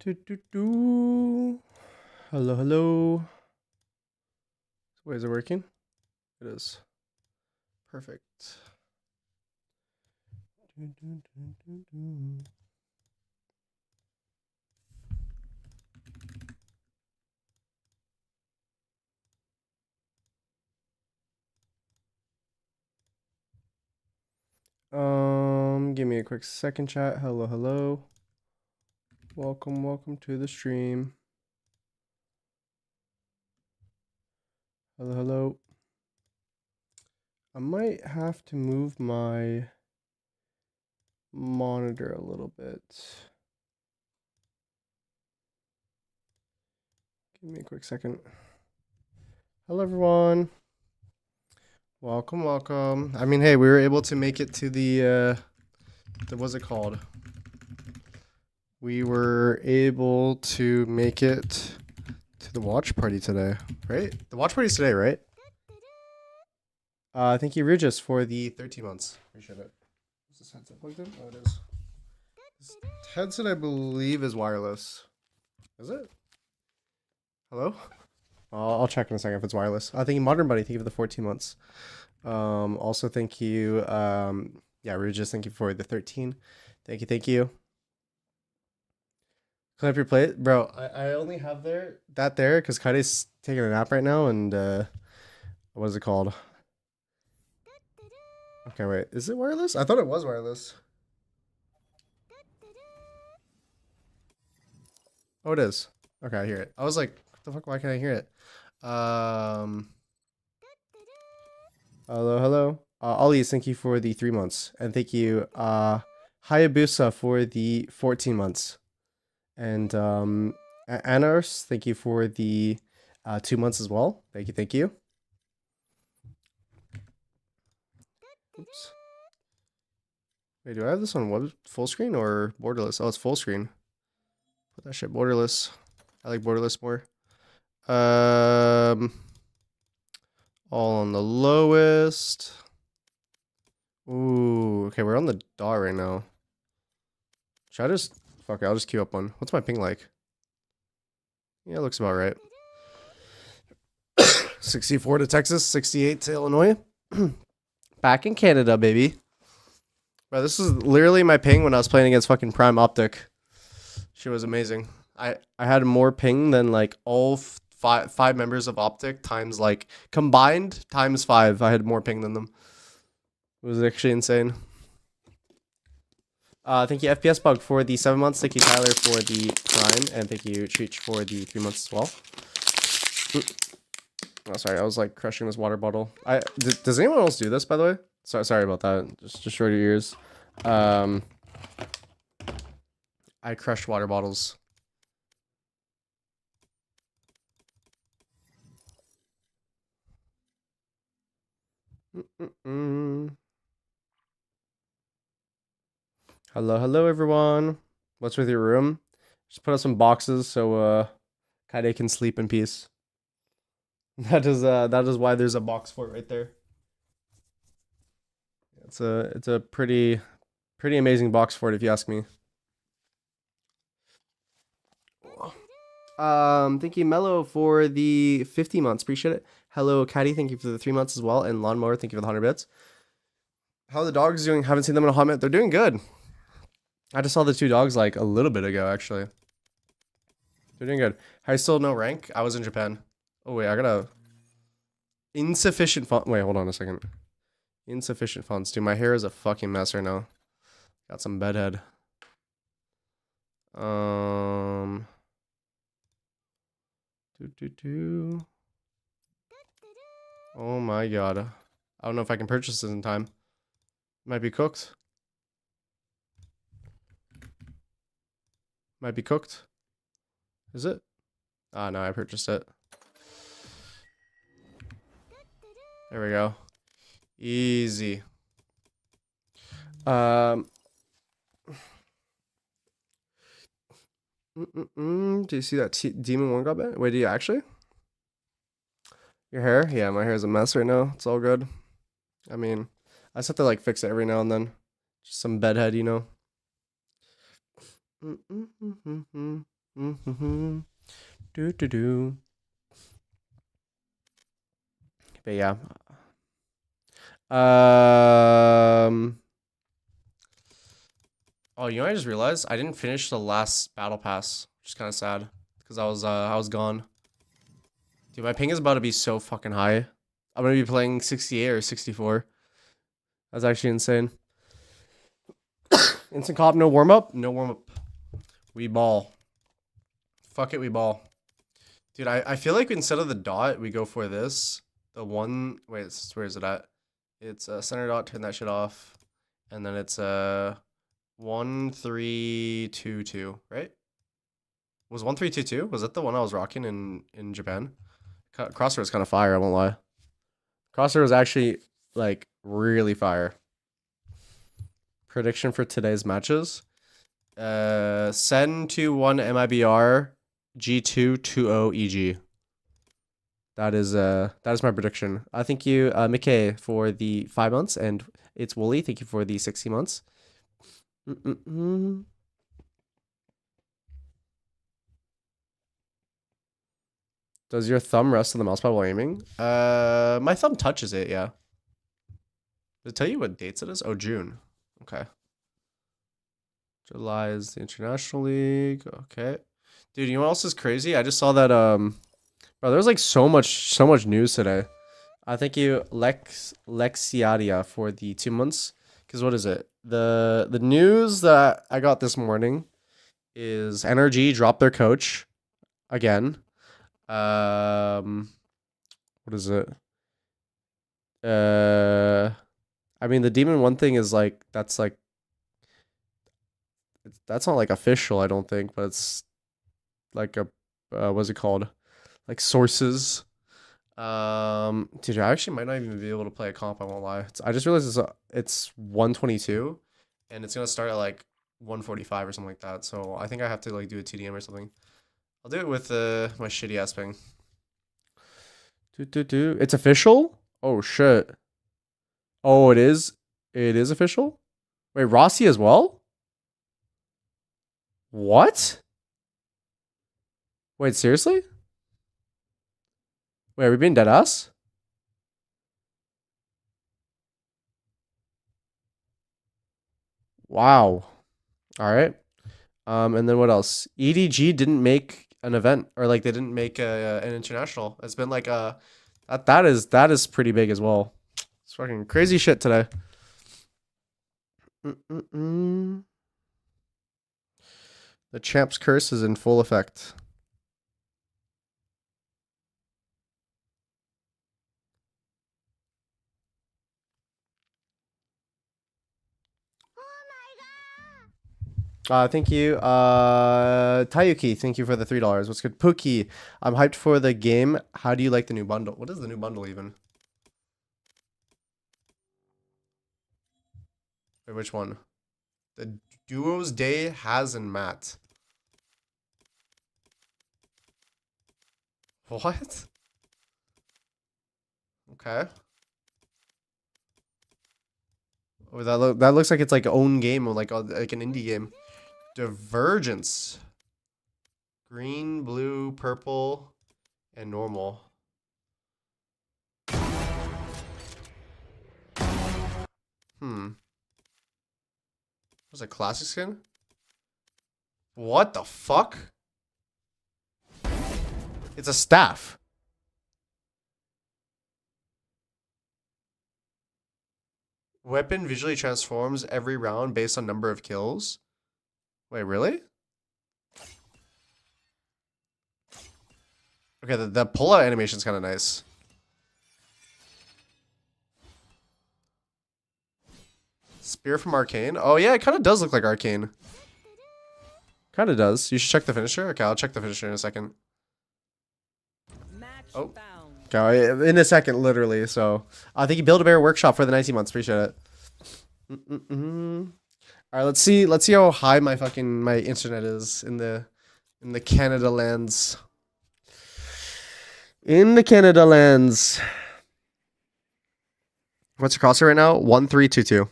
Hello, hello. Wait, is it working? It is. Perfect. Give me a quick second, chat. Hello, hello. Welcome to the stream. Hello, hello. I might have to move my monitor a little bit. Give me a quick second. Hello, everyone. Welcome. I mean, hey, we were able to make it to the what's it called? We were able to make it to the watch party today, right? The watch party's today, right? Thank you, Regis, for the 13 months. Appreciate it. Is this headset plugged in? Oh, it is. This headset, I believe, is wireless. Is it? Hello? I'll check in a second if it's wireless. Thank you, Modern Buddy. Thank you for the 14 months. Also, thank you. Yeah, Regis, thank you for the 13. Thank you. Can I replay it? Bro, I only have that there because Kaide's taking a nap right now and what is it called? Okay, wait. Is it wireless? I thought it was wireless. Oh, it is. Okay, I hear it. I was like, what the fuck? Why can't I hear it? Hello. Ollie's, thank you for the 3 months. And thank you, Hayabusa for the 14 months. And Anars, thank you for the 2 months as well. Thank you. Oops. Wait, do I have this on web full screen or borderless? Oh, it's full screen. Put that shit borderless. I like borderless more. All on the lowest. Ooh, okay, we're on the dot right now. Should I just fuck it, I'll just queue up one. What's my ping like? Yeah, it looks about right. 64 to Texas, 68 to Illinois. Back in Canada, baby. Bro, this is literally my ping when I was playing against fucking Prime Optic. She was amazing. I had more ping than like all five members of Optic times like combined times 5. I had more ping than them. It was actually insane. Thank you, FPS Bug, for the 7 months. Thank you, Tyler, for the Prime. And thank you, Treach, for the 3 months as well. Oh, sorry. I was, like, crushing this water bottle. Does anyone else do this, by the way? Sorry about that. Just short your ears. I crush water bottles. Hello, everyone. What's with your room? Just put up some boxes so Kaide can sleep in peace. That is why there's a box for it right there. It's a pretty amazing box for it if you ask me. Thank you, Mello, for the 50 months. Appreciate it. Hello, Caddy. Thank you for the 3 months as well. And Lawnmower, thank you for the 100 bits. How are the dogs doing? Haven't seen them in a hot minute. They're doing good. I just saw the 2 dogs like a little bit ago, actually. They're doing good. I still no rank. I was in Japan. Oh wait, I gotta insufficient font. Wait, hold on a second. Insufficient fonts. Dude, my hair is a fucking mess right now. Got some bedhead. Oh my god. I don't know if I can purchase this in time. Might be cooked. Might be cooked. Is it? Ah, no, I purchased it. There we go. Easy. Do you see that Demon 1 got banned? Wait, do you actually? Your hair? Yeah, my hair is a mess right now. It's all good. I mean, I just have to like fix it every now and then. Just some bedhead, you know. Mm-hmm. Do. But yeah. Oh, you know what I just realized? I didn't finish the last battle pass, which is kind of sad because I was gone. Dude, my ping is about to be so fucking high. I'm gonna be playing 68 or 64. That's actually insane. Instant cop, no warm up? No warm up. We ball. Fuck it, we ball. Dude, I feel like instead of the dot, we go for this. The one, wait, where is it at? It's center dot, turn that shit off. And then it's 1322, right? Was 1322? Was that the one I was rocking in Japan? Crosshair was kind of fire, I won't lie. Crosshair was actually like really fire. Prediction for today's matches. Sen 2-1 MIBR, G2 2-0 EG. That is my prediction. I thank you, Mickey, for the 5 months, and it's Wooly. Thank you for the 60 months. Does your thumb rest on the mouse pad while aiming? My thumb touches it, yeah. Did it tell you what dates it is? Oh, June. Okay. July is the International League. Okay. Dude, you know what else is crazy? I just saw that bro, there's like so much news today. I thank you, Lexiadia, for the 2 months. Cause what is it? The news that I got this morning is NRG dropped their coach again. What is it? I mean the Demon One thing is like that's not like official, I don't think, but it's like a what's it called? Like sources. Dude, I actually might not even be able to play a comp, I won't lie. I just realized it's 122 and it's gonna start at like 145 or something like that. So I think I have to like do a TDM or something. I'll do it with my shitty ass ping. It's official? Oh shit. Oh, it is? It is official? Wait, Rossi as well? What? Wait, seriously? Wait, are we being dead ass? Wow. All right. And then what else? EDG didn't make an event, or like they didn't make an international. It's been like that is pretty big as well. It's fucking crazy shit today. The champ's curse is in full effect. Thank you. Tayuki, thank you for the $3. What's good? Pookie, I'm hyped for the game. How do you like the new bundle? What is the new bundle even? Wait, which one? The Duos Day has and Matt. What? Okay. Oh, that looks like it's like own game or like an indie game. Divergence. Green, blue, purple, and normal. Was a classic skin? What the fuck? It's a staff. Weapon visually transforms every round based on number of kills. Wait, really? Okay, the pull-out animation is kind of nice. Spear from Arcane? Oh yeah, it kind of does look like Arcane. Kind of does. You should check the finisher. Okay, I'll check the finisher in a second. Oh. Okay, in a second, literally. So, I think you build a bear workshop for the 19 months. Appreciate it. All right, let's see how high my internet is in the Canada lands. In the Canada lands. What's your crosshair right now? 1322.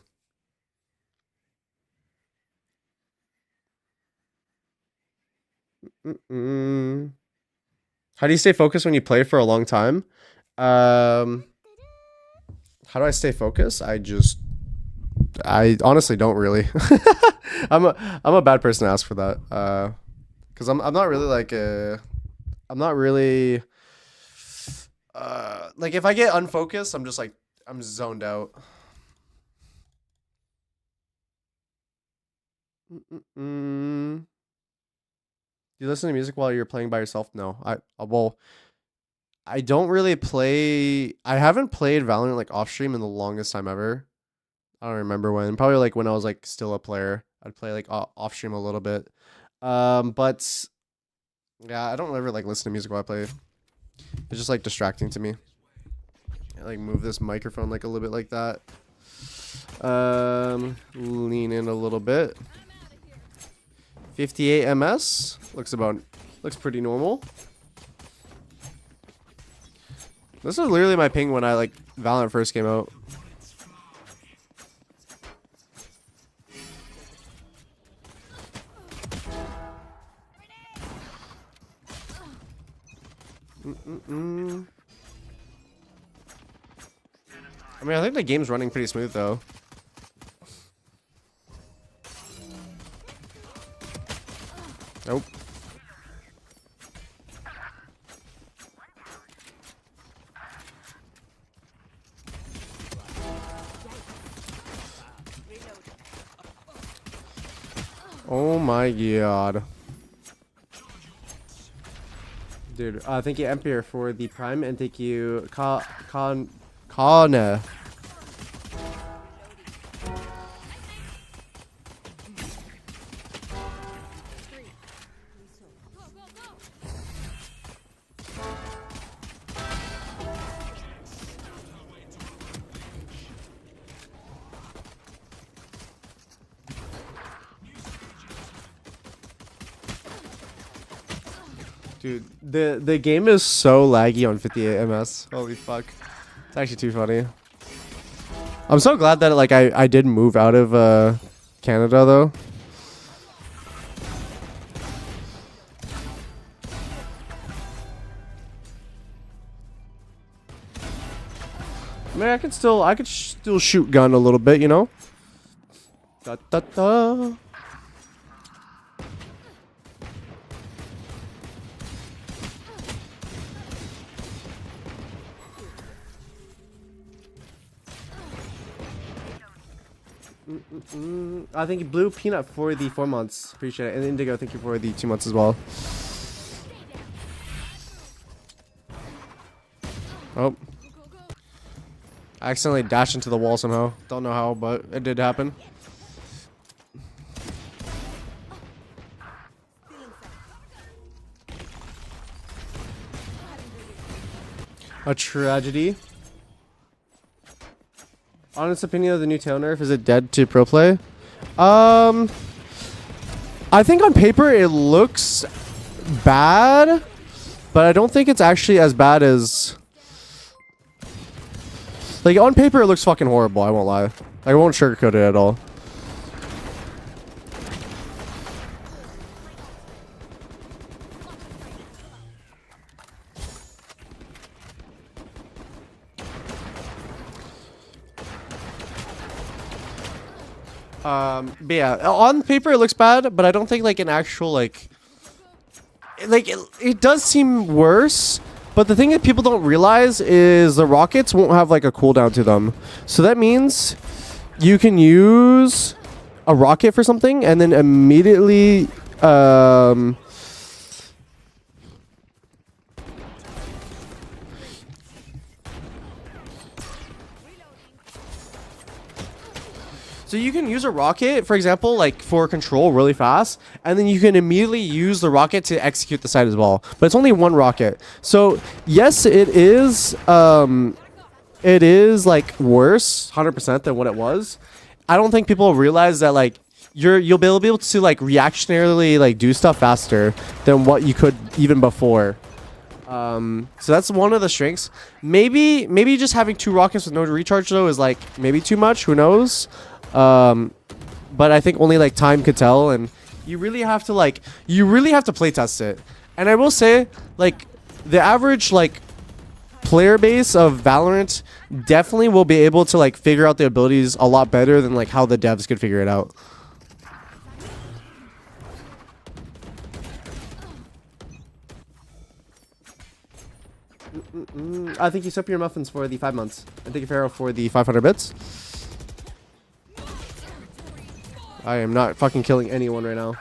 How do you stay focused when you play for a long time? How do I stay focused? I honestly don't really. I'm a bad person to ask for that. Because I'm not really like I'm not really like if I get unfocused, I'm just like I'm zoned out. Do you listen to music while you're playing by yourself? No. Well, I don't really play. I haven't played Valorant like off stream in the longest time ever. I don't remember when. Probably like when I was like still a player. I'd play like off stream a little bit. But yeah, I don't ever like listen to music while I play. It's just like distracting to me. I like move this microphone like a little bit like that. Lean in a little bit. 58 ms looks pretty normal. This is literally my ping when I like Valorant first came out. I mean, I think the game's running pretty smooth though. Nope. Oh my god. Dude, thank you Empire for the prime and thank you Kana. Dude, the game is so laggy on 58 ms. Holy fuck. It's actually too funny. I'm so glad that like I did move out of Canada though. I mean, I could still shoot gun a little bit, you know? Da da da. I think Blue Peanut for the 4 months. Appreciate it. And Indigo, thank you for the 2 months as well. Oh. I accidentally dashed into the wall somehow. Don't know how, but it did happen. A tragedy. Honest opinion of the new tail nerf, is it dead to pro play? I think on paper it looks bad, but I don't think it's actually as bad as... Like, on paper it looks fucking horrible, I won't lie. I won't sugarcoat it at all. But yeah, on paper it looks bad, but I don't think like an actual like it does seem worse. But the thing that people don't realize is the rockets won't have like a cooldown to them. So that means you can use a rocket for something and then immediately so you can use a rocket, for example, like for control really fast, and then you can immediately use the rocket to execute the side as well. But it's only one rocket. So yes, it is like worse, 100% than what it was. I don't think people realize that like you'll be able to like reactionarily like do stuff faster than what you could even before. So that's one of the strengths. Maybe just having 2 rockets with no recharge though is like maybe too much. Who knows? But I think only like time could tell, and you really have to like, you really have to play test it. And I will say, like, the average like player base of Valorant definitely will be able to like figure out the abilities a lot better than like how the devs could figure it out. I think you sip your muffins for the 5 months. And thank you, Pharaoh, for the 500 bits. I am not fucking killing anyone right now.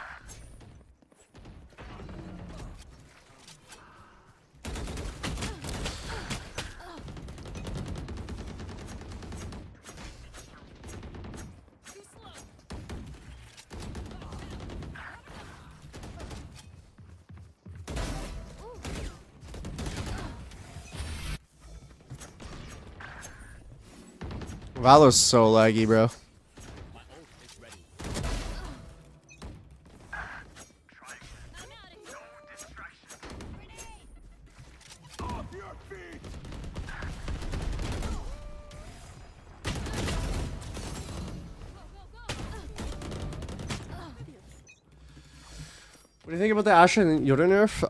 Valor's so laggy, bro. What do you think about the Asher and Yoda nerf?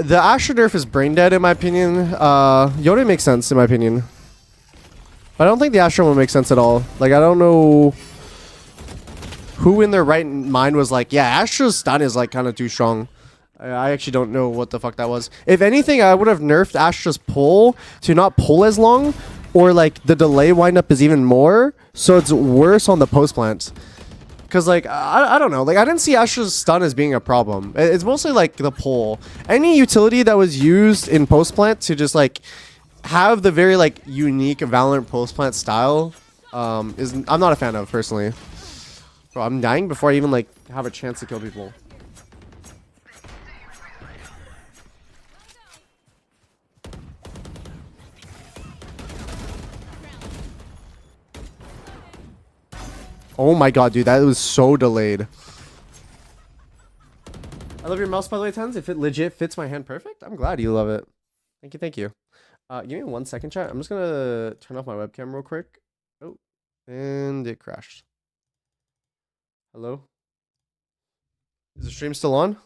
The Asher nerf is brain dead in my opinion. Yoda makes sense in my opinion. But I don't think the Asher one makes sense at all. Like, I don't know who in their right mind was like, yeah, Asher's stun is like kind of too strong. I actually don't know what the fuck that was. If anything, I would have nerfed Astra's pull to not pull as long, or like the delay windup is even more, so it's worse on the post plant. Because like, I don't know, like I didn't see Astra's stun as being a problem. It's mostly like the pull. Any utility that was used in post plant to just like have the very like unique Valorant post plant style I'm not a fan of personally. Bro, I'm dying before I even like have a chance to kill people. Oh my god, dude, that was so delayed. I love your mouse, by the way, TenZ. If it legit fits my hand perfect, I'm glad you love it. Thank you, thank you. Give me 1 second, chat. I'm just gonna turn off my webcam real quick. Oh, and it crashed. Hello? Is the stream still on?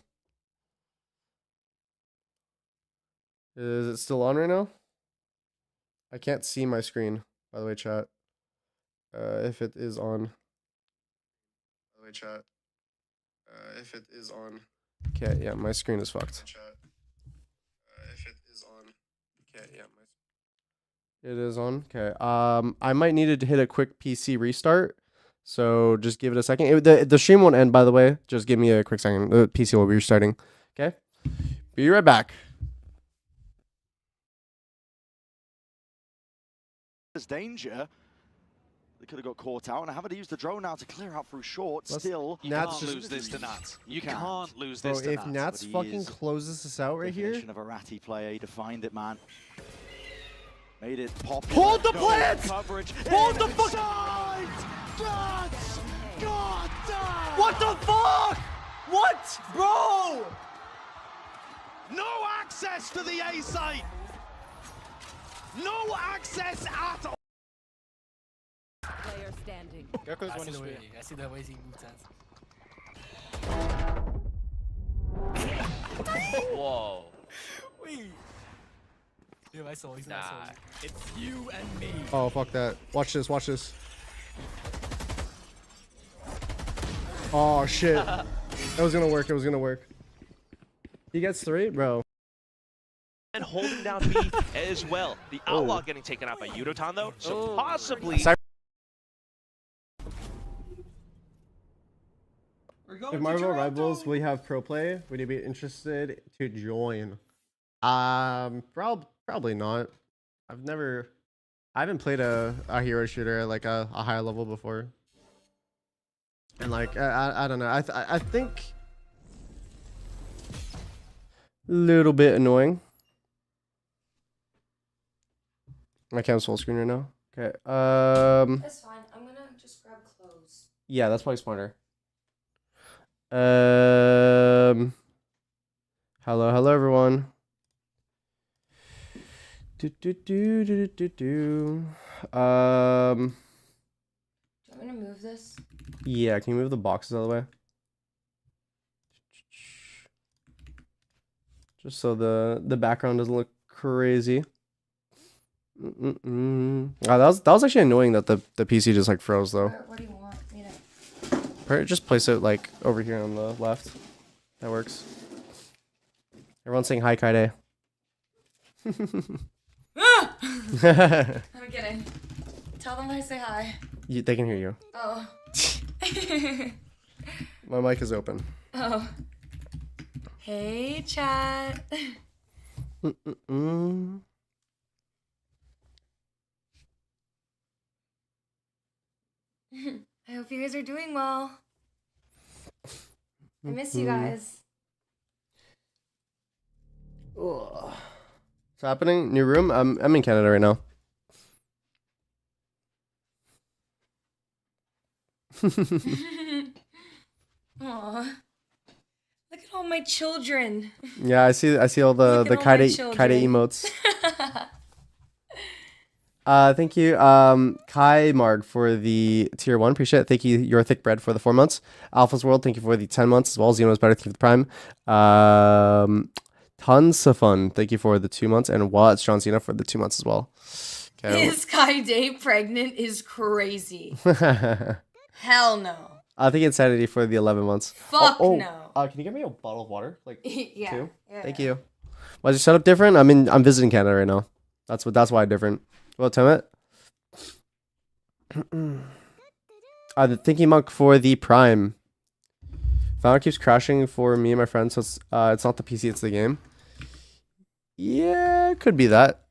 Is it still on right now? I can't see my screen, by the way, chat. If it is on. By the way, chat. If it is on. Okay, yeah, my screen is fucked. Chat. If it is on. Okay, yeah, it is on. Okay. I might need to hit a quick PC restart. So just give it a second. The stream won't end, by the way. Just give me a quick second. The PC will be restarting. Okay. Be right back. There's danger. They could have got caught out, and I haven't used the drone now to clear out through short. Still, you can't lose this to Nats. You can't lose this to Nats. If Nats fucking closes this out right here. Of a ratty player, he defined it, man. Made it pop. Hold the plant! Coverage. Hold the fuck! What the fuck? What, bro? No access to the A site. No access at all. Player standing. I see the way he moves that. Whoa. Wait. Yeah, I saw. He's not saw. It's you and me. Oh, fuck that. Watch this. Watch this. Oh, shit. It was gonna work. It was gonna work. He gets 3? Bro. And holding down B as well. The Outlaw getting taken out by Yudotan though, so possibly... If Marvel Rivals will have pro play, would you be interested to join? Probably not. I haven't played a hero shooter at like a high level before. And like, I don't know. I think a little bit annoying. My cam's full screen right now. Okay. That's fine. I'm gonna just grab clothes. Yeah, that's probably smarter. Hello, everyone. Do. Do you want me to move this? Yeah, can you move the boxes out of the way? Just so the background doesn't look crazy. That was actually annoying that the PC just like froze though. What do you want me to? Just place it like over here on the left. That works. Everyone's saying hi, Kaide. I'm kidding. Tell them I say hi. They can hear you. Oh. My mic is open. Oh. Hey, chat. I hope you guys are doing well. I miss you guys. What's happening? New room? I'm in Canada right now. Aw. Look at all my children. Yeah, I see all the Look at all my Kaide children. emotes. Thank you, Kai Marg for the tier 1. Appreciate it. Thank you, Your Thick Bread for the 4 months. Alpha's World, thank you for the 10 months as well. Xeno's Better, thank you for the Prime. Tons of Fun, thank you for the 2 months. And Watts John Cena for the 2 months as well. Okay. Is Kaide pregnant is crazy. Hell no. I think Insanity for the 11 months. Fuck no. Can you give me a bottle of water? Like Yeah. 2? Yeah. Thank you. Why is your setup different? I'm visiting Canada right now. That's why different. Well, Timit. The Thinking Monk for the Prime. Valorant keeps crashing for me and my friends, so it's not the PC, it's the game. Yeah, could be that.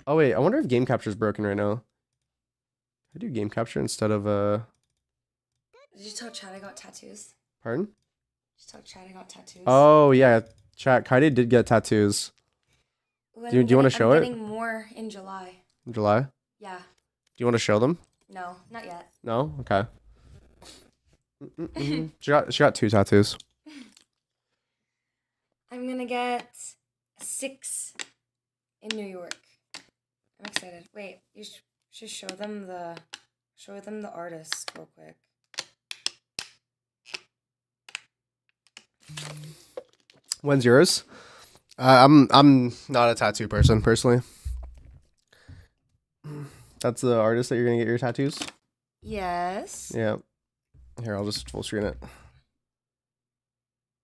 Oh wait, I wonder if game capture is broken right now. I do game capture instead of Did you tell Chad I got tattoos? Pardon? Did you tell Chad I got tattoos? Oh yeah, chat. Kaide did get tattoos. Ooh, Do you want to show I'm it? getting more in July. In July? Do Yeah. you want to show them? No, not yet. No? Okay. She got 2 tattoos. I'm gonna get 6 in New York. I'm excited. Wait, you should show them the artist real quick. When's yours? I'm not a tattoo person personally. That's the artist that you're gonna get your tattoos? Yes. Yeah. Here, I'll just full screen it.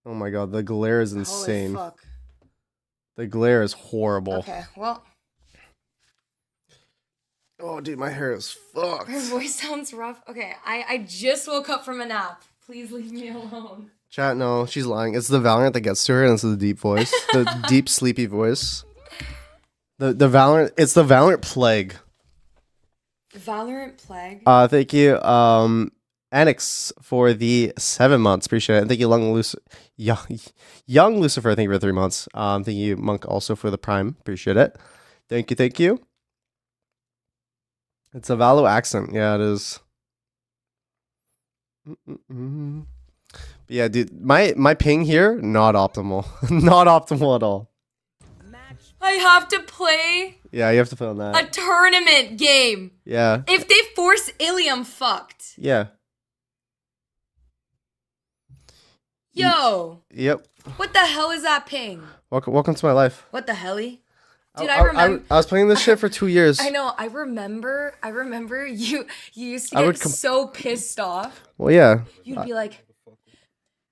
Oh my god, the glare is insane. Holy fuck. The glare is horrible. Okay, well. Oh dude, my hair is fucked. Her voice sounds rough. Okay, I just woke up from a nap. Please leave me alone. Chat, no, she's lying. It's the Valorant that gets to her, and it's the deep voice. The deep, sleepy voice. The Valorant, it's the Valorant plague. Valorant plague? Thank you, Anix for the 7 months. Appreciate it. And thank you, Young Lucifer, thank you for 3 months. Thank you, Monk, also for the Prime. Appreciate it. Thank you, thank you. It's a Valo accent. Yeah, it is. But yeah, dude, my ping here, not optimal. Not optimal at all. I have to play Yeah, you have to put on that. a tournament game. Yeah. If they force Illy, I'm fucked. Yeah. Yo, Yep. what the hell is that ping? Welcome to my life. What the helly? Dude, I I remember. was playing this shit for 2 years. I know. I remember. You used to I get would so pissed off. Well, yeah. You'd be like,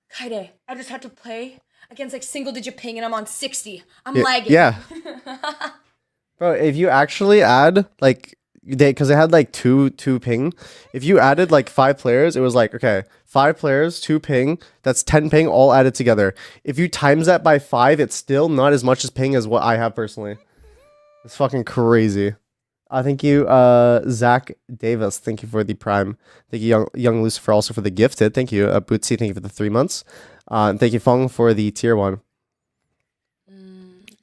Kaide, I just had to play against like single digit ping and I'm on 60. I'm lagging. Yeah. Bro, if you actually add like because they had like two ping. If you added like 5 players, it was like, okay, 5 players, 2 ping, that's 10 ping all added together. If you times that by 5, it's still not as much as ping as what I have personally. It's fucking crazy. Thank you, Zach Davis. Thank you for the Prime. Thank you, Young Lucifer, also for the gifted. Thank you, Bootsy. Thank you for the 3 months. Thank you, Fong, for the tier 1.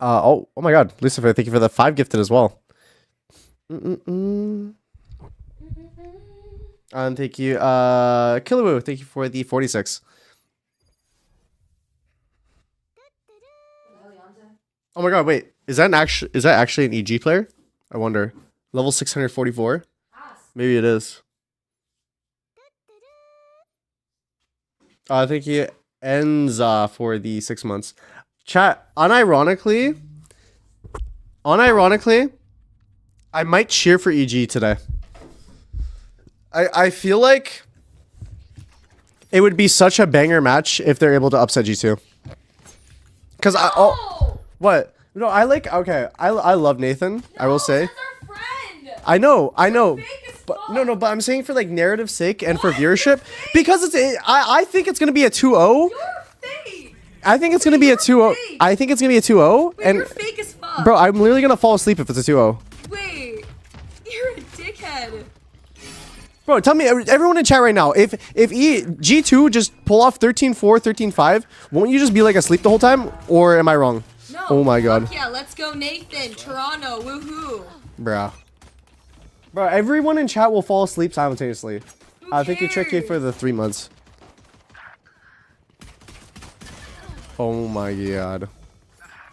Oh my God, Lucifer. Thank you for the 5 gifted as well. Thank you, Killaboo. Thank you for the 46. Oh my God, wait. Is that actually an EG player? I wonder. Level 644? Maybe it is. Thank you, Enza, for the 6 months. Chat, unironically, I might cheer for EG today. I feel like it would be such a banger match if they're able to upset G2. Because what? No, I like, okay, I love Nathan, I will say. That's our friend. I know, Fake as but fuck. no, but I'm saying for like narrative sake and for viewership, because I think it's gonna be a 2-0. You're fake. I think it's gonna be a 2-0. fake. I think it's gonna be a 2-0. Wait, And you're fake as fuck. bro, I'm literally gonna fall asleep if it's a 2-0. Wait, you're a dickhead. Bro, tell me, everyone in chat right now, if G2 just pull off 13-4, 13-5, won't you just be like asleep the whole time? Or am I wrong? No. Oh my god. Fuck yeah, let's go Nathan. Toronto, woohoo. Bruh. Bro, everyone in chat will fall asleep simultaneously. Who I think you're tricky cares? for the 3 months. Oh my god.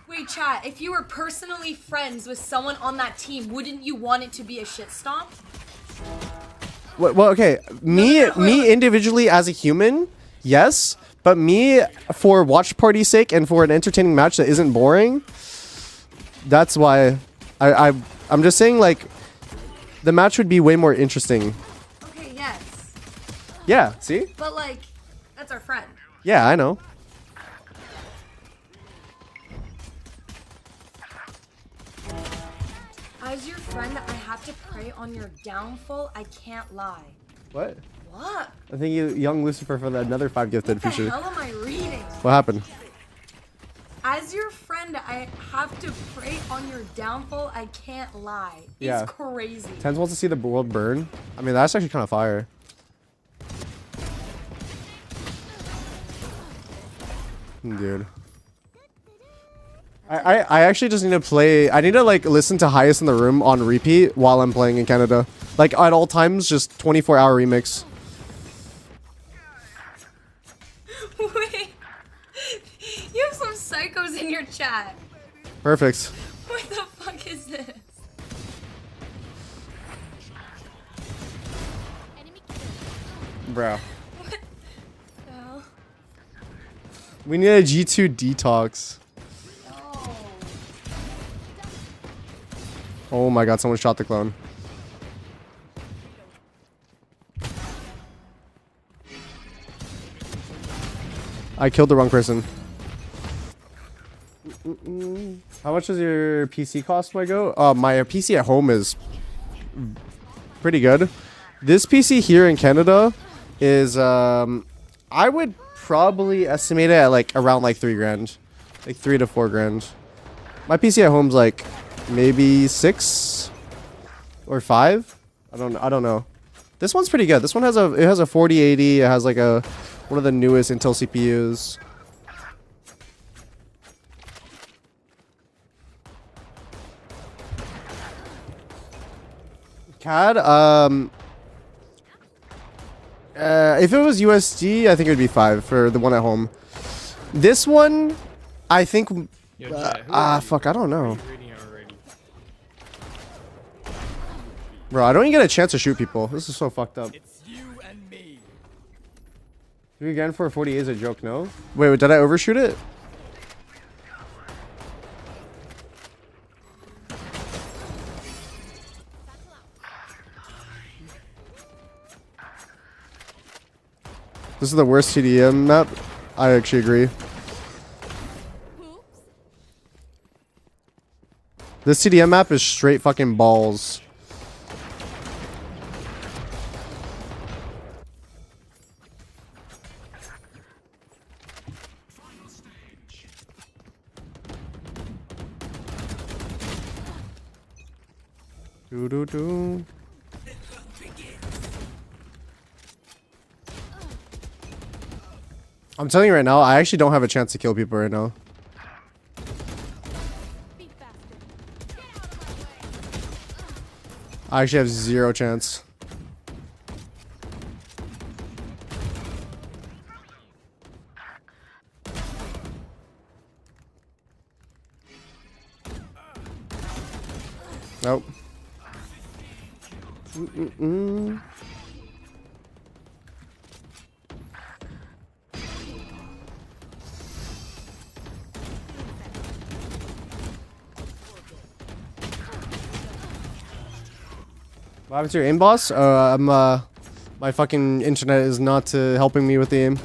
Wait, chat, if you were personally friends with someone on that team, wouldn't you want it to be a shit stomp? Well, okay, me individually as a human, yes, but me for watch party sake and for an entertaining match that isn't boring, that's why I'm just saying like the match would be way more interesting. Okay, yes. Yeah, see? But like, that's our friend. Yeah, I know. As your friend, I have to pray on your downfall. I can't lie. What? What? I think you young Lucifer for the another 5 gifted What the feature. hell am I reading? What happened? As your friend, I have to pray on your downfall. I can't lie. Yeah. It's crazy. TenZ wants to see the world burn. I mean, that's actually kind of fire. Dude. I actually just need to play. I need to like listen to Highest in the Room on repeat while I'm playing in Canada. Like at all times, just 24-hour remix. Wait. You have some psychos in your chat. Perfect. What the fuck is this? Bro. What the hell? We need a G2 detox. Oh. Oh my god, someone shot the clone. I killed the wrong person. How much does your PC cost, my go? My PC at home is pretty good. This PC here in Canada is, I would probably estimate it at like around like 3 grand. Like 3 to 4 grand. My PC at home's like maybe 6 or 5. I don't know. This one's pretty good. This one has a 4080. It has like one of the newest Intel CPUs. CAD, if it was USD, I think it would be 5 for the one at home. This one, I think, Yo, chat, who are you? fuck, I don't Who are know. you reading already? Bro, I don't even get a chance to shoot people. This is so fucked up. It's you and me. 3 grand for a 48 is a joke, no? Wait, did I overshoot it? This is the worst TDM map. I actually agree. This TDM map is straight fucking balls. Do do do. I'm telling you right now, I actually don't have a chance to kill people right now. I actually have 0 chance. Nope. What happened to your aim, boss? My fucking internet is not helping me with the aim.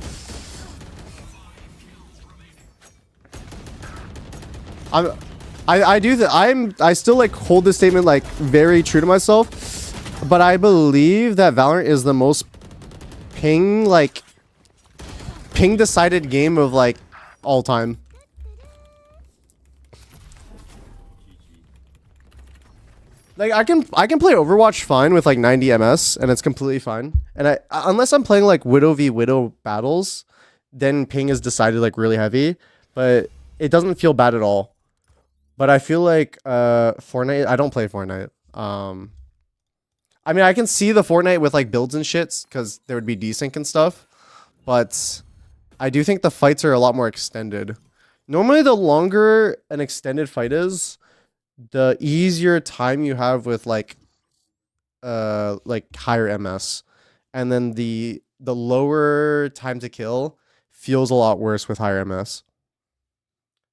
I still like hold this statement like very true to myself, but I believe that Valorant is the most ping decided game of like all time. Like I can play Overwatch fine with like 90 MS and it's completely fine. And unless I'm playing like Widow v Widow battles, then ping is decided like really heavy, but it doesn't feel bad at all. But I feel like Fortnite, I don't play Fortnite. I mean, I can see the Fortnite with like builds and shits because there would be desync and stuff, but I do think the fights are a lot more extended. Normally, the longer an extended fight is, the easier time you have with like higher MS, and then the lower time to kill feels a lot worse with higher MS.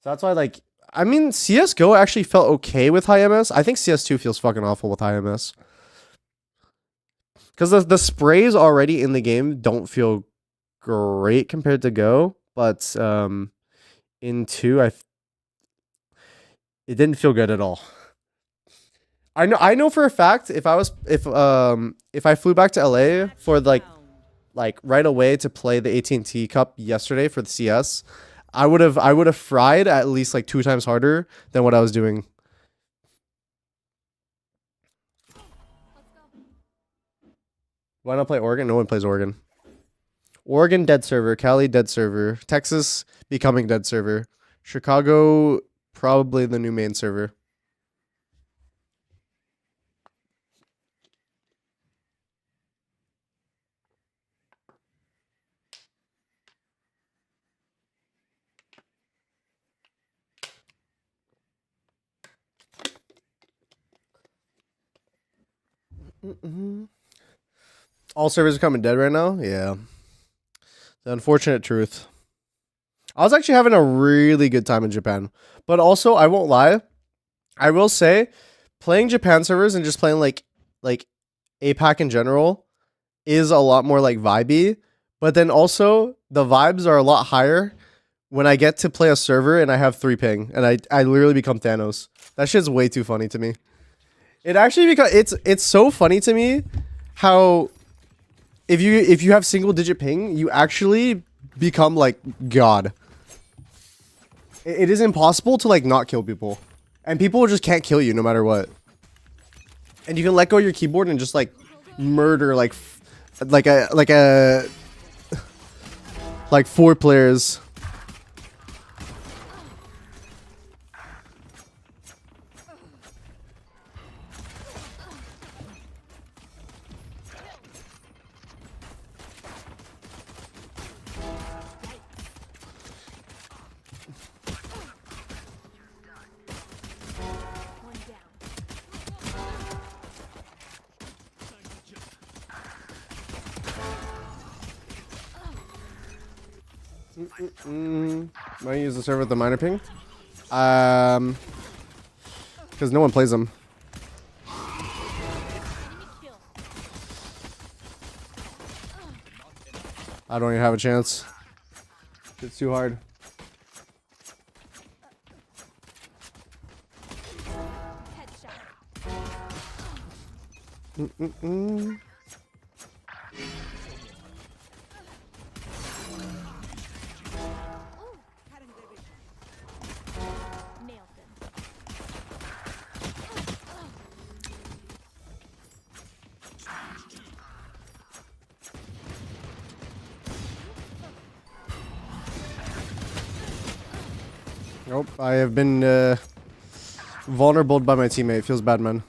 So that's why like. I mean, CSGO actually felt okay with high MS. I think CS2 feels fucking awful with high MS. Because the sprays already in the game don't feel great compared to Go. But in 2, it didn't feel good at all. I know for a fact if I flew back to LA for like right away to play the AT&T Cup yesterday for the CS, I would have fried at least like 2 times harder than what I was doing. Why not play Oregon? No one plays Oregon. Oregon dead server, Cali dead server, Texas becoming dead server, Chicago probably the new main server. All servers are coming dead right now? Yeah. The unfortunate truth. I was actually having a really good time in Japan. But also, I won't lie. I will say, playing Japan servers and just playing like APAC in general is a lot more like vibey. But then also, the vibes are a lot higher when I get to play a server and I have 3 ping. And I literally become Thanos. That shit's way too funny to me. It actually it's so funny to me how if you have single digit ping, you actually become like God. It is impossible to like not kill people. And people just can't kill you no matter what. And you can let go of your keyboard and just like murder like 4 players. Might use the server with the minor ping. Because no one plays them. I don't even have a chance. It's too hard. Nope, I have been vulnerable by my teammate. Feels bad, man.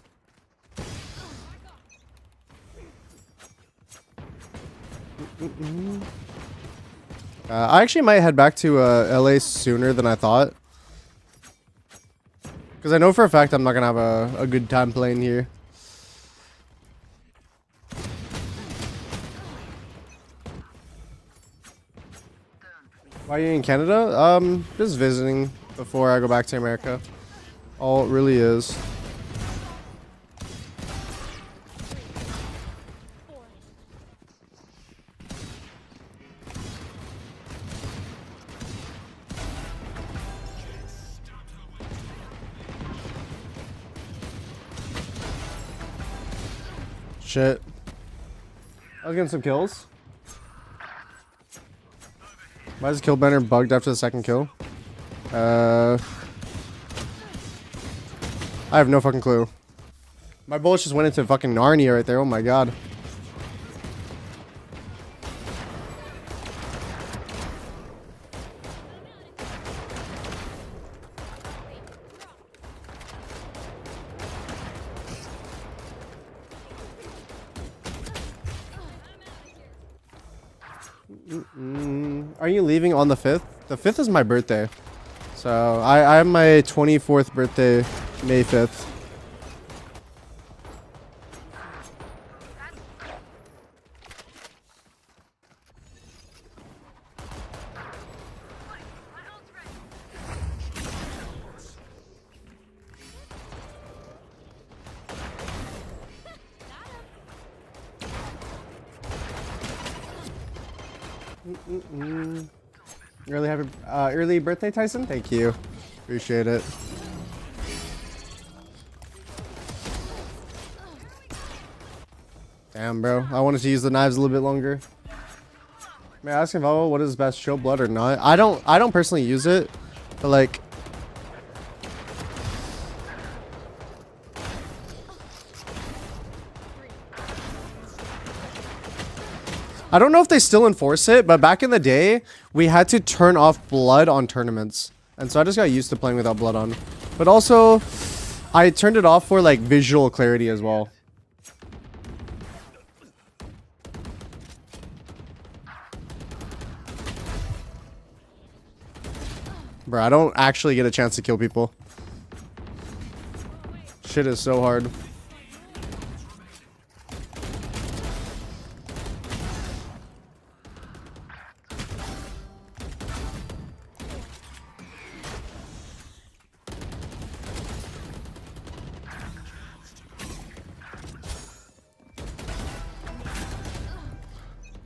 I actually might head back to LA sooner than I thought. Because I know for a fact I'm not going to have a good time playing here. Why are you in Canada? Just visiting before I go back to America. All it really is. Shit. I was getting some kills. Why is kill banner bugged after the second kill? I have no fucking clue. My bullets just went into fucking Narnia right there. Oh my god. Are you leaving on the 5th? The 5th is my birthday. So I have my 24th birthday, May 5th. Early birthday, Tyson. Thank you. Appreciate it. Damn, bro. I wanted to use the knives a little bit longer. May I ask him, oh, what is best, show blood or not? I don't personally use it, but like, I don't know if they still enforce it, but back in the day, we had to turn off blood on tournaments. And so I just got used to playing without blood on. But also, I turned it off for like visual clarity as well. Bro, I don't actually get a chance to kill people. Shit is so hard.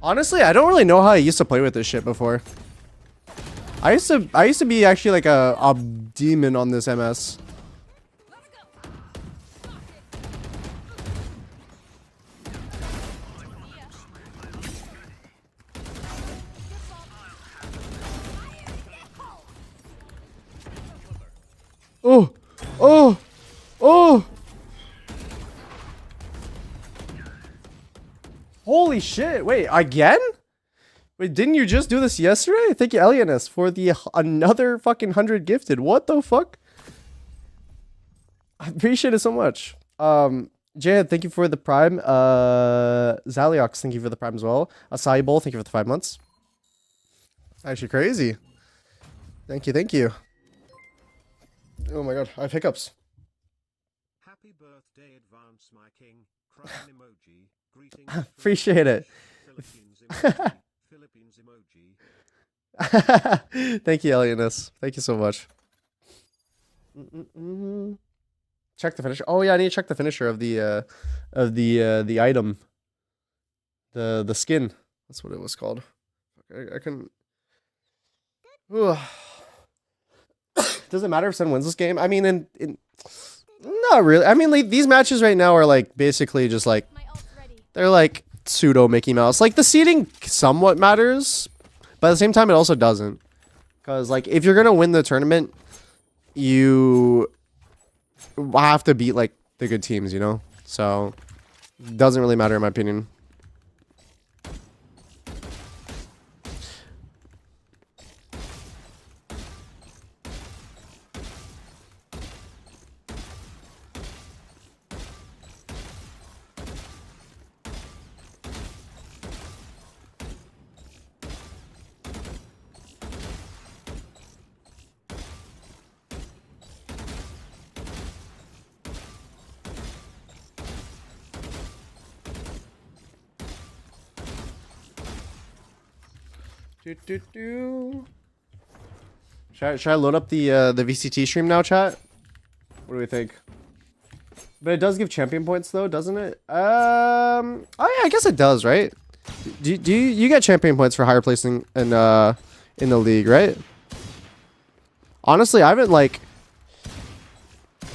Honestly, I don't really know how I used to play with this shit before. I used to be actually like a demon on this MS. Oh, oh, oh. Holy shit, wait, again? Wait, didn't you just do this yesterday? Thank you, Elianis, for the another fucking 100 gifted. What the fuck? I appreciate it so much. Jayad, thank you for the prime. Zaliox, thank you for the prime as well. Acai Bowl, thank you for the 5 months. Actually crazy. Thank you, thank you. Oh my god, I have hiccups. Happy birthday, advance, my king. Crying emoji. Greetings. Appreciate it. Philippines emoji. Thank you, Elianis. Thank you so much. Check the finisher. Oh yeah, I need to check the finisher of the item. The skin. That's what it was called. I couldn't. Does it matter if Sen wins this game? I mean, in not really. I mean, like, these matches right now are like basically just like they're like pseudo Mickey Mouse. Like the seeding somewhat matters, but at the same time, it also doesn't. Because like if you're gonna win the tournament, you have to beat like the good teams, you know. So it doesn't really matter in my opinion. Should I load up the VCT stream now, chat? What do we think? But it does give champion points though, doesn't it? Oh yeah, I guess it does, right? Do you get champion points for higher placing in the league, right? Honestly, I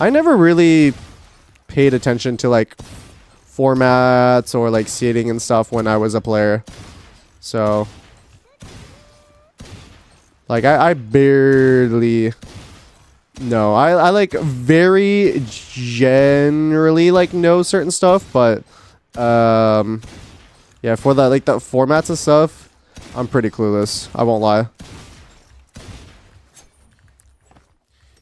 never really paid attention to like formats or like seeding and stuff when I was a player. So like I barely know. I like very generally like know certain stuff, but yeah, for the like the formats and stuff, I'm pretty clueless. I won't lie.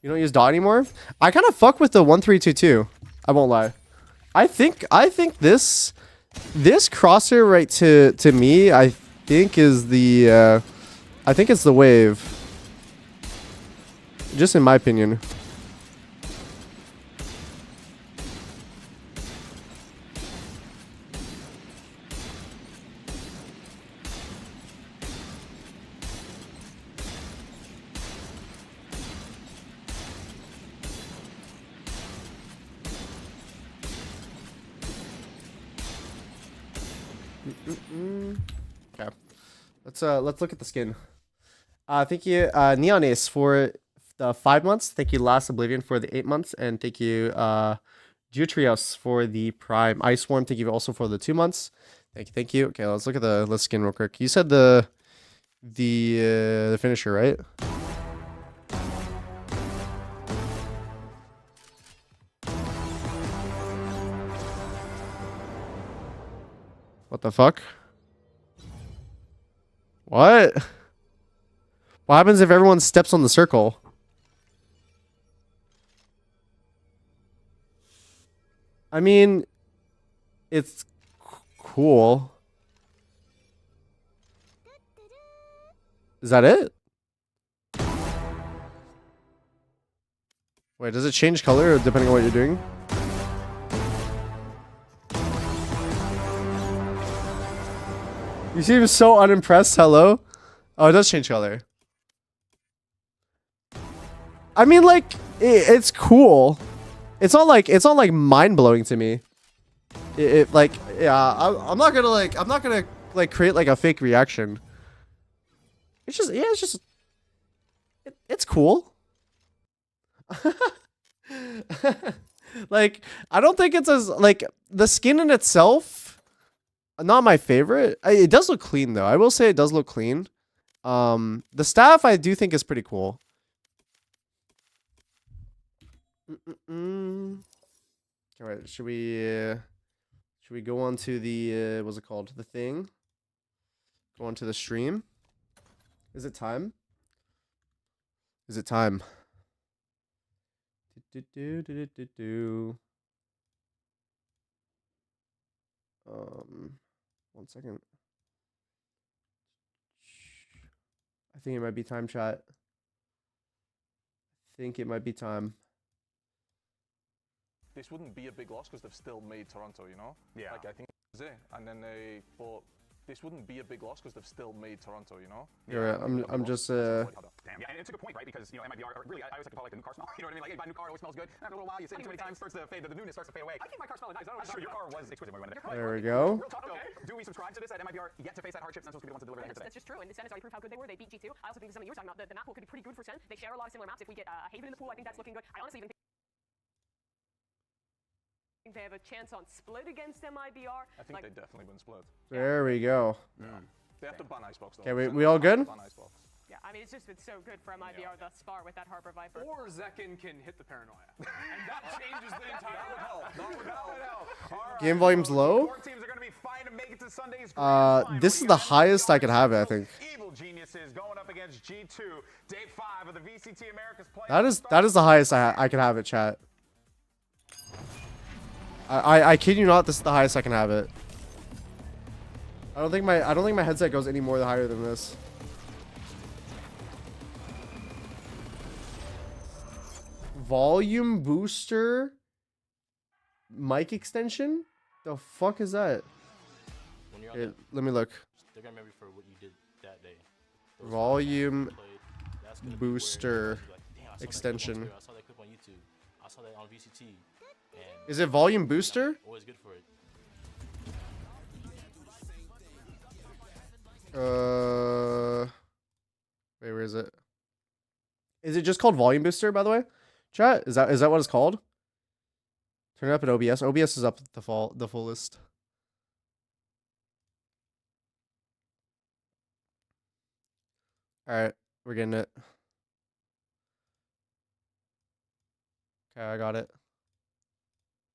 You don't use dot anymore? I kind of fuck with the 1322. I won't lie. I think this crosshair right to me, I think is the I think it's the wave. Just in my opinion. Okay, let's look at the skin. Thank you, Neon Ace for the 5 months. Thank you, Last Oblivion for the 8 months, and thank you, Jutrios for the Prime. Ice Swarm, thank you also for the 2 months. Thank you. Okay, let's look at the skin real quick. You said the finisher, right? What the fuck? What? What happens if everyone steps on the circle? I mean, it's cool. Is that it? Wait, does it change color depending on what you're doing? You seem so unimpressed. Hello? Oh, it does change color. I mean, like, it's cool. It's not like mind blowing to me. It like, yeah, I'm not gonna create like a fake reaction. It's just, yeah, it's cool. Like, I don't think it's as like the skin in itself. Not my favorite. It does look clean though. I will say it does look clean. The staff I do think is pretty cool. Okay, wait, should we go on to the what's it called? The thing? Go on to the stream? Is it time? Is it time? One second. I think it might be time, chat. I think it might be time. This wouldn't be a big loss because they've still made Toronto, you know? Yeah. Like, I think that's it. And then they thought this wouldn't be a big loss because they've still made Toronto, you know? Yeah, I'm just Damn, yeah, and it's a good point, right? Because, you know, MIBR, really, I always like to call it like the new car smell. You know what I mean? Like, hey, buy a new car, always smells good. And after a little while, you sit too many times, starts to fade, the newness starts to fade away. I think my car smells nice. I'm sure your car was exquisite when we went there. There we go. Real talk, though, do we subscribe to this at MIBR yet to face that hardship? Sentinels will be the ones to deliver that today. That's just true, and the Sentinels already proved how good they were. They beat G2. I also think some of you were talking about the map pool could be pretty good for Sen. They share a lot of similar maps. If we get Haven in the pool, I think that's looking good. I honestly even think they have a chance on split against MIBR. I think they definitely win split. There we go. They have to ban Icebox, though. Okay, we all good? Yeah, I mean, it's just been so good for MIBR thus far with that Harbor Viper. Or Zekin can hit the paranoia. And that changes the entire Game volume's low. This is the highest I could have it, I think. Evil Geniuses going up against G2, day 5 of the VCT Americas play. That is the highest I could have it, chat. I kid you not, this is the highest I can have it. I don't think my headset goes any more higher than this. Volume booster mic extension? The fuck is that? Okay, let me look. They're gonna remember you for what you did that day. Volume booster extension. I saw that clip on YouTube. I saw that on VCT. Is it volume booster? Always good for it. Wait, where is it? Is it just called volume booster, by the way? Chat, is that what it's called? Turn it up at OBS. OBS is up the fullest. All right, we're getting it. Okay, I got it.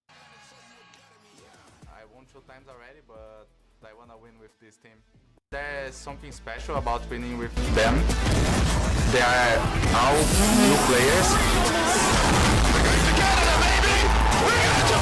I won 2 times already, but I wanna win with this team. There's something special about winning with them. They are all new players. We're going to Canada, baby! We're going to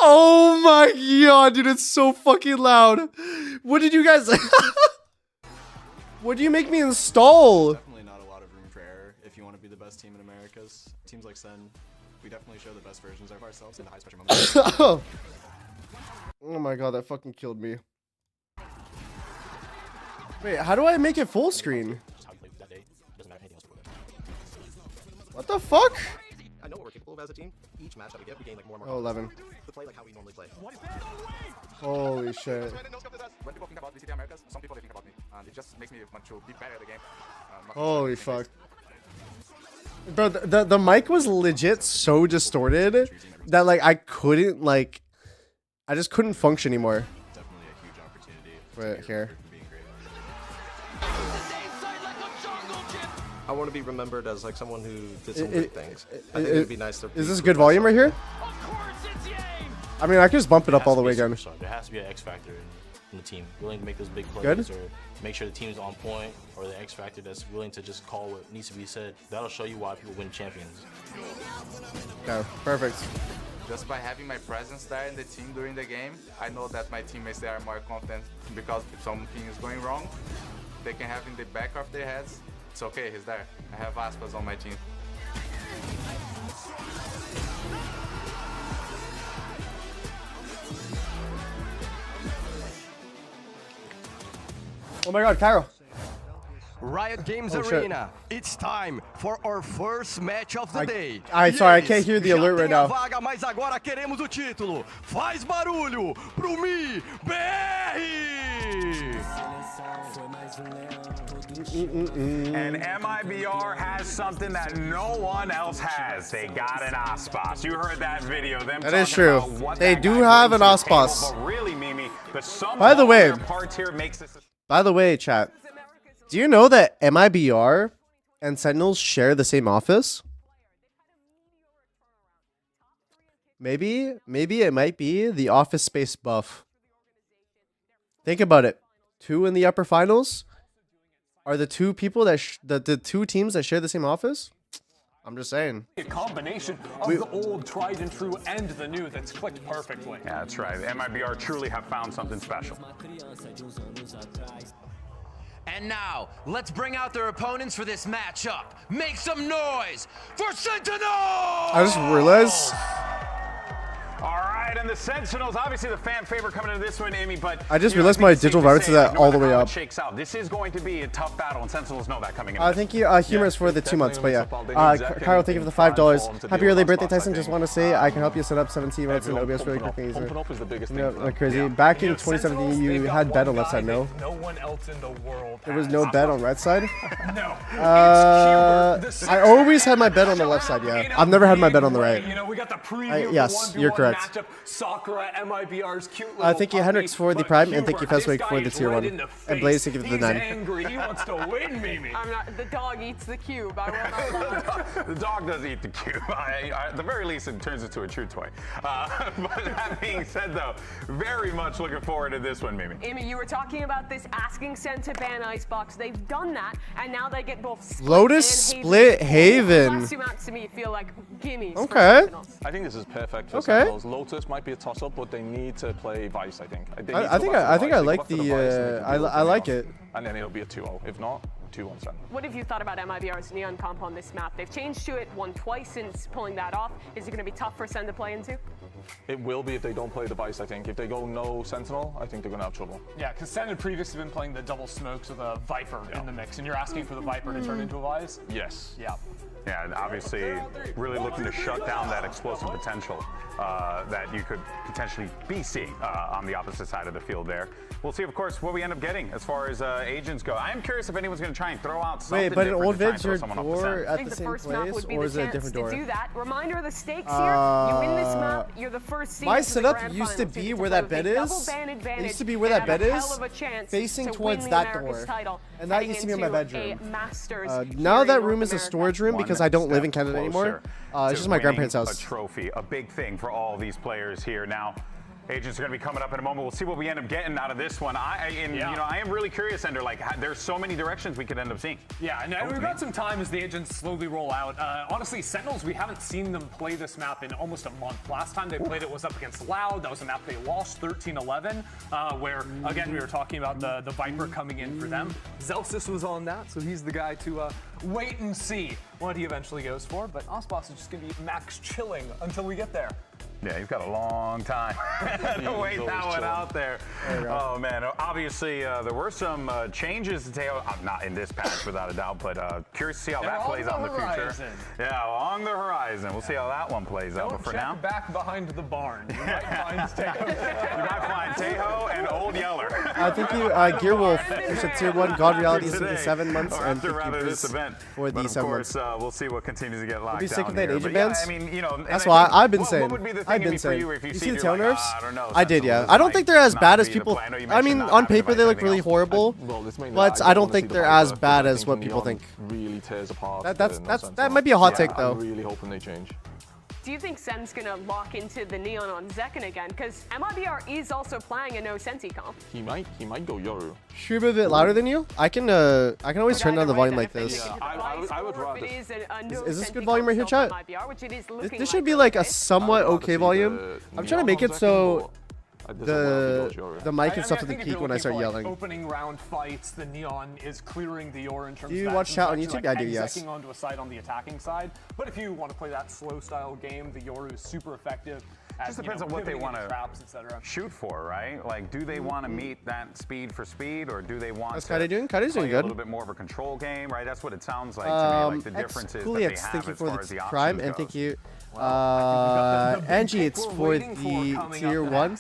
Oh my god, dude, it's so fucking loud. What did you guys... What do you make me install? Definitely not a lot of room for error if you want to be the best team in Americas. Teams like Sen, we definitely show the best versions of ourselves in the highest pressure moments. Oh my god, that fucking killed me. Wait, how do I make it full screen? What the fuck? I know what we're capable of as a team. Each match that we get, we gain like more and Oh, more 11. to play like how we normally play. Holy shit. When people think about VCT Americas, some people they think about me, and it just makes me want to be better at the game. Holy fuck. Bro, the mic was legit so distorted that like I couldn't like, I just couldn't function anymore. Definitely a huge opportunity. Right here. I want to be remembered as like someone who did some great things. I think it would be nice to. Is this good volume right here? I mean, I can just bump it up all the way again. There has to be an X factor in the team, willing to make those big plays, Good. or make sure the team's on point, or the X factor that's willing to just call what needs to be said. That'll show you why people win champions. Okay, perfect. Just by having my presence there in the team during the game, I know that my teammates they are more confident because if something is going wrong, they can have in the back of their heads, it's okay, he's there. I have Aspas on my team. Oh my god, Cairo. Riot Games Arena, it's time for our first match of the day. Sorry, I can't hear the alert right now. Vaga, mas agora queremos o título. Faz barulho pro Mibr! And MIBR has something that no one else has. They got an Aspas. You heard that video. Them that is true. They do have an Aspas. But really, Mimi, the sum By the of way, their parts here makes this. By the way, chat, do you know that MIBR and Sentinels share the same office? Maybe it might be the office space buff. Think about it. 2 in the upper finals are the 2 people that the 2 teams that share the same office. I'm just saying. A combination of the old tried and true and the new that's clicked perfectly. Yeah, that's right. MIBR truly have found something special. And now, let's bring out their opponents for this matchup. Make some noise for Sentinels! I just realized. All right, and the Sentinels, obviously the fan favorite coming into this one, Amy, but I just realized my digital vibrance is at all the way up. Shakes out. This is going to be a tough battle, and Sentinels know that coming in. Thank you, Humorous, for the 2 months, but yeah. Kyle, thank you for the $5. Happy early birthday, Tyson. Just want to say I can help you set up 17 months in OBS really quickly. Like crazy. Back in 2017, you had bet on left side, no? No one else in the world. There was no bet on right side? No. I always had my bet on the left side, yeah. I've never had my bet on the right. You know, we got the preview yes, you're correct. Matchup. Sakura, MIBR's cute little thank you, Hendrix, for the Prime, and thank you, Fezwig, for the tier 1. And Blaze, thank you for the 9. He's angry. He wants to win, Mimi. I'm not. The dog eats the cube. I will not. The dog does eat the cube. At the very least, it turns into a true toy. But that being said, though, very much looking forward to this one, Mimi. Amy, you were talking about this asking Sen to ban Icebox. They've done that, and now they get both Split Lotus and Split Haven. The last 2 maps to me feel like gimmies. Okay. I think this is perfect for Sentinels. Lotus might be a toss-up, but they need to play Vice, I think. I think I like the I like it. And then it'll be a 2-0. If not, 2-1 Sen. What have you thought about MIBR's Neon comp on this map? They've changed to it, won twice since pulling that off. Is it going to be tough for Sen to play into? It will be if they don't play Device, I think. If they go no Sentinel, I think they're going to have trouble. Yeah, because Sen had previously been playing the double smokes with a Viper in the mix, and you're asking for the Viper to turn into a Vice? Yes. Yeah. Yeah, and obviously really looking to shut down that explosive potential that you could potentially be seeing on the opposite side of the field there. We'll see, of course, what we end up getting as far as agents go. I am curious if anyone's going to try and throw out something. Wait, but in old different vids, to your try and throw someone off the door scent. at the same place, or is it a different door? To do that. Reminder of the stakes here. You win this map, you're the first seed. My setup used to be where that bed is. It used to be where that bed is, facing towards that door. And that used to be in my bedroom. Now that room is a storage room because I don't live in Canada anymore. It's just my grandparents' house. A trophy, a big thing for all these players here. Now, agents are going to be coming up in a moment. We'll see what we end up getting out of this one. You know, I am really curious, Ender. Like, there's so many directions we could end up seeing. Yeah, and we've got some time as the agents slowly roll out. Honestly, Sentinels, we haven't seen them play this map in almost a month. Last time they played it was up against Loud. That was a map they lost 13-11, where, again, we were talking about the Viper coming in for them. Zelsis was on that, so he's the guy to wait and see what he eventually goes for. But Osboss is just going to be max chilling until we get there. Yeah, he's got a long time to wait that one out there. Oh, man. Obviously, there were some changes to Teo. Not in this patch, without a doubt, but curious to see how that plays out in the future. Yeah, along the horizon. We'll see how that one plays out. But for now, back behind the barn. You might find Teho. You might find Teho and Old Yeller. Thank you, Gearwolf. You said tier 1, God Reality is in 7 months. And thank you this event. For the 7 months. We'll see what continues to get locked down. Be sick of that here. agent Yeah, bans. I mean, you know, that's why I've been saying. What would be the thing I've been saying. you see the tail like, nerfs? I don't know. I did, yeah. I don't think they're as bad as people. I mean, on paper they look really horrible, but I don't think they're as bad as what people think. Really tears apart. That might be a hot take though. I'm really hoping they change. Do you think Sen's gonna lock into the Neon on Zekken again? Because MIBR is also playing a no Sensi comp. He might go Yoru. Should be a bit louder than you? I can always turn down the volume like this. Yeah, I would rather. Is this good volume right here, chat? This should be like a somewhat okay volume. I'm trying to make it so the mic is up to the peak when I start yelling. Opening round fights, the Neon is clearing the Yor in terms do you of watch chat on YouTube? I do, yes. Onto a side on the attacking side, but if you want to play that slow style game, the Yoru is super effective. Just depends on what they want to shoot for, right? Like, do they want to meet that speed for speed, or do they want to play doing good. A little bit more of a control game, right? That's what it sounds like to me. Like the differences that they have thank you as for far as the Prime, and thank you. Angie, it's for the tier 1.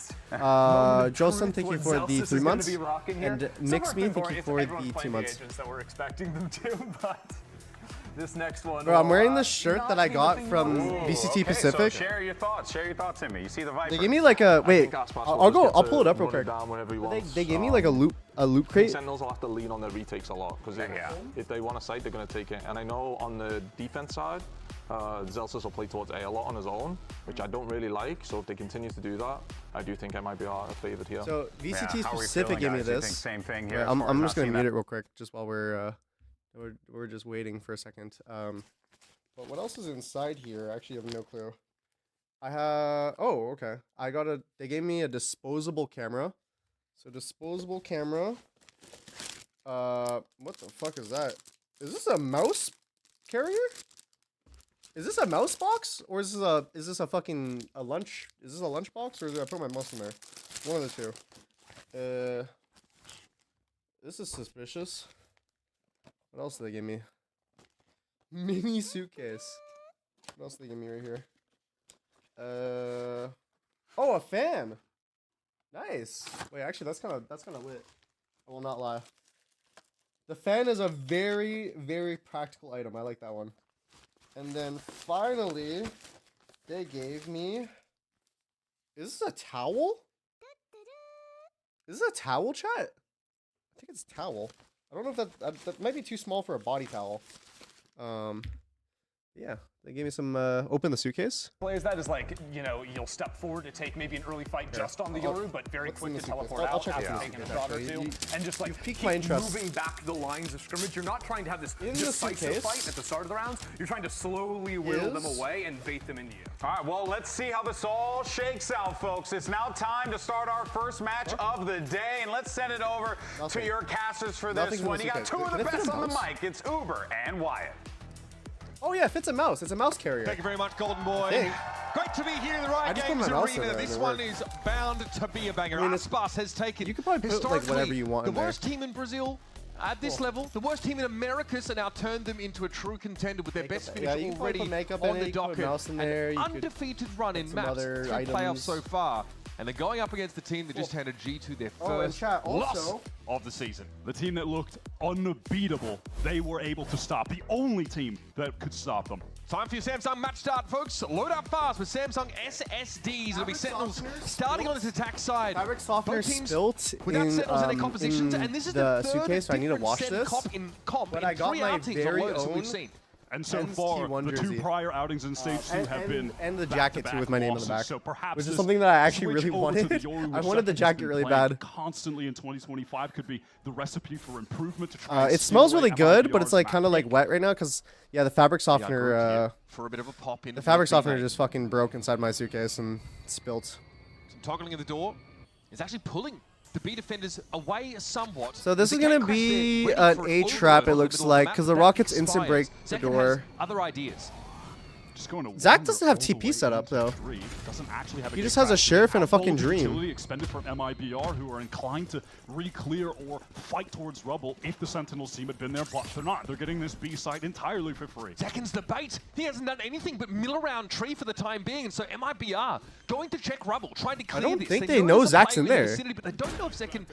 Jolson, thank you for the 3 months. And Mixme, thank you for the 2 months. That we're expecting them to, but this next one. Bro, I'm wearing the shirt that I got from VCT Pacific. So share your thoughts in me. You see the Viper. They gave me like a wait. I'll pull it up real quick. They gave me like a loot crate. Sentinels will have to lean on their retakes a lot because if they want a site, they're going to take it. And I know on the defense side, Zelsis will play towards A a lot on his own, which I don't really like. So if they continue to do that, I do think I might be favored here. So VCT Pacific gave me this. Same thing here. I'm just gonna mute it real quick, just while we're just waiting for a second. But what else is inside here? I actually have no clue. I have. Oh, okay. They gave me a disposable camera. So disposable camera. What the fuck is that? Is this a mouse carrier? Is this a mouse box, or is this a fucking lunch? Is this a lunch box, or did I put my mouse in there? One of the two. This is suspicious. What else did they give me? Mini suitcase. What else did they give me right here? Oh, a fan. Nice. Wait, actually, that's kind of lit. I will not lie. The fan is a very, very practical item. I like that one. And then finally, they gave me. Is this a towel? Is this a towel, chat? I think it's a towel. I don't know if that might be too small for a body towel. Yeah, they gave me some, open the suitcase. Plays that is like, you know, you'll step forward to take maybe an early fight just on the Yoru, but very quick to teleport out after taking a shot or two. And just like keep moving back the lines of scrimmage. You're not trying to have this decisive fight at the start of the rounds. You're trying to slowly whittle them away and bait them into you. All right, well, let's see how this all shakes out, folks. It's now time to start our first match of the day, and let's send it over to your casters for this one. You got two of the best on the mic. It's Uber and Wyatt. Oh yeah, fits a mouse. It's a mouse carrier. Thank you very much, Golden Boy. think. Great to be here in the Riot just put Games my mouse in Arena. there and This it one worked. is bound to be a banger. I mean, it's- Aspas has taken You could probably put like whatever you want the in there. worst team in Brazil at this level, the worst team in Americas, and now turned them into a true contender with their best finish Yeah, you could probably already put makeup on in it, the you could put docket. a mouse in An there, you could undefeated run in some maps other through playoffs items. so far. And they're going up against the team that just handed G2 their Oh, and first chat, loss also- of the season. The team that looked unbeatable, they were able to stop. The only team that could stop them. Time for your Samsung match start, folks. Load up fast with Samsung SSDs. It'll be Sentinels starting on this attack side. Fabric softener Both teams spilt without in, Sentinels in their compositions, in and this is the the third suitcase, so I need to different wash Sen this. comp in comp But in I got 3 my outings very alone, so own we've seen. And so TenZ far, T1 the jersey. two prior outings in stage 2 have been and the back-to-back jacket too with my name on the losses. back, So perhaps which is this something that I actually switch really over to the wanted. Yoru, I which wanted the Second has jacket been really playing bad. Constantly in 2025 could be the recipe for improvement to try. It smells really good, but it's like kind of like wet right now because yeah, the fabric softener. For a bit of a pop in. The fabric softener just fucking broke inside my suitcase and spilt. Some toggling of the door is actually pulling the B defenders away somewhat. So this is There's a gonna gate crash be there, waiting an for A overload trap. It on the looks middle of the like map, because the that Rockets instant expires. break the Second door. has other ideas. Just going to Zach doesn't have TP set up though. Doesn't actually have He just has a sheriff and a fucking dream. Utility expended from MIBR, who are inclined to re-clear or fight towards rubble if the Sentinels team had been there, but they're not. They're getting this B site entirely for free. Seconds the bait. He hasn't done anything but mill around tree for the time being, and so MIBR going to check rubble, trying to clear don't this. think they know there's a Zach's player in the there. vicinity, but they don't know if Zach can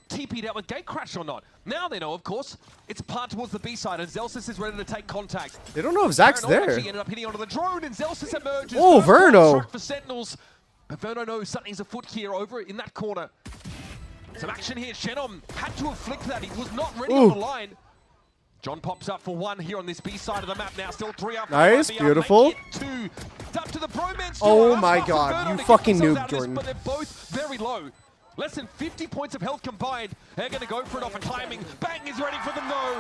TP'd out with gate crash or not. Now they know, of course. It's a plant towards the B side, and Zelsis is ready to take contact. They don't know if Zach's Verno there. actually ended up hitting onto the drone, and Zelsis emerges. Oh, First blood Verno. struck for Sentinels. But Verno knows something's afoot here over in that corner. Some action here. Shenom had to have flicked that. He was not ready on the line. John pops up for one here on this B side of the map now. Still 3 up. Nice, beautiful. Two. It's up to the bromance. Oh duo. my Aspas God, and Verno you to get fucking themselves noob, out of this, Jordan. But they're both very low. Less than 50 points of health combined. They're going to go for it off a timing. Bang is ready for them though.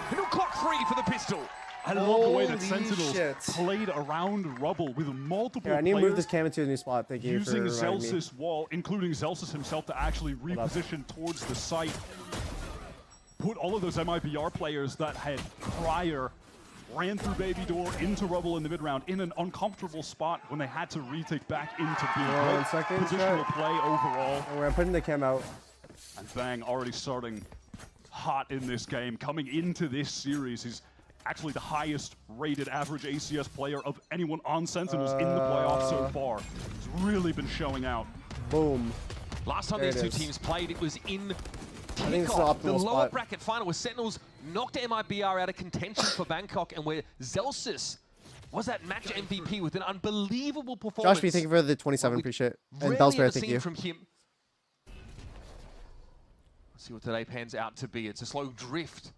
And he'll clock 3 for the pistol. I love the way that Holy Sentinels shit. played around rubble with multiple Here, I need to players move this cam into a new spot. Thank you for using reminding me. Zelsis wall, including Zelsis himself, to actually reposition towards the site. Put all of those MIBR players that had prior ran through Baby Door into rubble in the mid-round in an uncomfortable spot when they had to retake back into B. Hold on 1 second, Positional chat. play overall. Oh, I'm putting the cam out. And Bang already starting hot in this game. Coming into this series, he's actually the highest rated average ACS player of anyone on Sentinels in the playoffs so far. He's really been showing out. Boom. Last time There these it two is. teams played, it was in I think it's the Kickoff, the optimal lower spot. bracket final, where Sentinels knocked MIBR out of contention for Bangkok, and where Zelsis was that match MVP with an unbelievable performance. Josh B, thank you for the 27. Appreciate it. And Rarely Bellsbear, ever thank seen you. from him. Let's see what today pans out to be. It's a slow drift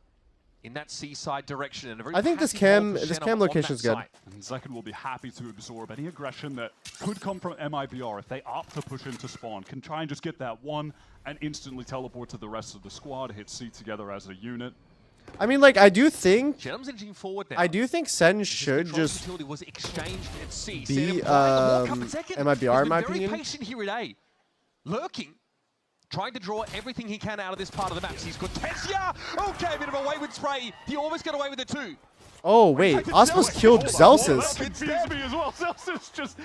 in that seaside direction, and a very I think this passive hold cam for this Shenom cam on location that is good. site. And Zekin will be happy to absorb any aggression that could come from MIBR if they opt to push into spawn. Can try and just get that one and instantly teleport to the rest of the squad, hit C together as a unit. I mean, like, I do think Shenom's inching forward now. I do think Sen should Control just utility was exchanged at C. be Sen applying a walk-up at second. MIBR, He's in been my very opinion. patient here at A. Lurking. Trying to draw everything he can out of this part of the map. He's got Tessia! Okay, a bit of a wayward spray. He almost got away with it too. Oh wait, Aspas killed That Zelsis. confused me as well. Zelsis just...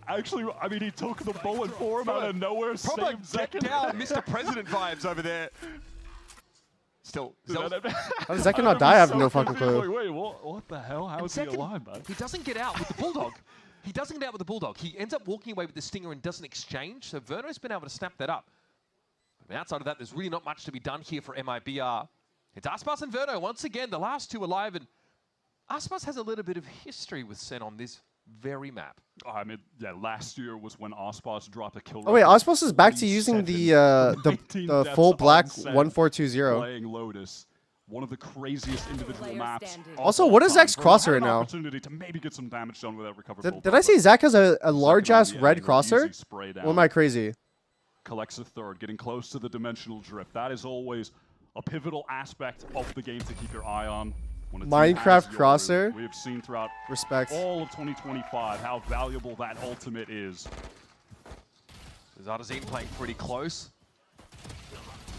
Actually, I mean, he took the bullet for him out of nowhere. Proper Same get second. down Mr. President vibes over there. Still, How does Zekin not die? I have no fucking clue. Like, wait, what the hell? How is he alive, man? He doesn't get out with the Bulldog. He doesn't get out with the Bulldog. He ends up walking away with the Stinger and doesn't exchange. So Verno's been able to snap that up. But outside of that, there's really not much to be done here for MIBR. It's Aspas and Verno once again, the last two alive. And Aspas has a little bit of history with Sen on this very map. I mean, yeah, last year was when Aspas dropped a kill. Oh wait, record. Aspas is back to using 19 the deaths full on black Sen 1420. Playing Lotus, one of the craziest individual maps. Also, of what all is time. Zach's Verno crosser had right an now? Opportunity to maybe get some damage done with that recovered. Did I see Zach has a large ass red angle, crosser? easy spray down. Or am I crazy? Collects a third, getting close to the dimensional drift. That is always a pivotal aspect of the game to keep your eye on. When a team has Minecraft Yoru, crosser. We have seen throughout Respect. all of 2025 how valuable that ultimate is. Zardazine playing pretty close.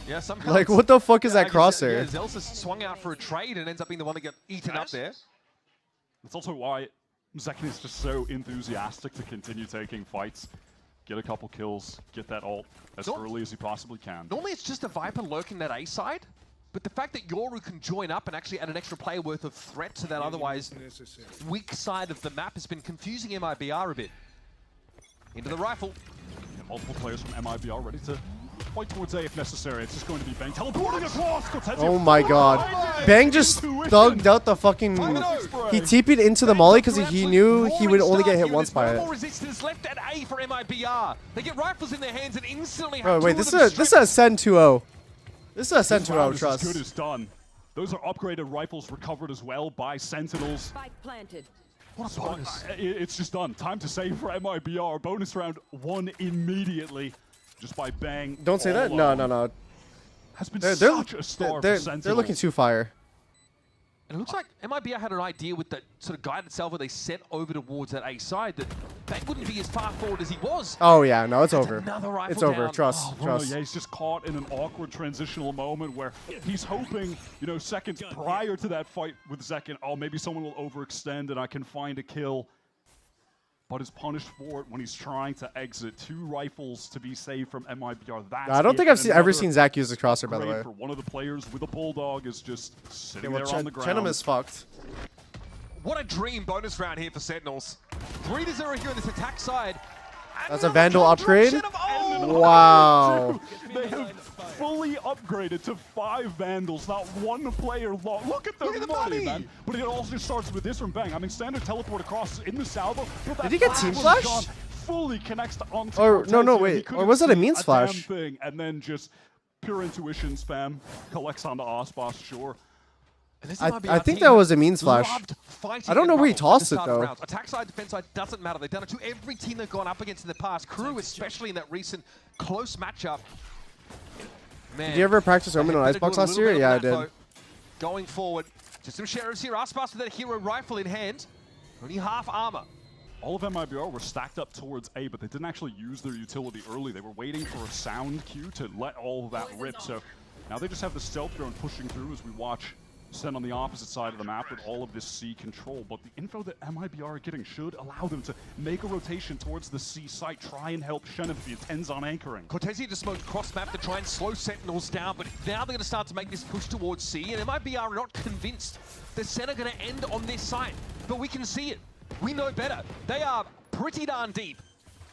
Yeah, somehow. Like, what the fuck is that I guess, crosser? Yeah, Zelsis swung out for a trade and ends up being the one that got eaten up there. That's also why Zekin is just so enthusiastic to continue taking fights. Get a couple kills, get that ult as early as he possibly can. Normally it's just a Viper lurking that A side, but the fact that Yoru can join up and actually add an extra player worth of threat to that otherwise weak side of the map has been confusing MIBR a bit. Into the rifle. And multiple players from MIBR ready to fight towards A if necessary. It's just going to be Bang teleporting across. Oh my god. Bang just thugged out the fucking... He TP'd into the molly because he knew he would only get hit once by it. More resistance left at A for MIBR. They get rifles in their hands and instantly Oh have wait, this is a Sen 2-0. This is a Sen 2-0, trust. As good as done. Those are upgraded rifles recovered as well by Sentinels. Spike planted. What a bonus. It's just done. Time to save for MIBR. Bonus round won immediately just by Bang. Don't say that. No. Has been such a star for Sentinels. They're looking too fire. And it looks like MIBR had an idea with the sort of guided salvo where they set over towards that A side that Bang wouldn't be as far forward as he was. Oh yeah, no, it's over. Another rifle It's over. down. Trust. Oh, yeah, he's just caught in an awkward transitional moment where he's hoping, you know, seconds prior to that fight with Zekin, oh, maybe someone will overextend and I can find a kill. But is punished for it when he's trying to exit. 2 rifles to be saved from MIBR. That's I don't think I've ever seen Zach use the crosser, by the way. For one of the players with a bulldog is just sitting there on the ground. Chenham is fucked. What a dream bonus round here for Sentinels. 3-0 here on this attack side. That's a Vandal upgrade? Wow. They have fully upgraded to 5 Vandals, not 1 player long. Look at the money, man. But it also starts with this from Bang. I mean, standard teleport across in the salvo. Did he get team flash? Fully connects to onto Or no, wait. Or was it a means flash? Thing, and then just pure intuition spam collects onto Osbos, sure. I think that was a means flash. I don't know where he tossed it though. Attack side, defense side, doesn't matter. They've done it to every team they've gone up against in the past. Crew, especially in that recent close matchup. Man, Did you ever practice Omen on Icebox last year? Yeah, I did. Though. Going forward, just some sheriffs here. Aspas with that hero rifle in hand. Only half armor. All of MIBR were stacked up towards A, but they didn't actually use their utility early. They were waiting for a sound cue to let all of that rip. So now they just have the stealth drone pushing through as we watch Sen on the opposite side of the map with all of this C control. But the info that MIBR are getting should allow them to make a rotation towards the C site, try and help Shen if the TenZ on anchoring. Cortesi just smoked cross map to try and slow Sentinels down, but now they're going to start to make this push towards C, and MIBR are not convinced the Sen are going to end on this site. But we can see it. We know better. They are pretty darn deep.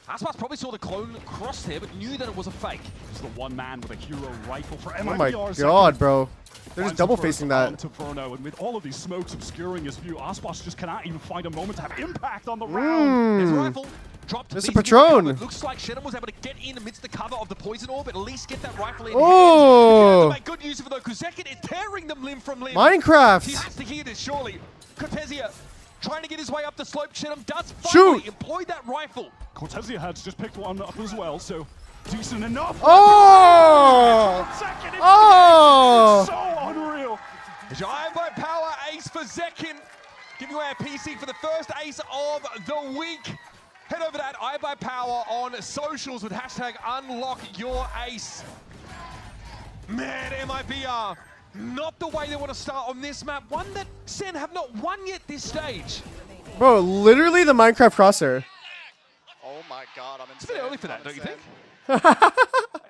Aspas probably saw the clone cross there, but knew that it was a fake. It's the one man with a hero rifle for MIBR. Oh my god, bro. They're just double facing that. To Verno, and with all of these smokes obscuring his view, Aspas just cannot even find a moment to have impact on the round. His rifle dropped. Mr. Patron. Looks like Shannon was able to get in amidst the cover of the poison orb, at least get that rifle in Oh! hand. Make good use of it though, because Zekin is tearing them limb from limb. Minecraft. He has to hear this, surely. Cortesia trying to get his way up the slope. Shannon does Shoot! employ that rifle. Cortesia has just picked one up as well, so decent enough. Oh! Oh! So unreal. Giant by power ace for Zekin. Giving away a PC for the first ace of the week. Head over to that iBuyPower on socials with hashtag #UnlockYourAce. Man, MIBR, not the way they want to start on this map. One that Sen have not won yet this stage. Bro, literally the Minecraft crosser. Oh my god, I'm It's a bit early for that, don't you think?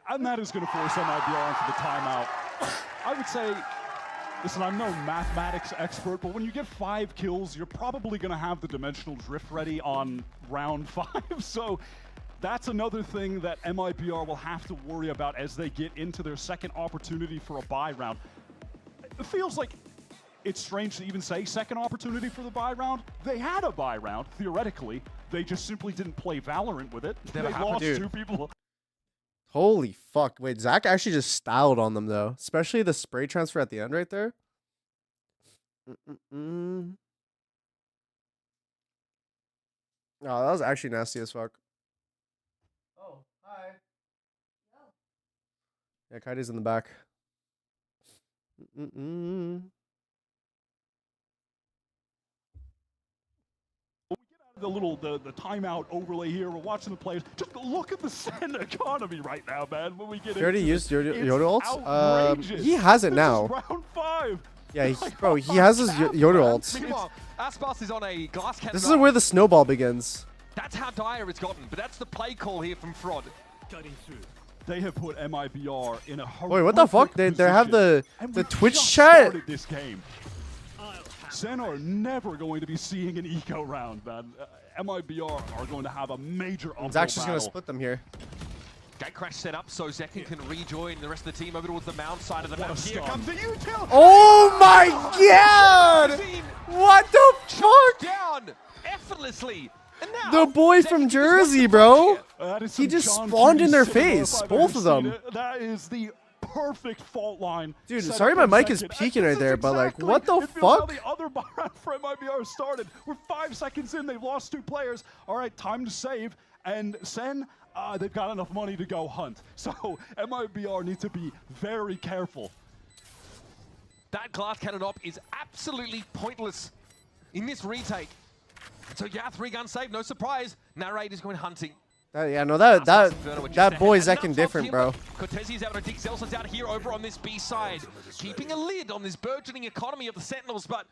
And that is going to force MIBR into the timeout. I would say, listen, I'm no mathematics expert, but when you get 5 kills, you're probably going to have the dimensional drift ready on round 5. So that's another thing that MIBR will have to worry about as they get into their second opportunity for a buy round. It feels like it's strange to even say second opportunity for the buy round. They had a buy round, theoretically. They just simply didn't play Valorant with it. They lost Dude. 2 people. Holy fuck. Wait, Zach actually just styled on them, though. Especially the spray transfer at the end right there. Oh, that was actually nasty as fuck. Oh, hi. Yeah, Kaidi's in the back. The timeout overlay here. We're watching the players. Just look at the Sen economy right now, man. When we get You already used Yoda ult? outrageous. He has it This now. is round 5. Yeah, bro, he has his Yoda ults. Meanwhile, Aspas is on a glass cannon. This is where the snowball begins. That's how dire it's gotten, but that's the play call here from Frod. They have put MIBR in a horrific Wait, what the fuck? They have the Twitch just chat. started this game. Sen are never going to be seeing an eco round, man. MIBR are going to have a major uphill Zach's just battle. gonna split them here. Gate crash set up so Zekin can rejoin the rest of the team over towards the mound side of the map. Here comes the util. Oh my god! What the fuck? Down effortlessly. And now The boy from Jersey, bro. That is He some just John spawned in their Cutie cinema face, if I've both ever of them. seen it. That is the perfect fault line. Dude, set sorry up my in mic is second. peaking right there, but like, Exactly. what the It feels how fuck? the other round for MIBR started. We're 5 seconds in. They've lost 2 players. All right, time to save. And Sen, they've got enough money to go hunt. So MIBR need to be very careful. that glass cannon op is absolutely pointless in this retake. So yeah, 3-gun save, no surprise. Narrate is going hunting. Yeah, no, that boy Zekin different, bro. Cortesia's out to dig Zelson's out here over on this B side, keeping a lid on this burgeoning economy of the Sentinels, but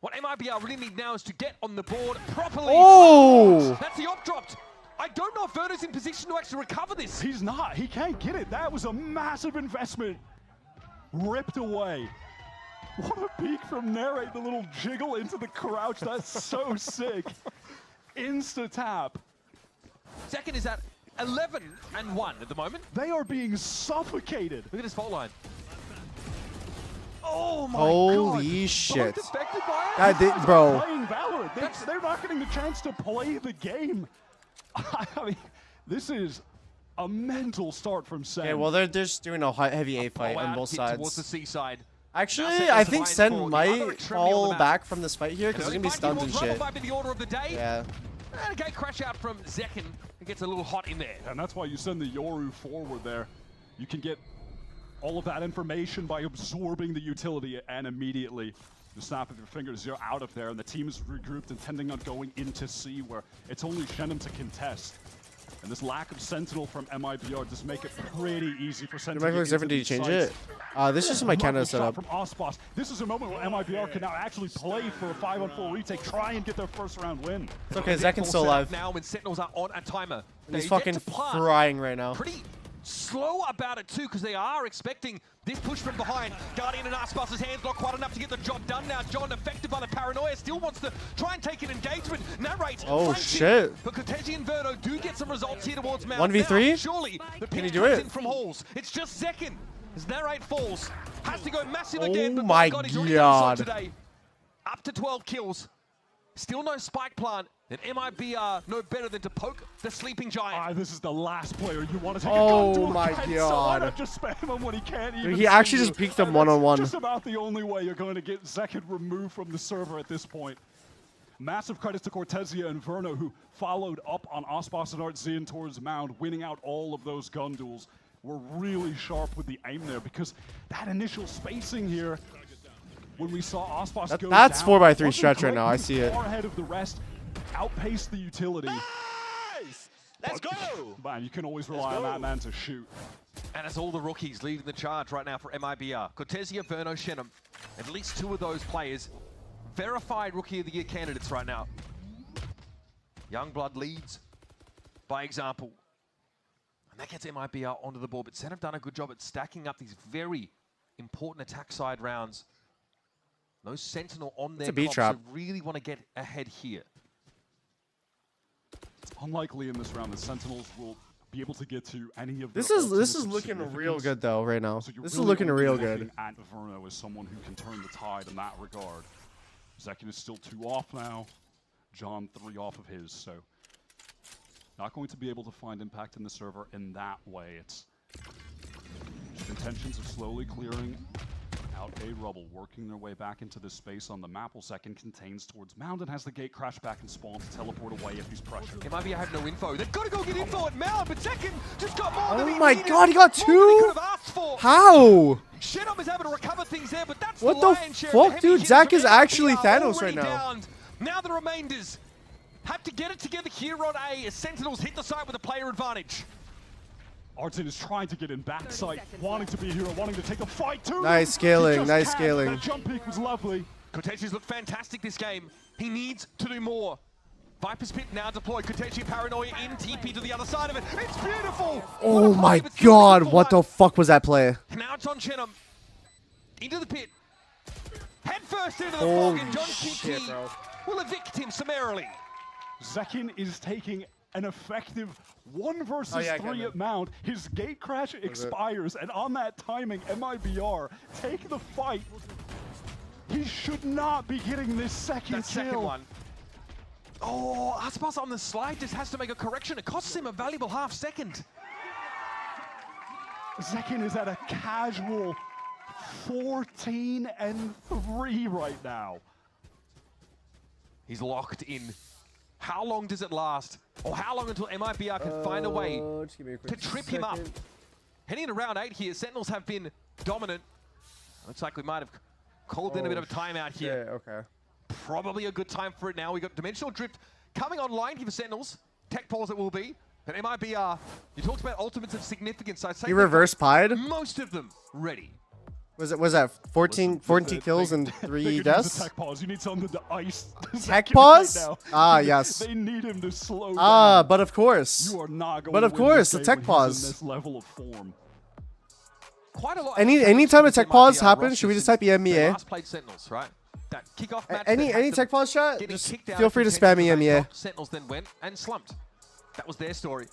what MIBR really need now is to get on the board properly. Oh! That's the op dropped. I don't know if Verno's in position to actually recover this. He's not. He can't get it. That was a massive investment. Ripped away. What a peek from Narrate, the little jiggle into the crouch. That's so sick. Insta-tap. Second is at 11-1 at the moment. They are being suffocated. Look at this fault line. Oh my Holy god. shit. Both affected by it? God, bro. Playing Valorant. They're not getting the chance to play the game. I mean, this is a mental start from Sen. Yeah, well, they're just doing a heavy A fight on both sides. Towards the seaside. Actually, I think Sen might fall back from this fight here because there's gonna be stuns and shit. Might be the order of the day. Yeah. And a gate crash out from Zekin. It gets a little hot in there. And that's why you send the Yoru forward there. You can get all of that information by absorbing the utility, and immediately the snap of your fingers, you're out of there, and the team is regrouped, intending on going into C, where it's only Shenum to contest. And this lack of Sentinel from MIBR does make it pretty easy for Sentinel to get into Did you these change sites. it? This is just my Canada setup. From Ospas. This is a moment where MIBR can now actually play for a 5-on-4 retake, try and get their first round win. It's okay, Zekin's still alive. Now when Sentinels are on a timer. He's fucking frying right now. Pretty slow about it too, because they are expecting this push from behind. Guardian and Aspas's hands not quite enough to get the job done now. John, affected by the paranoia, still wants to try and take an engagement. Narrate. Oh shit. But Cortesi and Verno do get some results here towards Mount. 1v3? Now, surely the Can he pitch do comes it? in from Halls. It's just Zekin. As Narrate falls. Has to go massive Oh again, but my God, he's already done so God. today. Up to 12 kills. Still no spike plant. And MIBR no better than to poke the sleeping giant. This is the last player you want to take Oh a gun to my against, so why God. not just spam him when he can't even Dude, he actually see just you? peeked them And that's one-on-one. just about the only way you're going to get Zekin removed from the server at this point. Massive credits to Cortesia and Verno, who followed up on Ospas and Artzian towards Mound, winning out all of those gun duels. Were really sharp with the aim there, because that initial spacing here, when we saw Ospas go That's down, 4x3 wasn't stretch right great. now, I He see it. Far ahead of the rest, outpaced the utility. Let's go! Man, you can always rely on that man to shoot. And it's all the rookies leading the charge right now for MIBR. Cortesia, Verno, Shenum. At least 2 of those players. Verified Rookie of the Year candidates right now. Youngblood leads by example. And that gets MIBR onto the board. But Sen have done a good job at stacking up these very important attack side rounds. No Sentinel on their It's a B comp, trap. so really want to get ahead here. It's unlikely in this round that Sentinels will be able to get to any of This their is ultimates of looking real significance. good though right now. So you're This is really looking only real looking good. At Verno as someone who can turn the tide in that regard. Zekin is still 2 off now. John 3 off of his, so not going to be able to find impact in the server in that way. It's just intentions of slowly clearing out a rubble, working their way back into this space on the map. While Zekin contains towards Mound and has the gate crash back and spawn to teleport away if he's pressured. MIBR have no info. They've got to go get info at Mound, but Zekin just got more than Oh he my needed, God, he got more than he 2? could have asked for. How? Shenum is able to recover things there, but that's What the the lion's share of fuck, heavy dude? hitters Zach of is actually MIBR Thanos already right now. downed. Now the remainders have to get it together here on A as Sentinels hit the site with a player advantage. Artin is trying to get in backside, wanting to be a hero, wanting to take a fight too. Nice scaling, nice scaling. That jump peek was lovely. Kotechi's looked fantastic this game. He needs to do more. Viper's Pit now deployed. Kotechi Paranoia in TP to the other side of it. It's beautiful! Oh my god, what the fuck was that play? Now it's on Chenum. Into the pit. Head first into the Holy fog, and John shit, Kiki bro. will evict him summarily. Zekin is taking an effective 1 versus Oh, yeah, 3 at Mount. His gate crash expires, and on that timing, Mibr take the fight. He should not be getting this second kill. Second one. Oh, Aspas on the slide just has to make a correction. It costs him a valuable half second. Zekin is at a casual 14-3 right now. He's locked in. How long does it last? Or how long until Mibr can find a way to trip him up? Heading into round 8 here, Sentinels have been dominant. Looks like we might have called in a bit of a timeout here. Okay. Probably a good time for it now. We got Dimensional Drift coming online here for Sentinels. Tech pause it will be. But Mibr, you talked about ultimates of significance. I'd say He reverse pied? most of them ready. Was that 14 kills and 3 deaths? Tech pause. You need someone to ice. Tech Zekin pause? right now. Ah, yes. They need him to slow down. Ah, but of course. You are not going but to of win course, this the game tech when he's pause. in this level of form. Quite a lot. Anytime a tech pause happens, should we just type EMEA? Last played Sentinels, right? That kickoff match. Any tech pause shot? Getting Just kicked out feel of free to contention spam for that EMEA. top. Sentinels then went and slumped. That was their story.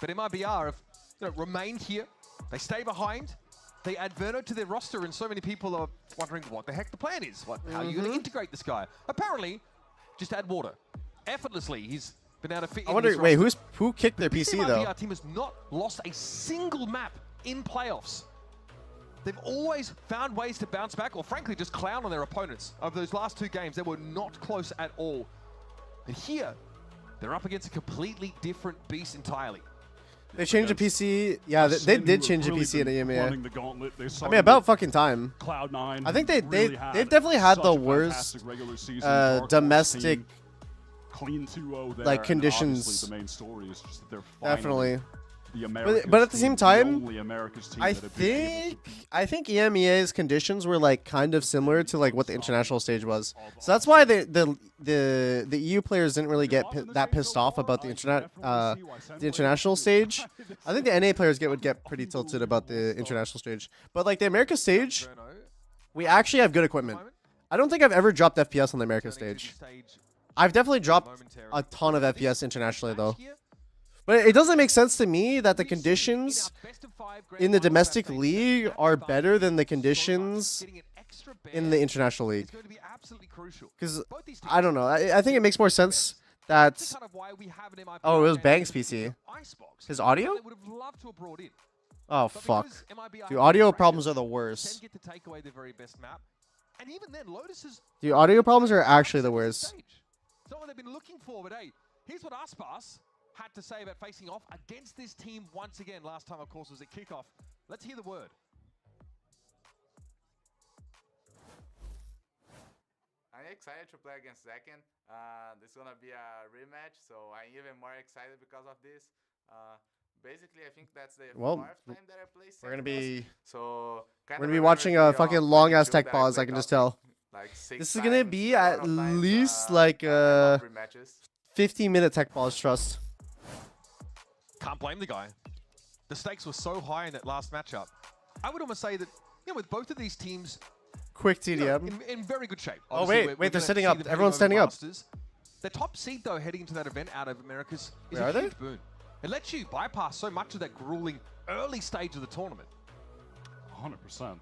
But Mibr have remained here. They stay behind. They add Verno to their roster, and so many people are wondering what the heck the plan is. How are you going to integrate this guy? Apparently, just add water. Effortlessly, he's been able to fit I wonder, wait, who kicked their PC The though? Mibr team has not lost a single map in playoffs. They've always found ways to bounce back, or frankly, just clown on their opponents. Of those last 2 games, they were not close at all. But here, they're up against a completely different beast entirely. They changed the PC. Yeah, they did change the PC in EMEA. Running the gauntlet. They I mean, about fucking time. Cloud9 I think they've had definitely had such the a worst fantastic regular season. Dark Horse domestic team, clean 2-0 there, like and conditions. obviously the main story is just that they're finally Definitely. the Americas But at the same team, time, the only Americas team I that have been able to think EMEA's conditions were like kind of similar to like what the international stage was. So that's why the EU players didn't really get that pissed off about the international stage. I think the NA players would get pretty tilted about the international stage. But like the America stage, we actually have good equipment. I don't think I've ever dropped FPS on the America stage. I've definitely dropped a ton of FPS internationally though. But it doesn't make sense to me that the conditions in the domestic league are better than the conditions in the international league. Because, I don't know, I think it makes more sense that... Oh, it was Bang's PC. His audio? Oh, fuck. Dude, audio problems are the worst. Dude, audio problems are actually the worst. Not what they've been looking for, but hey, here's what Aspas had to say about facing off against this team once again. Last time, of course, was at kickoff. Let's hear the word. I'm excited to play against Zekin. This is gonna be a rematch, so I'm even more excited because of this. Basically, I think that's the fourth time that I play Sentinels. We're gonna be watching a fucking long ass tech pause. I can just tell. Like this is gonna be at least like a 50-minute tech pause. Trust. Can't blame the guy. The stakes were so high in that last matchup. I would almost say that, you know, with both of these teams, Quick TDM. in very good shape. Oh Obviously, wait, we're they're gonna setting see up. them Everyone's heading over standing up. Masters. The top seed though, heading into that event out of Americas is Where a are they? huge boon. It lets you bypass so much of that grueling early stage of the tournament. 100%. And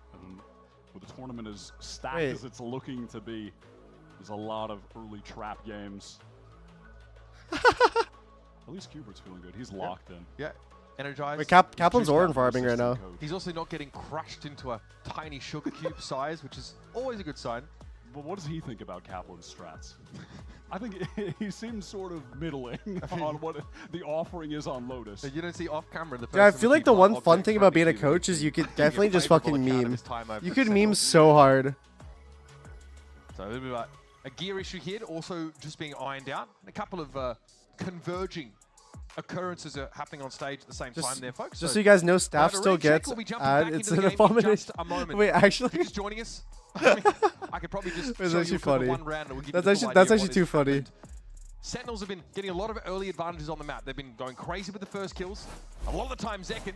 with the tournament as stacked Wait. as it's looking to be, there's a lot of early trap games. At least Cubert's feeling good. He's locked in. Yeah. Energized. Wait, Kaplan's Orin farming right now. He's also not getting crushed into a tiny sugar cube size, which is always a good sign. But what does he think about Kaplan's strats? I think he seems sort of middling on what the offering is on Lotus. You don't see off camera the Yeah, I feel like the one fun thing about being a coach is you could definitely just fucking meme. You could meme so hard. So a little bit about a gear issue here, also just being ironed out. A couple of converging occurrences are happening on stage at the same time there, folks. Just so you guys know, staff However, still Red Check gets will be jumping ad. back It's into the an game in abomination. just a moment. Wait, actually? Just joining us. I mean, I could probably just That's show actually you a clip of funny. one round and we'll give That's you the actually full that's idea of actually what too has funny. happened. Sentinels have been getting a lot of early advantages on the map. They've been going crazy with the first kills. A lot of the time, Zekin.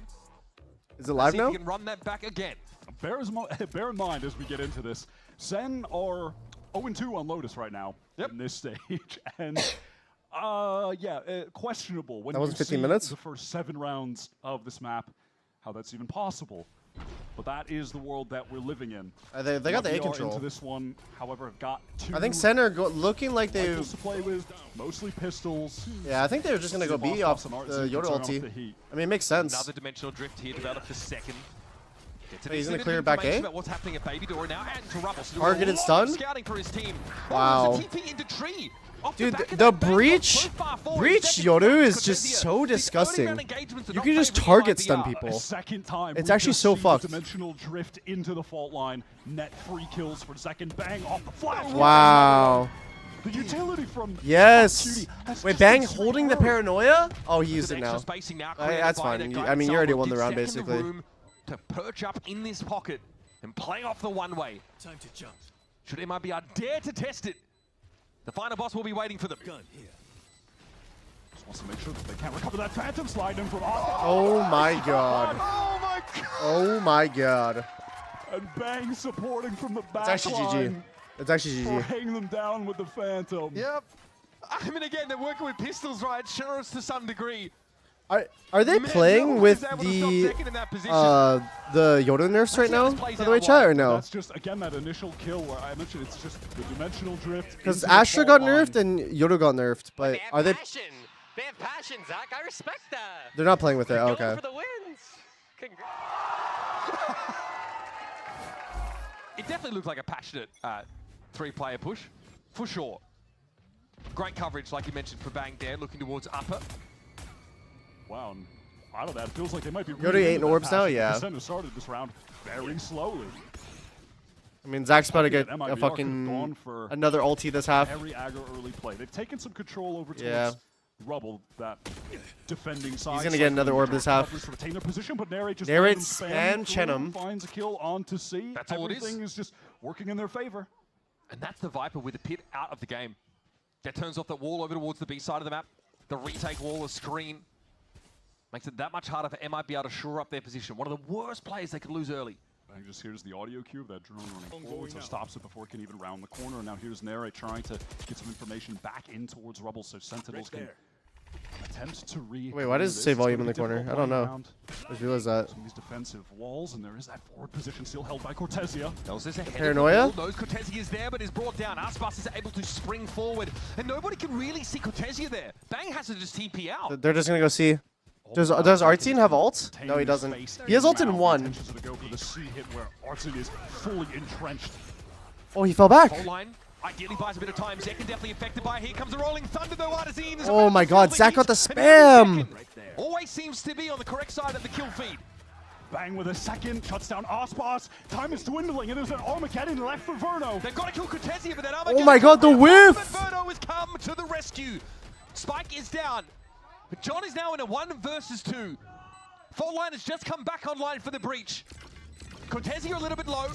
Is it live see now? if he can run that back again. Bear in mind as we get into this, Sen are 0-2 on Lotus right now in this stage, and questionable when That you wasn't 15 see minutes? the first 7 rounds of this map, how that's even possible. But that is the world that we're living in. They got the A MIBR control. into this one, however, have got 2 I think Center looking like they. rifles to play with, mostly pistols. Yeah, I think they were just gonna go B off the Yoda ulti. I mean, it makes sense. Another dimensional drift here developed for second. He's gonna clear it back A. About what's happening at Baby Door now and to Rubble. So Targeted stun. Scouting for his team. Wow. There's a TP into tree. Dude, the breach Yoru is just so disgusting. You can just target stun people. Second time It's we actually just so see fucked. Dimensional drift into the fault line. Net 3 kills for second. Bang off the flash. Wow. The utility from Yes. Wait, Bang holding the paranoia? Oh, he used it now. That's fine. I mean, you already won the round basically. To perch up in this pocket and play off the one-way. Time to jump. Should MIBR dare to test it, the final boss will be waiting for them. Just wants to make sure that they can't recover that Phantom slide in from Oh my god. Oh my god. Oh my god. And Bang supporting from the back. It's actually GG. It's actually GG. Hang them down with the Phantom. Yep. I mean, again, they're working with pistols, right? Sheriffs to some degree. Are they playing with the Yoda nerfs right now? By the way, chat or no? That's just again that initial kill where I mentioned it's just the dimensional drift. Because Astra got nerfed and Yoda got nerfed, but are they? They have passion, Zach. I respect that. They're not playing with it. Going Okay. for the wins. It definitely looked like a passionate 3-player push, for sure. Great coverage, like you mentioned, for Bang there, looking towards upper. Wow, and out of that, it feels like they might be. Yoda 8 orbs now, yeah. Sentinels started this round very slowly. I mean, Zach's about to get MIBR a could've fucking gone for another ulti this half. Every aggro early play. They've taken some control over towards Yeah. Rubble, that defending side. He's gonna get another orb this half. To retain their position, but Narrate just Narrate spam spam Chenum. finds a kill on to C. That's all it is. Everything is just working in their favor. And that's the Viper with the pit out of the game. That turns off the wall over towards the B side of the map. The retake wall, the screen. Makes it that much harder for MIBR to shore up their position. One of the worst players they could lose early. Bang just hears the audio cue of that drone running forward, so stops it before it can even round the corner. And now here's Narrate trying to get some information back in towards Rubble so Sentinels can attempt to Wait, why does it say volume in the corner? I don't know. I just realized that. Some of these defensive walls, and there is that forward position still held by Cortesia. Paranoia? Knows Cortesia is there, but is brought down. Aspas is able to spring forward, and nobody can really see Cortesia there. Bang has to just TP out. They're just gonna go see. Does Artsine have ult? No, he doesn't. He has ult in 1. Oh, he fell back. Whole line ideally buys a bit of time. Zek definitely affected by it. Here comes a rolling thunder though. Artine is Oh my god, Zach got the spam! Always seems to be on the correct side of the kill feed. Bang with a second, shuts down Aspas. Time is dwindling, and there's an Armageddon left for Verno. They've got to kill Cortesia, but that Armageddon. Oh my god, the whiff! Verno has come to the rescue. Spike is down. But John is now in a 1 versus 2. Fault line has just come back online for the breach. Cortesia a little bit low.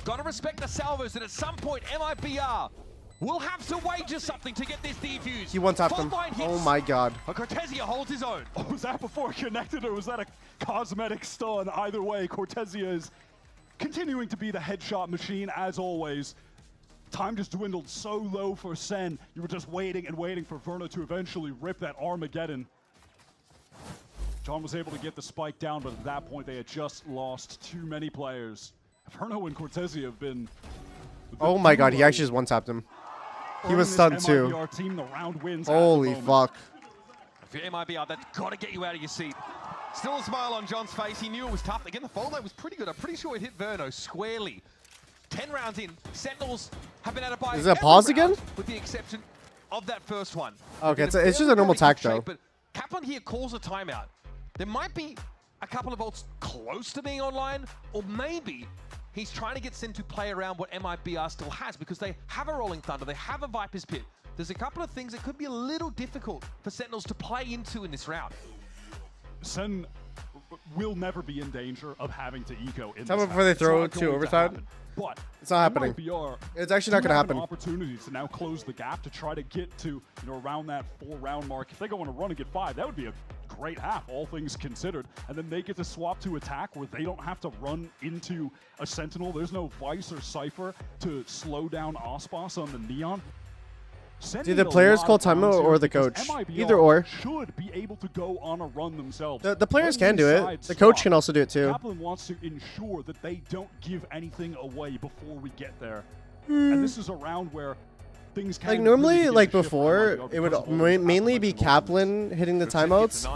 Gotta respect the salvos, and at some point, MIBR will have to wager something to get this defused. He one-tapped him. Oh my god. But Cortesia holds his own. Oh, was that before connected, or was that a cosmetic stun? Either way, Cortesia is continuing to be the headshot machine, as always. Time just dwindled so low for Sen. You were just waiting and waiting for Verno to eventually rip that Armageddon. John was able to get the spike down, but at that point, they had just lost too many players. Verno and Cortesia have been... Oh my god, he actually just one-tapped him. He was stunned too. Team, the round wins Holy fuck. For MIBR, that's got to get you out of your seat. Still a smile on John's face. He knew it was tough. Again, the fall line was pretty good. I'm pretty sure it hit Verno squarely. 10 rounds in, Sentinels have been able to buy. Is it a pause again? With the exception of that first one. Okay, it's just a normal tack though. But Kaplan here calls a timeout. There might be a couple of ults close to being online, or maybe He's trying to get Sin to play around what MIBR still has because they have a Rolling Thunder, they have a Viper's Pit. There's a couple of things that could be a little difficult for Sentinels to play into in this round. Sen will never be in danger of having to eco in Tell this me before they match. throw It's it not to going overtime. happen. But It's not happening. MIBR It's actually not do going to have happen. An opportunity to now close the gap to try to get to around that 4-round mark. If they go on a run and get 5, that would be a great half, all things considered. And then they get to swap to attack where they don't have to run into a Sentinel. There's no Vice or Cypher to slow down Ospas on the Neon. Do the players call timeout or the coach? Either or. Should be able to go on a run themselves. The players can do it. The coach can also do it too. Kaplan wants to ensure that they don't give anything away before we get there. And this is a round where things can Like normally, really like begin to shift for before, MIBR it would because of all the mainly be Kaplan hitting the timeouts.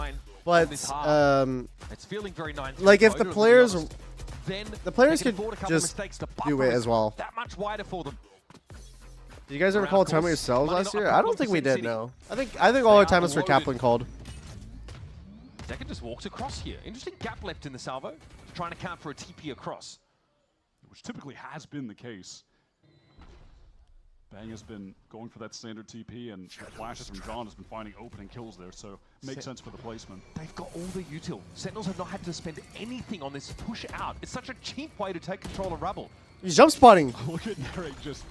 But It's feeling very 9-3 like if the voter, players, then the players they can could afford a couple of just mistakes to do buffer it as well. that much wider for them. Did you guys ever Around call a timeout course, yourselves money last not a year? I problem don't think for we Sin did. City. No, I think all our They are timeouts were loaded. Kaplan called. Decker just walks across here. Interesting gap left in the salvo. Trying to count for a TP across. which typically has been the case. Bang has been going for that standard TP, and the flashes from John has been finding opening kills there, so makes sense for the placement. They've got all the util. Sentinels have not had to spend anything on this push out. It's such a cheap way to take control of Rubble. He's jump spotting. Look at Narek just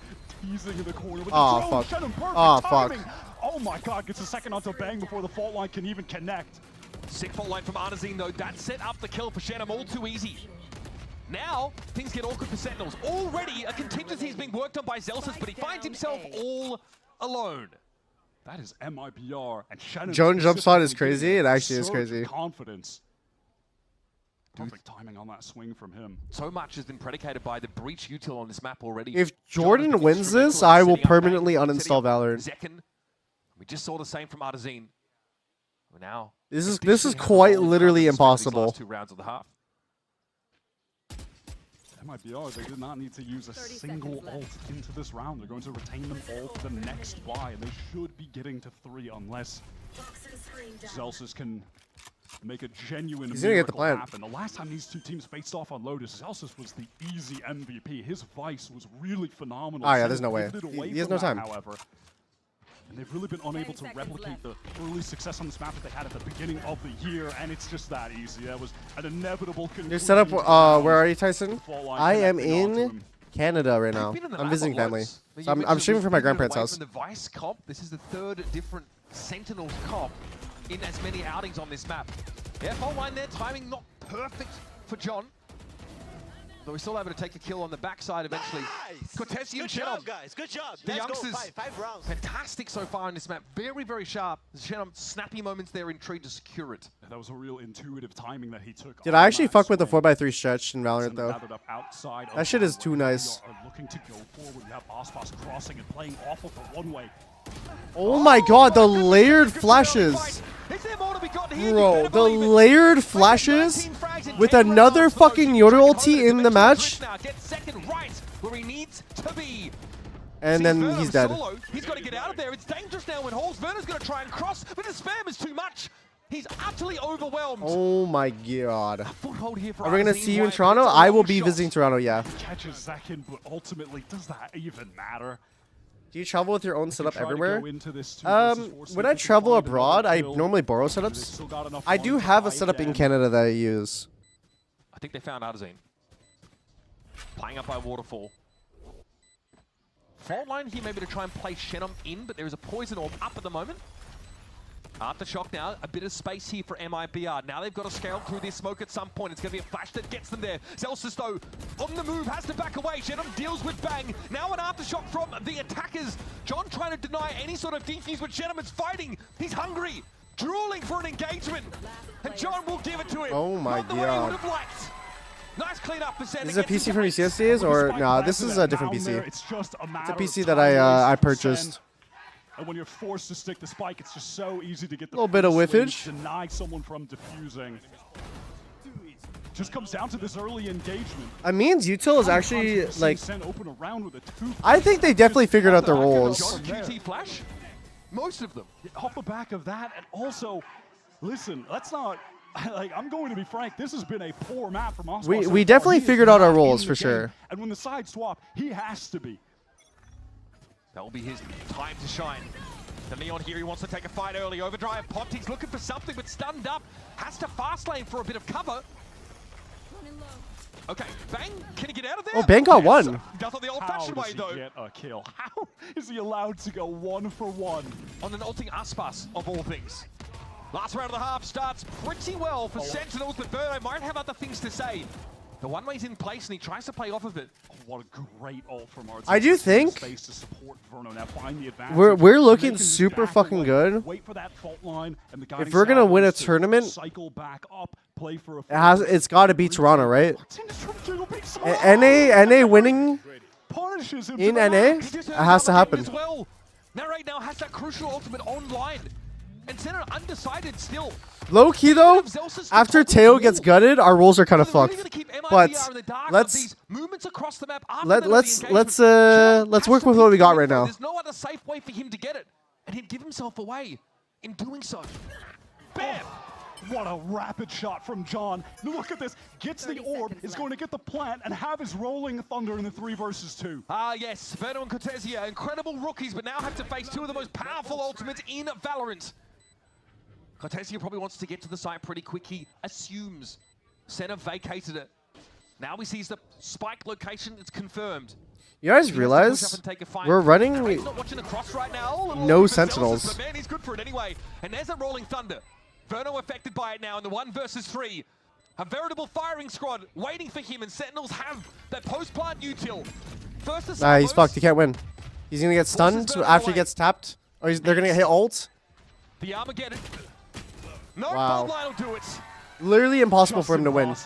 teasing in the corner with Oh, the drone. fuck. Shannon, perfect Oh, fuck. timing. Oh my god, gets a second onto Bang before the fault line can even connect. Sick fault line from Artazine though. That set up the kill for Shannon all too easy. Now, things get awkward for Sentinels. Already, a contingency is being worked on by Zelsis, but he finds himself all alone. That is MIBR, and Shannon Joan jump shot is specifically crazy. It actually is surge crazy. confidence. Perfect timing on that swing from him. So much has been predicated by the breach util on this map already. If Jordan wins this, I will permanently uninstall Valorant. Zekin. We just saw the same from Artazine. Now, This is quite literally impossible. Last 2 rounds of the half. MIBR, they did not need to use a single ult into this round. They're going to retain them all for the next buy, and they should be getting to 3 unless Zelsis can make a genuine He's gonna get the miracle plant. happen. The last time these two teams faced off on Lotus, Zelsis was the easy MVP. His Vice was really phenomenal. Oh, yeah, there's no way. Pivoted away He has from no that, time. However. And they've really been unable to replicate the early success on this map that they had at the beginning of the year, and it's just that easy. That was an inevitable conclusion. You're set up. to the round. Where are you, Tyson? Fall line I am connecting onto in him. Canada right now. They've been in the I'm lab visiting a lot. family. But So you I'm mentioned streaming we've from my moved grandparents' away house. From the Vice comp, this is the 3rd different Sentinels comp in as many outings on this map. Yeah, fault line there, timing not perfect for John. But we're still able to take a kill on the backside eventually. Nice! Cortesian Good Shannon. job, guys. Good job. The Let's youngsters, go. Five rounds. fantastic so far in this map. Very, very sharp. Shannon, snappy moments there in tree to secure it. That was a real intuitive timing that he took. Did on I actually that fuck with the swing. 4x3 stretch in Valorant Send though? gathered up outside of That shit is Valorant. too nice. They are looking to go forward. You have Ospas crossing and playing awful for one way. Oh my god, the layered flashes. Bro, the layered flashes with another fucking Yoda ulti in the match. And then he's dead. He's got to get out of there. It's dangerous now when Halls. Werner's going to try and cross, but the spam is too much. He's utterly overwhelmed. Oh my god. Foothold here for Are we gonna Artazine see you in White, Toronto? but it's a I will long be shot. visiting Toronto, yeah. Catches Zekin, but ultimately, does that even matter? Do you travel with your own setup try to everywhere? go into this 2 versus 4, see When if I you can travel find abroad, another I kill. normally borrow They've setups. still got enough I do money to have a buy setup in again. Canada that I use. I think they found Artazine. Playing up by Waterfall. Fault line here maybe to try and play Shannon in, but there is a poison orb up at the moment. Aftershock now, a bit of space here for MIBR. Now they've got to scale through this smoke at some point. It's going to be a flash that gets them there. Zelsis, though, on the move, has to back away. Shannon deals with Bang. Now an aftershock from the attackers. John trying to deny any sort of defuse, but Shannon is fighting. He's hungry, drooling for an engagement. And John will give it to him. Oh my Not the way he would god. have liked. Nice clean up for Sen. This is a PC from UCS days, or no? This is a different PC. It's just a It's a matter PC of that time I waste from purchased. Sen. And when you're forced to stick the spike, it's just so easy to get the Little bit of first swing, whiffage. deny someone from defusing. Just comes down to this early engagement. I mean, util is actually like. Sen open a round with a 2. I think they definitely figured out their roles. John QT flash? Most of them. Off the back of that, and also, listen, let's not like, I'm going to be frank, this has been a poor map from Oscar. We definitely figured out our roles for sure. And when the side swap, he has to be. That will be his time to shine. The Neon here, he wants to take a fight early. Overdrive popped, he's looking for something, but stunned up. Has to fast lane for a bit of cover. Okay, Bang, can he get out of there? Oh, Bang got one. Does it the old-fashioned way, though. How does he get a kill? How is he allowed to go 1 for 1? On an ulting Aspas, of all things. Last round of the half starts pretty well for Sentinels, but Verno might have other things to say. The one-way's in place, and he tries to play off of it. Oh, what a great ult from Arts. I do think space to support Verno. Now find the advantage. we're looking super fucking good. Wait for that fault line, and the if we're gonna win a tournament, cycle back up, play for it's got to be Toronto, right? NA winning in NA, it has to happen. Well. Narrate now has that crucial ultimate online. And Sentinel undecided still. Low key though, after Teo gets gutted, our roles are kind of fucked. But let's work with what we got right now. There's no other safe way for him to get it, and he'd give himself away in doing so. Bam! What a rapid shot from John. Look at this. Gets the orb, is going to get the plant, and have his rolling thunder in the 3 versus 2. Ah, yes. Verno and Cortesia, incredible rookies, but now have to face 2 of the most powerful ultimates in Valorant. Cortesia probably wants to get to the site pretty quick. He assumes Senna vacated it. Now he sees the spike location. It's confirmed. You guys realize we're running no Sentinels. But man, he's good for it anyway. And there's a rolling thunder. Verno affected by it now in the 1 versus 3. A veritable firing squad waiting for him, and Sentinels have that post-plant util. Nah, he's fucked. He can't win. He's gonna get stunned after he gets tapped. Or they're gonna get hit ult. The Armageddon. No wow. line will do it. Literally impossible for him to win.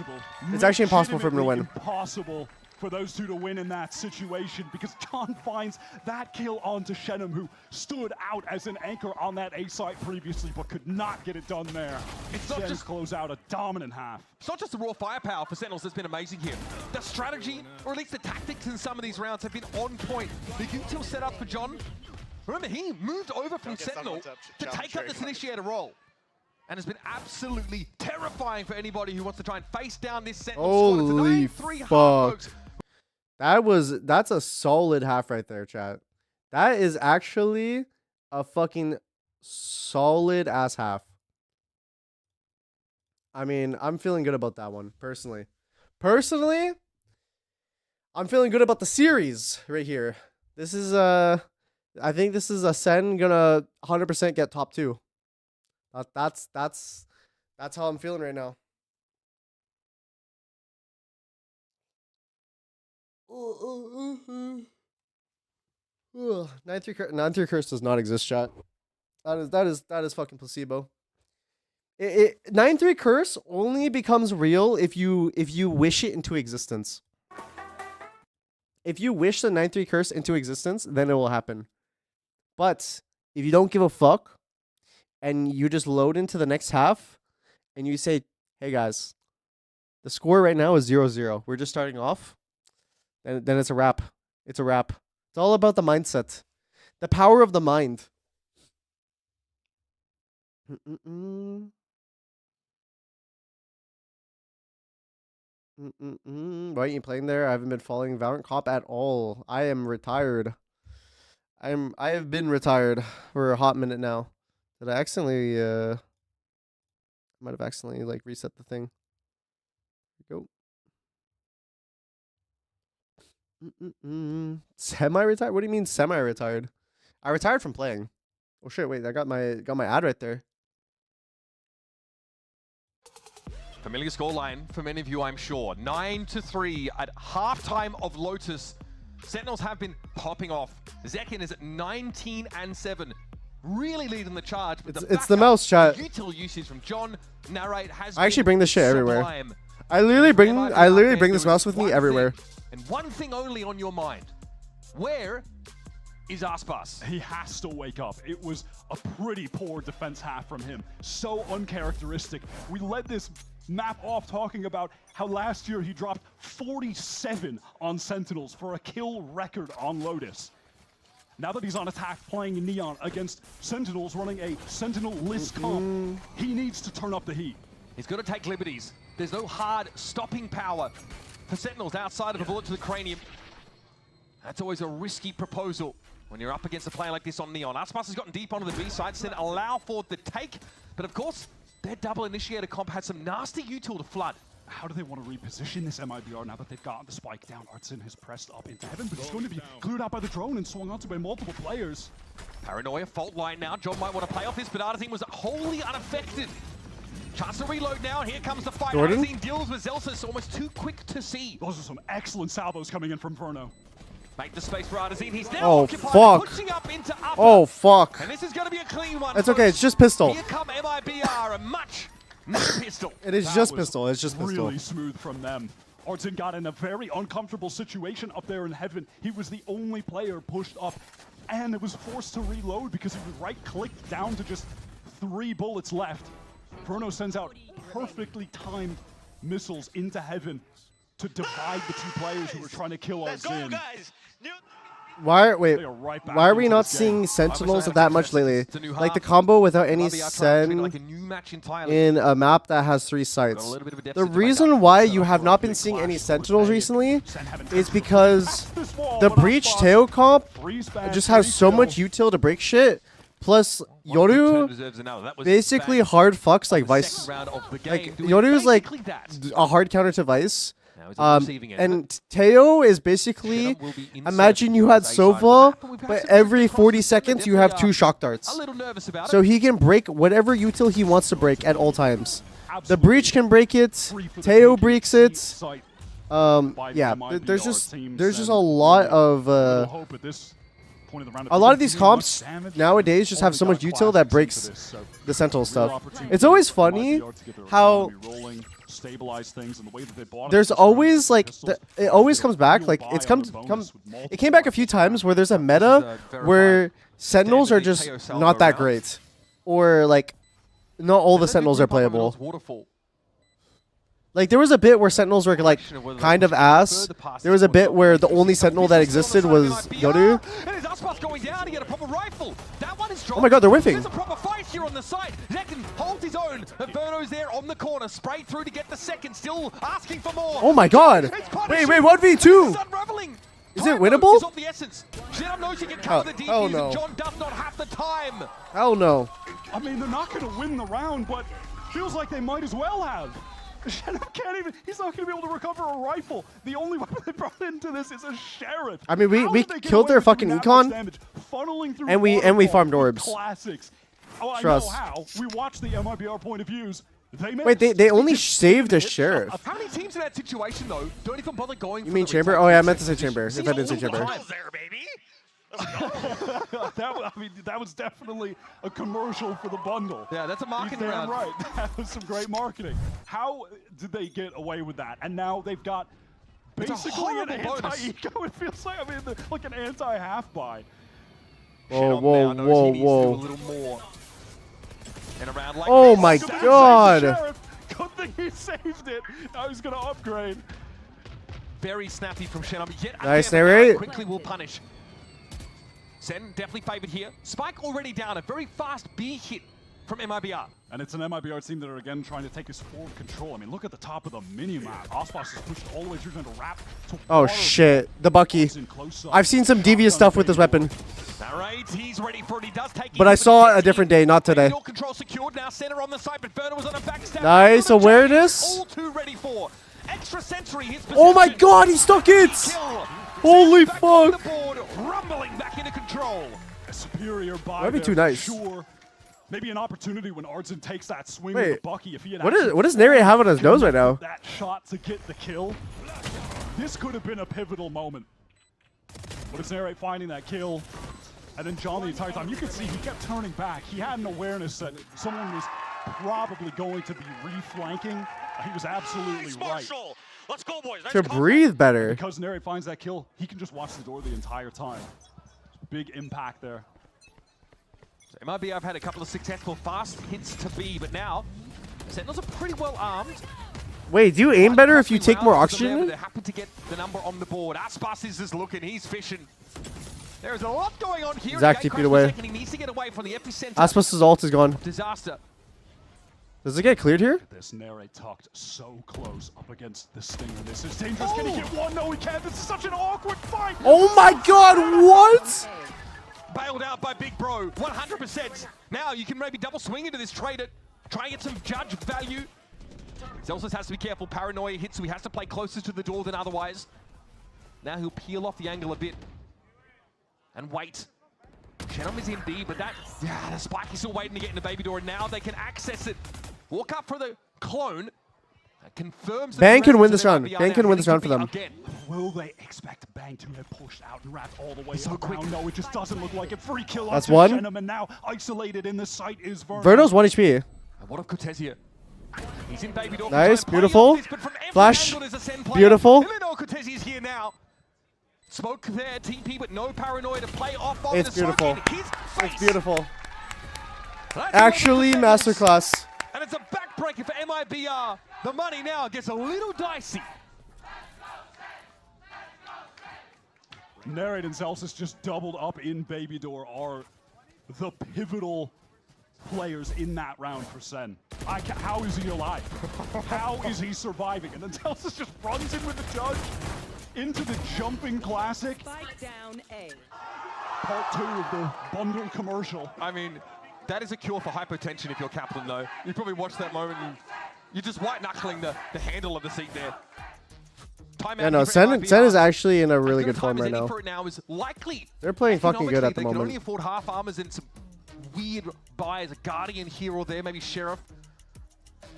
It's actually impossible for him to win. Impossible for those 2 to win in that situation, because John finds that kill onto Shenum, who stood out as an anchor on that A site previously, but could not get it done there. It's not just close out a dominant half. It's not just the raw firepower for Sentinels that's been amazing here. The strategy, or at least the tactics in some of these rounds, have been on point. The util set up for John. Remember, he moved over from Sentinel to take up this initiator role. And has been absolutely terrifying for anybody who wants to try and face down this Sentinel squad. Holy fuck. That's a solid half right there, chat. That is actually a fucking solid ass half. I mean, I'm feeling good about that one, personally. Personally, I'm feeling good about the series right here. This is I think this is a Sen gonna 100% get top 2. That's how I'm feeling right now. 9-3 curse does not exist, chat. That is fucking placebo. 9-3 curse only becomes real if you wish it into existence. If you wish the 9-3 curse into existence, then it will happen. But if you don't give a fuck and you just load into the next half and you say, "Hey guys, the score right now is 0-0. We're just starting off." Then it's a wrap. It's a wrap. It's all about the mindset. The power of the mind. Why aren't you playing there? I haven't been following Valorant Cop at all. I am retired. I have been retired for a hot minute now. Did I accidentally might have accidentally like reset the thing. Here we go. Semi-retired? What do you mean semi-retired? I retired from playing. Oh shit, wait, I got my ad right there. Familiar scoreline for many of you, I'm sure. 9-3 at halftime of Lotus. Sentinels have been popping off. Zekin is at 19-7. Really leading the charge. But it's the mouse, chat. Util usage from John. Narrate has I actually bring this shit everywhere. I literally bring this mouse with me everywhere. And one thing only on your mind. Where is Aspas? He has to wake up. It was a pretty poor defense half from him. So uncharacteristic. We led this map off talking about how last year he dropped 47 on Sentinels for a kill record on Lotus. Now that he's on attack playing Neon against Sentinels running a Sentinel list comp, he needs to turn up the heat. He's going to take liberties. There's no hard stopping power for Sentinels outside of a bullet to the cranium. That's always a risky proposal when you're up against a player like this on Neon. Aspas has gotten deep onto the B side, said allow for the take, but of course, their double initiator comp had some nasty util to flood. How do they want to reposition this MIBR now that they've gotten the spike down? Artson has pressed up into heaven, but he's going to be cleared out by the drone and swung onto by multiple players. Paranoia, fault line now. John might want to play off this, but Artezine was wholly unaffected. Chance to reload now. Here comes the fight. Artezine deals with Zelsis, almost too quick to see. Those are some excellent salvos coming in from Verno. Make the space for Artezine. He's now Oh, occupied, fuck. pushing up into upper. Oh, fuck. And this is going to be a clean one. It's okay, it's just pistol. Here come MIBR, a much pistol. It is just pistol, it's just pistol. Really smooth from them. Artson got in a very uncomfortable situation up there in heaven. He was the only player pushed up, and it was forced to reload because he was right-clicked down to just 3 bullets left. Verno sends out perfectly timed missiles into heaven to divide the 2 players who were trying to kill Artson. Why are we not seeing Sentinels that much lately? Like the combo without any Sen in a map that has 3 sites. The reason why you have not been seeing any Sentinels recently is because the Breach Teo comp just has so much util to break shit. Plus, Yoru basically hard fucks like Vice. Like, Yoru's like a hard counter to Vice. And Teo is basically, imagine you had Sova, but every 40 seconds you have 2 shock darts. So he can break whatever util he wants to break at all times. The Breach can break it, Teo breaks it. Yeah, there's just a lot of these comps nowadays just have so much util that breaks the Sentinel stuff. It's always funny how stabilize things and the way that they bought there's always like it always comes back, like it came back a few times where there's a meta where Sentinels are just not that great, or like not all the Sentinels are playable. Like there was a bit where Sentinels were like kind of ass. There was a bit where the only Sentinel that existed was Yoru. Oh my god, they're whiffing. There's a proper fight here on the side. Zekin holds his own. Verno's there on the corner. Sprayed through to get the second. Still asking for more. Oh my god. Wait, 1v2. Is it winnable? Hell no. John does not have the time. Hell no. I mean, they're not going to win the round, but feels like they might as well have. He's not going to be able to recover a rifle. The only weapon they brought into this is a sheriff. I mean, we killed their fucking econ, and we farmed orbs. Classics. Oh, Trust. I know how. We watched the MIBR point of views. Wait, they only saved a sheriff. How many teams in that situation though don't even bother going? You mean Chamber? Oh yeah, I meant to say Chamber. If I didn't say Chamber. That was definitely a commercial for the bundle. Yeah, that's a marketing round. Right. That was some great marketing. How did they get away with that? And now they've got basically an anti-eco. It feels like, like an anti-half-buy. Whoa. Like oh my god. Good thing he saved it. Now he's going to upgrade. Very snappy from Shen. Nice, narrate. Quickly will punish. Sen definitely favored here. Spike already down. A very fast B hit from MIBR. And it's an MIBR team that are again trying to take his forward control. I mean, look at the top of the mini-map. Ospas is pushed all the way through to wrap. Oh shit, the Bucky. I've seen some devious stuff with this weapon. He's ready for it. He does take but I saw it a different day, not today. Control secured now. Center on the side, but Verno was on a backstab. Nice awareness. All too ready for extra sensory. His oh my god, he stuck it! Holy fuck! Rumbling back into control. A superior buy. That'd be too nice. Sure. Maybe an opportunity when Artson takes that swing Wait, with the Bucky. If he had what does Narrate have on his nose right now? That shot to get the kill. This could have been a pivotal moment. What is Narrate finding that kill? And then John the entire time, you can see he kept turning back. He had an awareness that someone was probably going to be reflanking. He was absolutely right. Let's go, boys. To breathe better. Because Narrate finds that kill, he can just watch the door the entire time. Big impact there. So MIB, I've had a couple of successful fast hits to B, but now Sentinels are pretty well armed. Wait, do you aim better if you take more oxygen? They're happy to get the number on the board. Aspas is just looking, he's fishing. There's a lot going on here. Zach, 2 feet away. He needs to get away from the epicenter. Aspas' ult is gone. Disaster. Does it get cleared here? This Nere tucked so close up against the Stinger. This is dangerous. Can he get one? No, he can't. This is such an awkward fight. Oh my god, what? Bailed out by Big Bro, 100%. Now you can maybe double swing into this trade it. Try and get some judge value. Zelsus has to be careful. Paranoia hits, so he has to play closer to the door than otherwise. Now he'll peel off the angle a bit. And wait. Chenom is in B, but the spike is still waiting to get into Baby Door, and now they can access it. Walk up for the clone. That confirms Bang can win this round. Bang can win this round for them. Again. Will they expect Bang to get pushed out and wrapped all the way around? No, it just doesn't look like it. Free kill. That's one. Chenom, and now isolated in the site is Verno. Verno's 1 HP. And what of Cortez here? He's in Baby Door. Nice, beautiful. Flash. Beautiful. Cortez is here now. Smoke there, TP, but no Paranoia to play off on. It's beautiful. It's beautiful. Actually, masterclass. And it's a backbreaker for MIBR. The money now gets a little dicey. Nere and Zelsus just doubled up in Baby Door are the pivotal players in that round for Sen. How is he alive? How is he surviving? And then Zelsus just runs in with the judge into the jumping classic. Spike down A. Part 2 of the bundle commercial. I mean, that is a cure for hypotension if you're Kaplan, though. You probably watched that moment and you're just white-knuckling the handle of the seat there. Yeah, no, Sen is actually in a really good form right now. For it now is likely. They're playing fucking good at the They can only moment. afford half armors and some weird buys, a Guardian here or there, maybe Sheriff.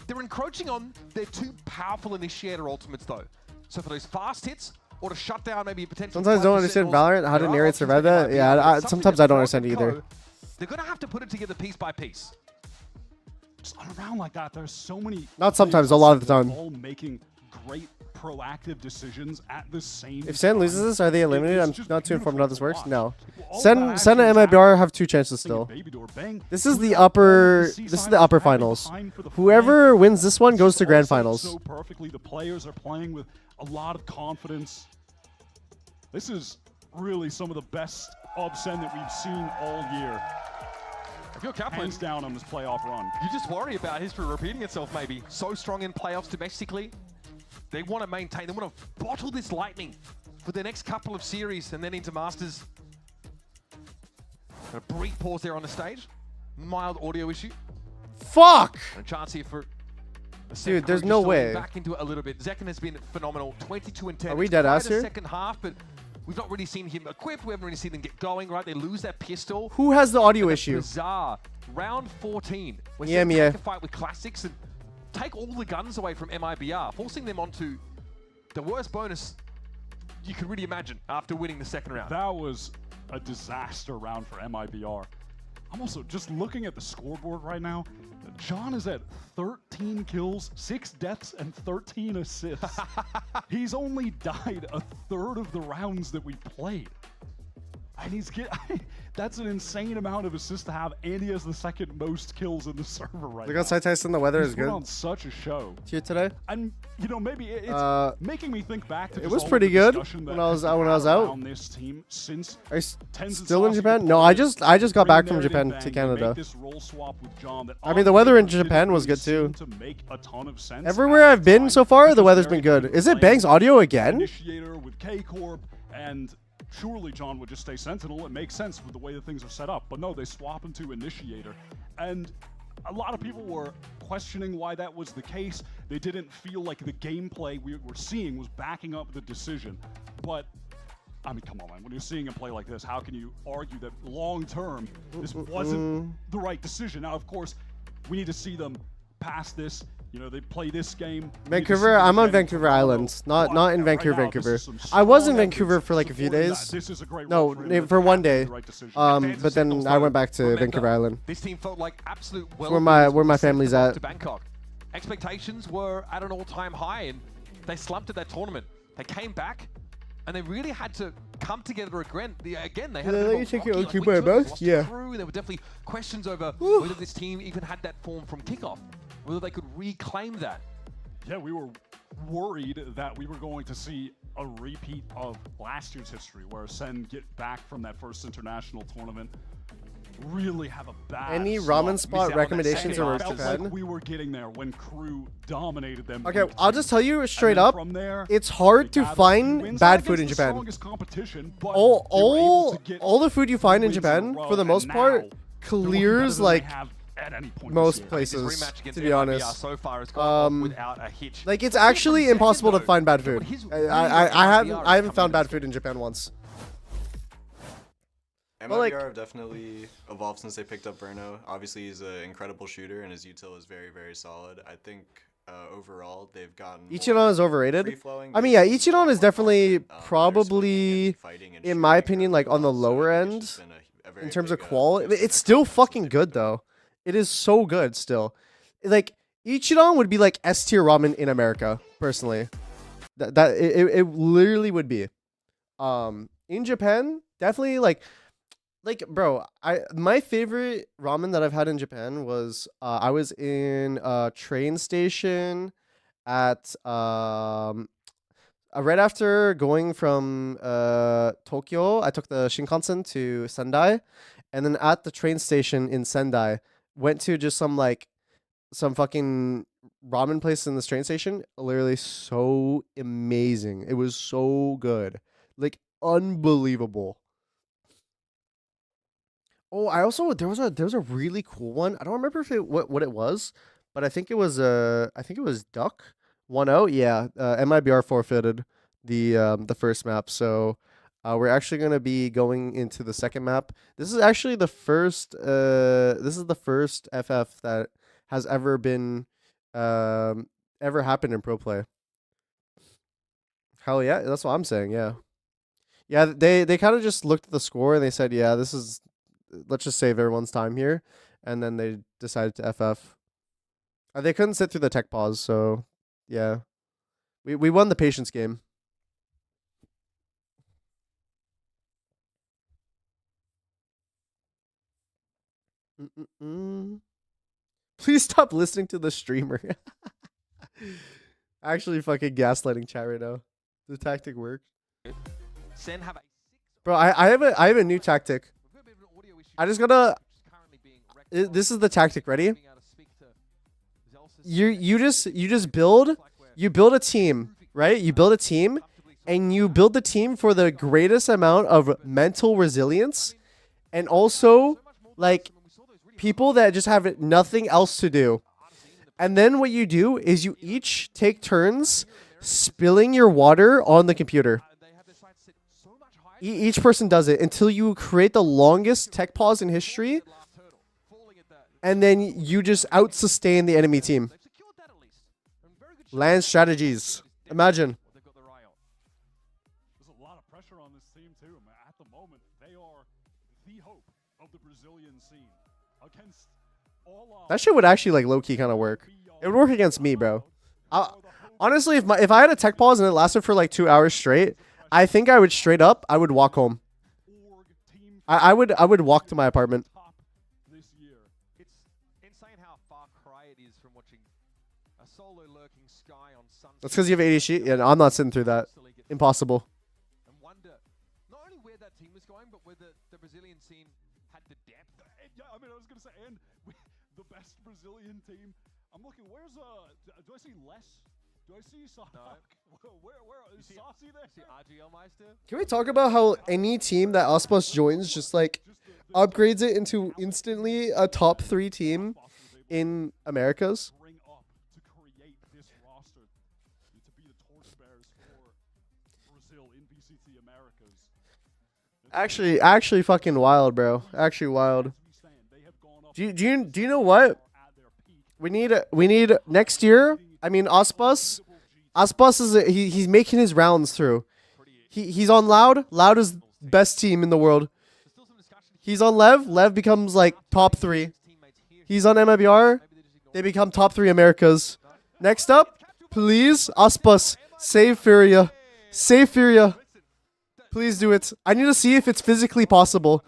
They're encroaching on their two powerful Initiator ultimates, though. So for those fast hits, or to shut down maybe a potential... Sometimes I don't understand Valorant. How did Nere survive that? Yeah, sometimes I don't understand either. They're going to have to put it together piece by piece. Just on a round like that, there's so many... Not sometimes, a lot of the time. All making great proactive decisions at the same If Sen time. loses this, are they eliminated? I'm not too informed on how this works. No. Sen and MIBR have 2 chances still. This is the upper finals. Whoever wins this one goes to grand finals. So perfectly, the players are playing with a lot of confidence. This is really some of the best of Sen that we've seen all year. If you're Kaplan, hands down on this playoff run. You just worry about history repeating itself, maybe. So strong in playoffs domestically. They want to maintain, they want to bottle this lightning for the next couple of series and then into Masters. A brief pause there on the stage. Mild audio issue. Fuck! And a chance here for... Dude, there's no way. Back into it a little bit. Zekken has been phenomenal. 22 and 10. Are we dead ass here? Second half, but we've not really seen him equipped. We haven't really seen them get going, right? They lose that pistol. Who has the audio issue? Bizarre. Round 14. We're yeah. take a fight with Classics and take all the guns away from MIBR, forcing them onto the worst bonus you could really imagine after winning the second round. That was a disaster round for MIBR. I'm also just looking at the scoreboard right now. John is at 13 kills, 6 deaths, and 13 assists. He's only died a third of the rounds that we played. And he's that's an insane amount of assists to have, and he has the second most kills in the server right now. Look outside, Tyson. The weather is good. On such a show here today. And you know, maybe it's making me think back to it was pretty good when I was out. This team since are you still in Japan? No, I just got back from Japan to Canada. I mean, the weather in Japan was good too. Everywhere I've been so far, the weather's been good. Is it Bang's audio again? Initiator with K-Corp, and surely John would just stay Sentinel. It makes sense with the way that things are set up. But no, they swap him to Initiator. And a lot of people were questioning why that was the case. They didn't feel like the gameplay we were seeing was backing up the decision. But, I mean, come on, man. When you're seeing him play like this, how can you argue that long-term this wasn't the right decision? Now, of course, we need to see them past this. You know, they play this game. Vancouver, I'm on Vancouver Island, not in Vancouver. I was in Vancouver for like a few days. No, for one day. But then I went back to Vancouver Island. This team felt like absolute where my family's at. To Bangkok. Expectations were at an all-time high, and they slumped at that tournament. They came back, and they really had to come together again. They had a bit of a yeah. There were definitely questions over whether this team even had that form from kickoff. Whether they could reclaim that. Yeah, we were worried that we were going to see a repeat of last year's history, where Sen get back from that first international tournament really have a bad Any slot. ramen spot recommendations or Felt Japan? like we were getting there when Crew dominated them. Okay, I'll just tell you straight then up, from there, it's hard to gathered a few find wins, bad not food in against the Japan. strongest competition, but All the food you find in Japan, row, for the and most now part, they're clears looking better than like they have at any point most this year. places, His rematch against to be MIBR honest. so far has gone off without a hitch. Like it's actually impossible to find bad food. I MIBR haven't found bad food in Japan once. MIBR like- have definitely evolved since they picked up Verno. Obviously, he's an incredible shooter, and his util is very, very solid. I think overall they've gotten Ichiran is overrated. free-flowing. I mean, yeah, Ichiran is definitely probably, in my opinion, like on the lower end in terms of quality. It's still fucking good though. It is so good still. Like Ichiran would be like S tier ramen in America, personally. It literally would be. In Japan, definitely like bro, my favorite ramen that I've had in Japan was I was in a train station at right after going from Tokyo. I took the Shinkansen to Sendai, and then at the train station in Sendai, went to just some fucking ramen place in this train station. Literally so amazing. It was so good, like unbelievable. Oh, I also there was a really cool one. I don't remember if what it was, but I think it was Duck 1-0. Yeah, MIBR forfeited the first map, so we're actually gonna be going into the second map. This is actually the first. This is the first FF that has ever been ever happened in pro play. Hell yeah, that's what I'm saying. Yeah, yeah. They kind of just looked at the score and they said, yeah, this is. Let's just save everyone's time here, and then they decided to FF. They couldn't sit through the tech pause, so yeah, we won the patience game. Please stop listening to the streamer. Actually, fucking gaslighting chat right now. The tactic worked. Bro, I have a new tactic. I just gotta. This is the tactic. Ready? You just build a team, right? You build a team, and you build the team for the greatest amount of mental resilience, and also like people that just have nothing else to do. And then what you do is you each take turns spilling your water on the computer. Each person does it until you create the longest tech pause in history, and then you just out-sustain the enemy team. Land strategies. Imagine. There's a lot of pressure on this team too. At the moment, they are the hope of the Brazilian scene. Against all That shit would actually like low-key kind of work. It would work against me, bro. Honestly, if I had a tech pause and it lasted for like 2 hours straight, I think I would straight up, I would walk home. I would walk to my apartment. It's insane how far cry it is from watching a solo lurking sky on Sunset. That's because you have ADHD? Yeah, no, I'm not sitting through that. Impossible. And wonder not only where that team was going, but whether the Brazilian scene had the depth. Yeah, I mean, I was gonna say, and the best Brazilian team. I'm looking. Where's do I see Les? Do I see Sock? No. Where is Saucy there? See RGL Meister? Can we talk about how any team that Auspus joins just like upgrades it into instantly a top 3 team in Americas? Bring up to create this roster to be the torchbearers for Brazil in BCT Americas. Actually fucking wild, bro. Actually wild. Do you know what? We need next year. I mean, Auspus is he's making his rounds through. He's on Loud. Loud is best team in the world. He's on Lev. Lev becomes like top 3. He's on MIBR. They become top 3 Americas. Next up, please, Auspus, save Furia. Save Furia. Please do it. I need to see if it's physically possible.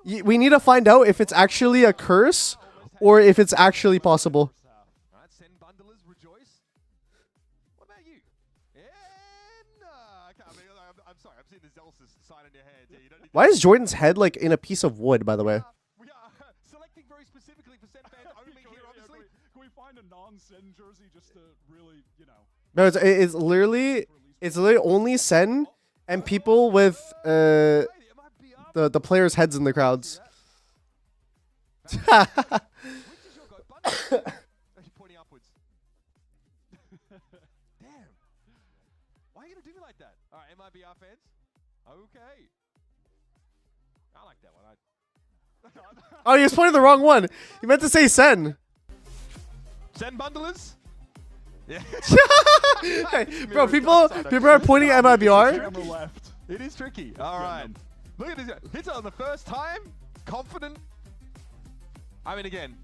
We need to find out if it's actually a curse or if it's actually possible. Why is Jordan's head like in a piece of wood, by the way? on Sen jersey just to really, you know. No, it's literally only Sen and people with the players' heads in the crowds. Pointing upwards. Damn. Why are you gonna do me like that? All right, MIBR fans. Okay. I like that one. Oh, he was pointing the wrong one. He meant to say Sen. Sen bundlers. Yeah. Hey, bro, people are pointing at MIBR. It is tricky. All right. Look at this guy. Hits it on the first time. Confident. I mean, again,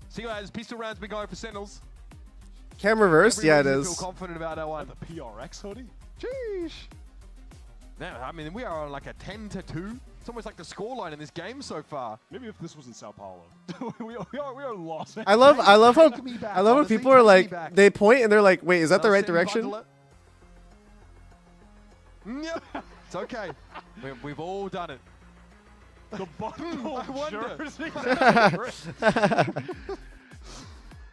see how his pistol rounds been going for Sentinels. Cam reversed? Yeah, it Feel is. confident about that one. The PRX hoodie? Sheesh. Now, I mean, we are on like a 10-2. It's almost like the scoreline in this game so far. Maybe if this was in Sao Paulo. we are lost. I love how people are like, they point and they're like, wait, is that the right direction? It's okay. We've all done it. The bundle I wonder. jersey.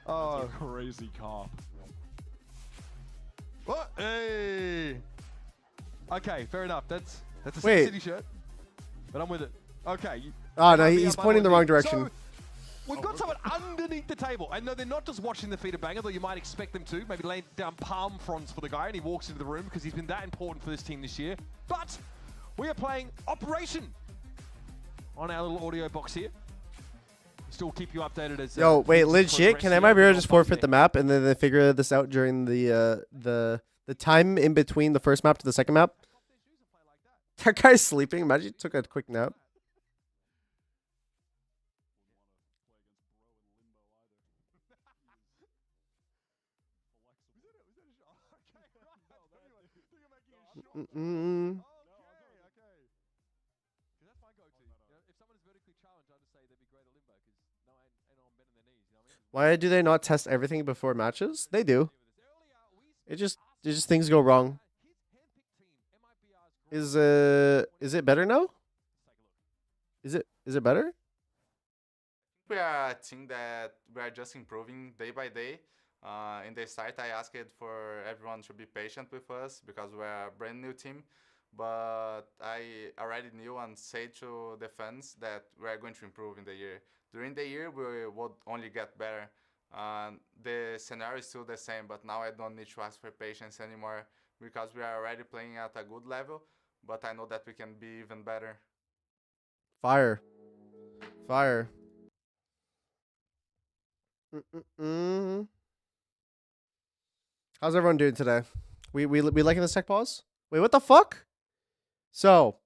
Oh, That's a crazy cop. What? Hey. Okay, fair enough. That's a Wait. City shirt, but I'm with it. Okay. Oh no, he's pointing the wrong direction. So, we've got someone underneath the table. I know they're not just watching the feet of Banger, though you might expect them to. Maybe laying down palm fronds for the guy, and he walks into the room because he's been that important for this team this year. But we are playing Operation on our little audio box here. Still keep you updated as. Yo, wait, legit? Can MIBR just forfeit the map and then they figure this out during the time in between the first map to the second map? That guy's sleeping. Imagine he took a quick nap. Why do they not test everything before matches? They do. It just things go wrong. Is it better now? Is it better? We are a team that we are just improving day by day. In the start, I asked for everyone to be patient with us because we're a brand new team. But I already knew and said to the fans that we're going to improve in the year. During the year, we would only get better. The scenario is still the same, but now I don't need to ask for patience anymore because we are already playing at a good level. But I know that we can be even better. Fire. How's everyone doing today? We liking this tech pause? Wait, what the fuck? So,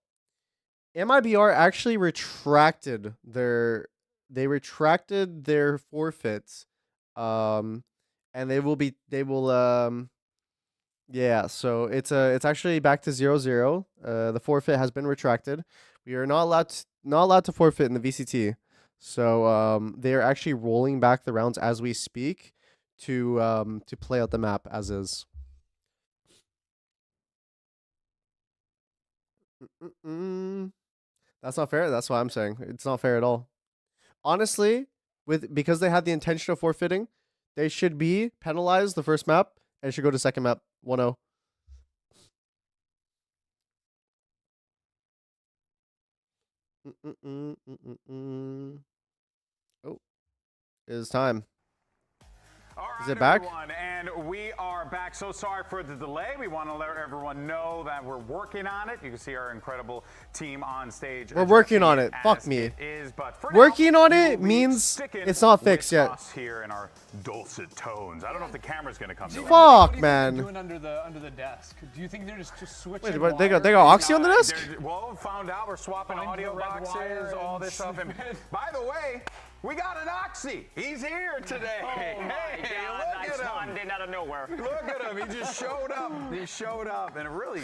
MIBR actually retracted their forfeits. And yeah, so it's actually back to 0-0. The forfeit has been retracted. We are not allowed to forfeit in the VCT. So they are actually rolling back the rounds as we speak to play out the map as is. That's not fair. That's what I'm saying. It's not fair at all. Honestly, because they had the intention of forfeiting, they should be penalized the first map and should go to second map 1-0. Oh, it is time. All right, is it back? Everyone, and we are back. So sorry for the delay. We want to let everyone know that we're working on it. You can see our incredible team on stage. We're working on it. Fuck me. Working on it means it's not fixed yet. Us here in our dulcet tones. I don't know if the camera's going to come. Fuck, man. Doing under the desk. Do you think they're just switching? Wait, they got Oxy on the desk? Well, found out we're swapping audio boxes, all this stuff. And by the way, we got an Oxy. He's here today. Oh hey, God, look at him. in out of nowhere. Look at him. He just showed up. He showed up in a really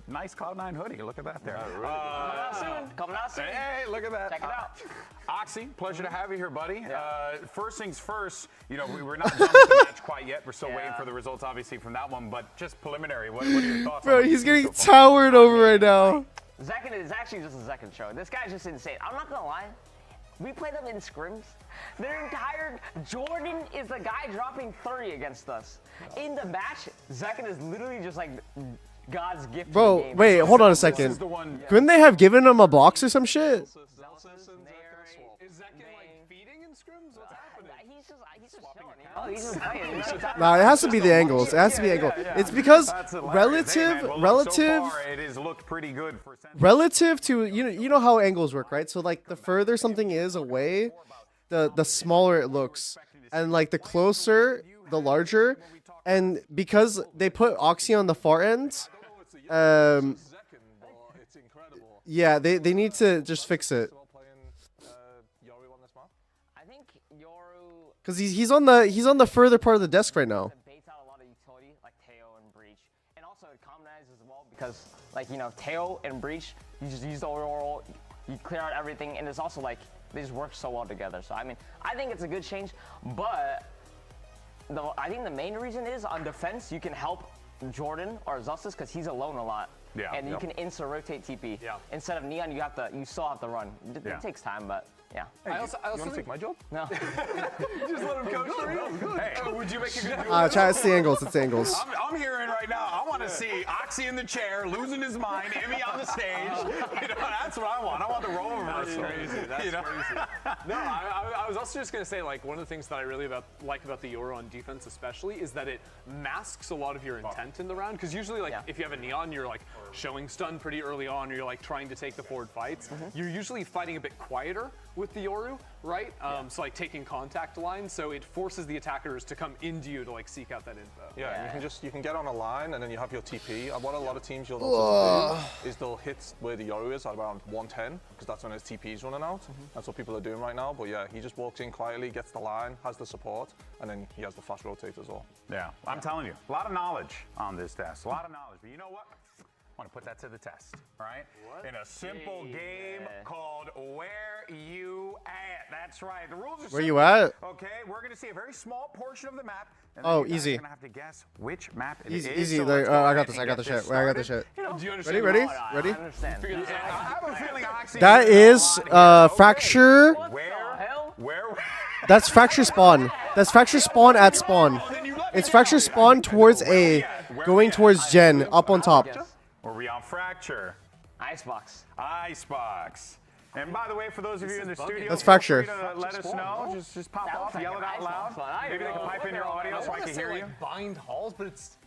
nice Cloud9 hoodie. Look at that there. Coming out soon. Hey, look at that. Check it out. Oxy, pleasure to have you here, buddy. First things first, you know, we're not done with the match quite yet. We're still waiting for the results, obviously, from that one. But just preliminary, what are your thoughts? Bro, he's getting towered over right now. Second is actually just the second show. This guy's just insane. I'm not gonna lie. We play them in scrims. Their entire Jordan is the guy dropping 30 against us. In the match, Zekken is literally just like God's gift. Bro, to the game. wait, hold on a second. Couldn't they have given him a box or some shit? Is Zekken like feeding in scrims? What's happening? He's just showing, you know? He's just playing. Nah, it has to be the angles. It has to be angle. It's because That's hilarious. Hey, man, well, look, so far, it has looked pretty good for Sentinels. relative to you know how angles work, right? So like the further something is away, the smaller it looks, and like the closer, the larger. And because they put Oxy on the far end, yeah, they need to just fix it. Cause he's on the further part of the desk right now. Baits out a lot of utility like Teo and Breach, and also it commons as well because like you know Teo and Breach, you just use the oral, you clear out everything, and it's also like they just work so well together. So I mean, I think it's a good change, but I think the main reason is on defense you can help Jordan or Zelsis because he's alone a lot. Yeah. And you can insta rotate TP. Yeah. Instead of Neon, you still have to run. It takes time, but yeah. Hey, I also you want to take my job? No. Just let him coach for you. Hey, would you make a good Try to see angles. It's angles. I'm hearing right now. I want to see Oxy in the chair, losing his mind, Emmy on the stage. You know, that's what I want. I want the role reversal. That's crazy. That's crazy. No, I was also just gonna say like one of the things that I really like about the Yoru on defense especially is that it masks a lot of your intent in the round because usually like if you have a Neon, you're like showing stun pretty early on, or you're like trying to take the forward fights. You're usually fighting a bit quieter with the Yoru, right? So like taking contact lines, so it forces the attackers to come into you to like seek out that info. Yeah, and you can get on a line and then you have your TP. And what a lot of teams you'll also do is they'll hit where the Yoru is at around 110 because that's when his TP is running out. That's what people are doing right now. But yeah, he just walks in quietly, gets the line, has the support, and then he has the fast rotate as well. Yeah, I'm telling you, a lot of knowledge on this test. A lot of knowledge. But you know what? I want to put that to the test, all right? In a simple game called Where You At. That's right. The rules are Where you simple. at? Okay, we're going to see a very small portion of the map. And Oh, then you guys easy. are going to have to guess which map it Easy, is. easy. So There, let's go I got ahead this. and I got the get this shit. I got the started. shit. You know, do you Ready? Ready? Ready? I understand. I have a feeling Oxy That is fracture. Where? That's fracture spawn. That's fracture spawn at spawn. It's fracture spawn towards A, going towards Gen, up on top. Were we on fracture? Icebox. Icebox. And by the way, for those of you in the studio, That's fracture. feel free to let us know. Just pop off, yell it out loud. Maybe they can pipe in your audio so I can hear you. Bind halls, but it's.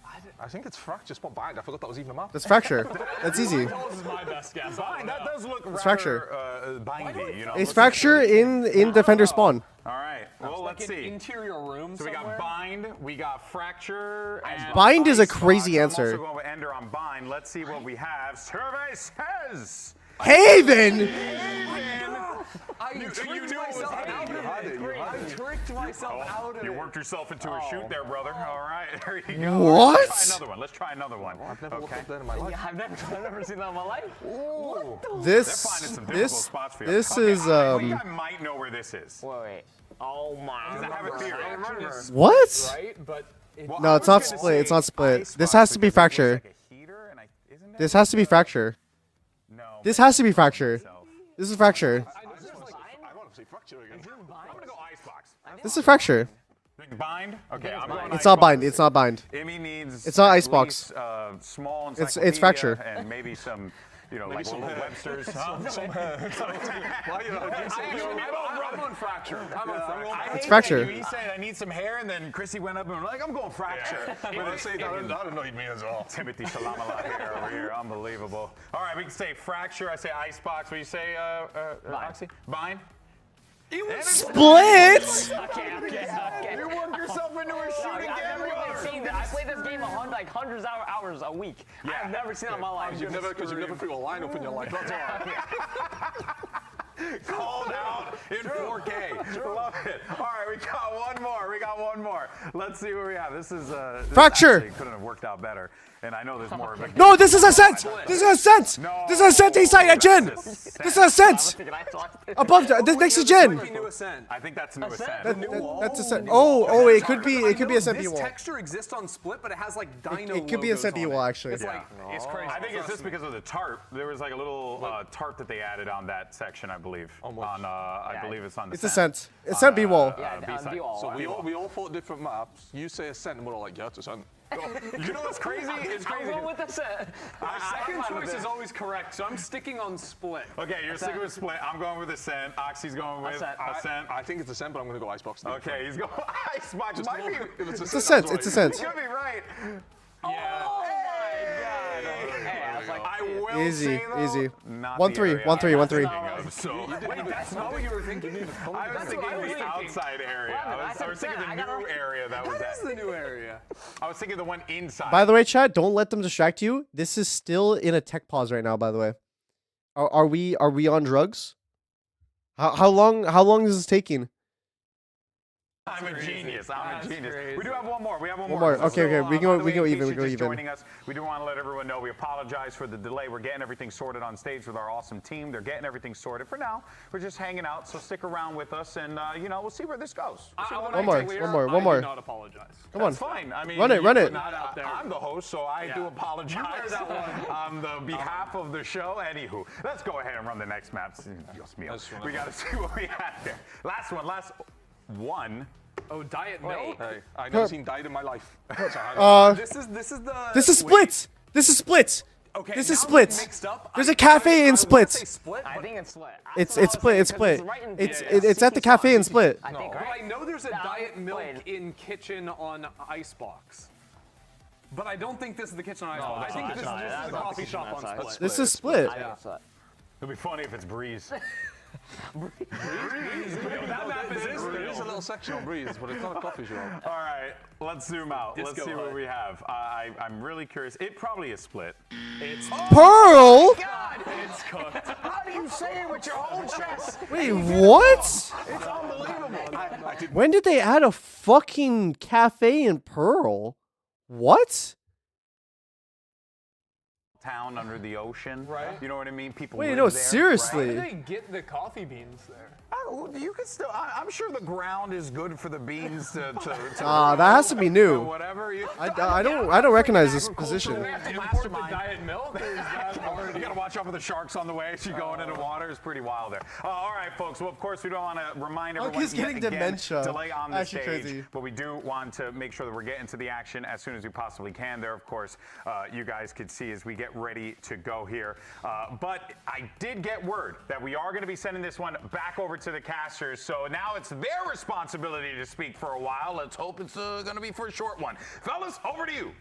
I think it's fracture spot bind. I forgot that was even a map. That's fracture. That's easy. Halls is my best guess. Bind, that does look rather fracture. bindy, you know. It's fracture in defender spawn. All right. Well, let's see. Interior room. So we got bind, we got fracture. And Bind is a icebox. crazy I'm answer. also going with Ender on bind. Let's see what we have. Survey says. Haven! I tricked myself out of it. I tricked myself out of it. You worked yourself into a shoot there, brother. All right, there you go. What? Let's try another one. Let's try another one. I've never looked up there in my life. I've never seen that in my life. Ooh. This They're finding some difficult spots for you. this Okay, is I think I might know where this is. Wait. Oh my I have a theory. What? Right, but No, it's not split. It's not split. This has to be fracture. This has to be fracture. This has to be fracture. This is fracture. I want to say fracture again. I'm going to go icebox. This is fracture. Bind? Okay, I'm going It's not bind. It's not bind. Emmy needs It's not at icebox. least, small It's fracture. and maybe some, you know, Maybe like some little hair. Websters. I'm on fracture. I'm on fracture. It's fracture. He said, I need some hair, and then Chrissy went up and was like, I'm going fracture. When I say that, that annoyed me as well. Timothy Shalamala here over here. Unbelievable. All right, we can say fracture. I say icebox. What do you say, Oxy? Bind? Split? Okay. You work yourself into a shooting game, brother. I play this game like hundreds of hours a week. I've never seen that in my life. Because you've never threw a line up in your life. That's all. Called out in 4K. Love it. All right, we got got one more. We got one more. Let's see what we have. This is this Fracture. actually couldn't have worked out better. And I know there's more of it. No, this is Ascent. This is Ascent. This is Ascent A-side at Jin. This is Ascent. Above that. This next to Jin. I think that's new Ascent. That's Ascent. Oh, it could be Ascent This B-Wall. texture exists on Split, but it has like Dino It could be Ascent B-Wall actually. It's like, it's crazy. I think it's just because of the tarp. There was like a little tarp that they added on that section, I believe. I believe it's on the It's Ascent. Ascent B-Wall. So we all thought different maps. You say Ascent, and we're all like, yeah, it's Ascent. You know what's crazy? It's crazy. I'm going with Ascent. My second choice is always correct, so I'm sticking on Split. Okay, you're sticking with Split. I'm going with Ascent. Oxy's going with Ascent. I think it's Ascent, but I'm going to go Icebox. Okay, he's going Icebox. It's Ascent. It's Ascent. You could be right. Yeah. Easy. 1-3. 1-3. 1-3. Wait, that's not what you were thinking? I was thinking the outside area. I was thinking the new area that was That's the new area. I was thinking the one inside. By the way, chat, don't let them distract you. This is still in a tech pause right now, by the way. Are we on drugs? How long is this taking? I'm a genius. We do have one more. We have one One more. more. Okay. We go even. We go even. Joining us, we do want to let everyone know we apologize for the delay. We're getting everything sorted on stage with our awesome team. They're getting everything sorted. For now, we're just hanging out, so stick around with us, and we'll see where this goes. One more. I do not apologize. Come on. That's fine. I mean, Run it. I'm the host, so I do apologize on the behalf of the show. Anywho, let's go ahead and run the next map. We got to see what we have here. Last one. Oh, Diet Milk? Hey, I've never seen Diet in my life. This is Split. This is Split. Okay, this is Split. There's a cafe in Split. I think it's Split. It's Split. It's Split. It's at the cafe in Split. I think, right? I know there's a Diet Milk in Kitchen on Icebox. But I don't think this is the Kitchen on Icebox. I think this is the coffee shop on Split. This is Split. It'll be funny if it's Breeze. That map is There is a little section on Breeze, but it's not a coffee shop. All right, let's zoom out. Let's see what we have. I'm really curious. It probably is Split. It's Pearl? God, it's cooked. How do you say it with your own chest? Wait, what? It's unbelievable. When did they add a fucking cafe in Pearl? What? Town under the ocean, right? You know what I mean? People. Wait, live no, there, seriously. How do they get the coffee beans there? You can still. I'm sure the ground is good for the beans to that has to be new. Whatever. I don't recognize this position. Do we have to import the Diet Milk, or is that already? You gotta watch out for the sharks on the way. She's going into water. It's pretty wild there. All right, folks. Well, of course, we don't want to remind everyone. he's getting dementia. Delay on the Actually stage, crazy. but we do want to make sure that we're getting to the action as soon as we possibly can. There, of course, you guys could see as we get ready to go here. But I did get word that we are going to be sending this one back over to the casters. So now it's their responsibility to speak for a while. Let's hope it's going to be for a short one. Fellas, over to you.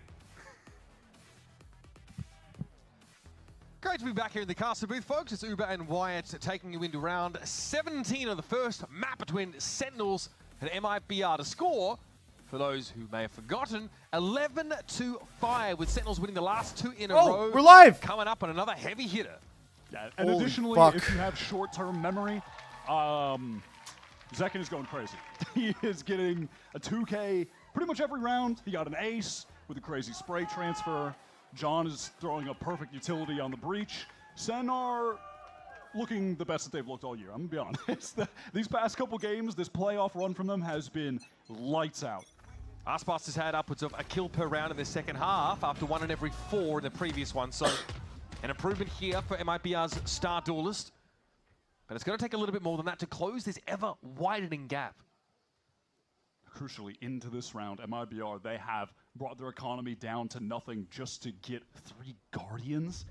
Great to be back here in the caster booth, folks. It's Uber and Wyatt taking you into round 17 of the first map between Sentinels and Mibr. To score, for those who may have forgotten, 11-5, with Sentinels winning the last two in a row. We're live! Coming up on another heavy hitter. Yeah, and Holy additionally, fuck. if you have short-term memory, Zekin is going crazy. He is getting a 2K pretty much every round. He got an ace with a crazy spray transfer. John is throwing a perfect utility on the breach. Sen are looking the best that they've looked all year. I'm going to be honest. These past couple games, this playoff run from them has been lights out. Arspas has had upwards of a kill per round in the second half after 1 in every 4 in the previous one. So an improvement here for Mibr's star duelist. But it's going to take a little bit more than that to close this ever-widening gap. Crucially, into this round, Mibr, they have brought their economy down to nothing just to get 3 Guardians.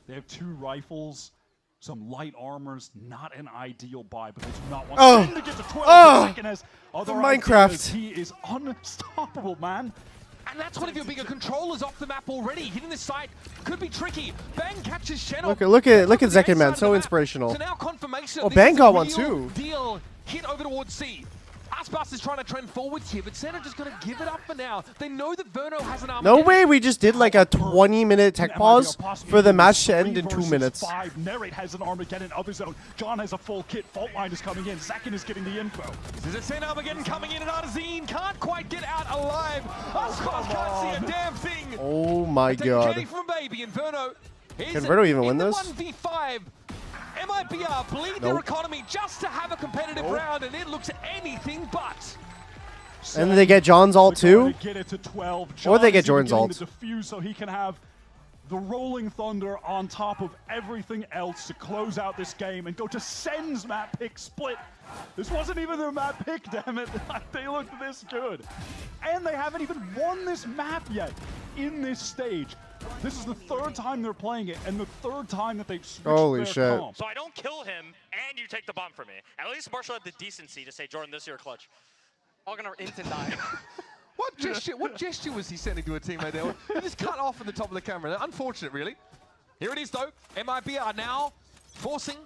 They have 2 rifles, some light armors, not an ideal buy, but they do not want to get to 12 seconds. Minecraft. He is unstoppable, man. And that's one of your bigger controllers off the map already. Hitting this site could be tricky. Bang catches Channel. Look at Zekin, man, so inspirational. So now confirmation. Oh, Bang got one too. Deal hit over towards C. Aspas is trying to trend forwards here, but Senna just going to give it up for now. They know that Verno has an arm. No way we just did like a 20-minute tech pause for the match to end in 2 minutes. Narrate has an Armageddon other zone. John has a full kit. Fault line is coming in. Second is getting the info. There's a Senna Armageddon coming in, and Arzine can't quite get out alive. Aspas can't see a damn thing. Oh my god. From Baby and Verno. Can Verno even win this? 1v5. MIBR bleed their economy just to have a competitive round, and it looks anything but. And then they get John's ult too? Get it to 12. Or they get Jordan's ult. The defuse so he can have the Rolling Thunder on top of everything else to close out this game and go to Sen's map pick split. This wasn't even their map pick, damn it. They looked this good. And they haven't even won this map yet in this stage. This is the third time they're playing it, and the third time that they've switched their comp. So I don't kill him, and you take the bomb from me. At least Marshall had the decency to say, Jordan, this is your clutch. All gonna instant die. What gesture was he sending to a teammate there? He just cut off at the top of the camera. Unfortunate, really. Here it is, though. MIB are now forcing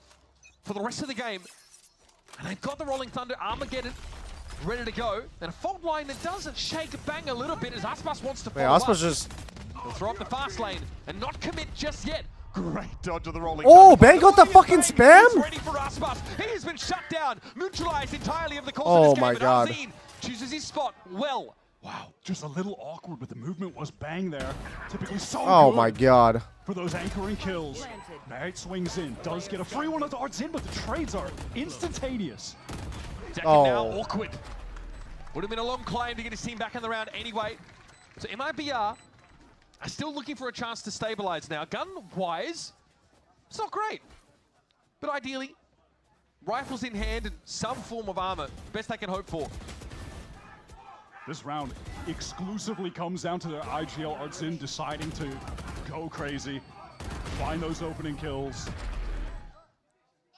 for the rest of the game. And they've got the Rolling Thunder Armageddon ready to go. And a fault line that doesn't shake bang a little bit as Aspas wants to follow Aspas just... He'll throw up the fast lane and not commit just yet. Great dodge of the Rolling Oh, Bang got the fucking spam? Ready for Aspas. He has been shut down, neutralized entirely of the course Oh of this game. my god. Arzine chooses his spot well. Wow, just a little awkward, but the movement was Bang there. Typically so Oh good my god. for those anchoring kills. Barrett swings in, does get a free one of darts in, but the trades are instantaneous. Second now, awkward. Would have been a long climb to get his team back in the round anyway. So MIBR are still looking for a chance to stabilize now. Gun-wise, it's not great. But ideally, rifles in hand and some form of armor, best they can hope for. This round exclusively comes down to their IGL Artzin deciding to go crazy, find those opening kills.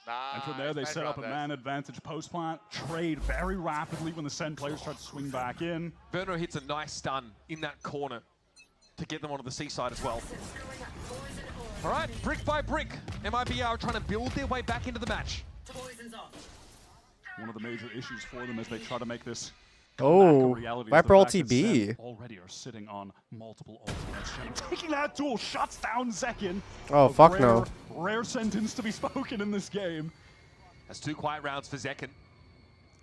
And from there, they set up a man advantage post-plant, trade very rapidly when the Sen players try to swing back in. Verno hits a nice stun in that corner to get them onto the seaside as well. All right, brick by brick, MIBR are trying to build their way back into the match. One of the major issues for them as they try to make this Oh, Viper ulti B. Already are sitting on multiple ultimates. Taking that duel, shuts down Zekin. Oh, fuck no. Rare sentence to be spoken in this game. That's 2 quiet rounds for Zekin.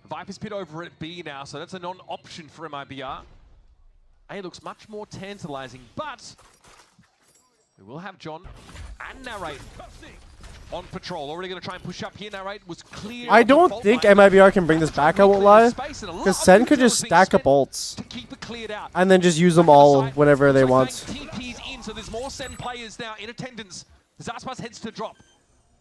Viper's pit over at B now, so that's a non-option for MIBR. A looks much more tantalizing, but we will have John and Narrate on patrol. Already going to try and push up here. Narrate was clear. I don't think MIBR can bring this back, I won't lie. Because Sen could just stack up ults. And then just use them all whenever they want. TP's in, so there's more Sen players now in attendance. Zaspas heads to drop.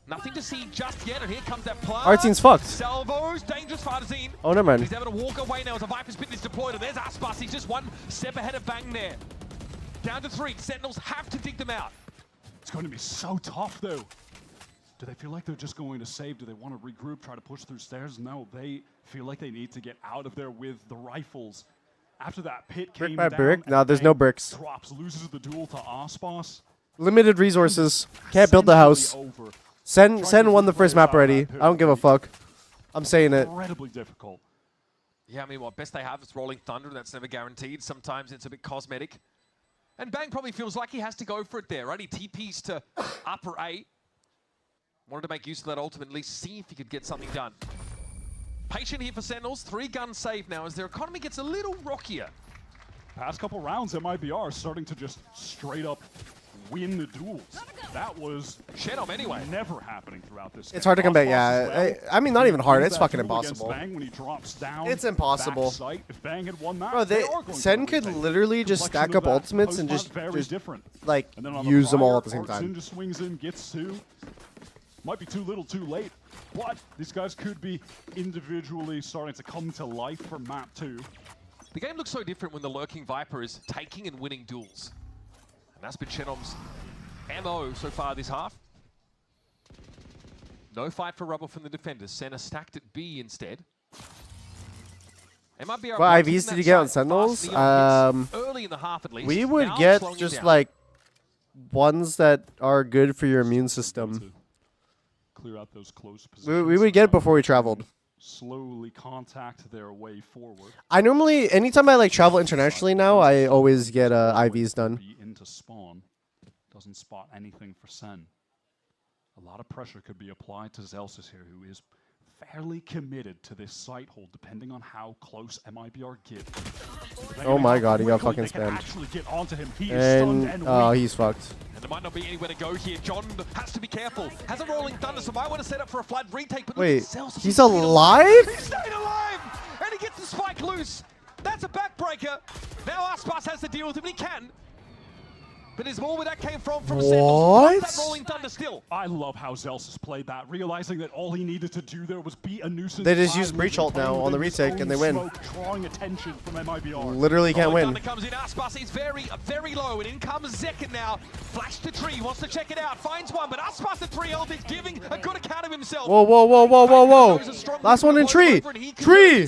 Nothing to see just yet, and here comes that plant. Artzine's fucked. Salvos, dangerous for Arzine. Oh, never mind. He's able to walk away now as a Viper's pit is deployed, and there's Aspas. He's just 1 step ahead of Bang there. Down to 3. Sentinels have to dig them out. It's going to be so tough, though. Do they feel like they're just going to save? Do they want to regroup, try to push through stairs? No, they feel like they need to get out of there with the rifles. After that pit came Brick by down, brick? No, there's no bricks. Drops, loses the duel to Aspas. Limited resources. Can't build the house. Sen won the first map already. I don't give a fuck. I'm saying it. Incredibly difficult. Yeah, I mean, what best they have is Rolling Thunder, and that's never guaranteed. Sometimes it's a bit cosmetic. And Bang probably feels like he has to go for it there, right? He TPs to upper A. Wanted to make use of that ultimate, at least see if he could get something done. Patient here for Sentinels. 3 guns saved now as their economy gets a little rockier. Past couple rounds, MIBR starting to just straight up win the duels. That was anyway. Never happening throughout this game. It's hard to come back, yeah. I mean, not even hard. It's fucking impossible. Bang when he drops down, it's impossible. If Bang had won that, Bro, Sen could literally just stack up ultimates and just like, use them all at the same time. Just swings in, gets 2. Might be too little, too late, but these guys could be individually starting to come to life for map 2. The game looks so different when the Lurking Viper is taking and winning duels. And that's been Chenom's MO so far this half. No fight for rubble from the defenders. Senna stacked at B instead. What IVs did you get on Sentinels? Early in the half at least. We would get just like ones that are good for your immune system. Clear out those close positions. We would get it before we traveled. slowly contact their way forward. I normally, anytime I like travel internationally now, I always get IVs done. Be into spawn. Doesn't spot anything for Sen. A lot of pressure could be applied to Zelsis here, who is fairly committed to this site hold, depending on how close MIBR get. Oh my god, he got fucking spammed. And he's fucked. And there might not be anywhere to go here. John has to be careful. Has a rolling thunder, so might want to set up for a flood retake. But Wait, Zelsis he's is staying alive? He's staying alive! And he gets the spike loose. That's a backbreaker. Now Aspas has to deal with him, and he can. But there's more where that came from Sentinels. That rolling thunder still. I love how Zelsis played that, realizing that all he needed to do there was be a nuisance. They just use breach ult now on the retake and they win. Smoke, drawing attention from MIBR. Literally can't win. Thunder comes in. Aspas is very, very low, and in comes Zekin now. Flash to tree, wants to check it out, finds one, but Aspas at 3 health is giving a good account of himself. Whoa, whoa, whoa, whoa, whoa, whoa! Last one in tree. Tree.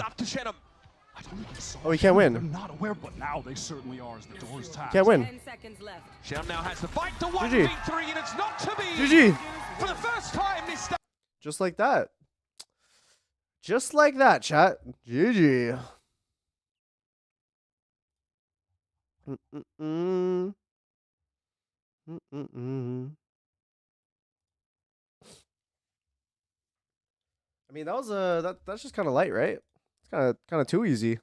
Oh, he can't win. They're not aware, but now they certainly are as the doors tapped. Can't win. 10 seconds left. Shem now has to fight to 1v3, and it's not to be. GG. For the first time this time. Just like that. Just like that, chat. GG. I mean, that was that's just kind of light, right? It's kind of too easy.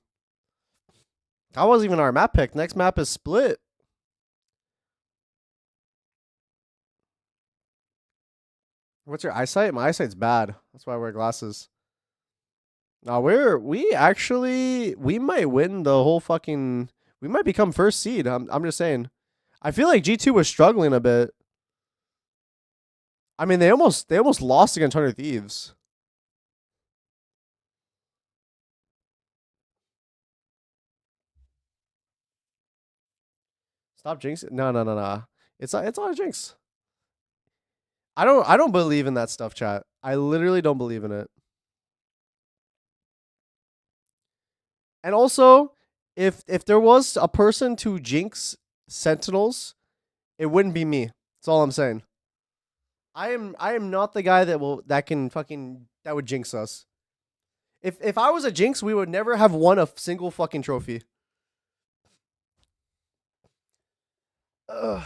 That wasn't even our map pick. Next map is Split. What's your eyesight? My eyesight's bad. That's why I wear glasses. Now we might win the whole fucking. We might become first seed. I'm just saying. I feel like G2 was struggling a bit. I mean, they almost lost against 100 Thieves. Stop jinxing. No. It's not a jinx. I don't believe in that stuff, chat. I literally don't believe in it. And also, if there was a person to jinx Sentinels, it wouldn't be me. That's all I'm saying. I am not the guy that would jinx us. If I was a jinx, we would never have won a single fucking trophy. Ugh.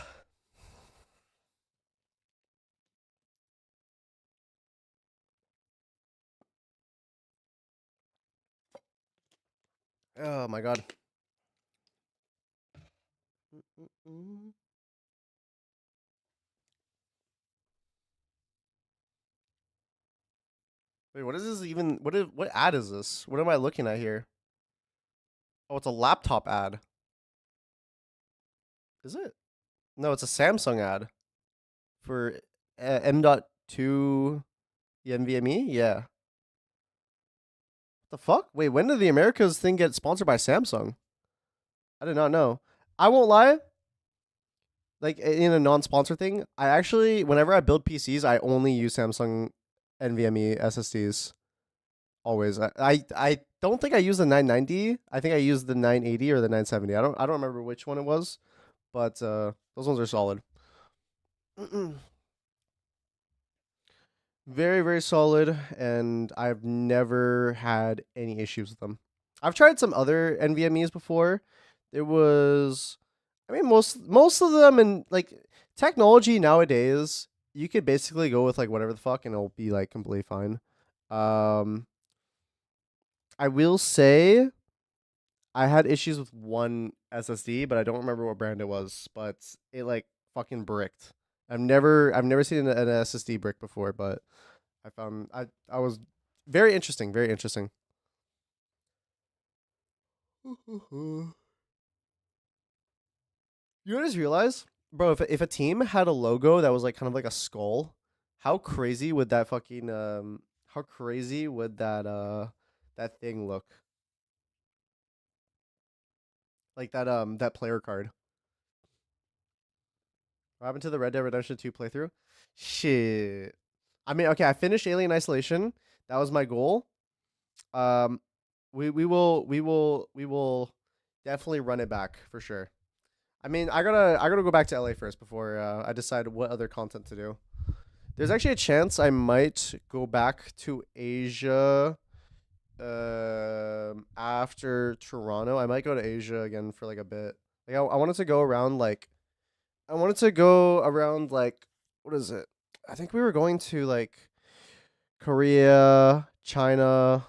Oh my god. Wait, what is this even? What ad is this? What am I looking at here? Oh, it's a laptop ad. Is it? No, it's a Samsung ad for M.2 NVMe. Yeah. What the fuck? Wait, when did the Americas thing get sponsored by Samsung? I did not know. I won't lie. Like in a non-sponsor thing, I actually, whenever I build PCs, I only use Samsung NVMe SSDs. Always. I don't think I use the 990. I think I use the 980 or the 970. I don't remember which one it was, but those ones are solid. Very, very solid, and I've never had any issues with them. I've tried some other NVMe's before. There was, I mean, most of them, and like technology nowadays, you could basically go with like whatever the fuck, and it'll be like completely fine. I will say, I had issues with one SSD, but I don't remember what brand it was. But it like fucking bricked. I've never seen an SSD brick before, but I found I was very interesting, very interesting. You just realize, bro, if a team had a logo that was like kind of like a skull, how crazy would that fucking how crazy would that thing look? Like that player card. What happened to the Red Dead Redemption 2 playthrough? Shit. I mean, okay, I finished Alien Isolation. That was my goal. We will definitely run it back for sure. I mean, I gotta go back to LA first before I decide what other content to do. There's actually a chance I might go back to Asia after Toronto, I might go to Asia again for like a bit. Like I wanted to go around like, what is it? I think we were going to like Korea, China,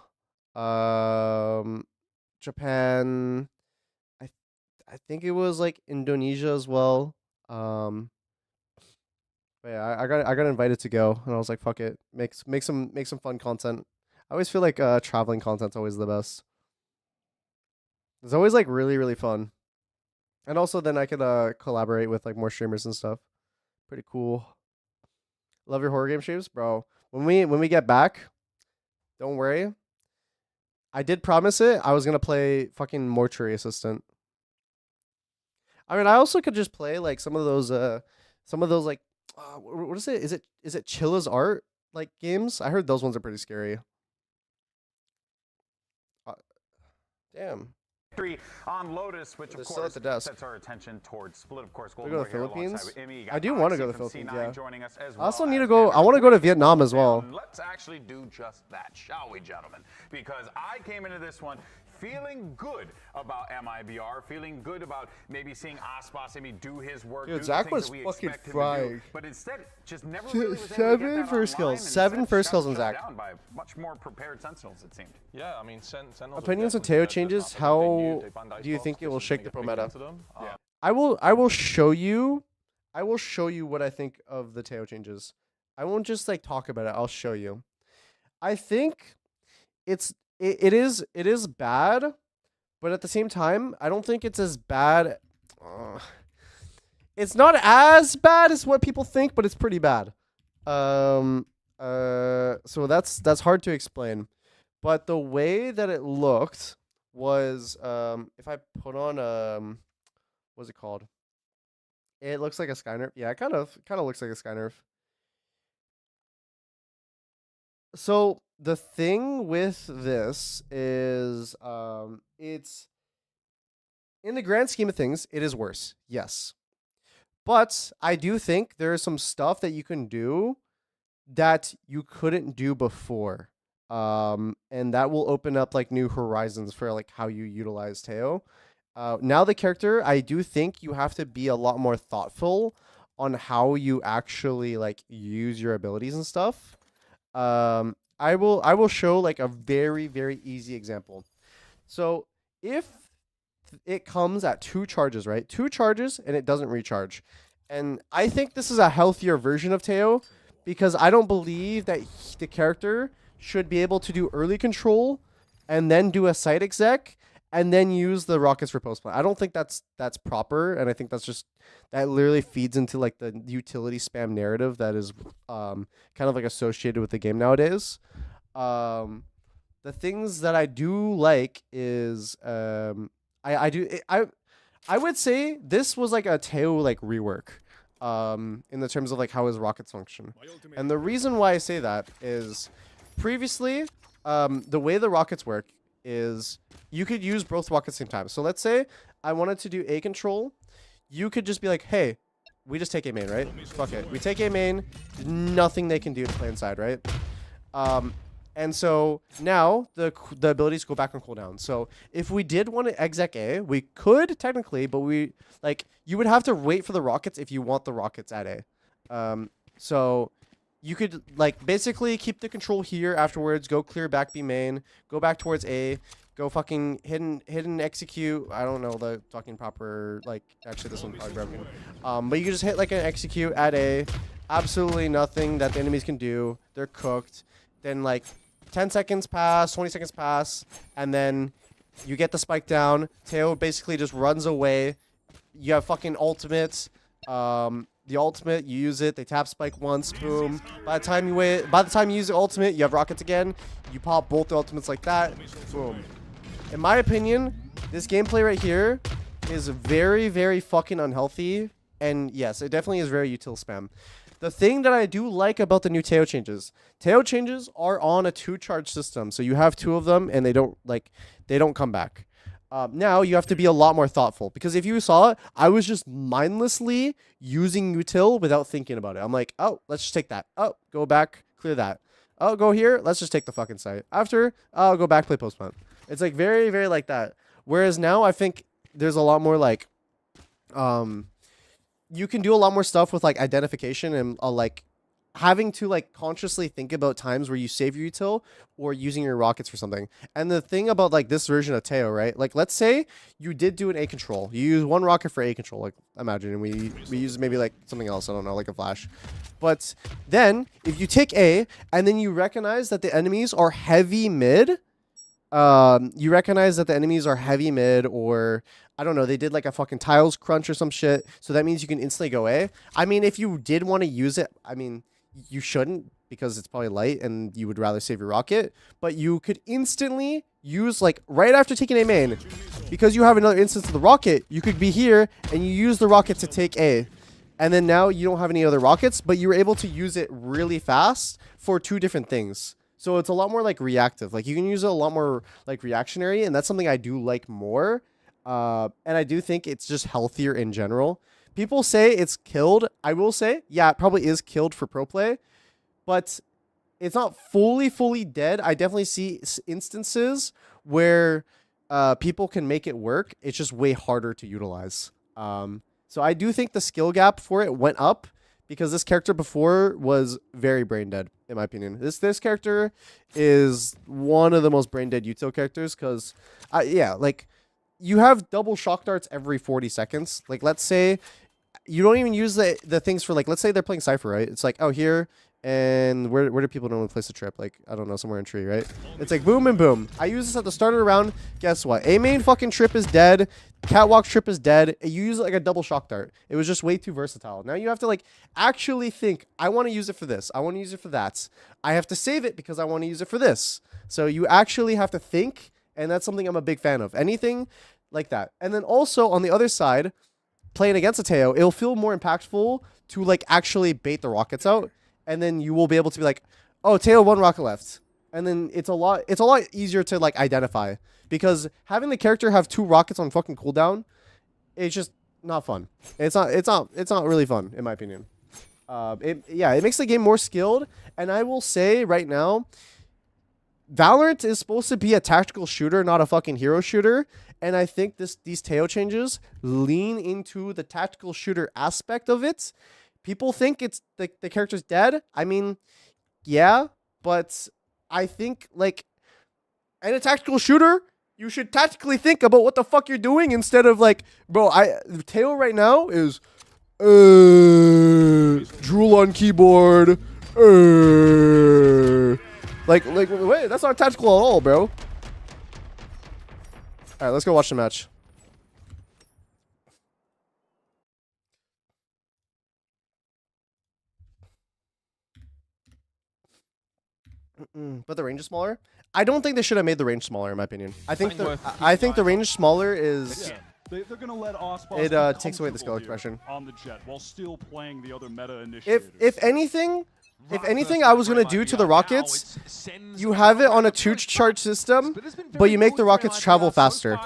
Japan. I think it was like Indonesia as well. But yeah, I got invited to go, and I was like, fuck it, make some fun content. I always feel like traveling content's always the best. It's always like really fun, and also then I could collaborate with like more streamers and stuff. Pretty cool. Love your horror game streams, bro. When we get back, don't worry. I did promise it. I was gonna play fucking Mortuary Assistant. I mean, I also could just play like some of those like what is it? Is it Chilla's Art like games? I heard those ones are pretty scary. Damn. On Lotus, which of course sets our attention towards Split, of course. We go to the Philippines. Imi, I do want to go to the Philippines. C9 Yeah. joining us as I also well need to as go. I want to go to Vietnam as well. Let's actually do just that, shall we, gentlemen? Because I came into this one feeling good about MIBR, feeling good about maybe seeing Aspas maybe do his work. Dude, do Zach the was things that we fucking expect him to do. frying. But instead, just never really was able to get Seven that first online, kills. and 7 instead first kills got on shut Zach. down by much more prepared Sentinels, it seemed. Yeah, I mean, Sentinels. Opinions on Teo changes. How do you think it will shake the pro meta? I will show you. I will show you what I think of the Teo changes. I won't just like talk about it. I'll show you. I think it is bad, but at the same time, I don't think it's as bad. It's not as bad as what people think, but it's pretty bad. So that's hard to explain. But the way that it looked was if I put on what's it called? It looks like a Skynerf. Yeah, it kind of looks like a Skynerf. So the thing with this is it's in the grand scheme of things, it is worse. Yes. But I do think there is some stuff that you can do that you couldn't do before. And that will open up like new horizons for like how you utilize Teo. Now the character, I do think you have to be a lot more thoughtful on how you actually like use your abilities and stuff. I will show like a very easy example. So if it comes at 2 charges, right? 2 charges and it doesn't recharge. And I think this is a healthier version of Teo because I don't believe that the character should be able to do early control and then do a site exec and then use the rockets for post play. I don't think that's proper, and I think that literally feeds into like the utility spam narrative that is kind of like associated with the game nowadays. The things that I do like is I would say this was like a Teo like rework in the terms of like how his rockets function. And the reason why I say that is previously the way the rockets work is you could use both rockets at the same time. So let's say I wanted to do A control. You could just be like, hey, we just take A main, right? Fuck it. We take A main. Nothing they can do to play inside, right? And so now the abilities go back on cooldown. So if we did want to exec A, we could technically, but you would have to wait for the rockets if you want the rockets at A. So you could like basically keep the control here afterwards, go clear back B main, go back towards A, go fucking hidden execute. I don't know the fucking proper like actually this one's probably broken. But you can just hit like an execute at A. Absolutely nothing that the enemies can do. They're cooked. Then like 10 seconds pass, 20 seconds pass, and then you get the spike down. Teo basically just runs away. You have fucking ultimates. The ultimate, you use it, they tap spike once, boom. By the time you use the ultimate, you have rockets again. You pop both the ultimates like that, boom. In my opinion, this gameplay right here is very fucking unhealthy. And yes, it definitely is very util spam. The thing that I do like about the new Teo changes are on a 2-charge system. So you have 2 of them and they don't come back. Now you have to be a lot more thoughtful because if you saw it, I was just mindlessly using util without thinking about it. I'm like, oh, let's just take that. Oh, go back, clear that. Oh, go here. Let's just take the fucking site. After, I'll go back, play post plant. It's like very, very like that. Whereas now I think there's a lot more like, you can do a lot more stuff with like identification and like having to like consciously think about times where you save your util or using your rockets for something. And the thing about like this version of Teo, right? Like let's say you did do an A control. You use one rocket for A control, like imagine, and we use maybe like something else, I don't know, like a flash. But then if you take A and then you recognize that the enemies are heavy mid, or I don't know, they did like a fucking tiles crunch or some shit. So that means you can instantly go A. I mean, if you did want to use it, I mean, you shouldn't because it's probably light and you would rather save your rocket. But you could instantly use like right after taking A main, because you have another instance of the rocket, you could be here and you use the rocket to take A. And then now you don't have any other rockets, but you were able to use it really fast for 2 different things. So it's a lot more like reactive. Like you can use it a lot more like reactionary, and that's something I do like more. And I do think it's just healthier in general. People say it's killed. I will say, yeah, it probably is killed for pro play, but it's not fully dead. I definitely see instances where people can make it work. It's just way harder to utilize. So I do think the skill gap for it went up because this character before was very brain dead, in my opinion. This character is one of the most brain dead util characters because, yeah, like you have double shock darts every 40 seconds. Like let's say you don't even use the things for like, let's say they're playing Cypher, right? It's like, oh, here. And where do people normally place a trip? Like, I don't know, somewhere in tree, right? It's like boom and boom. I use this at the start of the round. Guess what? A main fucking trip is dead. Catwalk trip is dead. You use it like a double shock dart. It was just way too versatile. Now you have to like actually think, I want to use it for this. I want to use it for that. I have to save it because I want to use it for this. So you actually have to think, and that's something I'm a big fan of. Anything like that. And then also on the other side, playing against a Teo, it'll feel more impactful to like actually bait the rockets out. And then you will be able to be like, oh, Teo 1 rocket left. And then it's a lot easier to like identify, because having the character have 2 rockets on fucking cooldown, it's just not fun. It's not really fun, in my opinion. It makes the game more skilled. And I will say right now, Valorant is supposed to be a tactical shooter, not a fucking hero shooter. And I think these Teo changes lean into the tactical shooter aspect of it. People think it's the character's dead. I mean, yeah, but I think like in a tactical shooter, you should tactically think about what the fuck you're doing instead of like, bro, Teo right now is drool on keyboard. Like wait, that's not tactical at all, bro. All right, let's go watch the match. But the range is smaller. I don't think they should have made the range smaller, in my opinion. I think the range smaller is. Yeah, they're gonna let Ospas it takes away the skill expression on the jet while still playing the other meta initiators. If anything, I was gonna do to the rockets, you have it on a 2-charge system, but you make the rockets travel faster.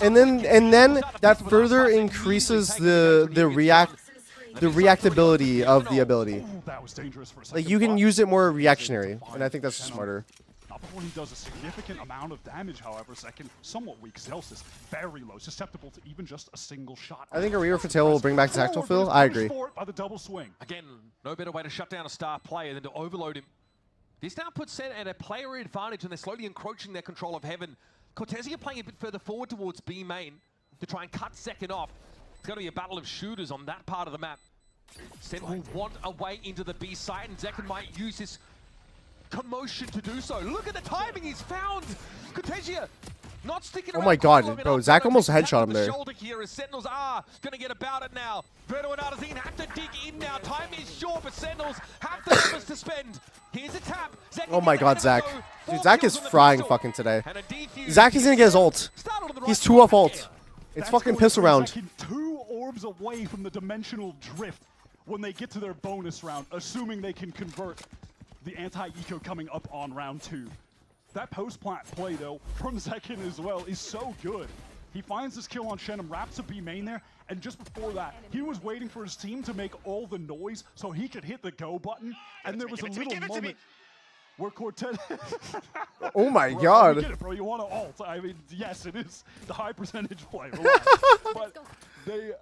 And then that further increases the reactability of the ability. That was dangerous for a second. Like you can use it more reactionary, and I think that's smarter. Not before he does a significant amount of damage, however. Second, somewhat weak. Zelsis, very low, susceptible to even just a single shot. I think a Reaver for Tail will bring back the tactical feel. I agree. By the double swing. Again, no better way to shut down a star player than to overload him. This now puts Sen at a player advantage, and they're slowly encroaching their control of Heaven. Cortezia playing a bit further forward towards B main to try and cut second off. It's going to be a battle of shooters on that part of the map. Sen will want a way into the B site, and Zekin might use his commotion to do so. Look at the timing he's found! Cortezia not sticking around. Oh my god, bro, Zach almost headshot him there. Shoulder here as Sentinels are going to get about it now. Verno and Artazine have to dig in now. Time is short, but Sentinels have the numbers to spend. Here's a tap. Oh my god, Zach. Dude, Zach is frying fucking today. Zach is gonna get his ult. He's 2 off ult. It's fucking piss around. 2 orbs away from the dimensional drift when they get to their bonus round, assuming they can convert the anti-eco coming up on round 2. That post-plant play, though, from Zekin as well, is so good. He finds this kill on Shenum, wraps a B main there, and just before that, he was waiting for his team to make all the noise so he could hit the go button, and there was a little moment where Cortez. Oh my Bro, god. I get it, bro. You want to ult. I mean, yes, it is the high percentage play. But they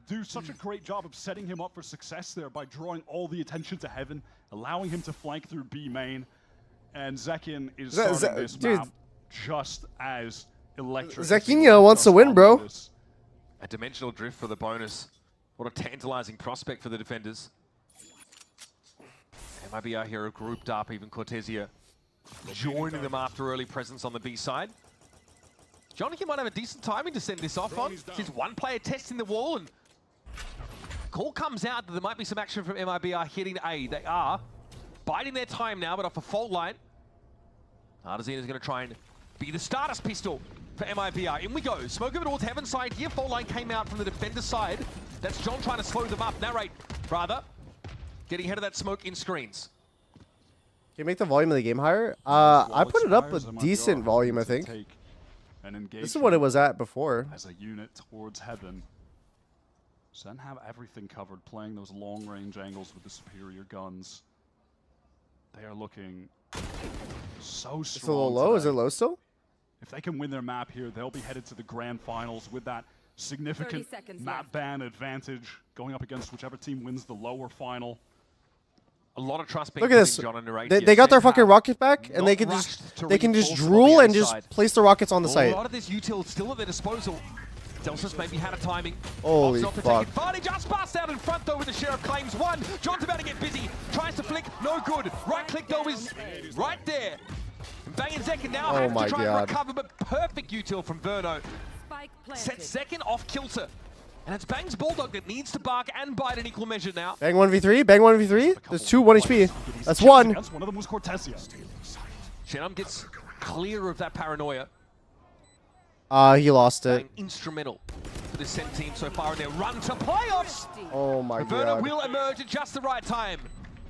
do such a great job of setting him up for success there by drawing all the attention to heaven, allowing him to flank through B main. And Zekin is starting this map just as electric. Zekinho wants to win, bro. A dimensional drift for the bonus. What a tantalizing prospect for the defenders. MIBR here are grouped up, even Cortesia joining them after early presence on the B side. Johnny might have a decent timing to send this off on. He's one player testing the wall, and call comes out that there might be some action from MIBR hitting A. They are biding their time now, but off a fault line. Artesian is going to try and be the Stardust pistol for MIBR. In we go. Smoke over towards Heaven side here. Fault line came out from the defender side. That's John trying to slow them up. Narrate, rather. Getting ahead of that smoke in screens. Can you make the volume of the game higher? I put it up with decent volume, I think. This is what it was at before. As a unit towards Heaven. Sen have everything covered, playing those long-range angles with the superior guns. They are looking so strong. It's a little low. Is it low still? If they can win their map here, they'll be headed to the grand finals with that significant map ban advantage going up against whichever team wins the lower final. A lot of trust being Look at this. John and Narrate. They got their fucking rocket back, and they can just drool and just place the rockets on the site. A lot of this util still at their disposal. Delsus maybe had a timing. Holy fuck. Advantage, just passed out in front though with the Sheriff claims one. John's about to get busy. Tries to flick, no good. Right click though is right there. Bang and Zekin now have to try and recover, but perfect util from Verno. Sets second off kilter. And it's Bang's Bulldog that needs to bark and bite in equal measure now. Bang 1v3, Bang 1v3. There's 2, 1 HP. That's 1. One of them was Cortesia. Shenum gets clear of that paranoia. He lost it. Bang instrumental for the Sen team so far in their run to playoffs. Oh my god. Verno will emerge at just the right time.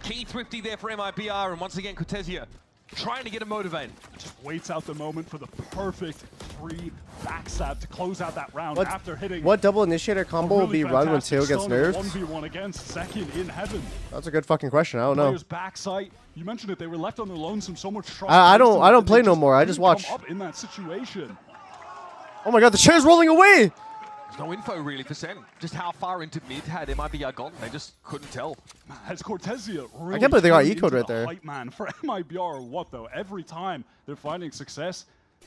Key thrifty there for MIBR, and once again Cortesia trying to get him motivated. Just waits out the moment for the perfect free backstab to close out that round after hitting. What double initiator combo will be run when Teo gets nerfed? 1v1 against Zekin in Heaven. That's a good fucking question. I don't know. Players backside. You mentioned it. They were left on their lonesome so much stronger. I don't play no more. I just watch. Up in that situation. Oh my god, the chair's rolling away. There's no info really for Sen. Just how far into mid had MIBR gone? They just couldn't tell. Has Cortesia really I can't believe they got ecoed right there. Hype man for MIBR or what though? Every time they're finding success,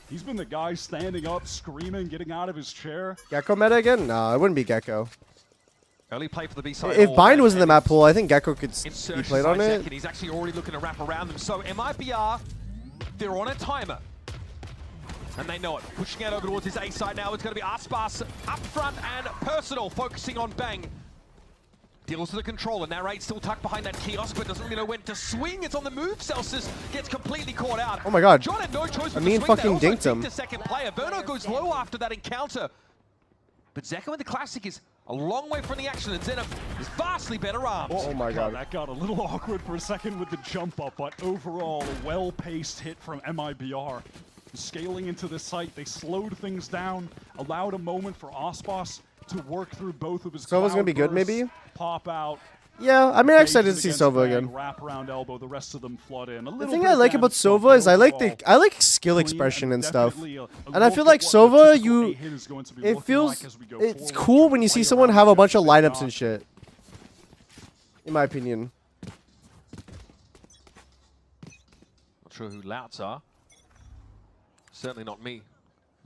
he's been the guy standing up, screaming, getting out of his chair. Gecko meta again? No, it wouldn't be Gecko. Early play for the B side. If Bind was in the map pool, I think Gecko could be played on it. He's actually already looking to wrap around them. So MIBR, they're on a timer. And they know it. Pushing out over towards his A side now. It's going to be Aspas up front and Personal focusing on Bang. Deals to the controller. Narrate still tucked behind that kiosk, but doesn't really know when to swing. It's on the move. Celsius gets completely caught out. Oh my god. John had no choice but I mean, to swing. fucking dinked him. Second player. Verno goes low after that encounter. But Zekin with the classic is a long way from the action, and Zenom is vastly better armed. Oh my god. That got a little awkward for a second with the jump up, but overall, a well-paced hit from MIBR. Scaling into the site, they slowed things down, allowed a moment for Aspas to work through both of his Sova's gonna be good, maybe? Pop out. Yeah, I mean, I'm excited to see Sova again. Wrap around elbow, the rest of them flood in. The thing I like about Sova is I like skill expression and stuff. And I feel like Sova, it's cool when you see someone have a bunch of lineups and shit. In my opinion. Not sure who Louts are. Certainly not me.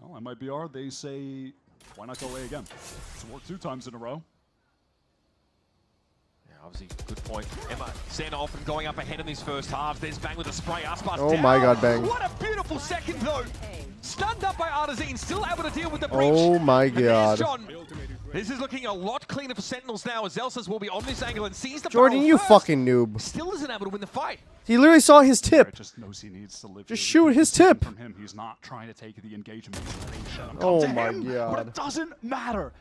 Well, MIBR, they say, why not go away again? It's worked 2 times in a row. Yeah, obviously, good point. Emma, Sen often going up ahead in these first halves. There's Bang with a spray. Aspas Oh down. my god, Bang. What a beautiful second, though. Stunned up by Artesian, still able to deal with the breach. Oh my And there's god. John. This is looking a lot cleaner for Sentinels now, as Elsa's will be on this angle and sees the Jordan, barrel you first. fucking noob. Still isn't able to win the fight. He literally saw his tip. Just knows he needs to live. Just shoot his tip. From him, he's not trying to take the engagement. Oh my But god. it doesn't matter.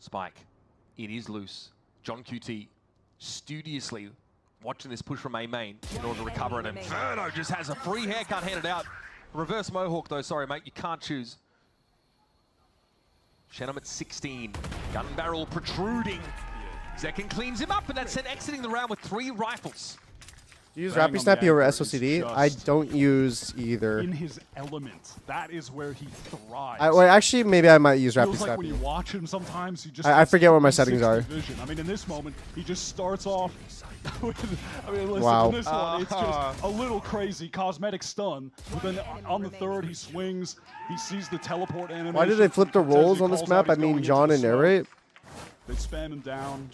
Spike. It is loose. John QT studiously watching this push from A main in order to recover it. And Verno just has a free haircut handed out. Reverse Mohawk though, sorry mate, you can't choose. Shenum at 16. Gun barrel protruding. Zekin cleans him up, and that's Sen exiting the round with 3 rifles. Do you use Bang Rappy on Snappy the over anchor is SOCD? just I don't use either. In his element, that is where he thrives. Well, actually, maybe I might use Rappy Feels like Snappy. when you watch him sometimes, he just I forget what my 360 settings are. vision. I mean, in this moment, he just starts off with, I mean, listen, Wow. in this one, it's just a little crazy cosmetic stun. But then on the third, he swings, he sees the teleport animation. Why did they flip the roles on this map? I mean, John and Narrate. They spam him down.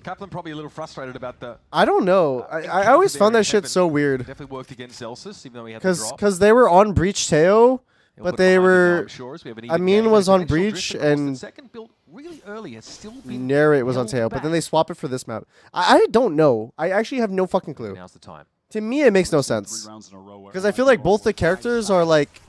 Kaplan probably a little frustrated about the... I don't know. I always found that shit so weird. Definitely worked against Zelsis, even though he had the drop. Because they were on Breach Teo, but they were... We Amin was on Breach, and second build really early has still been Narrate was on Teo, but then they swap it for this map. I don't know. I actually have no fucking clue. Now's the time. To me, it makes no sense. Because I feel like both the characters are like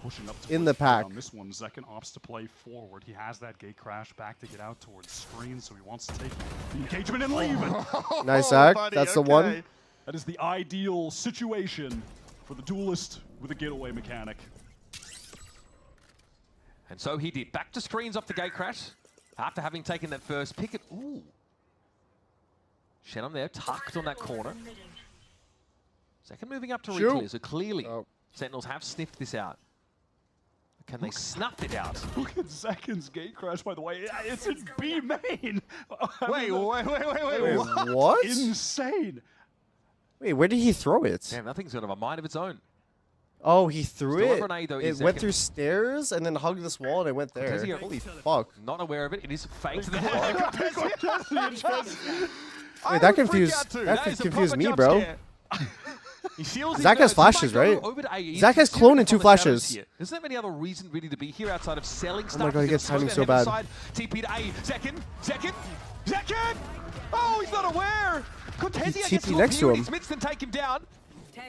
in the pack. On this one, Zekin opts to play forward. He has that gate crash back to get out towards screen, so he wants to take the engagement and leave it. Nice act. That's the one. That is the ideal situation for the duelist with a getaway mechanic. And so he did. Back to screens off the gate crash. After having taken that first picket. Ooh. Shannon there, tucked on that corner. Second moving up to reclear, so clearly Sentinels have sniffed this out. Can they snuff it out? Look at Zekin's gate crash, by the way. It's in B main. Wait, what? Insane. Wait, where did he throw it? Damn, that thing's got a mind of its own. Oh, he threw Still it. over an A, though, It in went second. through stairs and then hugged this wall and it went there. Cortezia, Holy fuck. Not aware of it. It is fake to the Wait, that confused me, bro. Zach has flashes, right? Zach has clone in 2 flashes. There's not any other reason really to be here outside of selling stuff. Oh my god, he gets timing so bad. TP to A. Zekin! Oh, he's not aware! Cortezia gets TP next to him. Smiths can take him down.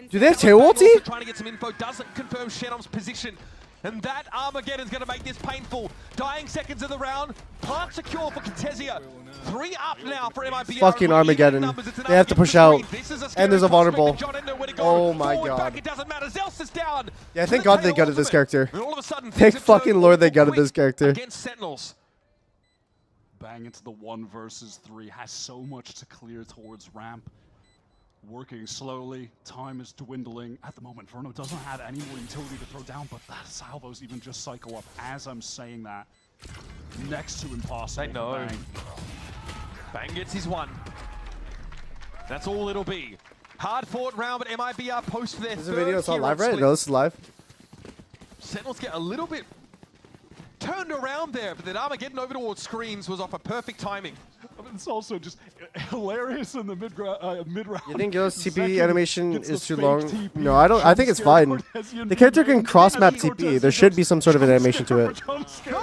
Do they have Teo ulti? Trying to get some info, doesn't confirm Shannom's position. And that Armageddon's going to make this painful. Dying seconds of the round. Plant secure for Cortezia. 3 up now for MIBR. Fucking Armageddon. They have to push out. And there's a vulnerable. Oh my god. It doesn't matter. Zel's is down. Yeah, thank god they gutted this character. And all of a sudden, Thank fucking lord they gutted this character. Against Sentinels. Bang into the 1 versus 3. Has so much to clear towards ramp. Working slowly, time is dwindling. At the moment, Verno doesn't have any more utility to throw down, but that salvos even just cycle up. As I'm saying that, next to impossible. They know. Bang. Bang gets his 1. That's all it'll be. Hard fought round, but MIBR post for their This is a third video, it's not hero live, right? split. No, this is live. Sentinels get a little bit turned around there, but then Armageddon over towards screens was off a perfect timing. I mean, it's also just hilarious in the mid-round. You think Ghost TP animation is too long? No, I don't. I think it's fine. The character can cross-map TP. There should be some sort of an animation to it.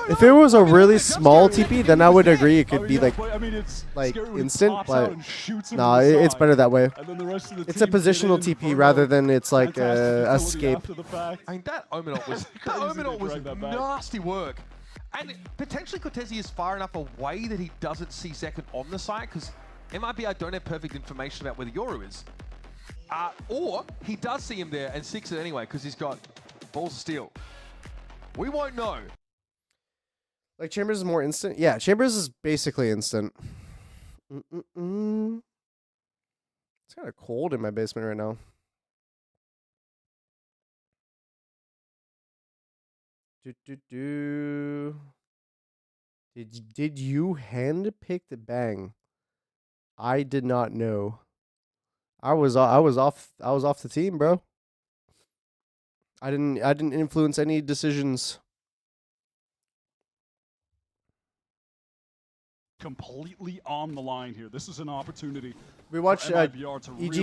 If it was a really small TP, then I would agree it could be like instant, but nah, it's better that way. It's a positional TP rather than it's like escape. I mean, that Omenot was nasty work. And potentially Cortezia is far enough away that he doesn't see Zekin on the side, because MIBR don't have perfect information about where the Yoru is. Or he does see him there and six it anyway, because he's got balls of steel. We won't know. Like Chambers is more instant? Yeah, Chambers is basically instant. It's kind of cold in my basement right now. Did you handpick the Bang? I did not know. I was off the team, bro. I didn't influence any decisions. Completely on the line here. This is an opportunity. We watch EG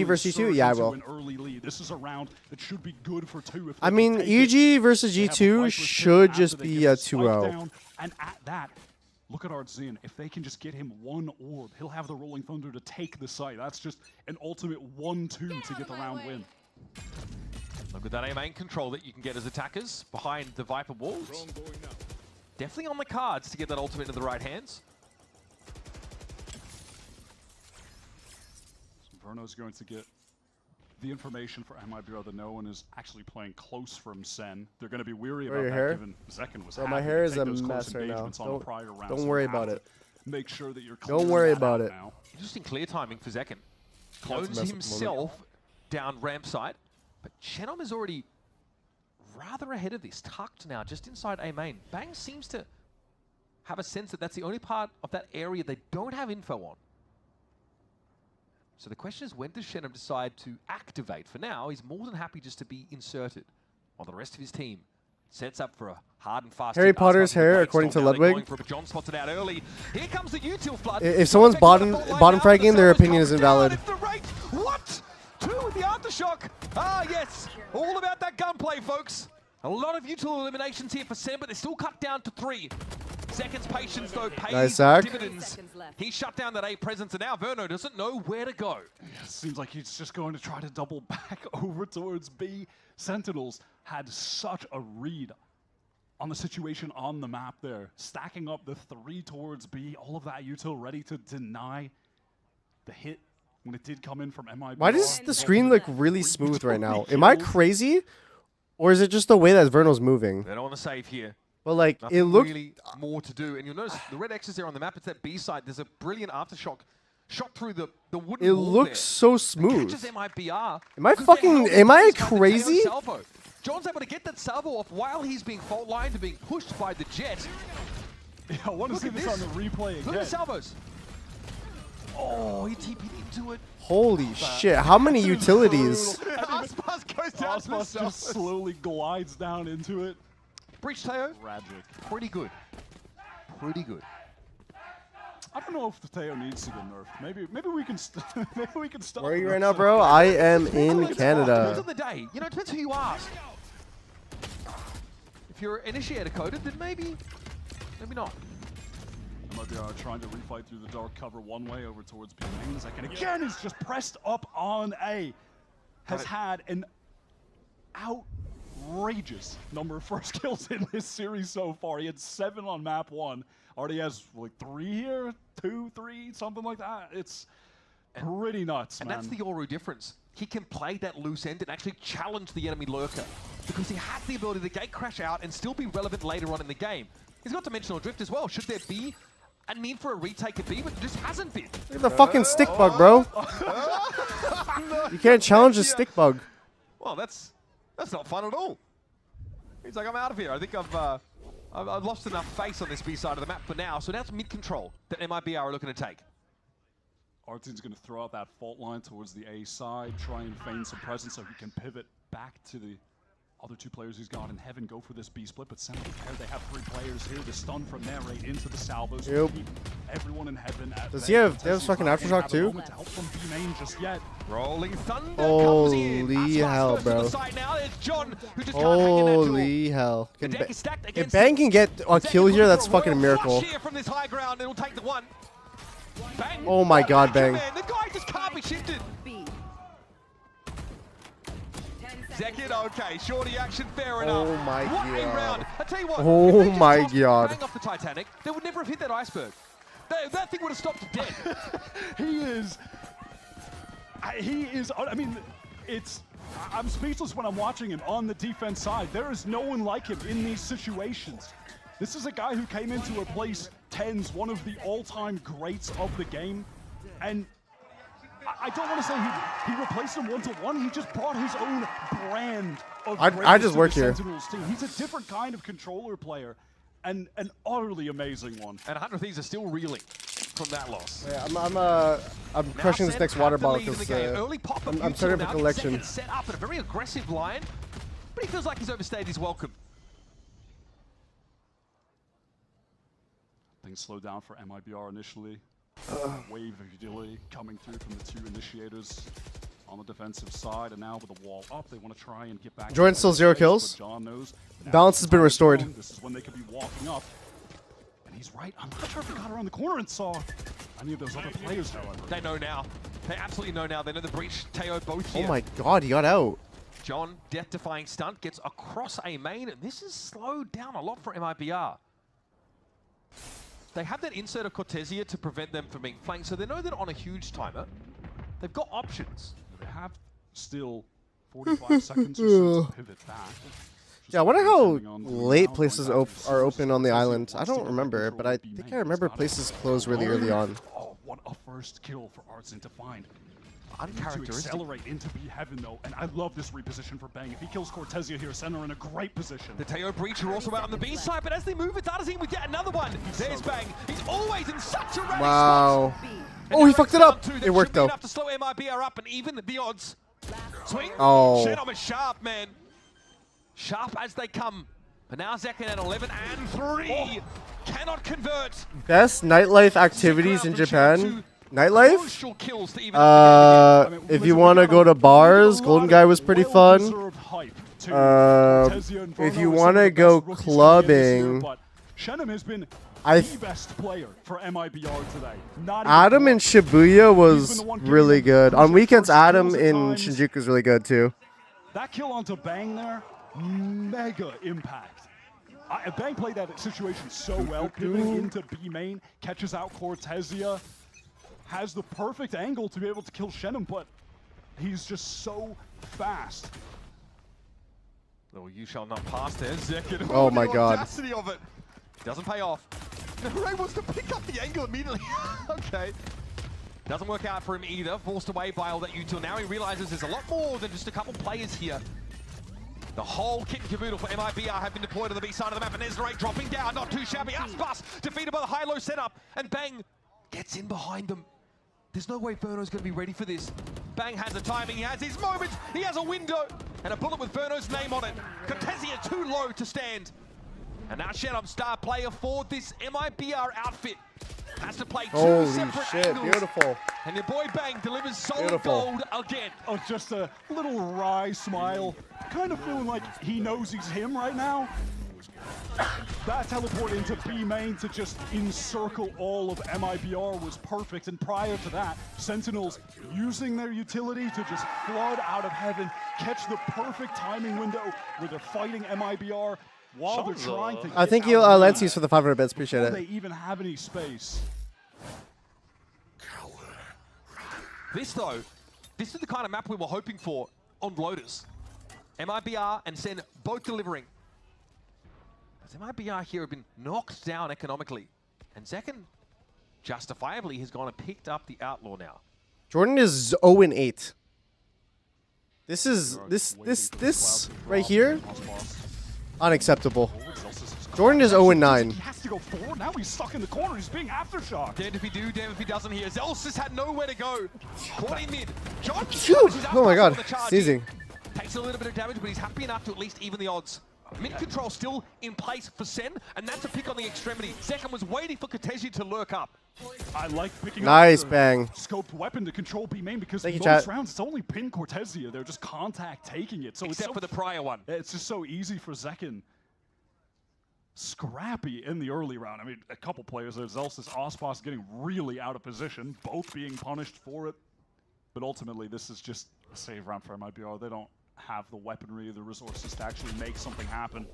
versus G2. Yeah, I will. An early lead. This is a round that should be good for 2. I mean, EG versus G2 should just be a 2-0. And at that, look at Artzin. If they can just get him 1 orb, he'll have the Rolling Thunder to take the site. That's just an ultimate 1-2 to get the round win. Look at that A-main control that you can get as attackers behind the Viper walls. Definitely on the cards to get that ultimate into the right hands. Verno's going to get the information for MIBR that no one is actually playing close from Sen. They're going to be weary about that, given Zekin was my hair is a mess right now. Don't worry about it. make sure that you're Don't worry about it. now. Interesting clear timing for Zekken. Clones himself down ramp side, but Chenom is already rather ahead of this. Tucked now, just inside A main. Bang seems to have a sense that that's the only part of that area they don't have info on. So the question is, when does Chenom decide to activate? For now, he's more than happy just to be inserted, while the rest of his team sets up for a hard and fast. Harry Potter's hair, according to Ludwig. John spotted out early. Here comes the util flood. If someone's bottom fragging, their opinion is invalid. What? 2 with the aftershock. Ah, yes. All about that gunplay, folks. A lot of util eliminations here for Sen, but they're still cut down to 3. Zekken's patience, though, pays dividends. He shut down that A presence, and now Verno doesn't know where to go. Yeah, seems like he's just going to try to double back over towards B. Sentinels had such a read on the situation on the map there. Stacking up the 3 towards B, all of that util ready to deny the hit when it did come in from MIB. Why does the screen look really smooth right now? Am I crazy? Or is it just the way that Verno's moving? They don't want to save here. But like, Nothing it looked really more to do. And you'll notice the red X is there on the map. It's that B side. There's a brilliant aftershock shot through the wooden it wall looks there. so smooth. Catches MIBR. Am I crazy? John's able to get that salvo off while he's being fault lined and being pushed by the jet. Yeah, I want to see this on the replay again. Look at the salvos. Oh, he TP'd into it. Holy shit, how many utilities? Aspas goes down. Aspas just slowly glides down into it. Breach Teo. Tragic. Pretty good. Pretty good. I don't know if the Teo needs to get nerfed. Maybe we can maybe we can stop. Where are you right now, bro? I am in Canada. Depends on the day. You know, it depends who you ask. If you're initiator coded, then maybe not. They are trying to refight through the dark cover one way over towards B main. Zekken again is just pressed up on A. Has had an outrageous number of first kills in this series so far. He had 7 on map 1. Already has like 3 here, 2, 3, something like that. It's pretty nuts, man. And that's the Yoru difference. He can play that loose end and actually challenge the enemy lurker because he has the ability to gate crash out and still be relevant later on in the game. He's got dimensional drift as well. Should there be a need for a retake at B, but there just hasn't been. Look at the fucking stick bug, bro. You can't challenge a stick bug. Well, that's not fun at all. He's like, I'm out of here. I think I've lost enough face on this B side of the map for now. So now it's mid control that MIBR are looking to take. Artin's going to throw out that fault line towards the A side, try and feign some presence so he can pivot back to the other 2 players he's got in heaven, go for this B split, but Sentinels prepared. They have 3 players here. The stun from there right into the salvos. Yep. Keep everyone in heaven. Does he have fucking aftershock too? To help from B main just yet. Rolling thunder. Holy hell, bro. John, who just holy hell. If Bang can get a kill here, that's fucking a miracle. From this high ground, it'll take the 1. Bang. Oh my god, Bang. The guy just can't be shifted. Zekken, okay, shorty action, fair enough. Oh my what god. A round. I tell you what, oh my god. Bang off the Titanic, they would never have hit that iceberg. That thing would have stopped dead. He is, I mean, I'm speechless when I'm watching him on the defense side. There is no one like him in these situations. This is a guy who came in to replace TenZ, one of the all-time greats of the game. And I don't want to say he replaced him 1-to-1. He just brought his own brand of I just work here. Sentinels team. He's a different kind of controller player and an utterly amazing one. And 100 Thieves are still reeling from that loss. Yeah, I'm crushing this next water bottle because I'm starting for collection. Set up in a very aggressive line, but he feels like he's overstayed his welcome. Things slowed down for MIBR initially. Wave of utility coming through from the 2 initiators on the defensive side, and now with the wall up, they want to try and get back. Jordan still 0 kills. John knows balance has been restored. This is when they could be walking up, and he's right. I'm not sure if he got around the corner and saw any of those other players, however. They know now. They absolutely know now. They know the breach. Teo both here. Oh my god, he got out. John, death-defying stunt, gets across A main, and this is slowed down a lot for MIBR. They have that insert of Cortesia to prevent them from being flanked, so they know that on a huge timer, they've got options. They have still 45 seconds or so to pivot back. Yeah, I wonder how late places are open on the island. I don't remember, but I think I remember places close really early on. Oh, what a first kill for Artsin to find. To Uncharacteristic. accelerate into B heaven though, and I love this reposition for Bang. If he kills Cortezia here, Sentinel in a great position. The Teo Breach are also out on the B side, but as they move, Dartazine with yet another one. There's Bang. He's always in such a rally Wow. spot. Oh, he fucked it up. That It worked should be though. enough to slow MIBR up and even the odds. Swing. Oh. Shenom is sharp, man. Sharp as they come. But now Zekin at 11 and 3. Cannot convert. Best nightlife activities in Japan. Nightlife? Crucial kills to even If you want to go to bars, Golden Guy was pretty fun. If you want to go clubbing, Shenom has been I the best player for MIBR today. Not even Adam in close. Shibuya was He's been the one giving really them good. On crucial weekends, first Adam kills at in times. Shinjuku was really good too. That kill onto Bang there, mega impact. Bang played that situation so well, pivoting into B main, catches out Cortezia, has the perfect angle to be able to kill Shenom, but he's just so fast. Oh, you shall not pass there, Zekin. Oh my the God. audacity of it. Doesn't pay off. Ray wants to pick up the angle immediately. Okay. Doesn't work out for him either. Forced away by all that util. Now he realizes there's a lot more than just a couple players here. The whole kit and caboodle for MIBR have been deployed on the B side of the map, and Ezra dropping down, not too shabby. Aspas defeated by the high-low setup, and Bang gets in behind them. There's no way Verno's going to be ready for this. Bang has the timing, he has his moment, he has a window, and a bullet with Verno's name on it. Cortezia too low to stand. And now Shenom, star player for this MIBR outfit, has to play two Holy separate shit, angles. beautiful. And your boy Bang delivers solid Beautiful. gold again. Oh, just a little wry smile, kind of feeling like he knows he's him right now. That teleport into B main to just encircle all of MIBR was perfect, and prior to that, Sentinels using their utility to just flood out of heaven, catch the perfect timing window where they're fighting MIBR while they're trying to I think you Lensi's for the 500 bits. Appreciate before it. they even have any space. This though, this is the kind of map we were hoping for on Lotus. MIBR and Sen both delivering. As MIBR here have been knocked down economically. And Zekin, justifiably, has gone and picked up the Outlaw now. Jordan is 0-8. This is this right here, unacceptable. Jordan is 0-9. He has to go forward. Now he's stuck in the corner. He's being aftershocked. Damned if he do, damned if he doesn't here. Zelsis had nowhere to go. Caught in mid. John Shoot! Oh my God, sneezing. Takes a little bit of damage, but he's happy enough to at least even the odds. Mid control still in place for Sen, and that's a pick on the extremity. Zekin was waiting for Cortezia to lurk up. I like picking Nice up Bang. scoped weapon to control B main because Thank you, most chat. rounds it's only pin Cortezia. They're just contact taking it. So Except it's so, for the prior one. It's just so easy for Zekin. Scrappy in the early round. I mean, a couple players there. Zelsis, Ospas getting really out of position, both being punished for it. But ultimately, this is just a save round for MIBR. They don't have the weaponry or the resources to actually make something happen.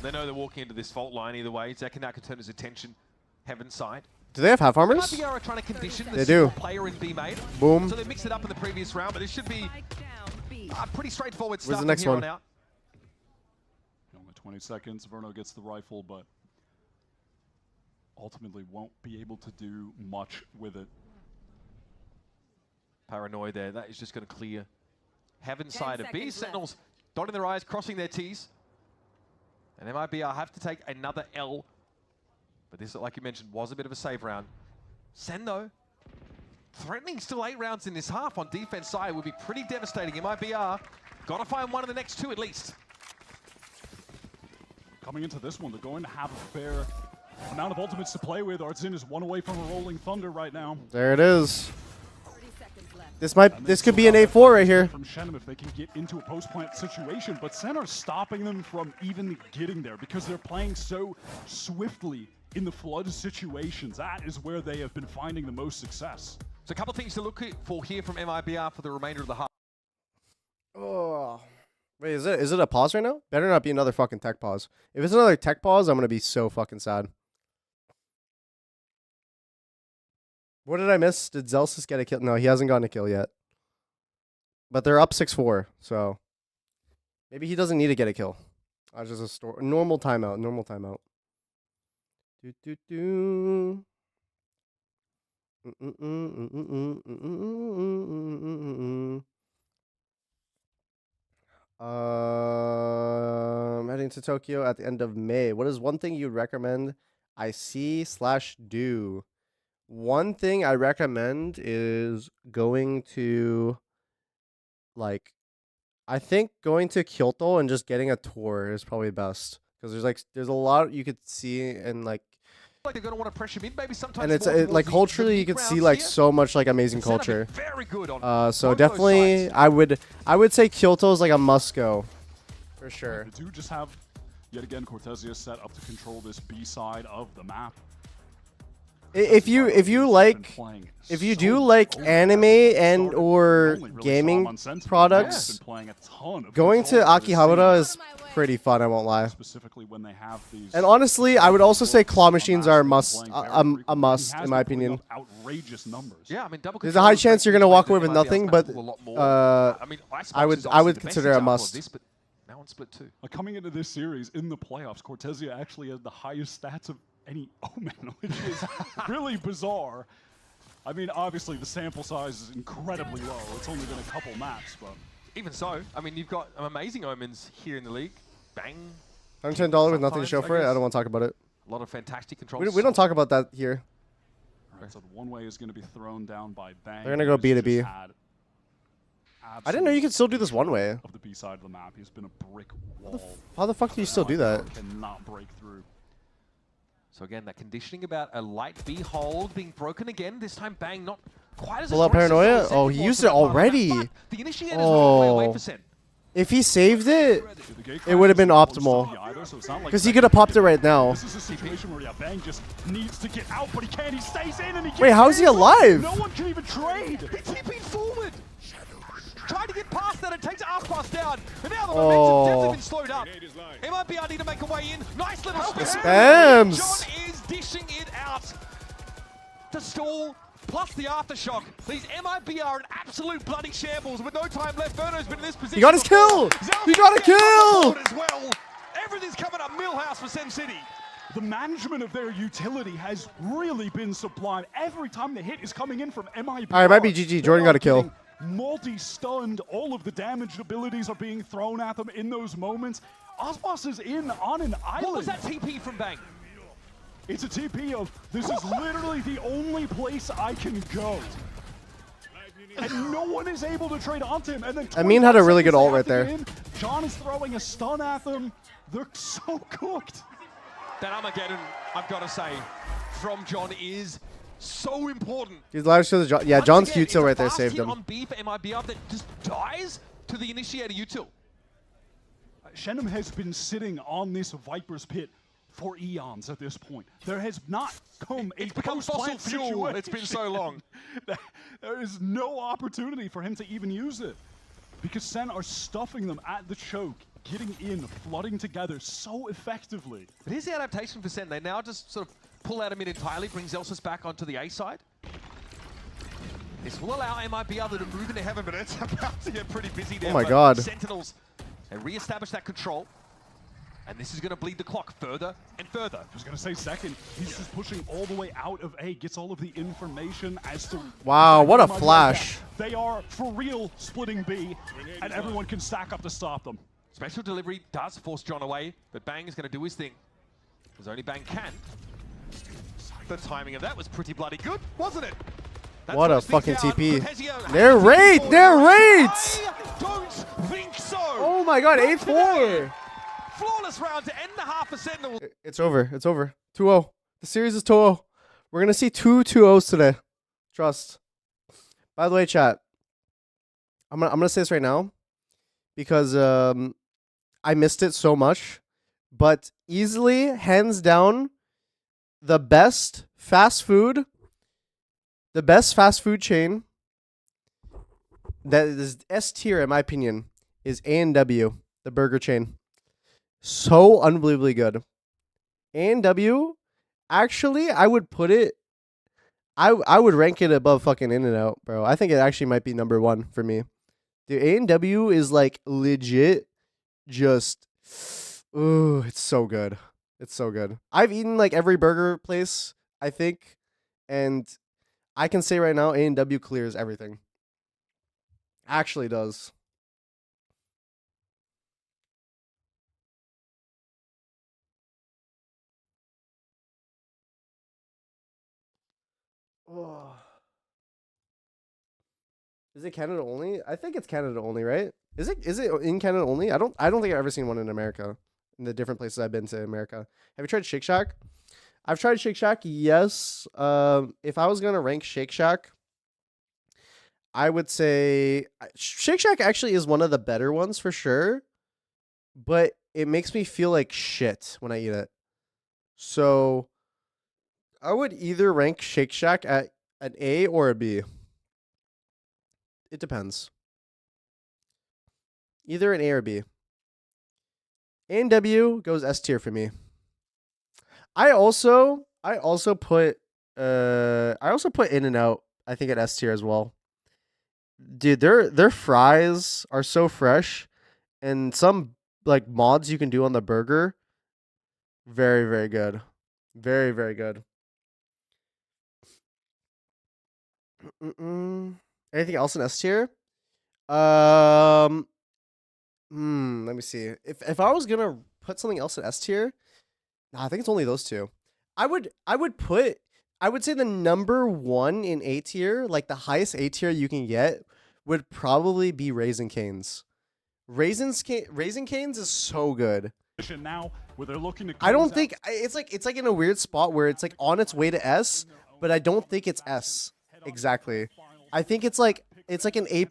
They know they're walking into this fault line either way. Zekin now can turn his attention heaven side. Do they have half armors? MIBR are trying to condition the They single do. player in B main. Boom. So they mixed it up in the previous round, but this should be a pretty straightforward Where's stuff the next from here one? on out. Only 20 seconds. Verno gets the rifle, but ultimately won't be able to do much with it. Paranoid there. That is just going to clear heaven side of B. Sentinels dotting their I's, crossing their T's. And MIBR have to take another L. But this, like you mentioned, was a bit of a save round. Sen, though, threatening still 8 rounds in this half on defense side would be pretty devastating. MIBR got to find one of the next 2 at least. Coming into this one, they're going to have a fair amount of ultimates to play with. Artsin is 1 away from a rolling thunder right now. There it is. This could be an 8-4 right here. From Shenom if they can get into a post-plant situation, but Sen are stopping them from even getting there because they're playing so swiftly in the flood situations. That is where they have been finding the most success. So a couple things to look for here from MIBR for the remainder of the half. Oh. Wait, is it a pause right now? Better not be another fucking tech pause. If it's another tech pause, I'm gonna be so fucking sad. What did I miss? Did Zelsis get a kill? No, he hasn't gotten a kill yet. But they're up 6-4, so maybe he doesn't need to get a kill. Just a normal timeout. Normal timeout. Do do do. Heading to Tokyo at the end of May. What is one thing you'd recommend I see/do? One thing I recommend is going to, like, I think going to Kyoto and just getting a tour is probably best, because there's a lot you could see, and like they're gonna want to pressure mid, maybe sometimes. And it's like culturally you could see like so much like amazing culture. Very good on so definitely I would say Kyoto is like a must go for sure. They do just have yet again Cortezia set up to control this B side of the map. If you do like anime and or gaming products, going to Akihabara is pretty fun, I won't lie. Specifically when they have these. And honestly, I would also say claw machines are a must in my opinion. Outrageous numbers. Yeah, I mean, double There's a high chance you're gonna walk away with nothing, but I would consider it a must. Now on split 2. Coming into this series in the playoffs, Cortezia actually has the highest stats of any Omen, which is really bizarre. I mean, obviously the sample size is incredibly low. It's only been a couple maps, but even so, I mean, you've got amazing Omens here in the league. Bang. $110 with nothing to show for it. I don't want to talk about it. A lot of fantastic controls. We don't talk about that here. All right, so the one way is going to be thrown down by Bang. They're gonna go B to B. I didn't know you could still do this one way. Of the B side of the map, he's been a brick wall. How the fuck do you still do that? Cannot break through. So again, that conditioning about a light B hold being broken again. This time Bang not quite as Pull out Paranoia? Oh, he used it already. The initiator's way away for Sen. If he saved it, it would have been optimal. Because he could have popped it right now. This is a situation where Bang just needs to get out, but he can't. He stays in and he Wait, how is he alive? No one can even trade. He TP'd forward. Trying to get past that, it takes Arpas down. And now the momentum definitely been slowed up. MIBR need to make a way in. Nice little spams. John is dishing it out. The stall plus the aftershock. These MIBR are in absolute bloody shambles with no time left. Verno's been in this position. He got his kill. He got a kill. As well. Everything's coming up Millhouse for Sem City. The management of their utility has really been sublime. Every time the hit is coming in from MIBR. All right, it might be GG. Jordan got a kill. Multi-stunned, all of the damaged abilities are being thrown at them in those moments. Osmos is in on an island. What was that TP from Bang? It's a TP of, this is literally the only place I can go. And no one is able to trade onto him. And then Amin had a really good ult right there. John is throwing a stun at them. They're so cooked. That Armageddon, I've got to say, from John is so important. He's live to the John. Yeah, John's util right there saved him. On B for MIBR that just dies to the initiator util. Shenum has been sitting on this Viper's pit for eons at this point. There has not come a become fossil fuel. Situation. It's been so long. There is no opportunity for him to even use it, because Sen are stuffing them at the choke, getting in, flooding together so effectively. But here's the adaptation for Sen. They now just sort of pull out a mid entirely, bring Zelsis back onto the A side. This will allow MIBR to move into heaven, but it's about to get pretty busy there. Oh my god. Sentinels, they re-establish that control. And this is going to bleed the clock further and further. I was going to say second. He's just pushing all the way out of A, gets all of the information as to... Wow, what a flash. They are, for real, splitting B, and everyone can stack up to stop them. Special delivery does force John away, but Bang is going to do his thing. Because only Bang can. The timing of that was pretty bloody good, wasn't it? That's what a fucking down. TP. They're raids! They're raids! I don't think so! Oh my god, 8-4! Flawless round to end the half for Sentinels. It's over. It's over. 2-0. The series is 2-0. We're going to see 2 2-0s today. Trust. By the way, chat, I'm gonna say this right now because I missed it so much. But easily, hands down, the best fast food chain that is S tier, in my opinion, is A&W, the burger chain. So unbelievably good. A&W, actually, I would put it, I would rank it above fucking In-N-Out, bro. I think it actually might be number 1 for me. Dude, A&W is like legit just Ooh, it's so good. It's so good. I've eaten like every burger place, I think, and I can say right now A&W clears everything. Actually does. Oh. Is it Canada only? I think it's Canada only, right? Is it in Canada only? I don't think I've ever seen one in America. In the different places I've been to in America. Have you tried Shake Shack? I've tried Shake Shack, yes. If I was gonna rank Shake Shack, I would say Shake Shack actually is one of the better ones for sure. But it makes me feel like shit when I eat it. So I would either rank Shake Shack at an A or a B. It depends. Either an A or B. A&W goes S tier for me. I also put In-N-Out, I think, at S tier as well. Dude, their fries are so fresh, and some like mods you can do on the burger, very, very good. Very, very good. Anything else in S tier? Let me see. If I was gonna put something else in S tier, I think it's only those two. I would say the number one in A tier, like the highest A tier you can get, would probably be Raisin Canes. Raisin Canes is so good. Now, where they're looking to I don't think it's like in a weird spot where it's like on its way to S, but I don't think it's S exactly. I think it's like an A++.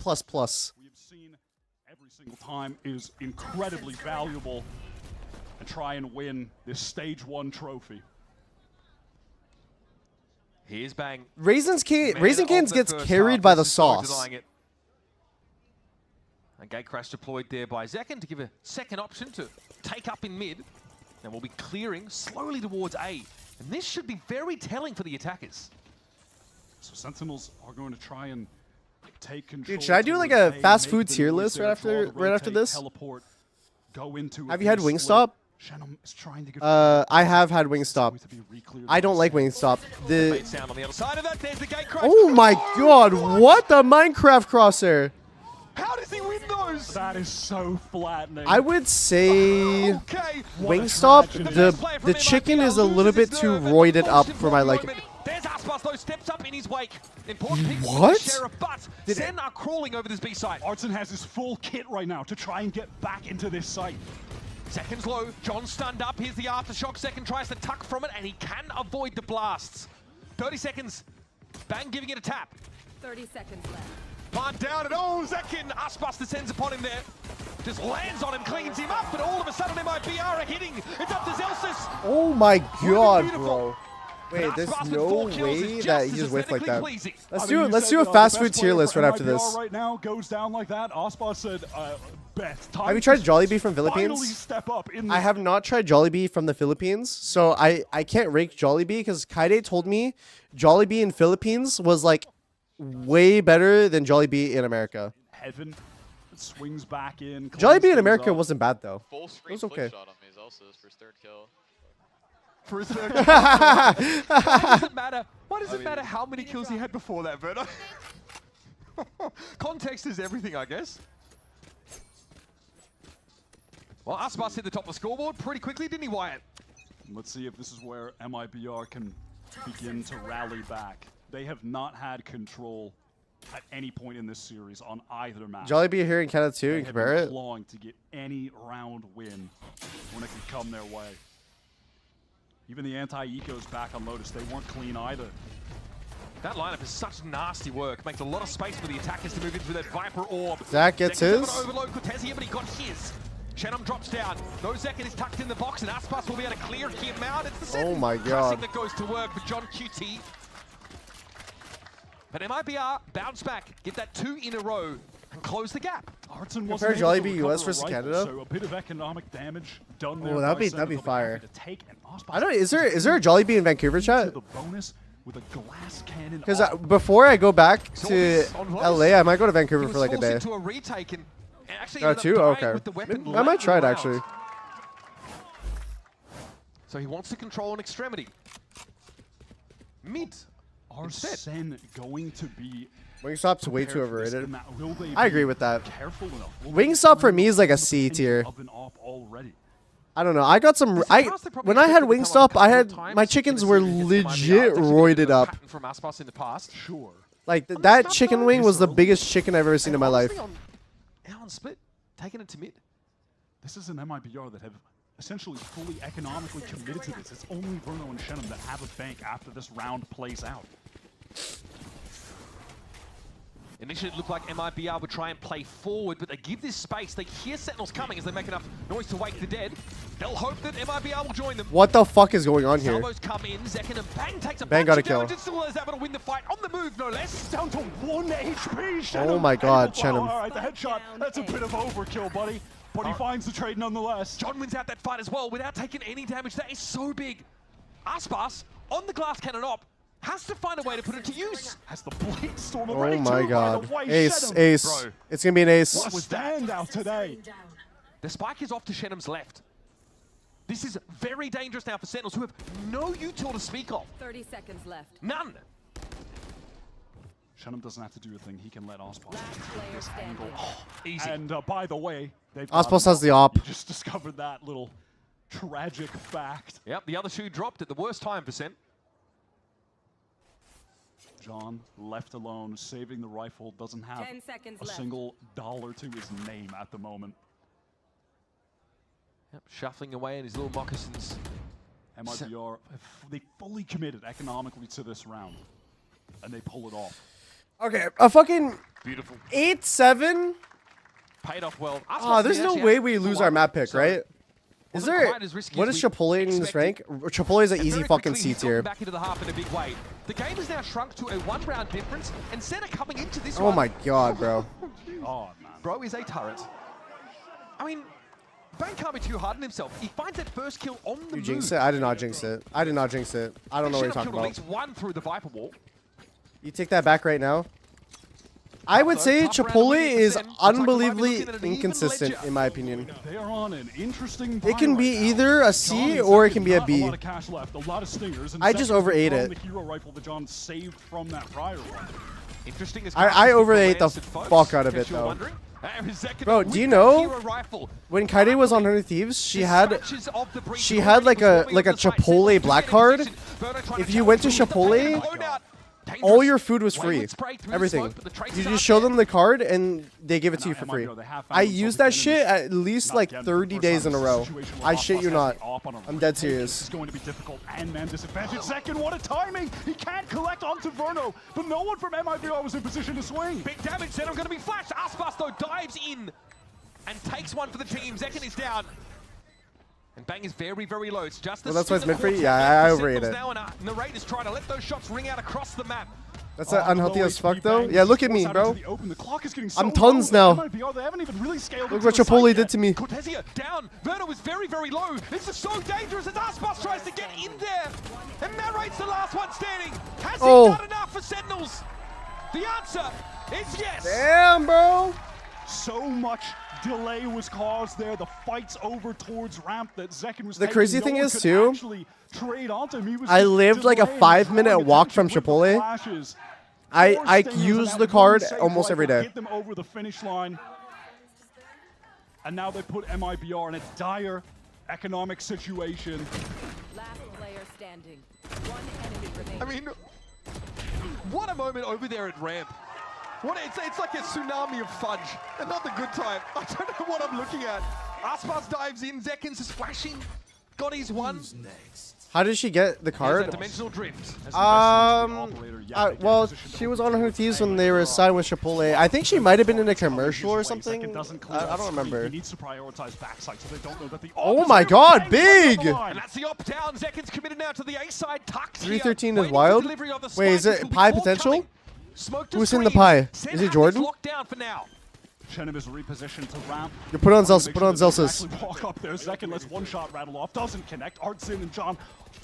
Every single time is incredibly valuable and try and win this stage 1 trophy. Here's Bang. Raisin Canes gets carried by the sauce. A gate crash deployed there by Zekken to give a second option to take up in mid. And we'll be clearing slowly towards A. And this should be very telling for the attackers. So Sentinels are going to try and take control. Dude, should I do like a fast food tier list right after this? Teleport, go into have you had Wingstop? I have had Wingstop. I don't like Wingstop. Oh my god, what the Minecraft crosshair? How does he win those? That is so flattening. I would say Wingstop, the chicken is a little bit too roided up for my liking. There's Aspas, though, steps up in his wake. Important pick for What? the Sheriff, but Sen are crawling over this B side. Artson has his full kit right now to try and get back into this site. Seconds low, John stunned up. Here's the aftershock. Second tries to tuck from it, and he can avoid the blasts. 30 seconds. Bang giving it a tap. 30 seconds left. Plant down, and oh, Zekken! Aspas descends upon him there. Just lands on him, cleans him up, but all of a sudden MIBR are hitting. It's up to Zelsis. Oh my god, bro. Wait, there's no way that he just whiffed like that. Let's do a fast food tier list right after this. Right now goes down like that. Aspas said, best time. Have you tried Jollibee from Philippines? Step up in I have not tried Jollibee from the Philippines, so I can't rank Jollibee because Kaide told me Jollibee in Philippines was like way better than Jollibee in America. Heaven swings back in. Jollibee in America wasn't bad though. Full It screen was okay. shot on me is also his first third kill. For his third kill. Why does it matter? Why does it matter how many kills he had before that, Verno? Context is everything, I guess. Well, Aspas hit the top of the scoreboard pretty quickly, didn't he, Wyatt? Let's see if this is where MIBR can begin to rally back. They have not had control at any point in this series on either map. Jollibee here in Canada too, and compare it. Clawing to get any round win when it can come their way. Even the anti-ecos back on Lotus, they weren't clean either. That lineup is such nasty work. Makes a lot of space for the attackers to move into that Viper orb. Zach gets his. Overload TenZ here, but he got his. Shannon drops down. No Zekken is tucked in the box, and Aspas will be able to clear him out. It's the second my god. that goes to work for John QT. But MIBR bounce back, get that 2 in a row, and close the gap. Artson compare Jollibee US versus Canada. So a bit of economic damage done there. Oh, that'd be fire. I don't. Is there a Jollibee in Vancouver, chat? The bonus with a glass cannon. Because before I go back to LA, I might go to Vancouver for like a day. Into a retake and actually Oh, 2? Okay. I might try it actually. So he wants to control an extremity. Mid. Are Sen going to be... Wingstop's way too prepared for this? overrated. Will they I agree be with that. Careful enough? Will they Wingstop for turn me is like a on the C potential tier. of an op already? I don't know. I got some. When I had Wingstop, I had my chickens were legit roided up. From Aspas in the past. Sure. Like that chicken wing was the biggest chicken I've ever seen in my life. On split, taking it to mid. This is an MIBR that have essentially fully economically committed to this. It's only Verno and Shenum that have a bank after this round plays out. Initially, it looked like MIBR would try and play forward, but they give this space. They hear Sentinels coming as they make enough noise to wake the dead. They'll hope that MIBR will join them. What the fuck is going on here? Salvos come in, Zekin and Bang takes a Bang bunch got a of kill. damage and still is able to win the fight on the move, no less. Down to 1 HP, Shenum. Oh my god, All Shenum. right, the headshot. That's a bit of overkill, buddy. But he finds the trade nonetheless. John wins out that fight as well without taking any damage. That is so big. Aspas on the glass cannon op. Has to find a way to put it to use. Has the blade storm Oh already my too, god. by the way, Ace, Shenum. ace. Bro. It's gonna be an ace. What a standout today. The spike is off to Shenum's left. This is very dangerous now for Sentinels, who have no util to speak of. 30 seconds left. None. Shenum doesn't have to do a thing. He can let Aspas player this angle. Easy. And by the way, they've Aspas has the op. You just discovered that little tragic fact. Yep, the other shoe dropped at the worst time for Sent. John, left alone, saving the rifle, doesn't have 10 seconds a left. single dollar to his name at the moment. Yep, shuffling away in his little moccasins. MIBR, they fully committed economically to this round, and they pull it off. Okay, a fucking beautiful 8-7. Paid off well. Oh, there's no way we lose our map pick, right? Is there? quite as risky What as is we Chipotle in this rank? Chipotle is an easy Very fucking quickly, C he's gotten tier. back into the half in a big way. The game has now shrunk to a one-round difference, and Senna coming into this Oh one. my god, bro. Oh, man. Bro is a turret. I mean, Bang can't be too hard on himself. He finds that first kill on the You move. jinxed it? I did not jinx it. I did not jinx it. I don't know what you're talking At about. least one through the Viper wall. You take that back right now. I would say Chipotle is unbelievably inconsistent, in my opinion. They are on an interesting It can be either a C or it can be a A B. lot of cash left, a lot of stingers. And I just Zekin overate throwing it. The hero rifle that John saved from that prior one. Interesting as I overate the fuck out of it, though. Bro, do you know when Kaide was on Her Thieves, she had like a Chipotle black card. If you went to Chipotle, all your food was free. Everything. You just show them the card and they give it to you for free. I used that shit at least like 30 days in a row. I shit you not. I'm dead This serious. is going to be difficult and man disadvantage. Zekin, what a timing! He can't collect onto Verno, but no one from MIBR was in position to swing. Big damage, Zenon going to be flashed. Aspas, though, dives in and takes one for the team. Zekin is down. And Bang is very, very low. It's just Well, that's why it's mid free? Yeah, I overrate it. Now, and Narrate is trying to let those shots ring out across the map. That's unhealthy as fuck, though. Yeah, look at me, bro. The clock is getting so I'm tons low. now. MIBR, they haven't even really scaled Look into what the site Chipotle yet. did to me. Cortesia down. Verno is very, very low. This is so dangerous as Aspas tries to get in there. And Narrate's the last one standing. Has he done enough for Sentinels? The answer is yes. Damn, bro. So much delay was caused there. The fight's over towards ramp that Zekin was The taking. crazy No thing one is, could too, actually trade onto him. He was I just lived like a delaying, 5-minute drawing walk from attention with the Chipotle. flashes. I Four stingers use and the that card one save almost rifle every day. Get them over the finish line. And now they put MIBR in a dire economic situation. Last player standing. One enemy remaining. I mean, what a moment over there at ramp. It's like a tsunami of fudge. Another good time. I don't know what I'm looking at. Aspas dives in. Zekins is flashing. Got his one. How did she get the There's card? that dimensional drift. Well, she was on Her Thieves when they were signed with Chipotle. I think she might have been in a commercial or something. I don't remember. He needs to prioritize backside so they don't know that the Oh my god, big! And that's the op down. Zekins committed now to the A side. Tucked 313 here, is wild. waiting for delivery of the Wait, is spike, it which will be pie forthcoming. potential? Smoke to Who's in the screen. pie? Sen Is it has Jordan? locked down for now. Shenum is repositioned to ramp. You put on Wanna Zelsus. make Put on sure that they Zelsus. actually walk up there. Zekin lets one shot rattle off. Doesn't connect. Artsin and John,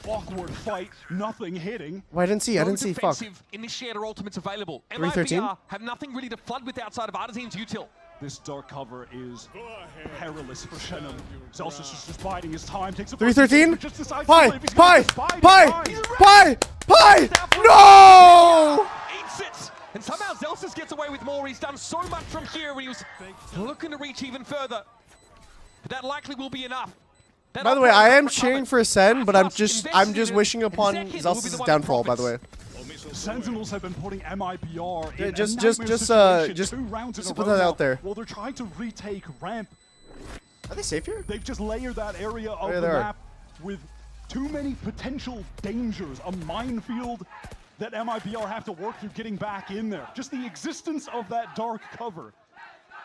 awkward fight. Nothing hitting. Well, I didn't see. I No didn't see. Fuck. defensive initiator ultimates available. 313? MIBR have nothing really to flood with outside of Artisan's util. This dark cover is perilous for Shenum. Zelsus is just biding his time. Takes a 313. just decides to Pie, live. He's pie, gonna pie, pie. No! Eats it! And somehow Zelsus gets away with more. He's done so much from here when he was looking to reach even further. But that likely will be enough. By the way, I am cheering for Sen, but I'm just wishing upon Zelsus' downfall, by the way. Sentinels have been putting MIBR in Just put that out there. Well, they're trying to retake ramp. Are they safe here? They've just layered that area of Yeah, the they are. map with too many potential dangers, a minefield that MIBR have to work through getting back in there. Just the existence of that dark cover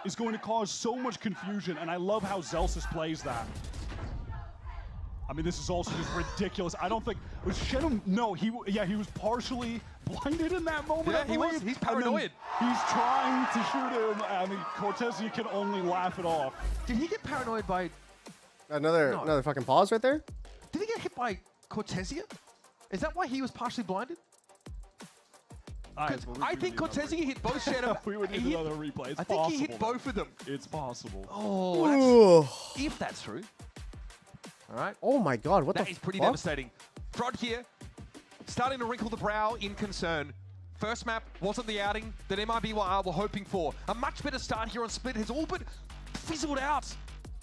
is going to cause so much confusion, and I love how Zelsus plays that. I mean, this is also just ridiculous. I don't think was Shenum. No, he was partially blinded in that moment. Yeah, I believe. He's paranoid. He's trying to shoot him. I mean, Cortezia can only laugh it off. Did he get paranoid by? Another fucking pause right there. Did he get hit by Cortezia? Is that why he was partially blinded? I think Cortezia hit both Shenum. We would need another replay. It's I think he hit both of them. It's possible. Oh, if that's true. All right. Oh my God, what the fuck? That is pretty devastating. Prod here, starting to wrinkle the brow in concern. First map wasn't the outing that MIBR were hoping for. A much better start here on Split has all but fizzled out.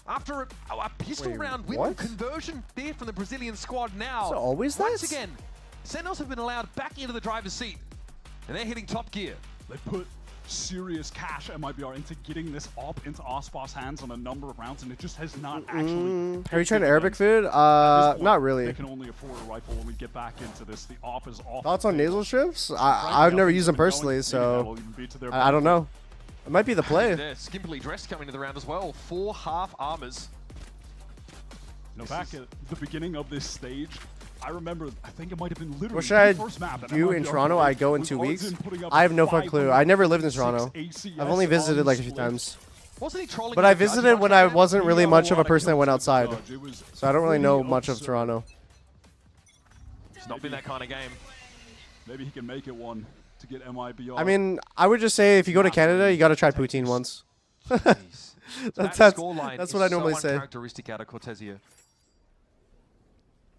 After a pistol round win conversion there from the Brazilian squad now. So always once that? again, Sentinels have been allowed back into the driver's seat. And they're hitting top gear. They put serious cash at MIBR into getting this up into Ospas' hands on a number of rounds, and it just has not actually. Are you trying Arabic food? Not really. They can only afford a rifle when we get back into this. The op is off. Thoughts on nasal strips? I've never used them personally, so I don't know. It might be the play. They're skimpily dressed coming to the round as well. 4 half armors. Back at the beginning of this stage, I remember, I think it might have been literally What should I the first map. do in Toronto? I go in 2 weeks. I have no fucking clue. I never lived in Toronto. I've only visited like a few times. Wasn't he trolling? But I visited when I wasn't really much of a person that went outside. So I don't really know much of Toronto. It's not been that kind of game. Maybe he can make it one to get MIBR. I mean, I would just say if you go to Canada, you got to try poutine once. that's what I normally say. Uncharacteristic out of Cortezia.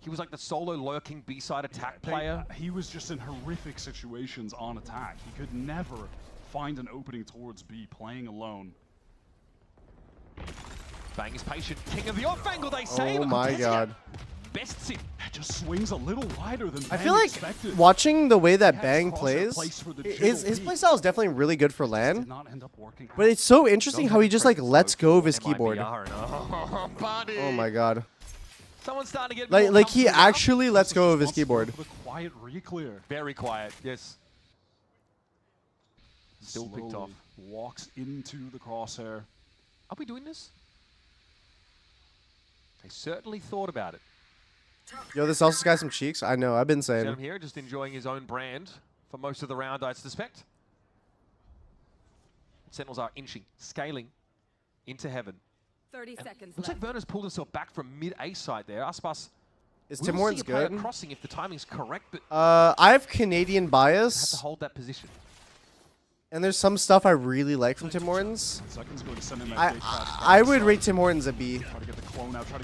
He was like the solo lurking B-side attack player. He was just in horrific situations on attack. He could never find an opening towards B, playing alone. Bang is patient. King of the off angle, they say. Oh my God. Best sim. That just swings a little wider than I feel like watching the way that Bang plays, his playstyle is definitely really good for LAN. But it's so interesting how he just like lets go of his keyboard. Oh my God. Someone's starting to get like he actually lets go of his keyboard. Quiet re-clear. Very quiet, yes. Still picked off. Walks into the crosshair. Are we doing this? They certainly thought about it. Yo, this also got some cheeks. I know, I've been saying. Him here, just enjoying his own brand for most of the round, I suspect. Sentinels are inching, scaling into heaven. 30 seconds Looks like Werner's pulled himself back from mid-A side there. Aspas. Is Tim Hortons good? Crossing if the timing's correct, but I have Canadian bias. have to hold that position. And there's some stuff I really like from Tim Hortons. I would rate Tim Hortons a B.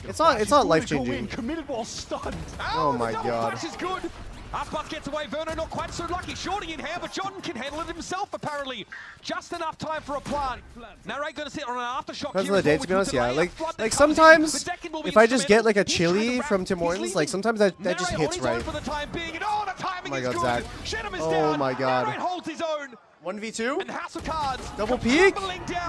It's not life changing. Committed while stunned. Oh my God. This is good. Aspas gets away. Werner not quite so lucky. Shorty in hand, but Jordan can handle it himself apparently. Just enough time for a plant. Narrate going to sit on an aftershock. Depends on the day, to be honest. Yeah, like sometimes if I just get like a chili from Tim Hortons, like sometimes that just hits right. Oh my God, Zach. Oh my God. 1v2? And House of Cards. Double peek?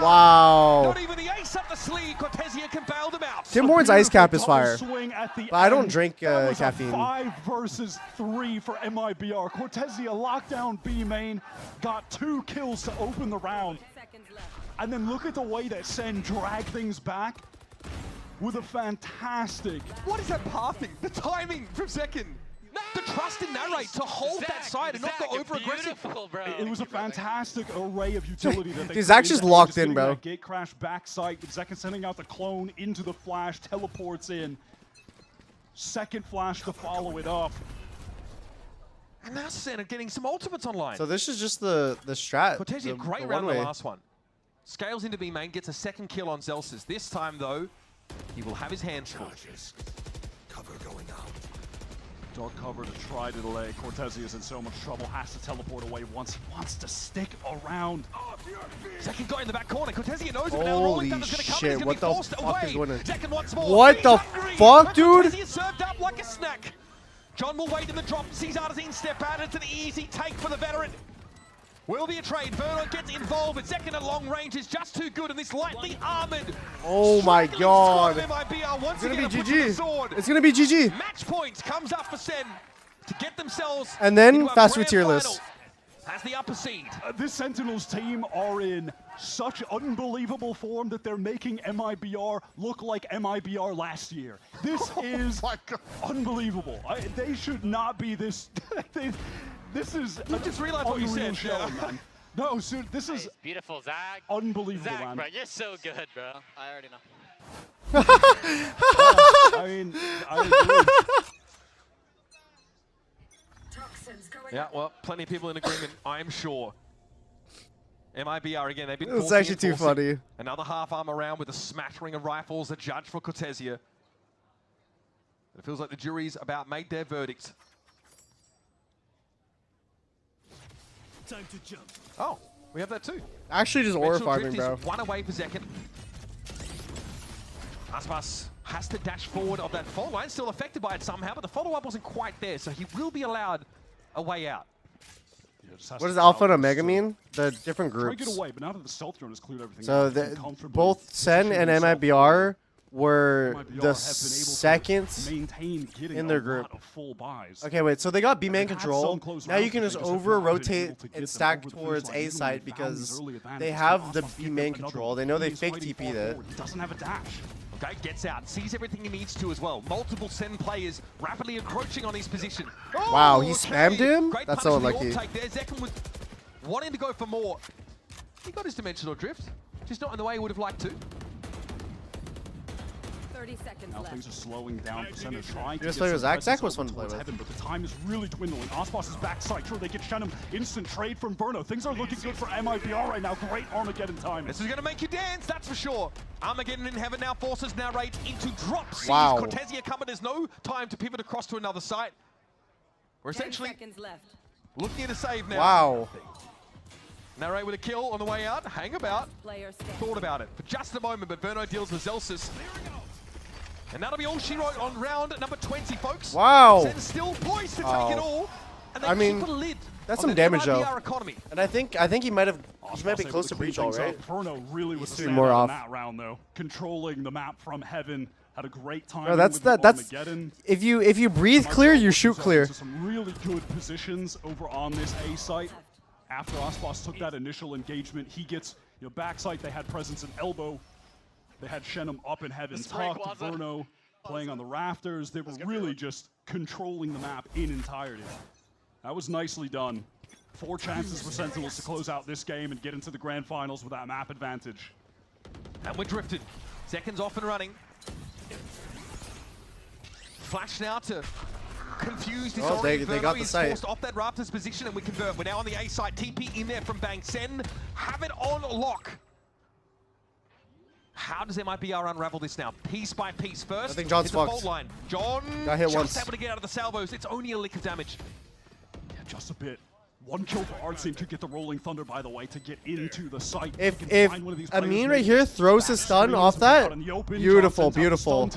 Wow. Not even the ace up the sleeve. Cortezia can bail them out. Tim Hortons ice cap is fire. But I don't drink caffeine. 5 versus 3 for MIBR. Cortezia locked down B main, got 2 kills to open the round. And then look at the way that Sen dragged things back with a fantastic... What is that pathing? The timing from second. The trust in Narrate to hold that side and not go over-aggressive. It was a fantastic array of utility that they Dude, Zach's just locked in, bro. Gate crash backside. Zach is sending out the clone into the flash, teleports in. Second flash to follow it up. And now Sen are getting some ultimates online. So this is just the strat. Cortezia, great round in the last one. Scales into B main, gets a second kill on Zelsis. This time, though, he will have his hands full. Cover going out. Dark cover to try to delay. Cortezi is in so much trouble, has to teleport away once he wants to stick around. Second guy in the back corner. Cortezi knows it now. Rolling Holy Thunder's going to come. shit, He's going what to be the forced fuck away. is going on? Second once more. What He's the hungry, fuck, but dude? Cortezi is served up like a snack. John will wait in the drop, sees Artazine step out. It's an easy take for the veteran. Will be a trade. Verno gets involved, but second at long range is just too good, and this lightly armored. Oh my god. It's It's gonna be GG. It's gonna be GG. Match points comes up for Sen to get themselves. And then into a fast food grand tier final. list. Has the upper seed. This Sentinels team are in such unbelievable form that they're making MIBR look like MIBR last year. This is unbelievable. They should not be this. This is. I just realized what you said. Showing, man. No, so this is beautiful, Zach. Unbelievable, Zach, man. bro, you're so good, bro. I already know. I mean, I agree. Yeah, well, plenty of people in agreement, I'm sure. MIBR again, they've been It's actually too forcing funny. another half armor round with a smattering of rifles, a judge for Cortezia. It feels like the jury's about made their verdict. Time to jump. Oh, we have that too. Actually, just aura farming, bro. One away per second. Aspas has to dash forward of that follow line, still affected by it somehow, but the follow-up wasn't quite there, so he will be allowed a way out. What does Alpha and Omega mean? The different Try to groups. get away, but now that the stealth drone has cleared everything So out, they can comfortably both Sen and position MIBR were MIBR the have been able to second maintain getting in their a group. lot of full buys. Okay, wait. So they got B main They've had control. some close Now rounds, you can but just they have over not been rotate able to get and them stack over the finish towards line, A even when side they found because these early advantages. they have the Aspas B give main them control. another They know one. they He is fake fighting TP far that. forward. He doesn't have a dash. Okay, gets out, sees everything he needs to as well. Multiple Sen players rapidly encroaching on his position. Wow, he spammed him? Great That's punch so for the unlucky. all-take there. Zekken was wanting to go for more. He got his dimensional drift, just not in the way he would have liked to. 30 seconds Now left. things are slowing down. Percent trying to just get play some with Zach. Zach presence was fun over to play towards with. Heaven, but the time is really dwindling. Aspas is backside. Sure, they get Shenum. Instant trade from Verno. Things are looking good for MIBR right now. Great Armageddon time. This is going to make you dance, that's for sure. Armageddon in heaven now forces narrate into drop seas. Wow. Cortezia coming, there's no time to pivot across to another site. We're 10 essentially seconds left. looking at a save now. Wow. Narrate with a kill on the way out. Hang about. Player standing. Thought about it for just a moment, but Verno deals with Zelsis. And that'll be all she wrote on round number 20, folks. Wow. Zen still poised to take Oh. it all. And they I mean, keep a lid that's on some the damage though. MIBR economy. And I think he might be Aspas close to able clean breach all things right. up. Verno really was Needs to a be more standout off. in that round though. Controlling the map from Heaven. Had a great time. No, that's with that's Armageddon. if you breathe clear, you shoot clear. To some really good positions over on this A site. After Aspas took that initial engagement, he gets backside. They had presence in elbow. They had Shenum up in Heaven. Talk to Verno playing on the rafters. They were really just controlling the map in entirety. That was nicely done. 4 chances for Sentinels to close out this game and get into the grand finals with that map advantage. And we're drifted. Seconds off and running. Flash now to confuse this. Oh, they got the site. Forced off that Raptors position and we convert. We're now on the A site. TP in there from Bang. Sen have it on lock. How does MIBR unravel this now? Piece by piece first. I think John's it's a fucked. fault line. John Got hit just once. able to get out of the salvos. It's only a lick of damage. Yeah, just a bit. 1 kill for Artseam to get the Rolling Thunder, by the way, to get into the site. If Amin Amin right here throws his stun off that, beautiful, beautiful,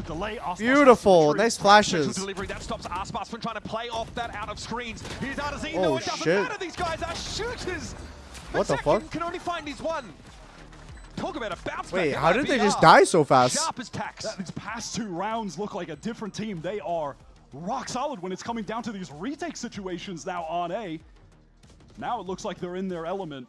beautiful, nice flashes. Delivery that stops Aspas from trying to play off that out of screens. Here's Artazine. Oh, No, it doesn't shit. matter. These guys are shooters. What the fuck? Can only find his one. Talk about a bounce back. Wait, how did they MIBR. just die so fast? Sharp as tacks. These past 2 rounds look like a different team. They are rock solid when it's coming down to these retake situations now on A. Now it looks like they're in their element.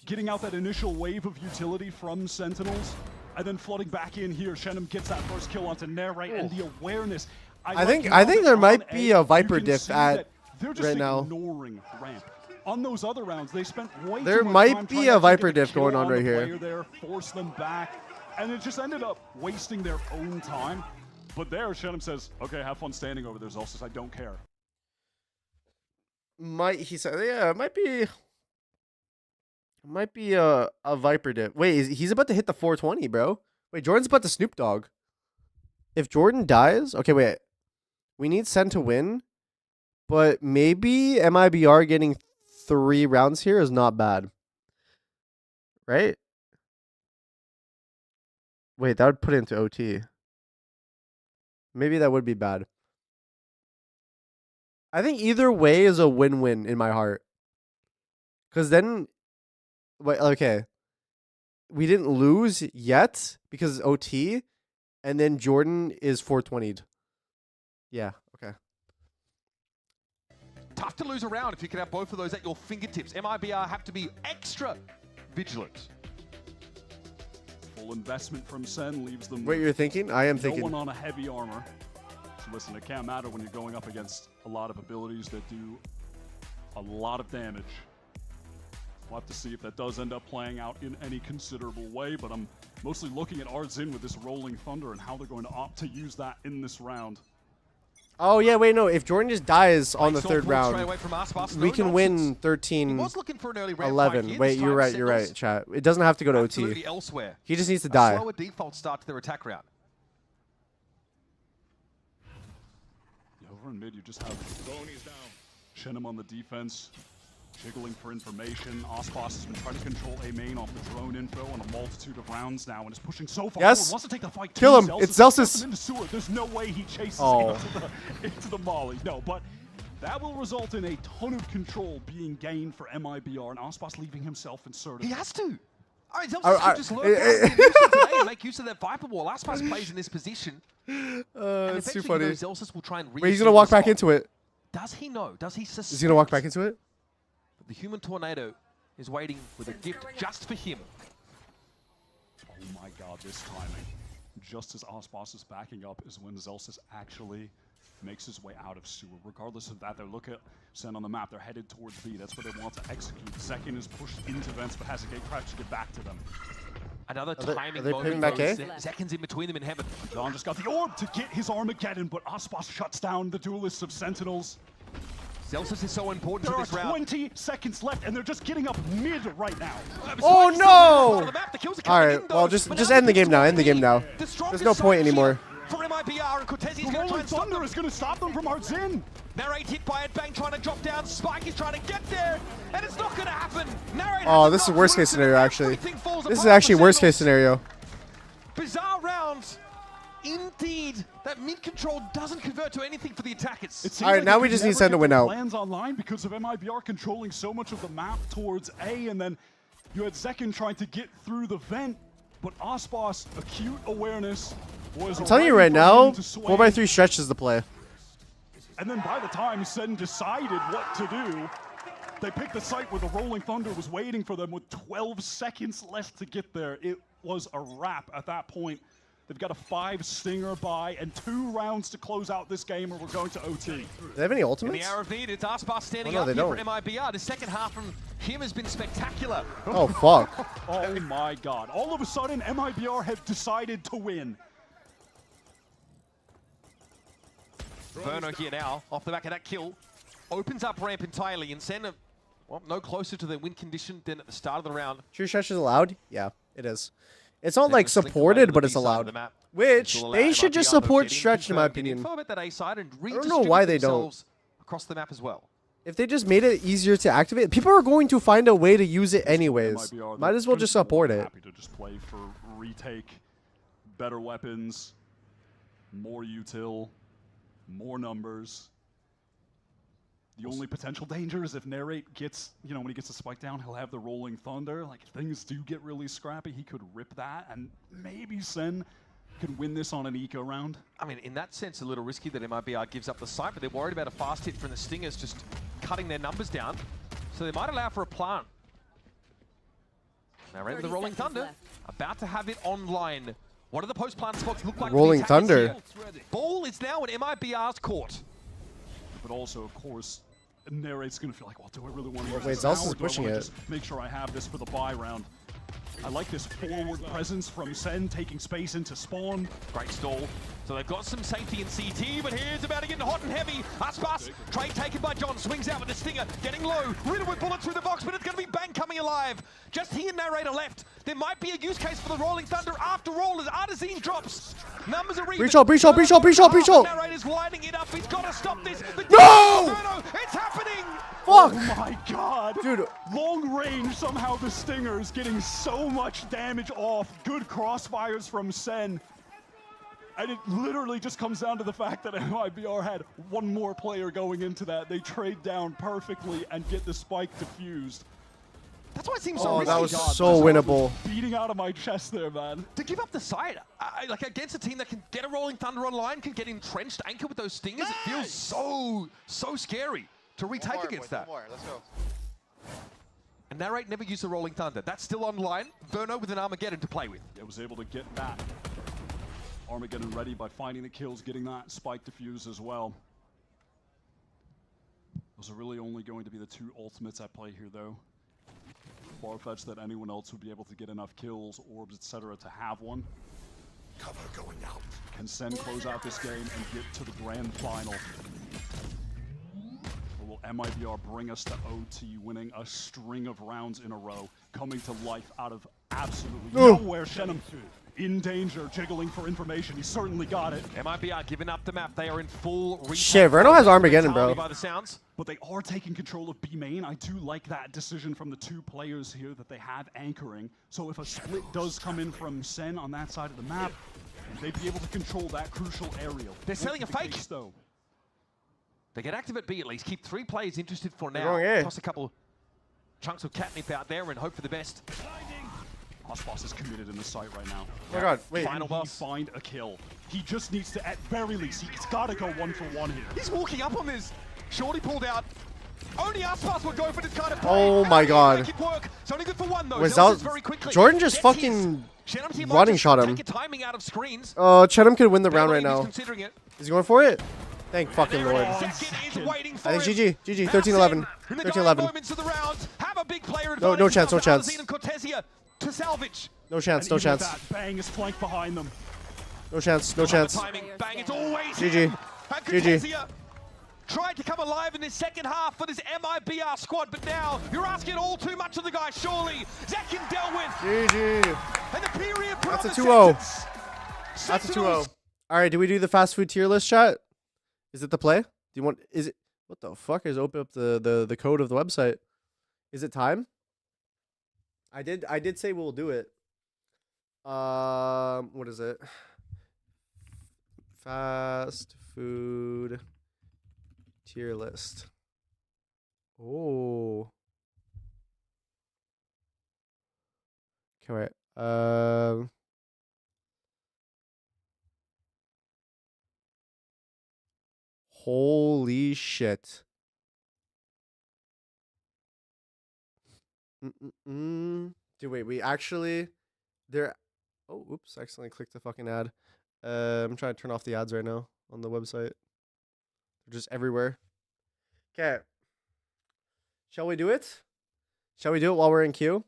Getting out that initial wave of utility from Sentinels, and then flooding back in here. Shenum gets that first kill onto Narrate, and the awareness. I think there might be a Viper diff at they're just right now. ignoring ramp. On those other rounds, they spent way There too much might time be trying a to Viper get a diff going kill on right the here. player there, force them back, and it just ended up wasting their own time. But there, Shenum says, "Okay, have fun standing over there, Zelsis. I don't care." He said, yeah, it Might be a Viper dip. Wait, he's about to hit the 420, bro. Wait, Jordan's about to Snoop Dogg. If Jordan dies, okay, wait. We need Sen to win, but maybe MIBR getting 3 rounds here is not bad. Right? Wait, that would put it into OT. Maybe that would be bad. I think either way is a win-win in my heart. Because then, wait, okay. We didn't lose yet because OT, and then Jordan is 420'd. Yeah, okay. Tough to lose a round if you can have both of those at your fingertips. MIBR have to be extra vigilant. Full investment from Sen leaves them. Wait, you're thinking? I am thinking. No one on a heavy armor. So listen, it can't matter when you're going up against a lot of abilities that do a lot of damage. We'll have to see if that does end up playing out in any considerable way, but I'm mostly looking at Ardzin with this Rolling Thunder and how they're going to opt to use that in this round. Oh, yeah, wait, no. If Jordan just dies on the third round, we can win 13-11. Wait, you're right, chat. It doesn't have to go to OT. Elsewhere. He just needs to die. Slower default start to their attack round. Yeah, over in mid, you just have Shenum on the defense, jiggling for information. Ospas has been trying to control A main off the drone info on a multitude of rounds now and is pushing so far Yes. forward. Wants to take the fight. Kill him. It's Zelsis. Into sewer. There's no way he chases into the molly. No, but that will result in a ton of control being gained for MIBR and Ospas leaving himself inserted. He has to. All right, Zelsis just learn today and make use of that Viper wall. Aspas plays in this position. It's too funny. Zelsis will try and wait, he's going to walk back into it. Does he know? Does he suspect? Is he going to walk back into it? The human tornado is waiting with a gift just for him. Oh my god, this timing. Just as Ospas is backing up is when Zelsis actually makes his way out of sewer. Regardless of that, they look at Sen on the map. They're headed towards B. That's where they want to execute. Zekin is pushed into vents, but has a gate crash to get back to them. Another timing are they moment. back A? Zekin's in between them in heaven. Don just got the orb to get his Armageddon, but Ospas shuts down the duelists of Sentinels. Zelsis is so important There to this are round. 20 seconds left, and they're just getting up mid right now. Oh no! All right, well just end the game now. End the game now. There's no point anymore. For MIBR and Cortez, he's The going to try Rolling and stop Thunder them. is going to stop them from Ardzin. Narrate hit by Headbang trying to drop down. Spike is trying to get there, and it's not going to happen. Narrate Oh, this is worst case scenario actually. This is actually worst case scenario. Bizarre rounds. Indeed, that mid control doesn't convert to anything for the attackers. All right, now we just need Sen to win out. Plans online because of MIBR controlling so much of the map towards A, and then you had Zekin trying to get through the vent, but Ospas' acute awareness was. I'm telling you right now, 4x3 stretch is the play. And then by the time Sen decided what to do, they picked the site where the Rolling Thunder was waiting for them with 12 seconds left to get there. It was a wrap at that point. They've got a 5 stinger buy and 2 rounds to close out this game, or we're going to OT. Do they have any In ultimates? the hour of need, it's Aspas standing Oh, no, up they here don't. for MIBR. The second half from him has been spectacular. Oh, fuck. Oh my god. All of a sudden, MIBR have decided to win. Verno here now, off the back of that kill. Opens up ramp entirely and Sen, well, no closer to the win condition than at the start of the round. True stretch is allowed? Yeah, it is. It's not like supported, but it's allowed. Which, they should just support stretch in my opinion. I don't know why they don't. Across the map as well. If they just made it easier to activate, people are going to find a way to use it anyways. Might as well just support it. Happy to just play for retake, better weapons, more util, more numbers. The only potential danger is if Narrate gets, you know, when he gets a spike down, he'll have the Rolling Thunder. Like, if things do get really scrappy, he could rip that, and maybe Sen can win this on an eco round. I mean, in that sense, a little risky that MIBR gives up the site, but they're worried about a fast hit from the Stingers just cutting their numbers down. So they might allow for a plant. Narrate with the Rolling Thunder, about to have it online. What do the post-plant spots look like? Rolling Thunder. Ball is now in MIBR's court. But also, of course, Narrate's going to feel like, well, do I really want to use Wait, this now, Zelsis is or do I pushing wanna it. just make sure I have this for the buy round? I like this forward presence from Sen, taking space into spawn. Great stall. So they've got some safety in CT, but here's about to get hot and heavy. Aspas, trade taken by John, swings out with the stinger, getting low, riddled with bullets through the box, but it's going to be Bang coming alive. Just he and Narrator left. There might be a use case for the Rolling Thunder after all as Artazine drops. Numbers are even. Breach ult, breach ult, breach ult, breach ult, breach ult. Narrator's lining it up. He's got to stop this. No! It's happening! Fuck! Oh my god! Dude. Long range, somehow the Stinger's getting so much damage off. Good crossfires from Sen. And it literally just comes down to the fact that MIBR had one more player going into that. They trade down perfectly and get the spike defused. That's why it seems so risky. That was so winnable. Beating out of my chest there, man. To give up the side, like against a team that can get a Rolling Thunder online, can get entrenched, anchor with those stingers, it feels so scary to retake against that. Let's go. And Narrate never used the Rolling Thunder. That's still online. Verno with an Armageddon to play with. It was able to get that Armageddon ready by finding the kills, getting that spike defuse as well. Those are really only going to be the two ultimates at play here, though. Far-fetched that anyone else would be able to get enough kills, orbs, etc. to have one. Cover going out. Can Sen close out this game and get to the grand final? Or will MIBR bring us to OT, winning a string of rounds in a row, coming to life out of absolutely nowhere? Shenum in danger, jiggling for information. He certainly got it. MIBR giving up the map. They are in full retake. Shit, Verno has Armageddon, bro. By the sounds. But they are taking control of B main. I do like that decision from the two players here that they have anchoring. So if a split does come in from Sen on that side of the map, they'd be able to control that crucial aerial. They're selling a fake. Case, though. They get active at B at least. Keep 3 players interested for now. Going A. Toss a couple chunks of catnip out there and hope for the best. Boss is committed in the site right now. Oh my god, wait. Final boss. Find a kill. He just needs to, at very least, he's got to go 1-for-1 here. He's walking up on this. Shorty pulled out. Only Aspas would go for this kind of play. Oh my god. Make it work. It's only good for one though. Was that very quickly. Jordan just fucking running shot him. Take a timing out of screens. Chenum could win the round right now. Considering it. Is he going for it? Thank fucking Lord. I think GG. 13-11. 13-11. Moments of the round, have a big player No chance, no chance. To salvage. No chance, no chance. Bang is flanked behind them. No chance, no chance. Timing, Bang, it's always GG. GG. Tried to come alive in this second half for this MIBR squad, but now you're asking all too much of the guy, surely. Zekin dealt with. GG. And the period put That's a on 2-0. the That's a 2-0. All right, do we do the fast food tier list, chat? Is it the play? Do you want? Is it? What the fuck? Is open up the code of the website? Is it time? I did say we'll do it. What is it? Fast food tier list. Oh. Okay, wait. Holy shit. Dude, wait, we actually there. Oh, oops! I accidentally clicked the fucking ad. I'm trying to turn off the ads right now on the website. They're just everywhere. Okay. Shall we do it? Shall we do it while we're in queue?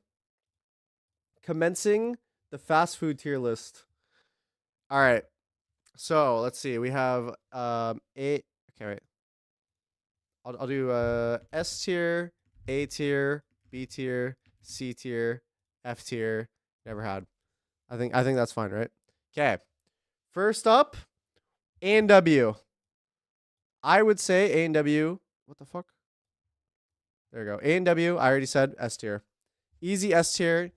Commencing the fast food tier list. All right. So let's see. We have Okay, wait. I'll do S tier, A tier, B tier, C tier, F tier. Never had. I think that's fine, right? Okay. First up, A&W. I would say A&W. What the fuck? There you go. A&W. I already said S tier. Easy S tier.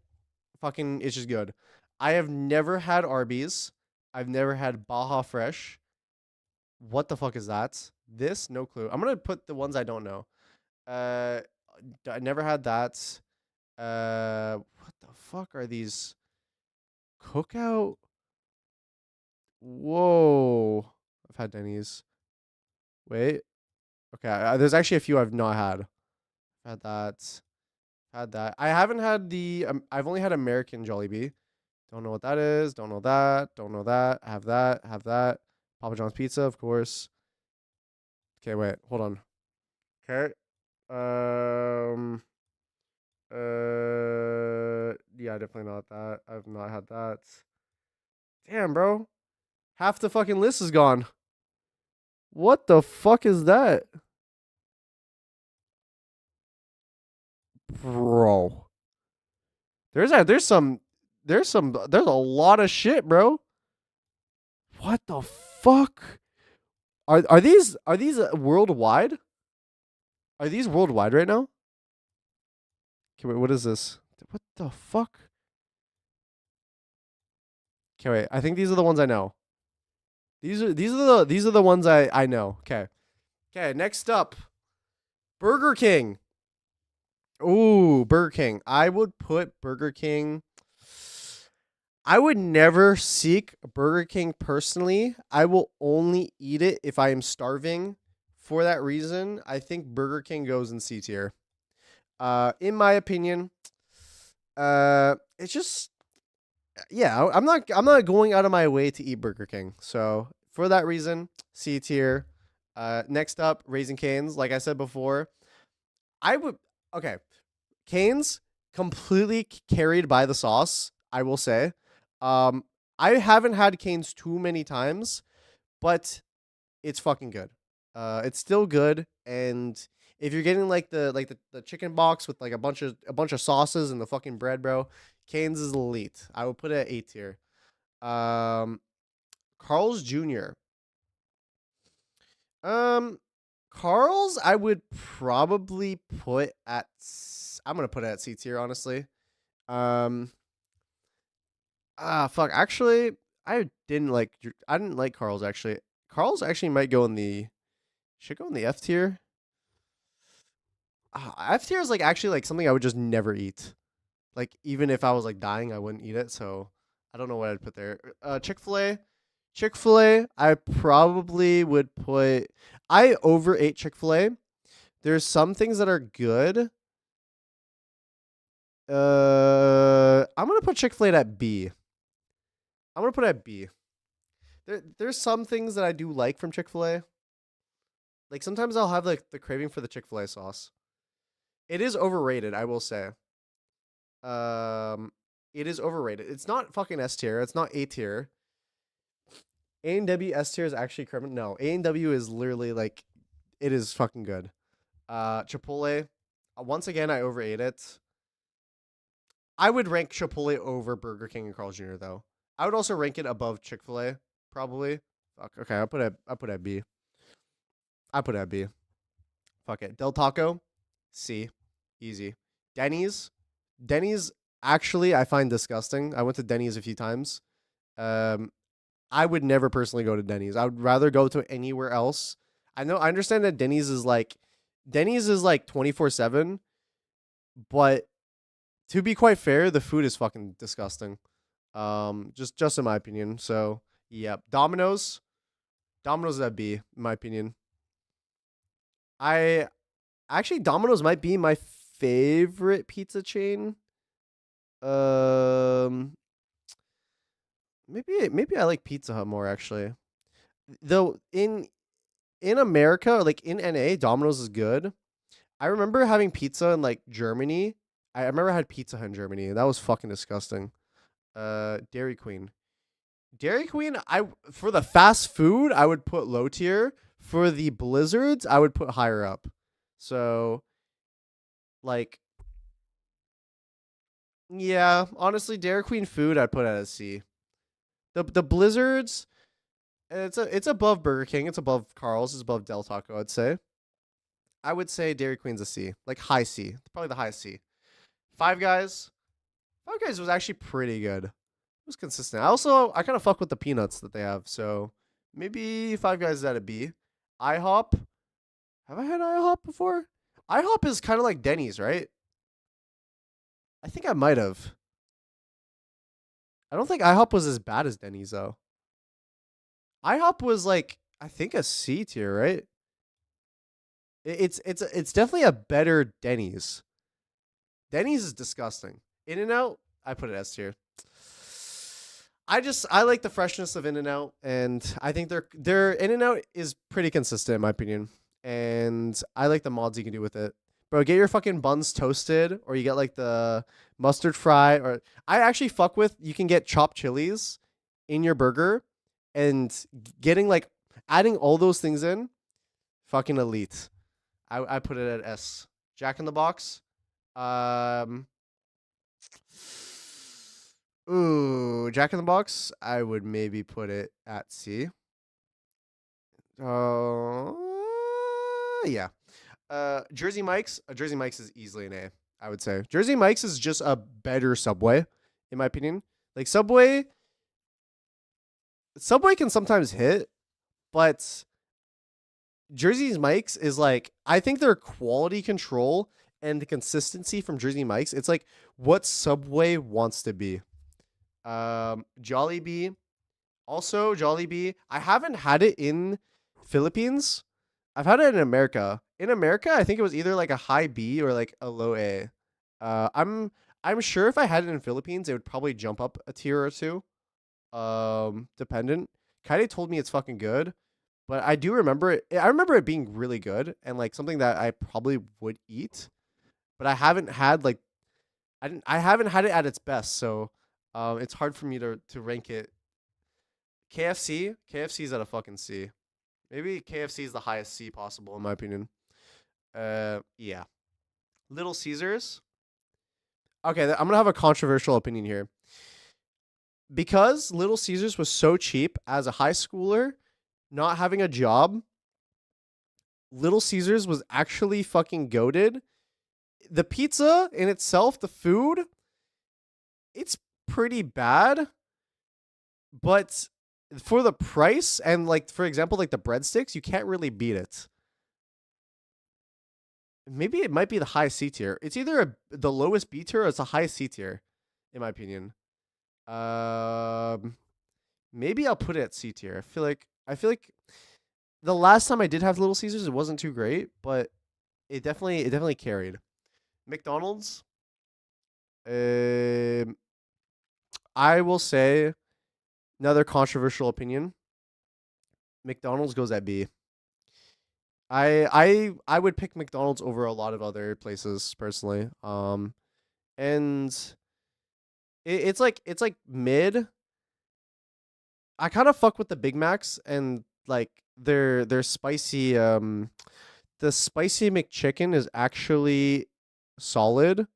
Fucking, it's just good. I have never had Arby's. I've never had Baja Fresh. What the fuck is that? This? No clue. I'm going to put the ones I don't know. I never had that. What the fuck are these? Cookout? Whoa. I've had Denny's. Wait. Okay. There's actually a few I've not had. Had that. Had that. I haven't had the... I've only had American Jollibee. Don't know what that is. Don't know that. Don't know that. Have that. Have that. Papa John's Pizza, of course. Okay, wait. Hold on. Okay. Yeah, definitely not that. I've not had that. Damn, bro. Half the fucking list is gone. What the fuck is that? Bro. There's a lot of shit, bro. What the fuck? Are these worldwide? Are these worldwide right now? Okay, wait, what is this? What the fuck? Okay, wait. I think these are the ones I know. These are the ones I know. Okay. Okay, next up. Burger King. Ooh, Burger King. I would put Burger King. I would never seek Burger King personally. I will only eat it if I am starving. For that reason, I think Burger King goes in C tier. In my opinion, it's just yeah, I'm not going out of my way to eat Burger King. So for that reason, C tier. Next up, Raising Cane's. Like I said before, I would okay. Cane's completely carried by the sauce. I will say. I haven't had Cane's too many times, but it's fucking good. It's still good, and if you're getting like the chicken box with like a bunch of sauces and the fucking bread, bro, Cane's is elite. I would put it at A tier. Carl's Jr. Carl's I would probably put at I'm gonna put it at C tier, honestly. Fuck. Actually, I didn't like Carl's actually. Carl's actually might go in the should go in the F tier. F tier is like actually like something I would just never eat. Like even if I was like dying, I wouldn't eat it. So I don't know what I'd put there. Chick-fil-A. Chick-fil-A, I probably would put. I overate Chick-fil-A. There's some things that are good. I'm gonna put Chick-fil-A at B. I'm gonna put it at B. There's some things that I do like from Chick-fil-A. Like sometimes I'll have like the craving for the Chick-fil-A sauce. It is overrated, I will say. It is overrated. It's not fucking S tier. It's not A tier. A&W S tier is actually criminal. No, A&W is literally like, it is fucking good. Chipotle. Once again, I overate it. I would rank Chipotle over Burger King and Carl's Jr. though. I would also rank it above Chick-fil-A, probably. Fuck. Okay, I put it at B. I put it at B. Fuck it. Del Taco, C. Easy. Denny's. Denny's actually I find disgusting. I went to Denny's a few times. I would never personally go to Denny's. I would rather go to anywhere else. I understand that Denny's is like 24/7, but to be quite fair, the food is fucking disgusting. Just in my opinion. So, yeah, Domino's is at B in my opinion. Domino's might be my favorite pizza chain. Maybe I like Pizza Hut more actually. Though in America, like in NA, Domino's is good. I remember having pizza in like Germany. I remember I had Pizza Hut in Germany. That was fucking disgusting. Dairy Queen. For the fast food, I would put low tier. For the blizzards, I would put higher up. So, like, yeah, honestly, Dairy Queen food, I'd put at a C. The blizzards, it's above Burger King, it's above Carl's, it's above Del Taco, I'd say. I would say Dairy Queen's a C, like high C, probably the highest C. Five Guys was actually pretty good. It was consistent. I kind of fuck with the peanuts that they have, so maybe Five Guys is at a B. IHOP. Have I had IHOP before? IHOP is kind of like Denny's, right? I think I might have. I don't think IHOP was as bad as Denny's though. IHOP was like I think a C tier, right? It's definitely a better Denny's. Denny's is disgusting. In-N-Out, I put it S tier. I like the freshness of In-N-Out, and I think their In-N-Out is pretty consistent in my opinion. And I like the mods you can do with it. Bro, get your fucking buns toasted, or you get like the mustard fry, or I actually fuck with, you can get chopped chilies in your burger, and getting like adding all those things in, fucking elite. I put it at S. Jack in the Box. Ooh, Jack in the Box. I would maybe put it at C. Yeah. Jersey Mike's. Jersey Mike's is easily an A, I would say. Jersey Mike's is just a better Subway, in my opinion. Like Subway can sometimes hit, but Jersey Mike's is like, I think their quality control and the consistency from Jersey Mike's, it's like what Subway wants to be. Jollibee. Also, Jollibee. I haven't had it in Philippines. I've had it in America. In America, I think it was either like a high B or like a low A. I'm sure if I had it in Philippines, it would probably jump up a tier or two. Dependent. Kaide told me it's fucking good, but I do remember it. I remember it being really good and like something that I probably would eat, but I haven't had like I haven't had it at its best, so it's hard for me to rank it. KFC's at a fucking C. Maybe KFC is the highest C possible in my opinion. Yeah. Little Caesars. Okay, I'm gonna have a controversial opinion here. Because Little Caesars was so cheap as a high schooler, not having a job, Little Caesars was actually fucking goated. The pizza in itself, the food, it's pretty bad. But for the price and like, for example, like the breadsticks, you can't really beat it. Maybe it might be the highest C tier. It's either the lowest B tier or it's the highest C tier, in my opinion. Maybe I'll put it at C tier. I feel like the last time I did have Little Caesars, it wasn't too great, but it definitely carried. McDonald's. I will say another controversial opinion. McDonald's goes at B. I would pick McDonald's over a lot of other places personally. And it's like mid. I kind of fuck with the Big Macs and like their spicy the spicy McChicken is actually solid.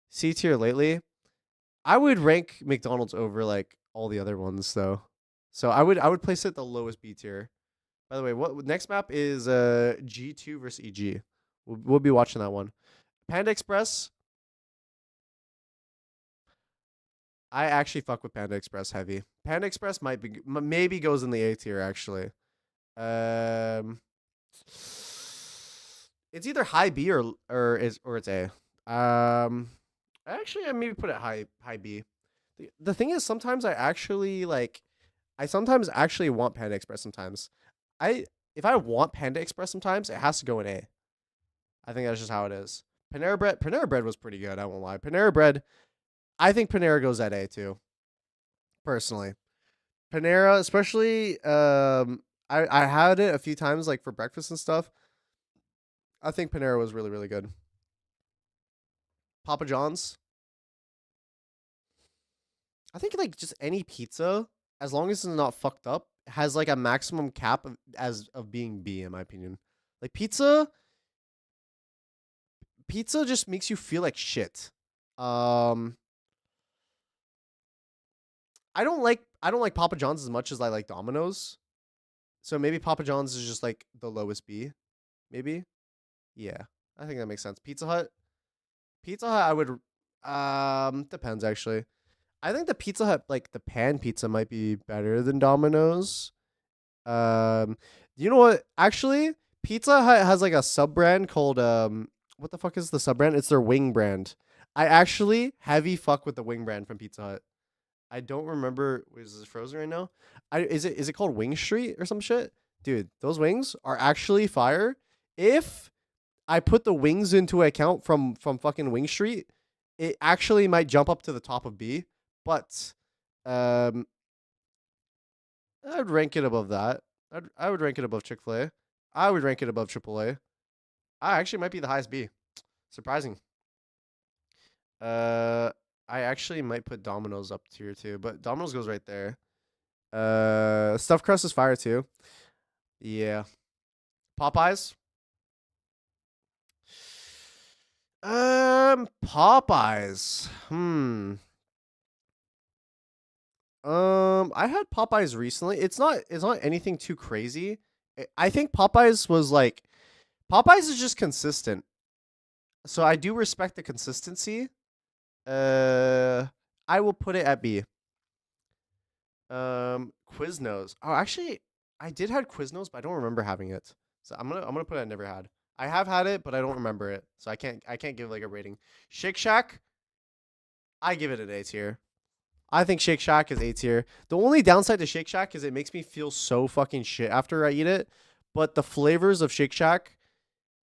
C tier lately. I would rank McDonald's over like all the other ones though. So I would place it the lowest B tier. By the way, what next map is G2 versus EG. We'll be watching that one. Panda Express. I actually fuck with Panda Express heavy. Panda Express maybe goes in the A tier actually. It's either high B or it's A. Actually I maybe put it high B. The thing is sometimes I sometimes actually want Panda Express sometimes. If I want Panda Express sometimes, it has to go in A. I think that's just how it is. Panera Bread was pretty good, I won't lie. Panera Bread, I think Panera goes at A too. Personally. Panera, especially I had it a few times like for breakfast and stuff. I think Panera was really, really good. Papa John's. I think like just any pizza, as long as it's not fucked up, has like a maximum cap of being B in my opinion. Like pizza just makes you feel like shit. I don't like Papa John's as much as I like Domino's. So maybe Papa John's is just like the lowest B. Maybe. Yeah. I think that makes sense. Pizza Hut I would depends actually. I think the Pizza Hut, like the pan pizza might be better than Domino's. You know what? Actually, Pizza Hut has like a sub brand called what the fuck is the sub brand? It's their wing brand. I actually heavy fuck with the wing brand from Pizza Hut. I don't remember. Is this frozen right now? Is it called Wing Street or some shit? Dude, those wings are actually fire. If I put the wings into account from fucking Wing Street, it actually might jump up to the top of B. But I'd rank it above that. I would rank it above Chick-fil-A. I would rank it above AAA. actually might be the highest B. Surprising. I actually might put Domino's up tier 2, but Domino's goes right there. Stuffed crust is fire too. Yeah. Popeyes. Popeyes. I had Popeyes recently. It's not anything too crazy. I think Popeyes was like Popeyes is just consistent. So I do respect the consistency. I will put it at B. Quiznos. Oh, actually, I did have Quiznos, but I don't remember having it. So I'm gonna put it at never had. I have had it, but I don't remember it. So I can't give like a rating. Shake Shack, I give it an A tier. I think Shake Shack is A tier. The only downside to Shake Shack is it makes me feel so fucking shit after I eat it. But the flavors of Shake Shack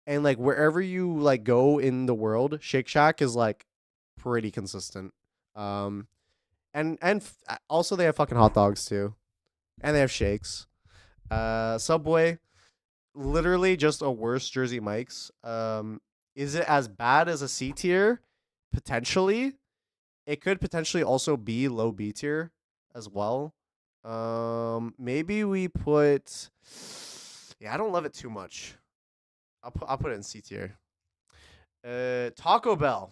and like wherever you like go in the world, Shake Shack is like pretty consistent. Also they have fucking hot dogs too, and they have shakes. Subway, literally just a worse Jersey Mike's. Is it as bad as a C tier? Potentially. It could potentially also be low B tier as well. Maybe we put. Yeah, I don't love it too much. I'll put it in C tier. Taco Bell.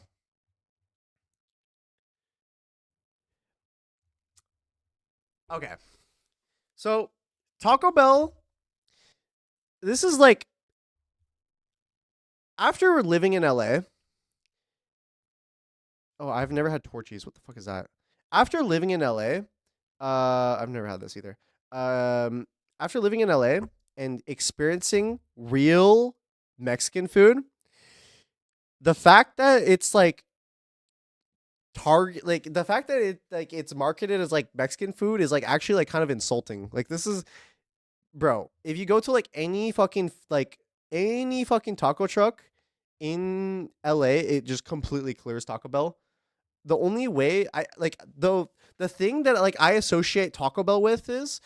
Okay. So, Taco Bell, this is like after living in LA. Oh, I've never had Torchies. What the fuck is that? After living in LA, I've never had this either. After living in LA and experiencing real Mexican food, the fact that it's like the fact that it's marketed as like Mexican food is like actually like kind of insulting. Like this is, bro, if you go to like any fucking taco truck in LA, it just completely clears Taco Bell. The only way I like the thing that like I associate Taco Bell with is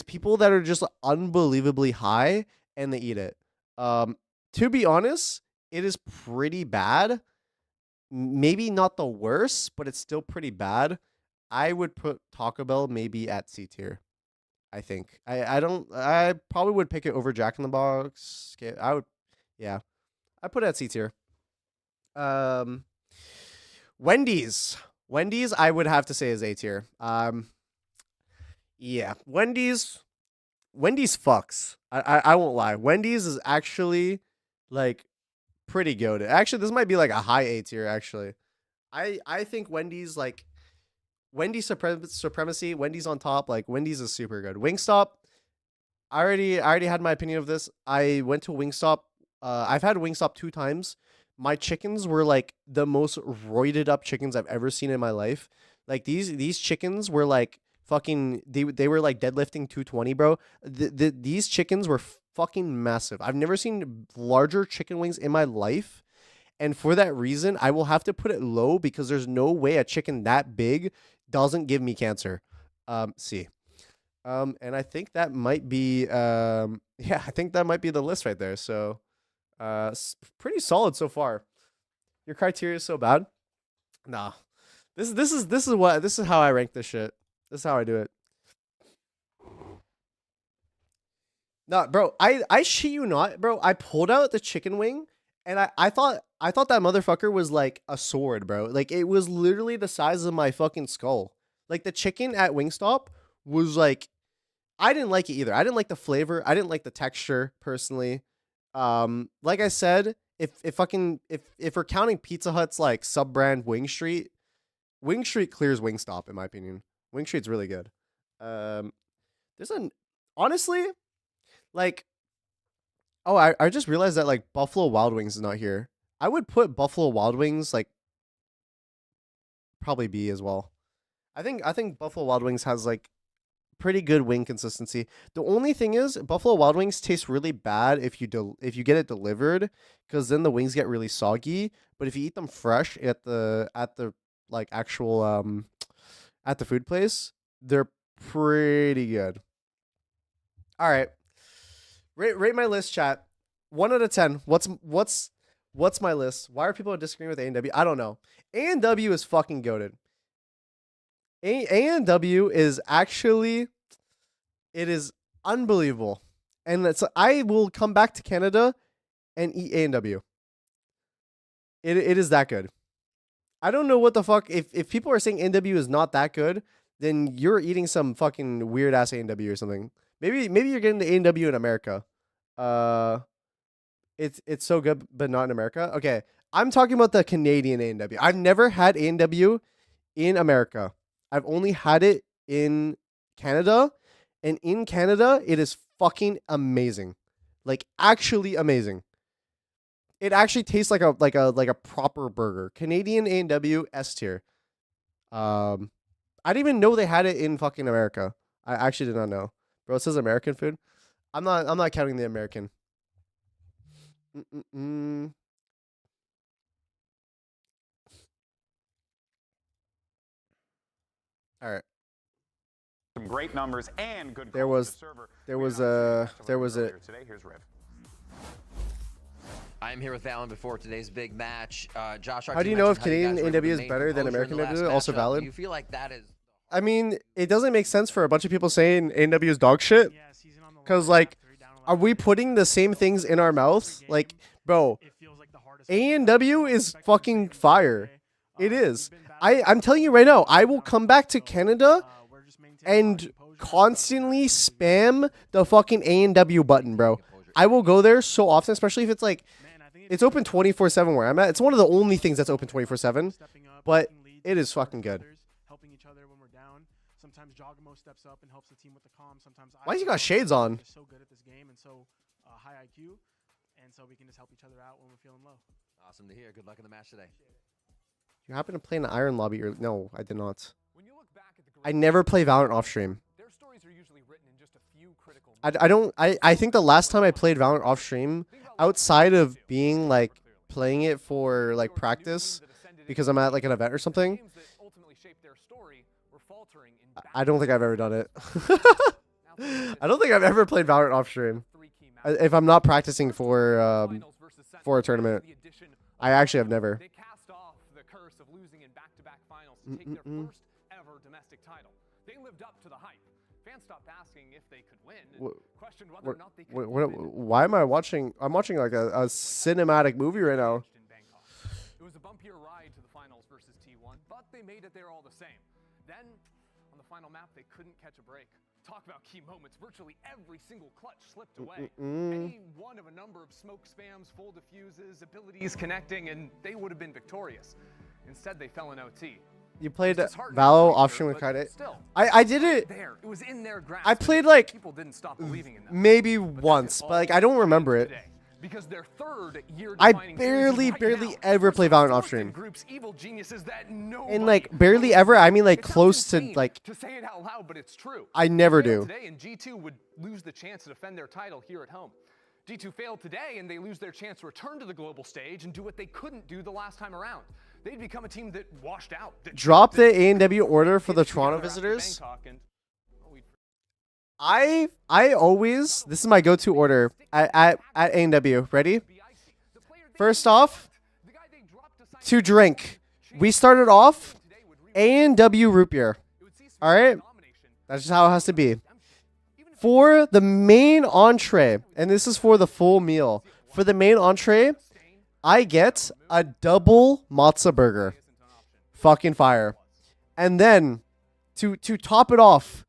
people that are just unbelievably high and they eat it. To be honest, it is pretty bad. Maybe not the worst, but it's still pretty bad. I would put Taco Bell maybe at C tier. I think. I probably would pick it over Jack in the Box. I would, yeah. I put it at C tier. Wendy's. Wendy's, I would have to say is A tier. Yeah. Wendy's fucks. I won't lie. Wendy's is actually like pretty good. Actually, this might be like a high A tier. Actually, I think Wendy's like Wendy's supremacy. Wendy's on top. Like Wendy's is super good. Wingstop. I already had my opinion of this. I went to Wingstop. I've had Wingstop 2 times. My chickens were like the most roided up chickens I've ever seen in my life. Like these chickens were like fucking they were like deadlifting 220, bro. These chickens were fucking massive. I've never seen larger chicken wings in my life. And for that reason, I will have to put it low because there's no way a chicken that big doesn't give me cancer. C. And I think that might be yeah, I think that might be the list right there. So pretty solid so far. Your criteria is so bad? Nah. This is how I rank this shit. This is how I do it. Nah, bro, I shit you not, bro. I pulled out the chicken wing and I thought that motherfucker was like a sword, bro. Like it was literally the size of my fucking skull. Like the chicken at Wingstop was like, I didn't like it either. I didn't like the flavor. I didn't like the texture personally. Like I said, if we're counting Pizza Hut's like sub brand Wing Street clears Wingstop in my opinion. Wing Street's really good. Honestly, like, oh, I just realized that like Buffalo Wild Wings is not here. I would put Buffalo Wild Wings like probably B as well. I think Buffalo Wild Wings has like pretty good wing consistency. The only thing is Buffalo Wild Wings taste really bad if you get it delivered, because then the wings get really soggy. But if you eat them fresh at the like actual at the food place, they're pretty good. All right, rate my list, chat. 1 out of 10. What's my list? Why are people disagreeing with A&W? I don't know. A&W is fucking goated. A&W is actually, it is unbelievable. And I will come back to Canada and eat A&W. It is that good. I don't know what the fuck. If people are saying A&W is not that good, then you're eating some fucking weird ass A&W or something. Maybe you're getting the A&W in America. It's so good, but not in America. Okay, I'm talking about the Canadian A&W. I've never had A&W in America. I've only had it in Canada, and in Canada, it is fucking amazing. Like actually amazing. It actually tastes like a proper burger. Canadian A&W S tier. I didn't even know they had it in fucking America. I actually did not know. Bro, it says American food. I'm not counting the American. All right. Some great numbers and good. There was a today. Here's Riv. I'm here with Valen before today's big match. Josh, how do you know if Canadian A&W is better than American A&W? Also valid. Do you feel like that is? I mean, it doesn't make sense for a bunch of people saying A&W is dog shit. Because, like, are we putting the same things in our mouth? Like, bro, A&W is fucking fire. It is. I'm telling you right now, I will come back to Canada and constantly spam the fucking A&W button, bro. I will go there so often, especially if it's like, it's open 24/7 where I'm at. It's one of the only things that's open 24/7, but it is fucking good. Sometimes Jogamo steps up and helps the team with the comm. Sometimes why you got shades on? So good at this game and so high IQ, and so we can just help each other out when we're feeling low. Awesome to hear. Good luck in the match today. You happen to play in the Iron Lobby? Or no, I did not. I never play Valorant off stream. I think the last time I played Valorant off stream, outside of being like playing it for like practice, because I'm at like an event or something, I don't think I've ever done it. I don't think I've ever played Valorant off stream. If I'm not practicing for a tournament, I actually have never. They cast off the curse of losing in back-to-back finals to take their first ever domestic title. They lived up to the hype. Fans stopped asking if they could win and questioned whether or not they could win. Why am I watching? I'm watching like a cinematic movie right now. It was a bumpier ride to the finals versus T1, but they made it there all the same. Then, on the final map, they couldn't catch a break. Talk about key moments. Virtually every single clutch slipped away. Any one of a number of smoke spams, full diffuses, abilities connecting, and they would have been victorious. Instead, they fell in OT. You played Valo off stream with Kaide. I did it. There, it was in their grasp. I played like people didn't stop believing in them. Maybe once, but like I don't remember it. Because their third year I barely ever play Valorant off stream. And like barely ever, I mean like close to like. To say it out loud, but it's true. I never do. Today, and G2 would lose the chance to defend their title here at home. G2 failed today, and they lose their chance to return to the global stage and do what they couldn't do the last time around. They'd become a team that washed out. Drop the A&W order for the Toronto visitors. I always, this is my go-to order at A&W. Ready? First off, to drink. We started off A&W root beer. All right? That's just how it has to be. For the main entree, and this is for the full meal, for the main entree, I get a double matzo burger. Fucking fire. And then, to top it off,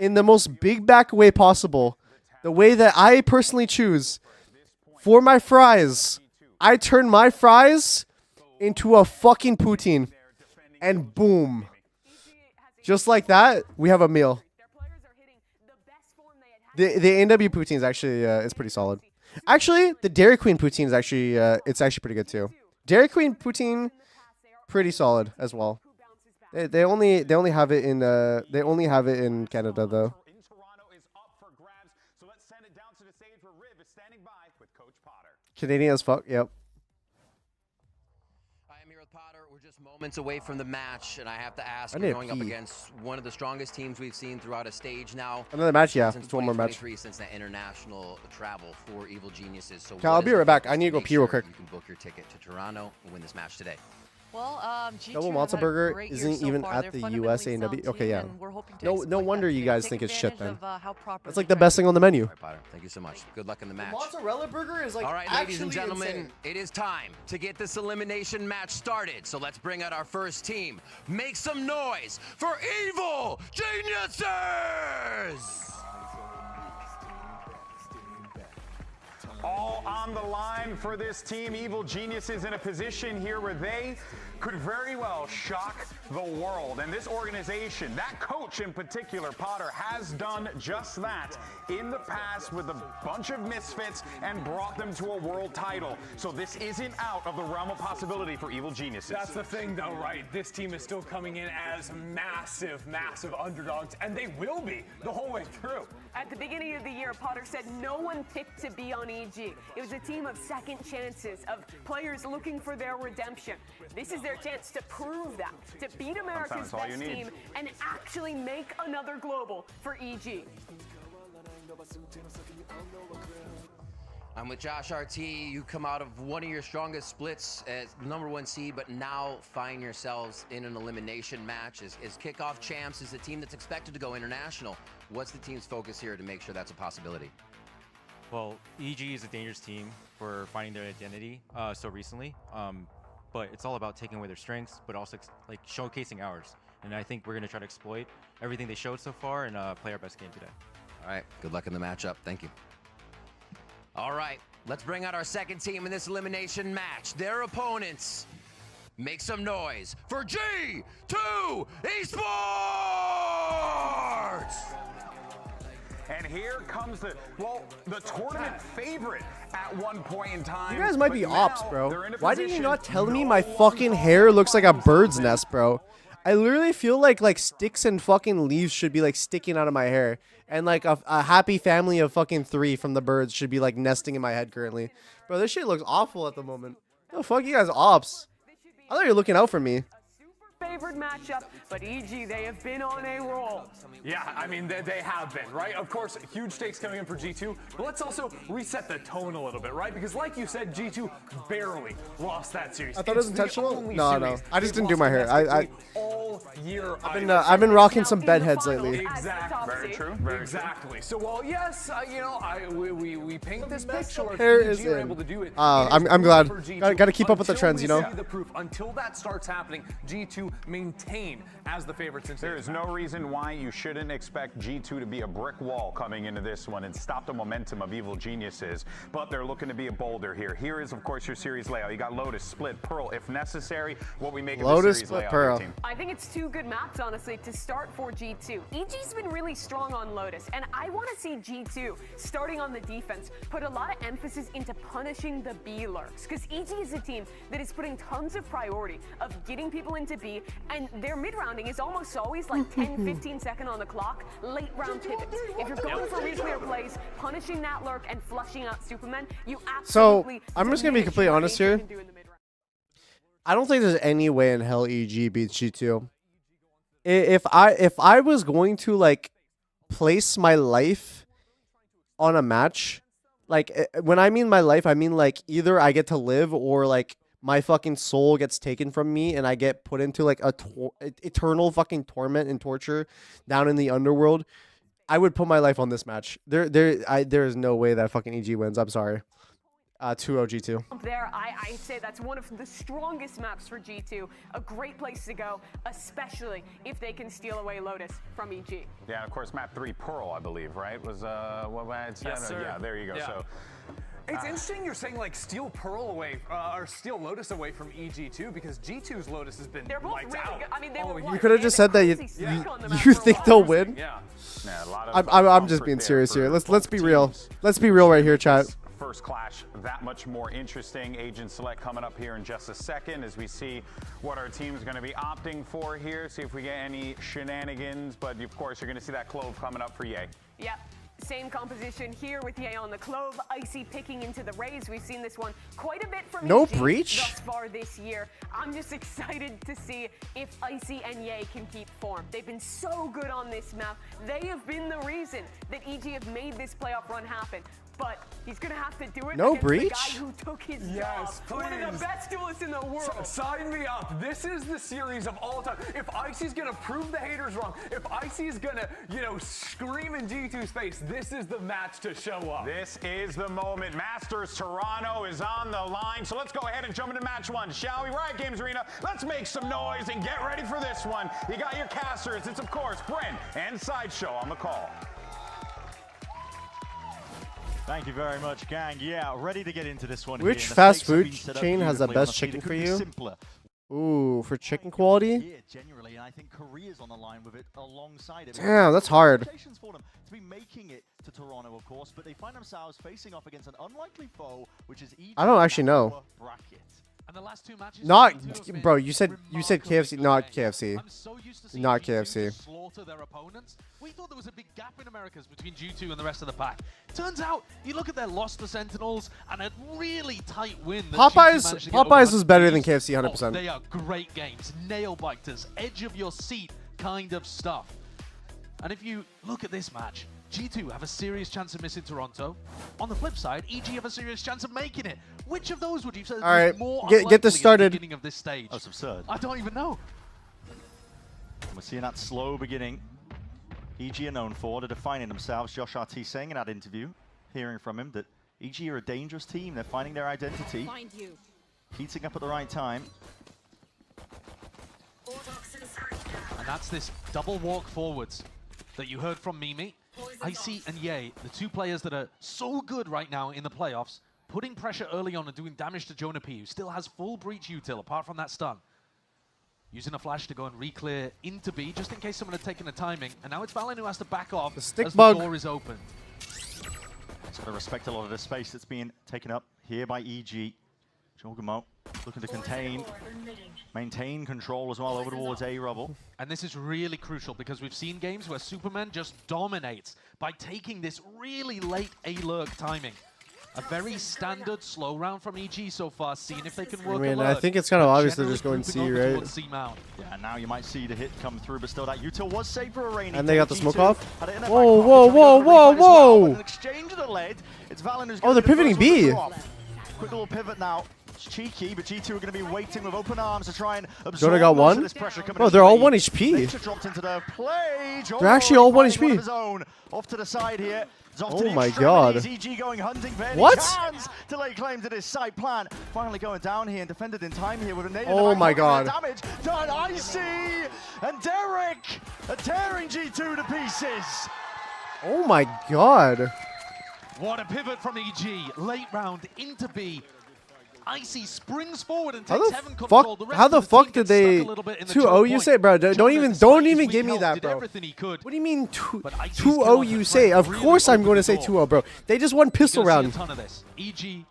in the most big back way possible, the way that I personally choose, for my fries, I turn my fries into a fucking poutine. And boom. Just like that, we have a meal. The A&W poutine is actually, it's pretty solid. Actually, the Dairy Queen poutine is actually, it's actually pretty good too. Dairy Queen poutine, pretty solid as well. They only have it in Canada though. Canadian as fuck. Yep. away from the match, and I have to ask, I you're need going a up pee. against one of the strongest teams we've seen throughout a stage now. Another match, yeah. Since It's one more match. 2023, since that international travel for Evil Geniuses. So Okay, I'll be right back. I need to go pee real quick. You can book your ticket to Toronto and win this match today. Well, G2 Double have Malta had a Burger great year isn't so even far. at They're the fundamentally US sound A&W. team, Okay, yeah. and we're hoping to No exploit wonder that you to guys take think it's shit advantage then. of, how properly It's like the best thing on the menu. All right, Potter. Thank you so much. Good luck in the match. Mozzarella burger is like all right, ladies and gentlemen, it is time to get this elimination match started. So let's bring out our first team. Make some noise for Evil Geniuses! All on the line for this team. Evil Geniuses in a position here where they could very well shock the world. And this organization, that coach in particular, Potter, has done just that in the past with a bunch of misfits and brought them to a world title. So this isn't out of the realm of possibility for Evil Geniuses. That's the thing, though, right? This team is still coming in as massive, massive underdogs, and they will be the whole way through. At the beginning of the year, Potter said no one picked to be on EG. It was a team of second chances, of players looking for their redemption. This is their chance to prove that, to beat America's best team and actually make another global for EG. I'm with Josh RT. You come out of one of your strongest splits as #1 seed, but now find yourselves in an elimination match. As kickoff champs, is a team that's expected to go international. What's the team's focus here to make sure that's a possibility? Well, EG is a dangerous team for finding their identity so recently, but it's all about taking away their strengths, but also like showcasing ours. And I think we're going to try to exploit everything they showed so far and play our best game today. All right, good luck in the matchup. Thank you. All right, let's bring out our second team in this elimination match. Their opponents. Make some noise for G2 Esports! And here comes the tournament favorite at one point in time. You guys might be but ops, now bro. they're in a Why did you position not tell me my fucking hair looks like a bird's nest, bro? I literally feel like sticks and fucking leaves should be like sticking out of my hair. And like a happy family of fucking 3 from the birds should be like nesting in my head currently. Bro, this shit looks awful at the moment. The fuck, you guys ops? I thought you were looking out for me. Favored matchup, but EG, they have been on a roll. Yeah, I mean, they have been, right? Of course, huge stakes coming in for G2, but let's also reset the tone a little bit, right? Because like you said, G2 barely lost that series. I thought it was intentional. No. I just didn't do my hair. All year. I've been rocking some bedheads lately. Exactly. Very true. Exactly. So while yes, you know, we paint this picture of Hair EG is are in. able to do it. I'm glad. Got to keep up with the trends, you know. Until that starts happening, G2 maintain as the favorites. There is no reason why you shouldn't expect G2 to be a brick wall coming into this one and stop the momentum of Evil Geniuses, but they're looking to be a boulder here. Here is, of course, your series layout. You got Lotus, Split, Pearl, if necessary. What we make of the series layout Pearl. team. I think it's 2 good maps, honestly, to start for G2. EG's been really strong on Lotus, and I want to see G2 starting on the defense, put a lot of emphasis into punishing the B lurks, because EG is a team that is putting tons of priority of getting people into B, and their mid-rounding is almost always like 10-15 seconds on the clock, late round pivots. If you're going for replayer plays, punishing that lurk and flushing out Superman, you absolutely I'm just gonna be completely honest here. I don't think there's any way in hell EG beats G2. If I was going to like place my life on a match, like when I mean my life, I mean like either I get to live or like my fucking soul gets taken from me and I get put into like a eternal fucking torment and torture down in the underworld. I would put my life on this match. There is no way that fucking EG wins. I'm sorry. 2-0 G2. There, I say that's one of the strongest maps for G2. A great place to go, especially if they can steal away Lotus from EG. Yeah, of course, map 3, Pearl, I believe, right? Was what I had said? Yes, sir. Yeah, there you go. Yeah. So. It's interesting you're saying like steal Pearl away or steal Lotus away from EG2 because G2's Lotus has been lights out. I mean, they were You could have just said that you think they'll win. Yeah. A lot of I'm just being serious here. Let's be real. Let's be real right here, chat. First clash that much more interesting. Agent select coming up here in just a second as we see what our team's going to be opting for here. See if we get any shenanigans. But of course, you're going to see that clove coming up for Ye. Yep. Same composition here with Ye on the Clove, Icy picking into the Rays. We've seen this one quite a bit from No EG breach? thus far this year. I'm just excited to see if Icy and Ye can keep form. They've been so good on this map. They have been the reason that EG have made this playoff run happen. But he's gonna have to do it No against breach? the guy who took his job. One of the best duelists in the world. Sign me up. This is the series of all time. If Icy's gonna prove the haters wrong, if Icy's gonna, scream in G2's face, this is the match to show up. This is the moment. Masters Toronto is on the line. So let's go ahead and jump into match one, shall we? Riot Games Arena, let's make some noise and get ready for this one. You got your casters. It's, of course, Brent and Sideshow on the call. Thank you very much, gang. Yeah, ready to get into this one. Which here. fast food chain has the best chicken for you? Simpler. Ooh, for chicken quality? Yeah, generally, and I think Korea's on the line with it alongside it. Damn, that's hard. For them to be making it to Toronto, of course, but they find themselves facing off against an unlikely foe, which is EG. I don't actually know. Bracket. And the last two matches, Not, bro. You said KFC, not KFC. I'm so used to seeing Not G2 KFC. slaughter their opponents. We thought there was a big gap in Americas between G2 and the rest of the pack. Turns out, you look at their loss to Sentinels and a really tight win. That G2 managed to get over Popeyes was better than East. KFC, 100%. Oh, they are great games, nail biters, edge of your seat kind of stuff. And if you look at this match, G2 have a serious chance of missing Toronto. On the flip side, EG have a serious chance of making it. Which of those would you say is more get this started. at the beginning of this stage? That's absurd. I don't even know. We're seeing that slow beginning. EG are known for, they're defining themselves. Josh RT saying in that interview, hearing from him, that EG are a dangerous team. They're finding their identity. Find you. Heating up at the right time. And that's this double walk forwards that you heard from Mimi. Icy and Ye, the two players that are so good right now in the playoffs, putting pressure early on and doing damage to Jonah P, who still has full breach util apart from that stun. Using a flash to go and re-clear into B, just in case someone had taken a timing. And now it's Valen who has to back off as the door is open. It's got to respect a lot of the space that's being taken up here by EG. Jogamo looking to contain, maintain control as well over towards A Rubble. And this is really crucial because we've seen games where Superman just dominates by taking this really late A-lurk timing. A very standard slow round from EG so far, seeing if they can work I mean, I think it's kind of obvious they're just going C, right? Yeah, now you might see the hit come through, but still that util was safe for a rainy. And they got the smoke off? Whoa, Whoa, whoa, whoa, whoa! An exchange of the lead. It's Valen who's Oh, they're pivoting B. Quick little pivot now. It's cheeky, but G2 are going to be waiting with open arms to try and absorb Jonah got one? this pressure coming Bro, they're all 1 Nature HP. dropped into the play. They're actually all 1 finding one of his HP. own. Off to the side here. Oh my god. EG going hunting for any What? chance to lay claim to this side plan. Finally going down here and defended in time here with a nade. Oh my god. Damage done. Icy and Derek are tearing G2 to pieces. Oh my god. What a pivot from EG. Late round into B. Icy springs forward and How takes the heaven control. The rest how of the team fuck gets did stuck they a little bit in the 2-0 choke you point. say, bro? Don't Jonah, even despite his give me weak that, health, did bro. everything he could. What do you mean But Icy's 2-0 killed you and say? tried Of really course I'm open going to the say door. 2-0, bro. They just won pistol You're gonna round. see a ton of this. EG,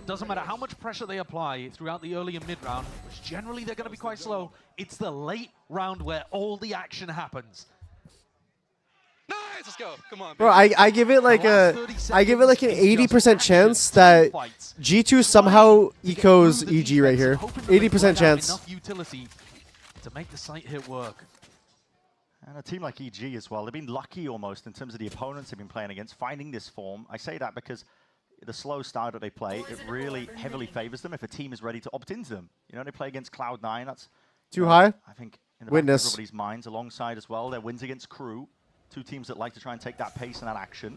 doesn't matter how much pressure they apply throughout the early and mid round, which generally they're going to be quite slow. It's the late round where all the action happens. Nice, let's go. Come on, Bro, I give it like an 80% chance that G2 somehow ecos EG right here. 80% chance. Enough utility to make the site hit work. And a team like EG as well, they've been lucky almost in terms of the opponents they've been playing against, finding this form. I say that because the slow style that they play, it really heavily favors them if a team is ready to opt into them. You know, they play against Cloud9, that's Too high? I think in the back of everybody's minds, alongside as well, their wins against Crew. Two teams that like to try and take that pace and that action.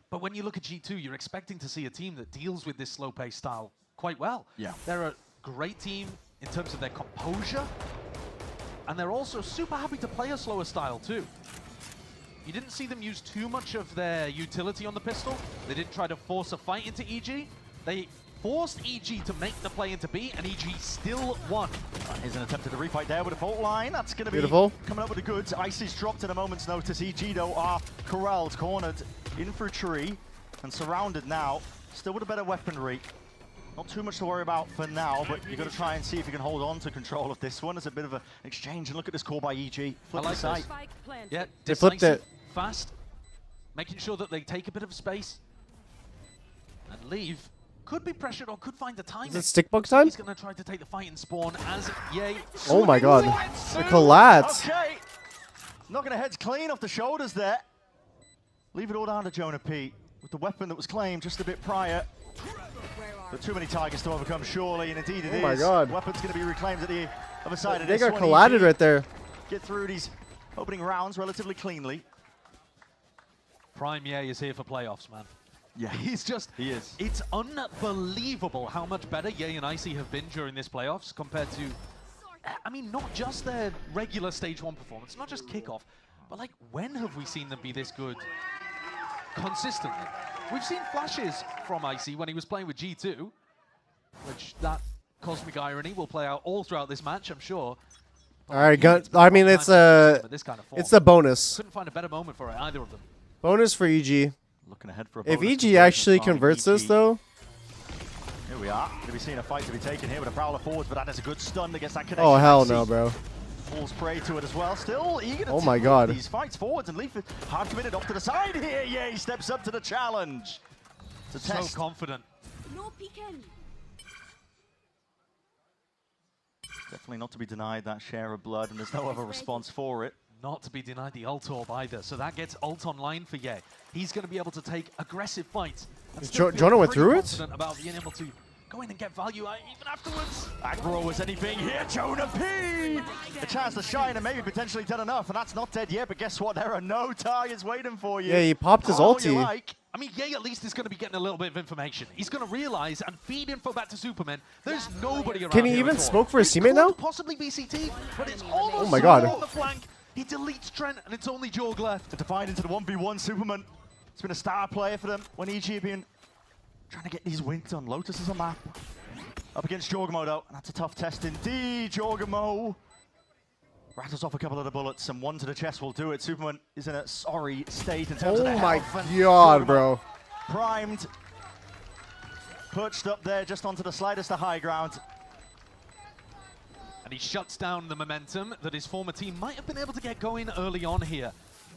But when you look at G2, you're expecting to see a team that deals with this slow-paced style quite well. Yeah. They're a great team in terms of their composure, and they're also super happy to play a slower style too. You didn't see them use too much of their utility on the pistol. They didn't try to force a fight into EG. They forced EG to make the play into B, and EG still won. Here's an attempt at the refight there with a fault line. That's going to be coming up with the goods. Icy's dropped at a moment's notice. EG, though, are corralled, cornered in for a tree, and surrounded now. Still with a better weaponry. Not too much to worry about for now, but you've got to try and see if you can hold on to control of this one. It's a bit of an exchange, and look at this call by EG. Flip the site. Yeah, they flipped it. Fast. making sure that they take a bit of space and leave. Could be pressured or could find the timing. Is it stick bug time? He's going to try to take the fight and spawn as Yay. Oh my god. The collapse. Okay. Knocking her heads clean off the shoulders there. Leave it all down to Jonah P. With the weapon that was claimed just a bit prior. But too many targets to overcome, surely, and indeed it is. Oh my god. Weapon's going to be reclaimed at the other side of They this got one. collided right there. Get through these opening rounds relatively cleanly. Prime Ye is here for playoffs, man. Yeah, He's just... he is. It's unbelievable how much better Ye and Icy have been during this playoffs compared to... I mean, not just their regular Stage 1 performance, not just kickoff, but like, when have we seen them be this good consistently? We've seen flashes from Icy when he was playing with G2, which that cosmic irony will play out all throughout this match, I'm sure. All right, I mean, it's the bonus. Couldn't find a better moment for either of them. Bonus for EG. Looking ahead for a If bonus EG actually converts this, though. Here we are. Going to be seeing a fight to be taken here with a Prowler forwards, but that is a good stun that gets that connection. Oh, hell no, bro. Falls prey to it as well. Still eager to Oh my take god. these fights forwards, and Leaf hard committed off to the side here. Yeah, he steps up to the challenge. To test. So confident. No peeking. Definitely not to be denied that share of blood, and there's no other response for it. Not to be denied the ult orb either, so that gets ult online for Ye. He's going to be able to take aggressive fights. Jonah went through it? About being able to go in and get value even afterwards. Aggro as anything here, Jonah P! A chance to shine and maybe potentially done enough, and that's not dead yet, but guess what? There are no targets waiting for you. Yeah, he popped his All you ulti. like. I mean, Ye at least is going to be getting a little bit of information. He's going to realize and feed info back to Superman. There's nobody around. Can he even smoke for his teammate now? Possibly BCT, but it's almost Oh my god. on the flank. He deletes Trent, and it's only Jorg left. To divide into the 1v1, Superman. It's been a star player for them when EG have been trying to get these wins on. Lotus is a map. Up against Jorgamo, though, and that's a tough test indeed. Jorgamo rattles off a couple of the bullets, and one to the chest will do it. Superman is in a sorry state in terms of the Oh my health, and god, Jorgamo bro. primed. Perched up there just onto the slightest of high ground. And he shuts down the momentum that his former team might have been able to get going early on here.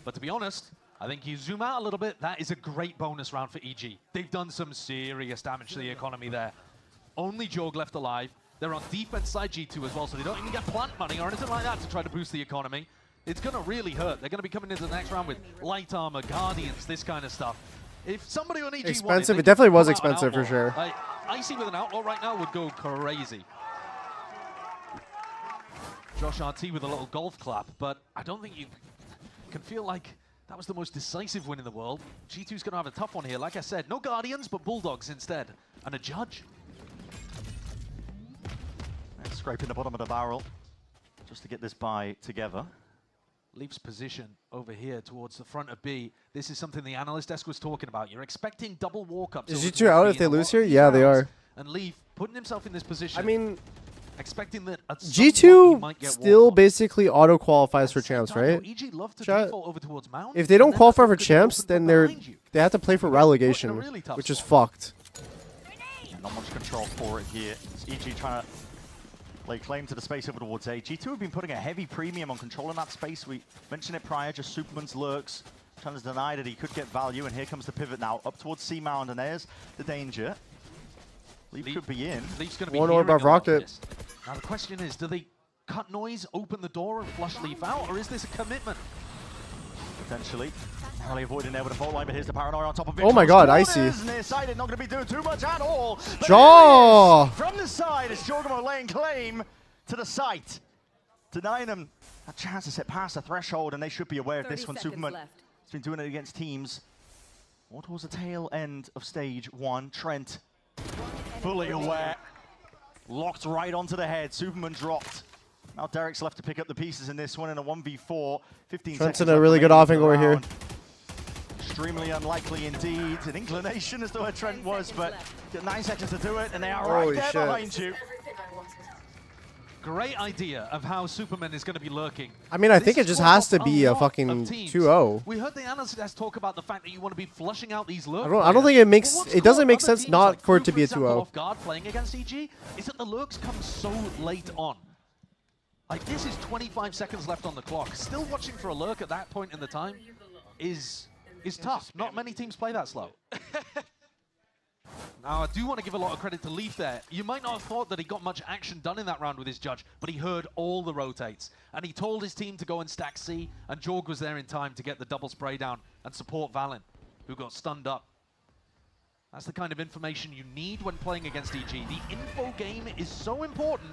But to be honest, I think you zoom out a little bit, that is a great bonus round for EG. They've done some serious damage to the economy there. Only Jorg left alive. They're on defense side G2 as well, so they don't even get plant money or anything like that to try to boost the economy. It's going to really hurt. They're going to be coming into the next round with light armor, guardians, this kind of stuff. If somebody on EG Expensive. wanted, It definitely was come out an expensive for outlaw. sure. Like, Icy with an outlaw right now would go crazy. Josh RT with a little golf clap, but I don't think you can feel like that was the most decisive win in the world. G2's going to have a tough one here. Like I said, no Guardians, but Bulldogs instead. And a judge. And scraping the bottom of the barrel just to get this buy together. Leaf's position over here towards the front of B. This is something the analyst desk was talking about. You're expecting double walk-ups. Is G2 out if they lose here? Yeah, they are. And Leaf putting himself in this position. I mean, expecting that at some point he G2 might get still basically auto qualifies for champs, right? EG love to Chat. default over towards Mound, If they don't and then qualify for could champs, open then from they behind you. have to play for relegation, really tough which is spot. fucked. Not much control for it here. It's EG trying to lay claim to the space over towards A. G2 have been putting a heavy premium on controlling that space. We mentioned it prior, just Superman's lurks, trying to deny that he could get value, and here comes the pivot now, up towards C Mound, and there's the danger. Leaf could be in. Leaf's going to be One orb hearing off a lot of Rocket. this. Now the question is, do they cut noise, open the door, and flush Leaf out, or is this a commitment? Potentially. Narrowly avoiding there with a fault line, but here's the paranoia on top of it. Oh my god, Icy. Nearsighted, not going to be doing too much at all. But Jaw! there it is. From the side, is Jorgamo laying claim to the site. Denying them a chance to set past the threshold, and they should be aware of this one. Superman has been doing it against teams. More towards the tail end of stage 1. Trent, fully aware. Locked right onto the head. Superman dropped. Now Derek's left to pick up the pieces in this one in a 1v4. 15 Trent's seconds in a left really good remaining offing in the over here. round. Extremely unlikely indeed. An inclination as to where Trent was, but got 9 seconds to do it, and they are right Holy there shit. behind you. Great idea of how Superman is going to be lurking. I mean, I think This it just squad has to of be a lot fucking of teams. 2-0. We heard the analyst talk about the fact that you want to be flushing out these lurks. I don't think it makes it doesn't make sense not for it to be a 2-0. Off guard playing against EG is that the lurks come so late on. Like, this is 25 seconds left on the clock. Still watching for a lurk at that point in the time is is tough. Not many teams play that slow. Now, I do want to give a lot of credit to Leaf there. You might not have thought that he got much action done in that round with his judge, but he heard all the rotates. And he told his team to go and stack C, and Jorg was there in time to get the double spray down and support Valen, who got stunned up. That's the kind of information you need when playing against EG. The info game is so important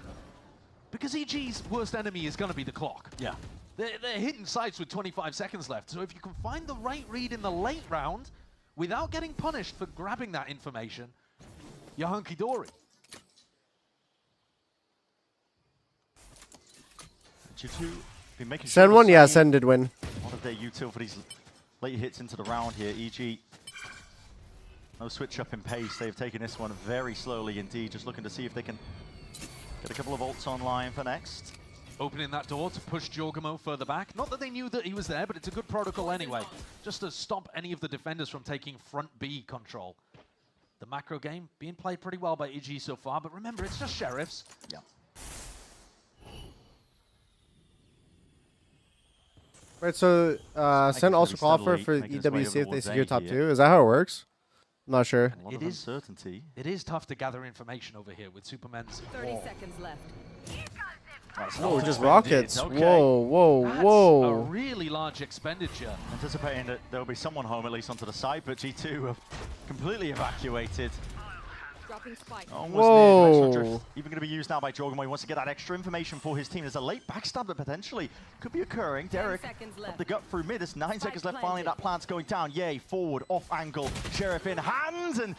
because EG's worst enemy is going to be the clock. Yeah. They're hitting sites with 25 seconds left. So if you can find the right read in the late round without getting punished for grabbing that information, you're hunky-dory. G2 been making Sen sure won? Yeah, Sen did win. One of their util for these late hits into the round here. EG, no switch up in pace. They've taken this one very slowly indeed, just looking to see if they can get a couple of ults online for next. Opening that door to push Jorgamo further back. Not that they knew that he was there, but it's a good protocol anyway. Just to stop any of the defenders from taking front B control. The macro game being played pretty well by EG so far, but remember, it's just Sheriffs. Yeah. Right, so Sen also qualified for EWC if they secure top 2. Is that how it works? I'm not sure. It is uncertainty. It is tough to gather information over here with Superman's 30 seconds left. Oh, just rockets. Okay. Whoa, That's whoa. a really large expenditure. Anticipating that there'll be someone home at least onto the site, but G2 have completely evacuated. Dropping spike. Whoa. Even going to be used now by Jorgamo. He wants to get that extra information for his team. There's a late backstab that potentially could be occurring. Derek up the gut through mid. There's 9 seconds left. Finally, that plant's going down. Yay, forward, off angle. Sheriff in hand. And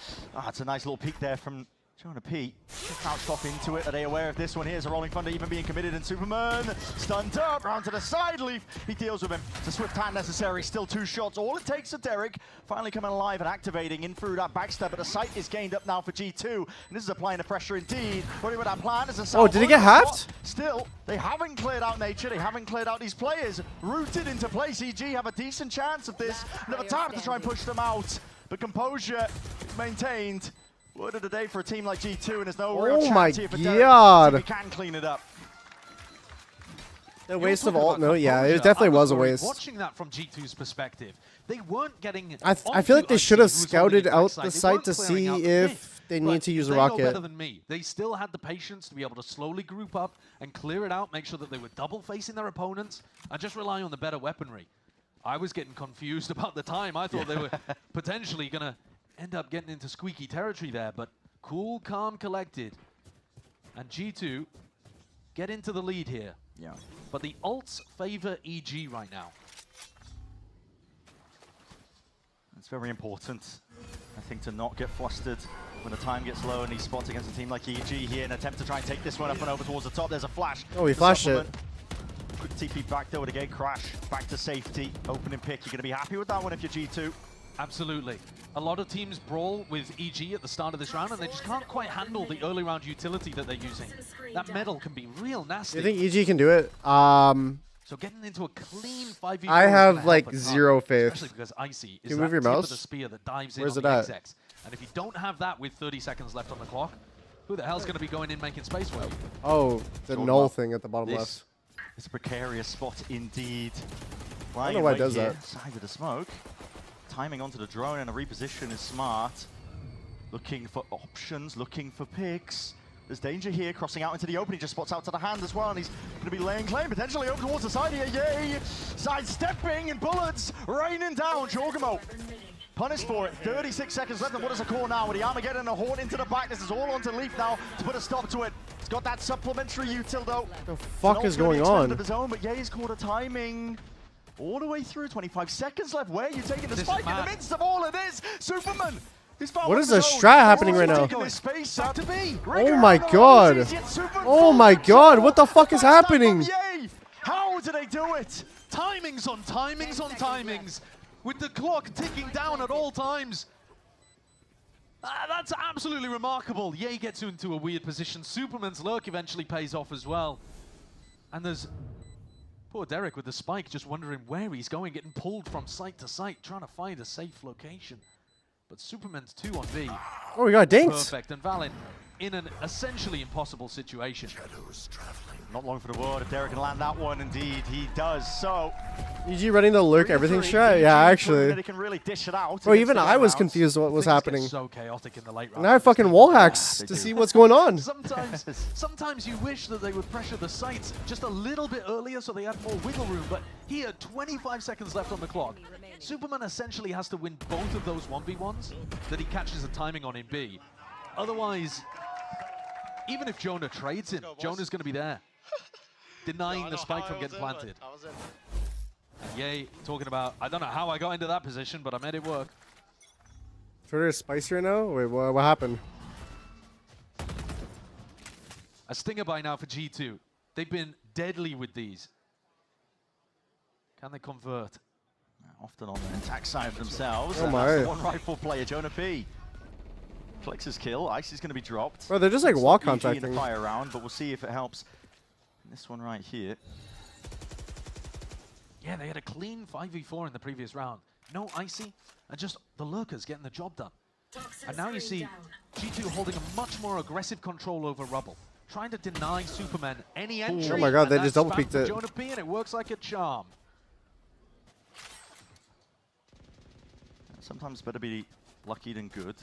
it's a nice little peek there from Jonah P. Crouched off into it. Are they aware of this one? Here's a Rolling Thunder even being committed, and Superman stunned up, round to the side. Leaf, he deals with him. It's a swift hand necessary. Still 2 shots. All it takes for Derek finally coming alive and activating in through that backstab. But the site is gained up now for G2. And this is applying the pressure indeed. Running with that plan is a did he get halved? Still, they haven't cleared out Nature. They haven't cleared out these players. Rooted into place. EG have a decent chance of this. Another time to try and push them out. But composure is maintained. Word of the day for a team like G2, and there's no real chance here for Derek. God. He can clean it up. The waste of ult? No, yeah, it definitely was a waste. Watching that from G2's perspective, they weren't getting. I feel like they should have scouted out the site to see if they need to use a rocket. They know better than me. They still had the patience to be able to slowly group up and clear it out, make sure that they were double facing their opponents, and just rely on the better weaponry. I was getting confused about the time. I thought they were potentially going to end up getting into squeaky territory there, but cool, calm, collected. And G2 get into the lead here. Yeah. But the ults favor EG right now. It's very important, I think, to not get flustered when the time gets low and these spots against a team like EG here. An attempt to try and take this one up and over towards the top. There's a flash. Oh, he flashed it. Quick TP back though with a gate crash. Back to safety. Opening pick. You're going to be happy with that one if you're G2. Absolutely. A lot of teams brawl with EG at the start of this round, and they just can't quite handle the early round utility that they're using. That metal can be real nasty. Do you think EG can do it? So getting into a clean 5v4 I have like zero faith. Especially because Icy is Can you that move your tip mouse? of the spear that dives Where's in it on at? the XX. And if you don't have that with 30 seconds left on the clock, who the hell's going to be going in making space for you? Oh, the null thing at the bottom left. It's a precarious spot indeed. I don't know why it does that. Side of the smoke. Timing onto the drone and a reposition is smart. Looking for options, looking for picks. There's danger here, crossing out into the open. He just spots out to the hand as well, and he's going to be laying claim, potentially over towards the side here. Yay! Sidestepping and bullets raining down. Jorgamo punished for it. 36 seconds left, and what does a call now? With the Armageddon and a horn into the back. This is all onto Leaf now to put a stop to it. It's got that supplementary util though. What the fuck is going on? Of his own, but Ye's caught a timing. All the way through, 25 seconds left. Where are you taking the spike in the midst of all of this? Superman! What is the strat happening right now? Oh my god! Oh my god! What the fuck is happening? How do they do it? Timings on timings on timings, with the clock ticking down at all times. That's absolutely remarkable. Ye gets into a weird position. Superman's lurk eventually pays off as well. And there's poor Derek with the spike, just wondering where he's going, getting pulled from site to site, trying to find a safe location. But Superman's 2 on B. Oh, we got dinked. Perfect. And Valen in an essentially impossible situation. Not long for the word if Derek can land that one. Indeed, he does. So EG running the lurk everything strat? Yeah, actually. They can really dish it out. Bro, even I was confused what was happening. So chaotic in the late round. And I fucking wall hacks to see what's going on. Sometimes you wish that they would pressure the sites just a little bit earlier so they had more wiggle room, but here, 25 seconds left on the clock. Superman essentially has to win both of those 1v1s that he catches the timing on in B. Otherwise, even if Jonah trades him, Jonah's going to be there, denying the spike from getting planted. And Ye talking about, I don't know how I got into that position, but I made it work. Twitter is spicy right now? Wait, what happened? A stinger by now for G2. They've been deadly with these. Can they convert? Often on the attack side of themselves. Oh and my. that's the one rifle player, Jonah P. Collects his kill. Ice is going to be dropped. Bro, they're just like wall EG in contacting. the fire round, but we'll see if it helps. And this one right here. Yeah, they had a clean 5v4 in the previous round. No Icy, and just the lurkers getting the job done. And now you see G2 holding a much more aggressive control over Rubble, trying to deny Superman any entry. Oh my god, they and just that's double peeked spam it. for Jonah P, and it works like a charm. Sometimes better be lucky than good.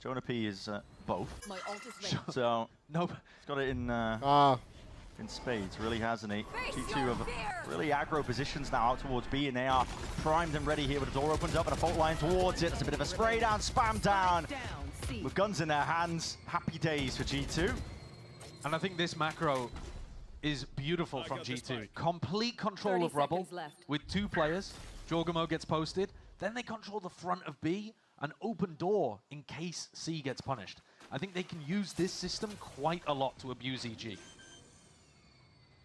Jonah P is both. My ult is ready. So, nope. He's got it in spades, really, hasn't he? G2 have really aggro positions now out towards B, and they are primed and ready here, but the door opens up and a fault line towards it. It's a bit of a spray down, spam down. With guns in their hands, happy days for G2. And I think this macro is beautiful from G2. Complete control of Rubble with 2 players. Jorgamo gets posted. Then they control the front of B, an open door in case C gets punished. I think they can use this system quite a lot to abuse EG.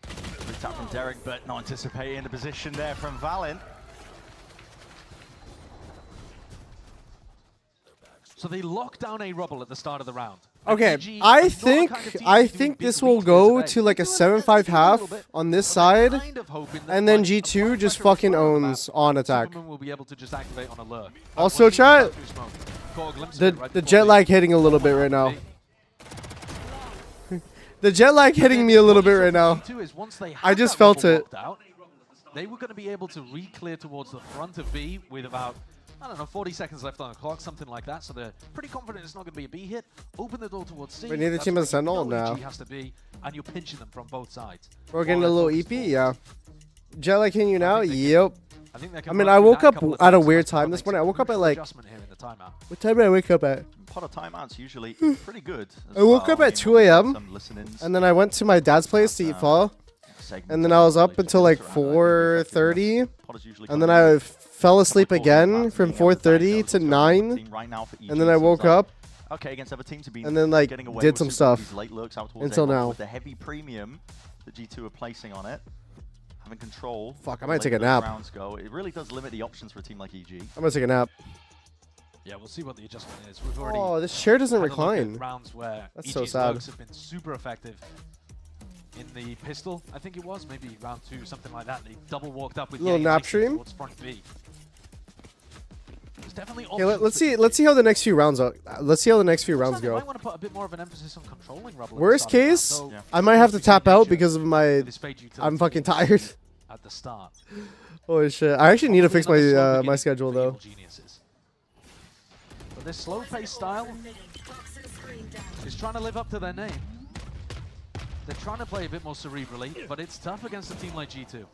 Good tap from Derek, but not anticipating the position there from Valen. So they lock down a Rubble at the start of the round. Okay, I think this will go to like a 7-5 half on this side, and then G2 just fucking owns on attack. Will be able to just activate on a lurk. Also, chat, the jet lag hitting a little bit right now. The jet lag hitting me a little bit right now. I just felt it. They were going to be able to re-clear towards the front of B with about, I don't know, 40 seconds left on the clock, something like that. So they're pretty confident it's not going to be a B hit. Open the door towards C. We need the team as a Sentinel now. Has to be, and you're pinching them from both sides. We're getting a little EP, yeah. Jet lag hitting you now? Yep. I mean, I woke up at a weird time this morning. I woke up at like... What time did I wake up at? Pot of timeouts usually pretty good. I woke up at 2 a.m. and then I went to my dad's place to eat pho. And then I was up until like 4:30. And then I fell asleep again from 4:30 to 9. And then I woke up. Okay, against other teams have been and then like did some stuff until now. With the heavy premium that G2 are placing on it, having control. Fuck, I might take a nap. Rounds go. It really does limit the options for a team like EG. I'm gonna take a nap. Yeah, we'll see what the adjustment is. We've already this chair doesn't recline. Rounds where That's so EG's sad. lurks have been super effective. In the pistol, I think it was, maybe round 2, something like that. They double walked up with little nap stream. Towards front B. There's definitely Okay, let's see how the next few rounds go. Let's see how the next few rounds go. I want to put a bit more of an emphasis on controlling Rubble. Worst case, I might have to tap out because of my. I'm fucking tired. At the start. Holy shit! I actually need to fix my my schedule though. But this slow-paced style is trying to live up to their name. They're trying to play a bit more cerebrally, but it's tough against a team like G2.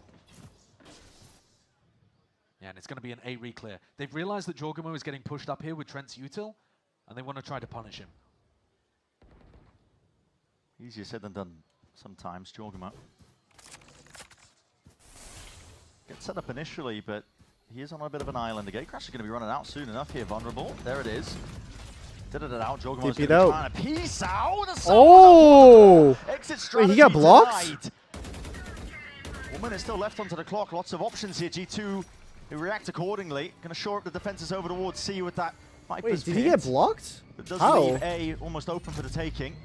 Yeah, and it's going to be an A re-clear. They've realized that Jorgamo is getting pushed up here with Trent's util, and they want to try to punish him. Easier said than done sometimes, Jorgamo. Gets set up initially, but he is on a bit of an island. The Gatecrash is going to be running out soon enough here. Vulnerable. There it is. Did it out. Jorgamo's going to be trying to peace out. Oh! Wait, he got blocked? 1 minute still left onto the clock. Lots of options here. G2 who react accordingly. Going to shore up the defenses over towards C with that. Wait, did he get blocked? It does How? leave A almost open for the taking.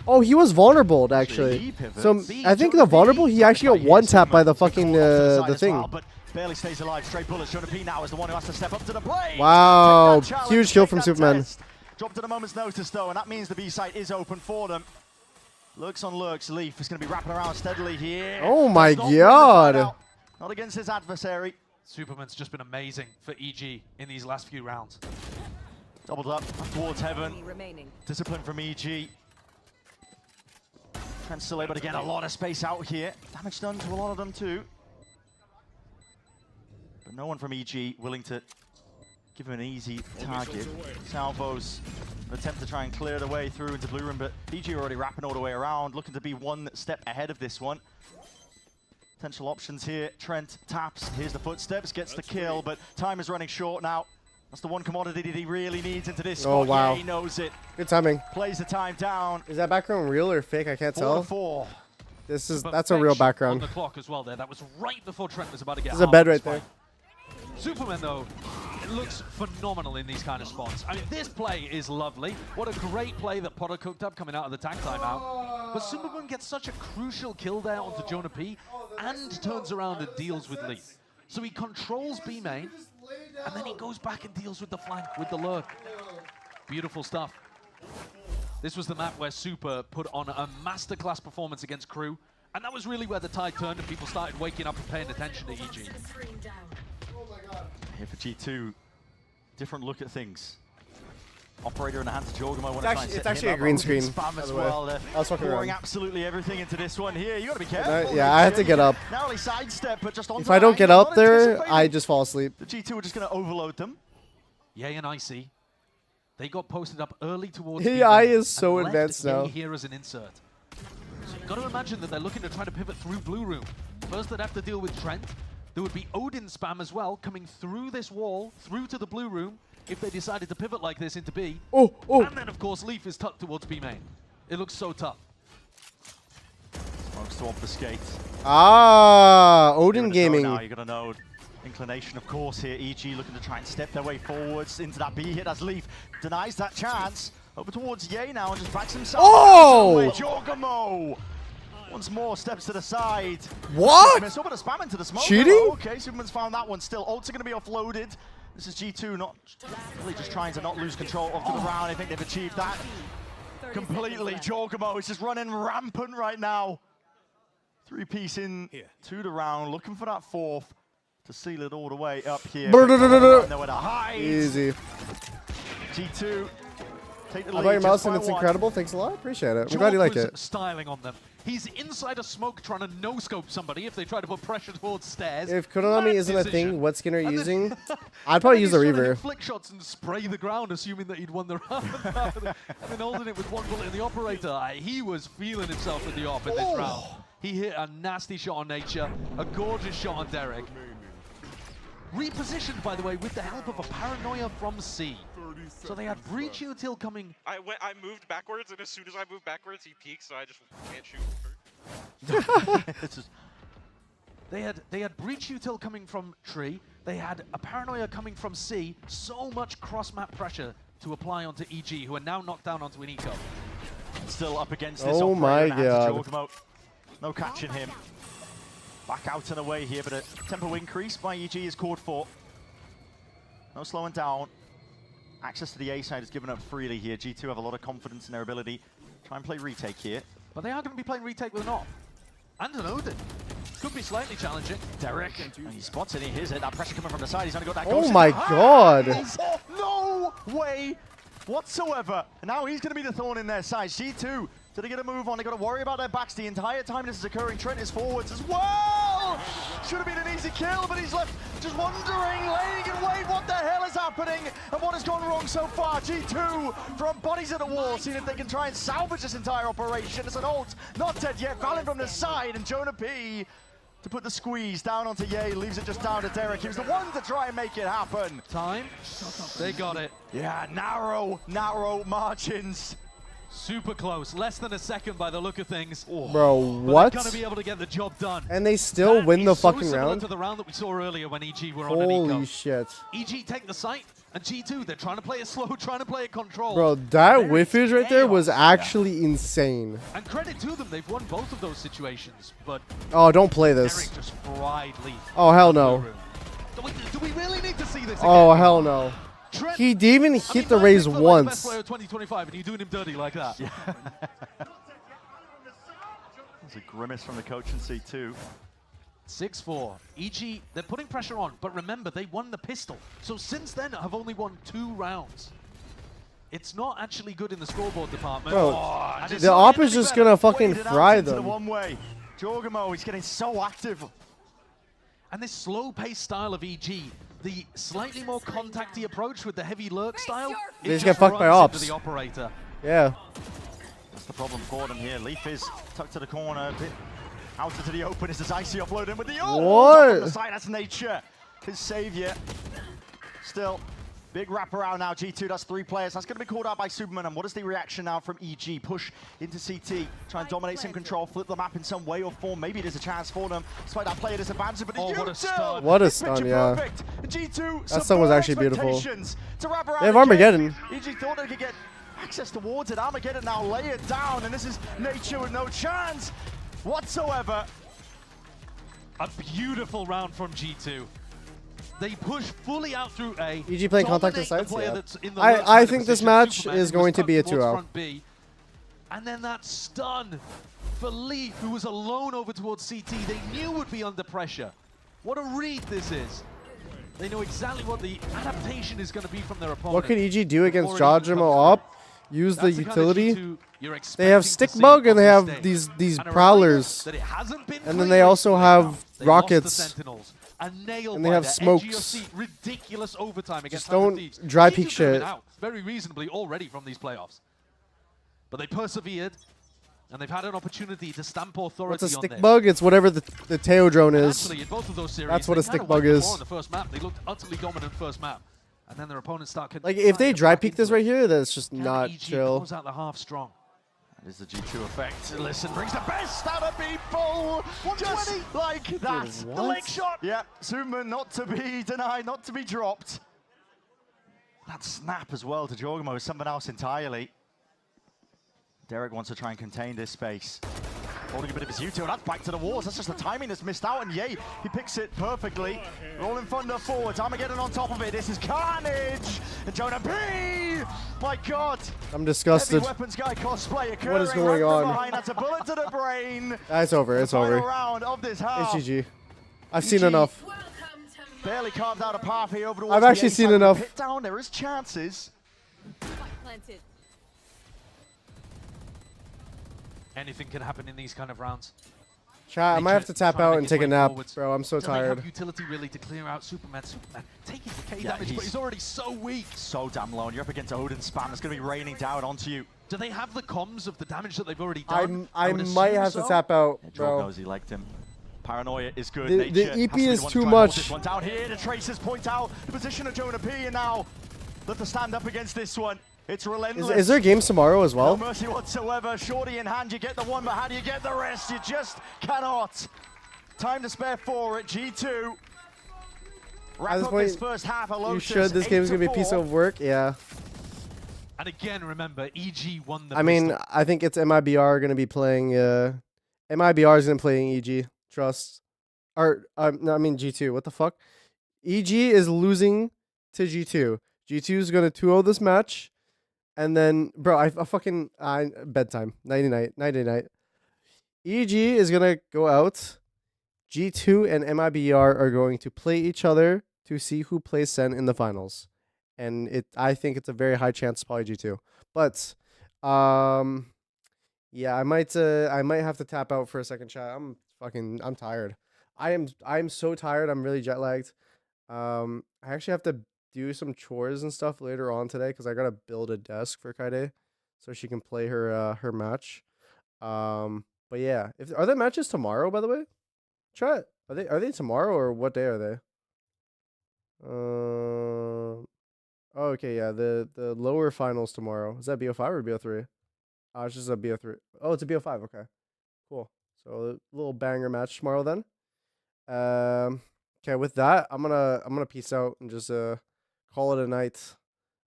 Oh, he was vulnerable actually. So I think the vulnerable, he actually got one tap by the fucking the thing. Well, but barely stays alive. Straight bullets. Jonah P now is the one who has to step up to the plate. Wow, huge kill from Superman. Dropped at a moment's notice though, and that means the B site is open for them. Lurks on lurks. Leaf is going to be wrapping around steadily here. Oh my god. Not against his adversary. Superman's just been amazing for EG in these last few rounds. Doubled up towards heaven. Remaining. Discipline from EG. TenZ still able to get a lot of space out here. Damage done to a lot of them too. But no one from EG willing to give him an easy target. Salvo's attempt to try and clear the way through into blue room, but EG are already wrapping all the way around, looking to be one step ahead of this one. Potential options here. Trent taps. Here's the footsteps, gets the kill, but time is running short now. That's the one commodity that he really needs into this spot. Oh, wow. Yeah, he knows it. Good timing. Plays the time down. Is that background real or fake? I can't tell. 4-4. That's a real background. On the clock as well there. That was right before Trent was about to get There's a bed right there. there. Superman, though, it looks phenomenal in these kind of spots. I mean, this play is lovely. What a great play that Potter cooked up coming out of the tag timeout. But Superman gets such a crucial kill there onto Jonah P and turns around and deals with Leaf. So he controls B main, and then he goes back and deals with the flank, with the lurk. Beautiful stuff. This was the map where Super put on a masterclass performance against Crew, and that was really where the tide turned and people started waking up and paying attention to EG. Here for G2, different look at things. Operator in the hands of Jorgamo. It's actually a green screen, Spam by as the way. well. I was fucking pouring around. absolutely everything into this one here. You got to be careful. Yeah, I had to get up. Narrowly sidestep, but just If I don't get up there, I just fall asleep. The G2 are just going to overload them. Yay and Icy, they got posted up early towards AI B-main is so and advanced left now. Yay here as an insert. So you've got to imagine that they're looking to try to pivot through blue room. First, they'd have to deal with Trent. There would be Odin spam as well, coming through this wall, through to the blue room, if they decided to pivot like this into B. Oh. And then, of course, Leaf is tucked towards B main. It looks so tough. Smokes to obfuscate. Odin Gaming. Now you're going to know inclination, of course, here. EG looking to try and step their way forwards into that B hit as Leaf denies that chance. Over towards Ye now and just backs himself. Oh! Jorgamo! Once more, steps to the side. What? Miss over the spam into the smoke. Cheating? Oh, okay, Superman's found that one still. Ults are going to be offloaded. This is G2 not really just trying to not lose control of the round. I think they've achieved that completely. Jorgamo is just running rampant right now. 3-piece in to the round, looking for that fourth to seal it all the way up here. Nowhere to hide. Easy. G2 take the I lead. bought your mouse just and by it's one. incredible. Thanks a lot. Appreciate it. I'm glad you like it. Styling on them. He's inside a smoke trying to no-scope somebody if they try to put pressure towards stairs. If Konami Bad isn't a decision. thing, what skin are you And then- using? I'd probably use the He's trying to Reaver. hit flick shots and spray the ground, assuming that he'd won the round. and then holding it with one bullet in the operator. He was feeling himself with the op in this round. He hit a nasty shot on Nature, a gorgeous shot on Derek. Repositioned, by the way, with the help of a paranoia from C. So they had Breach Util coming. I moved backwards, and as soon as I moved backwards, he peeks, so I just can't shoot. They had Breach Util coming from Tree. They had a paranoia coming from C. So much cross-map pressure to apply onto EG, who are now knocked down onto an eco. Still up against this. Oh my god. No catching him. Back out and away here, but a tempo increase by EG is called for. No slowing down. Access to the A side is given up freely here. G2 have a lot of confidence in their ability. Try and play retake here. But they are going to be playing retake with an op. And an Odin. Could be slightly challenging. Derek, and he spots it, he hears it. That pressure coming from the side. He's only got that Oh ghost in my the god. hands. No way whatsoever. And now he's going to be the thorn in their side. G2, did they get a move on? They got to worry about their backs the entire time this is occurring. Trent is forwards as well. Should have been an easy kill, but he's left just wondering, laying in wait. What the hell is happening? And what has gone wrong so far? G2 from bodies at the wall, seeing if they can try and salvage this entire operation. It's an ult, not dead yet. Valen from the side, and Jonah P to put the squeeze down onto Ye, leaves it just down to Derek. He was the one to try and make it happen. Time. They got it. Yeah, narrow margins. Super close. Less than a second by the look of things. Bro, But what? they're going to be able to get the job done. And they still win the Is so fucking similar round? to the round that we saw earlier when EG were on an eco. Holy shit. EG take the site, and G2, they're trying to play it slow, trying to play it controlled. Bro, that whiffage right there was actually insane. And credit to them, they've won both of those situations, but Oh, don't play this. Derek just fried Leaf. Oh, hell no. Do we really need to see this Oh, again? hell no. Trent, He didn't even hit the Mike raise Vickler, like the best once. player of 2025, and you're doing him dirty like that. Yeah. There's a grimace from the coach in C2. 6-4. EG, they're putting pressure on, but remember, they won the pistol. So since then, have only won 2 rounds. It's not actually good in the scoreboard department. Bro, the op is just gonna fucking fry them. One way. Jorgamo, he's getting so active. And this slow-paced style of EG, the slightly more contacty approach with the heavy lurk style, They just get fucked by ops. The operator. Yeah. That's the problem for them here. Leaf is tucked to the corner, a bit out into the open. Is this Icy offloading with the what? On the side, that's Nature, his savior. Still, big wraparound now. G2, that's 3 players. That's going to be called out by Superman. And what is the reaction now from EG? Push into CT, try and dominate some control, flip the map in some way or form. Maybe there's a chance for them. Despite that player disadvantage, but what a stun. What a stun, yeah. Perfect. G2, that stun was actually beautiful. To wrap around They have Armageddon. EG thought they could get access towards it. Armageddon now lay it down, and this is Nature with no chance whatsoever. A beautiful round from G2. They push fully out through A. EG playing contact to sites? Yeah. I think this match is going to be a 2-0. And then that stun for Leaf, who was alone over towards CT. They knew would be under pressure. What a read this is. They know exactly what the adaptation is going to be from their opponent. What could EG do against Jawjimo up? Use the utility. They have stick bug and they have these prowlers, and then they also have rockets, and they have smokes. Ridiculous overtime against Just don't dry peek shit. Very reasonably already from these playoffs, but they persevered, and they've had an opportunity to stamp authority. What's a stick bug? It's whatever the Teo drone is. Actually, in both of those series, that's what a stick bug is. is. On the first map, they looked utterly dominant first map. And then their opponents start... Like, if they dry peek this right here, that's just not chill. Close out the half strong. That is the G2 effect. Listen, brings the best out of people! 120! Just like that. Dude, the leg shot! Yeah, Superman not to be denied, not to be dropped. That snap as well to Jorgamo is something else entirely. Derek wants to try and contain this space. Holding a bit of his U-turn, that's back to the walls. That's just the timing that's missed out, and yay, he picks it perfectly. Rolling Thunder forwards, Armageddon on top of it. This is Carnage! And Jonah P! My God! I'm disgusted. Heavy weapons guy cosplay occurring. What is going right on? Behind. That's a bullet to the brain. It's over, it's over. Round of this half. It's GG. I've seen enough. Barely carved out a path here over towards I've actually seen enough. Hit down, there is chances. Planted. Anything can happen in these kind of rounds. Chat, I might have to tap out and take a nap, bro. I'm so tired. They have utility really to clear out Superman. Superman taking the K damage, but he's already so weak. So damn low, and you're up against Odin spam. It's going to be raining down onto you. Do they have the comms of the damage that they've already done? I might have to tap out, bro. Knows he liked him. Paranoia is good. The EP is too much. This one down here. The Tracers point out the position of Jonah P, and now let to stand up against this one. It's relentless. Is there games tomorrow as well? No mercy whatsoever. Shorty in hand, you get the one, but how do you get the rest? You just cannot. Time to spare 4 at G2. Wrap up this first half. You should. This game is going to be a piece of work. Yeah. And again, remember, EG won the I mean, I think it's MIBR going to be playing... MIBR is going to be playing EG. Trust. Or, no, I mean G2. What the fuck? EG is losing to G2. G2 is going to 2-0 this match. And then, bro, I fucking... bedtime. Nighty-night. EG is going to go out. G2 and MIBR are going to play each other to see who plays Sen in the finals. And I think it's a very high chance it's probably G2. But, yeah, I might have to tap out for a second, chat. I'm tired. I'm so tired. I'm really jet lagged. I actually have to do some chores and stuff later on today because I gotta build a desk for Kaide so she can play her match. But yeah, are there matches tomorrow, by the way? Chat, are they tomorrow or what day are they? Okay, yeah, the lower finals tomorrow. Is that BO5 or BO3? It's just a BO3. Oh, it's a BO5. Okay, cool. So a little banger match tomorrow then. Okay, with that, I'm gonna peace out and just call it a night.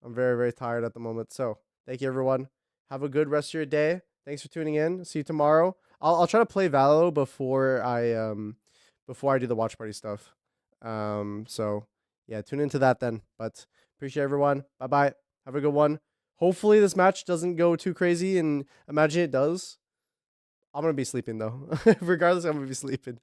I'm very, very tired at the moment. So thank you, everyone. Have a good rest of your day. Thanks for tuning in. See you tomorrow. I'll try to play Valo before I do the watch party stuff. So yeah, tune into that then. But appreciate everyone. Bye bye. Have a good one. Hopefully this match doesn't go too crazy, and imagine it does. I'm gonna be sleeping though. Regardless, I'm gonna be sleeping.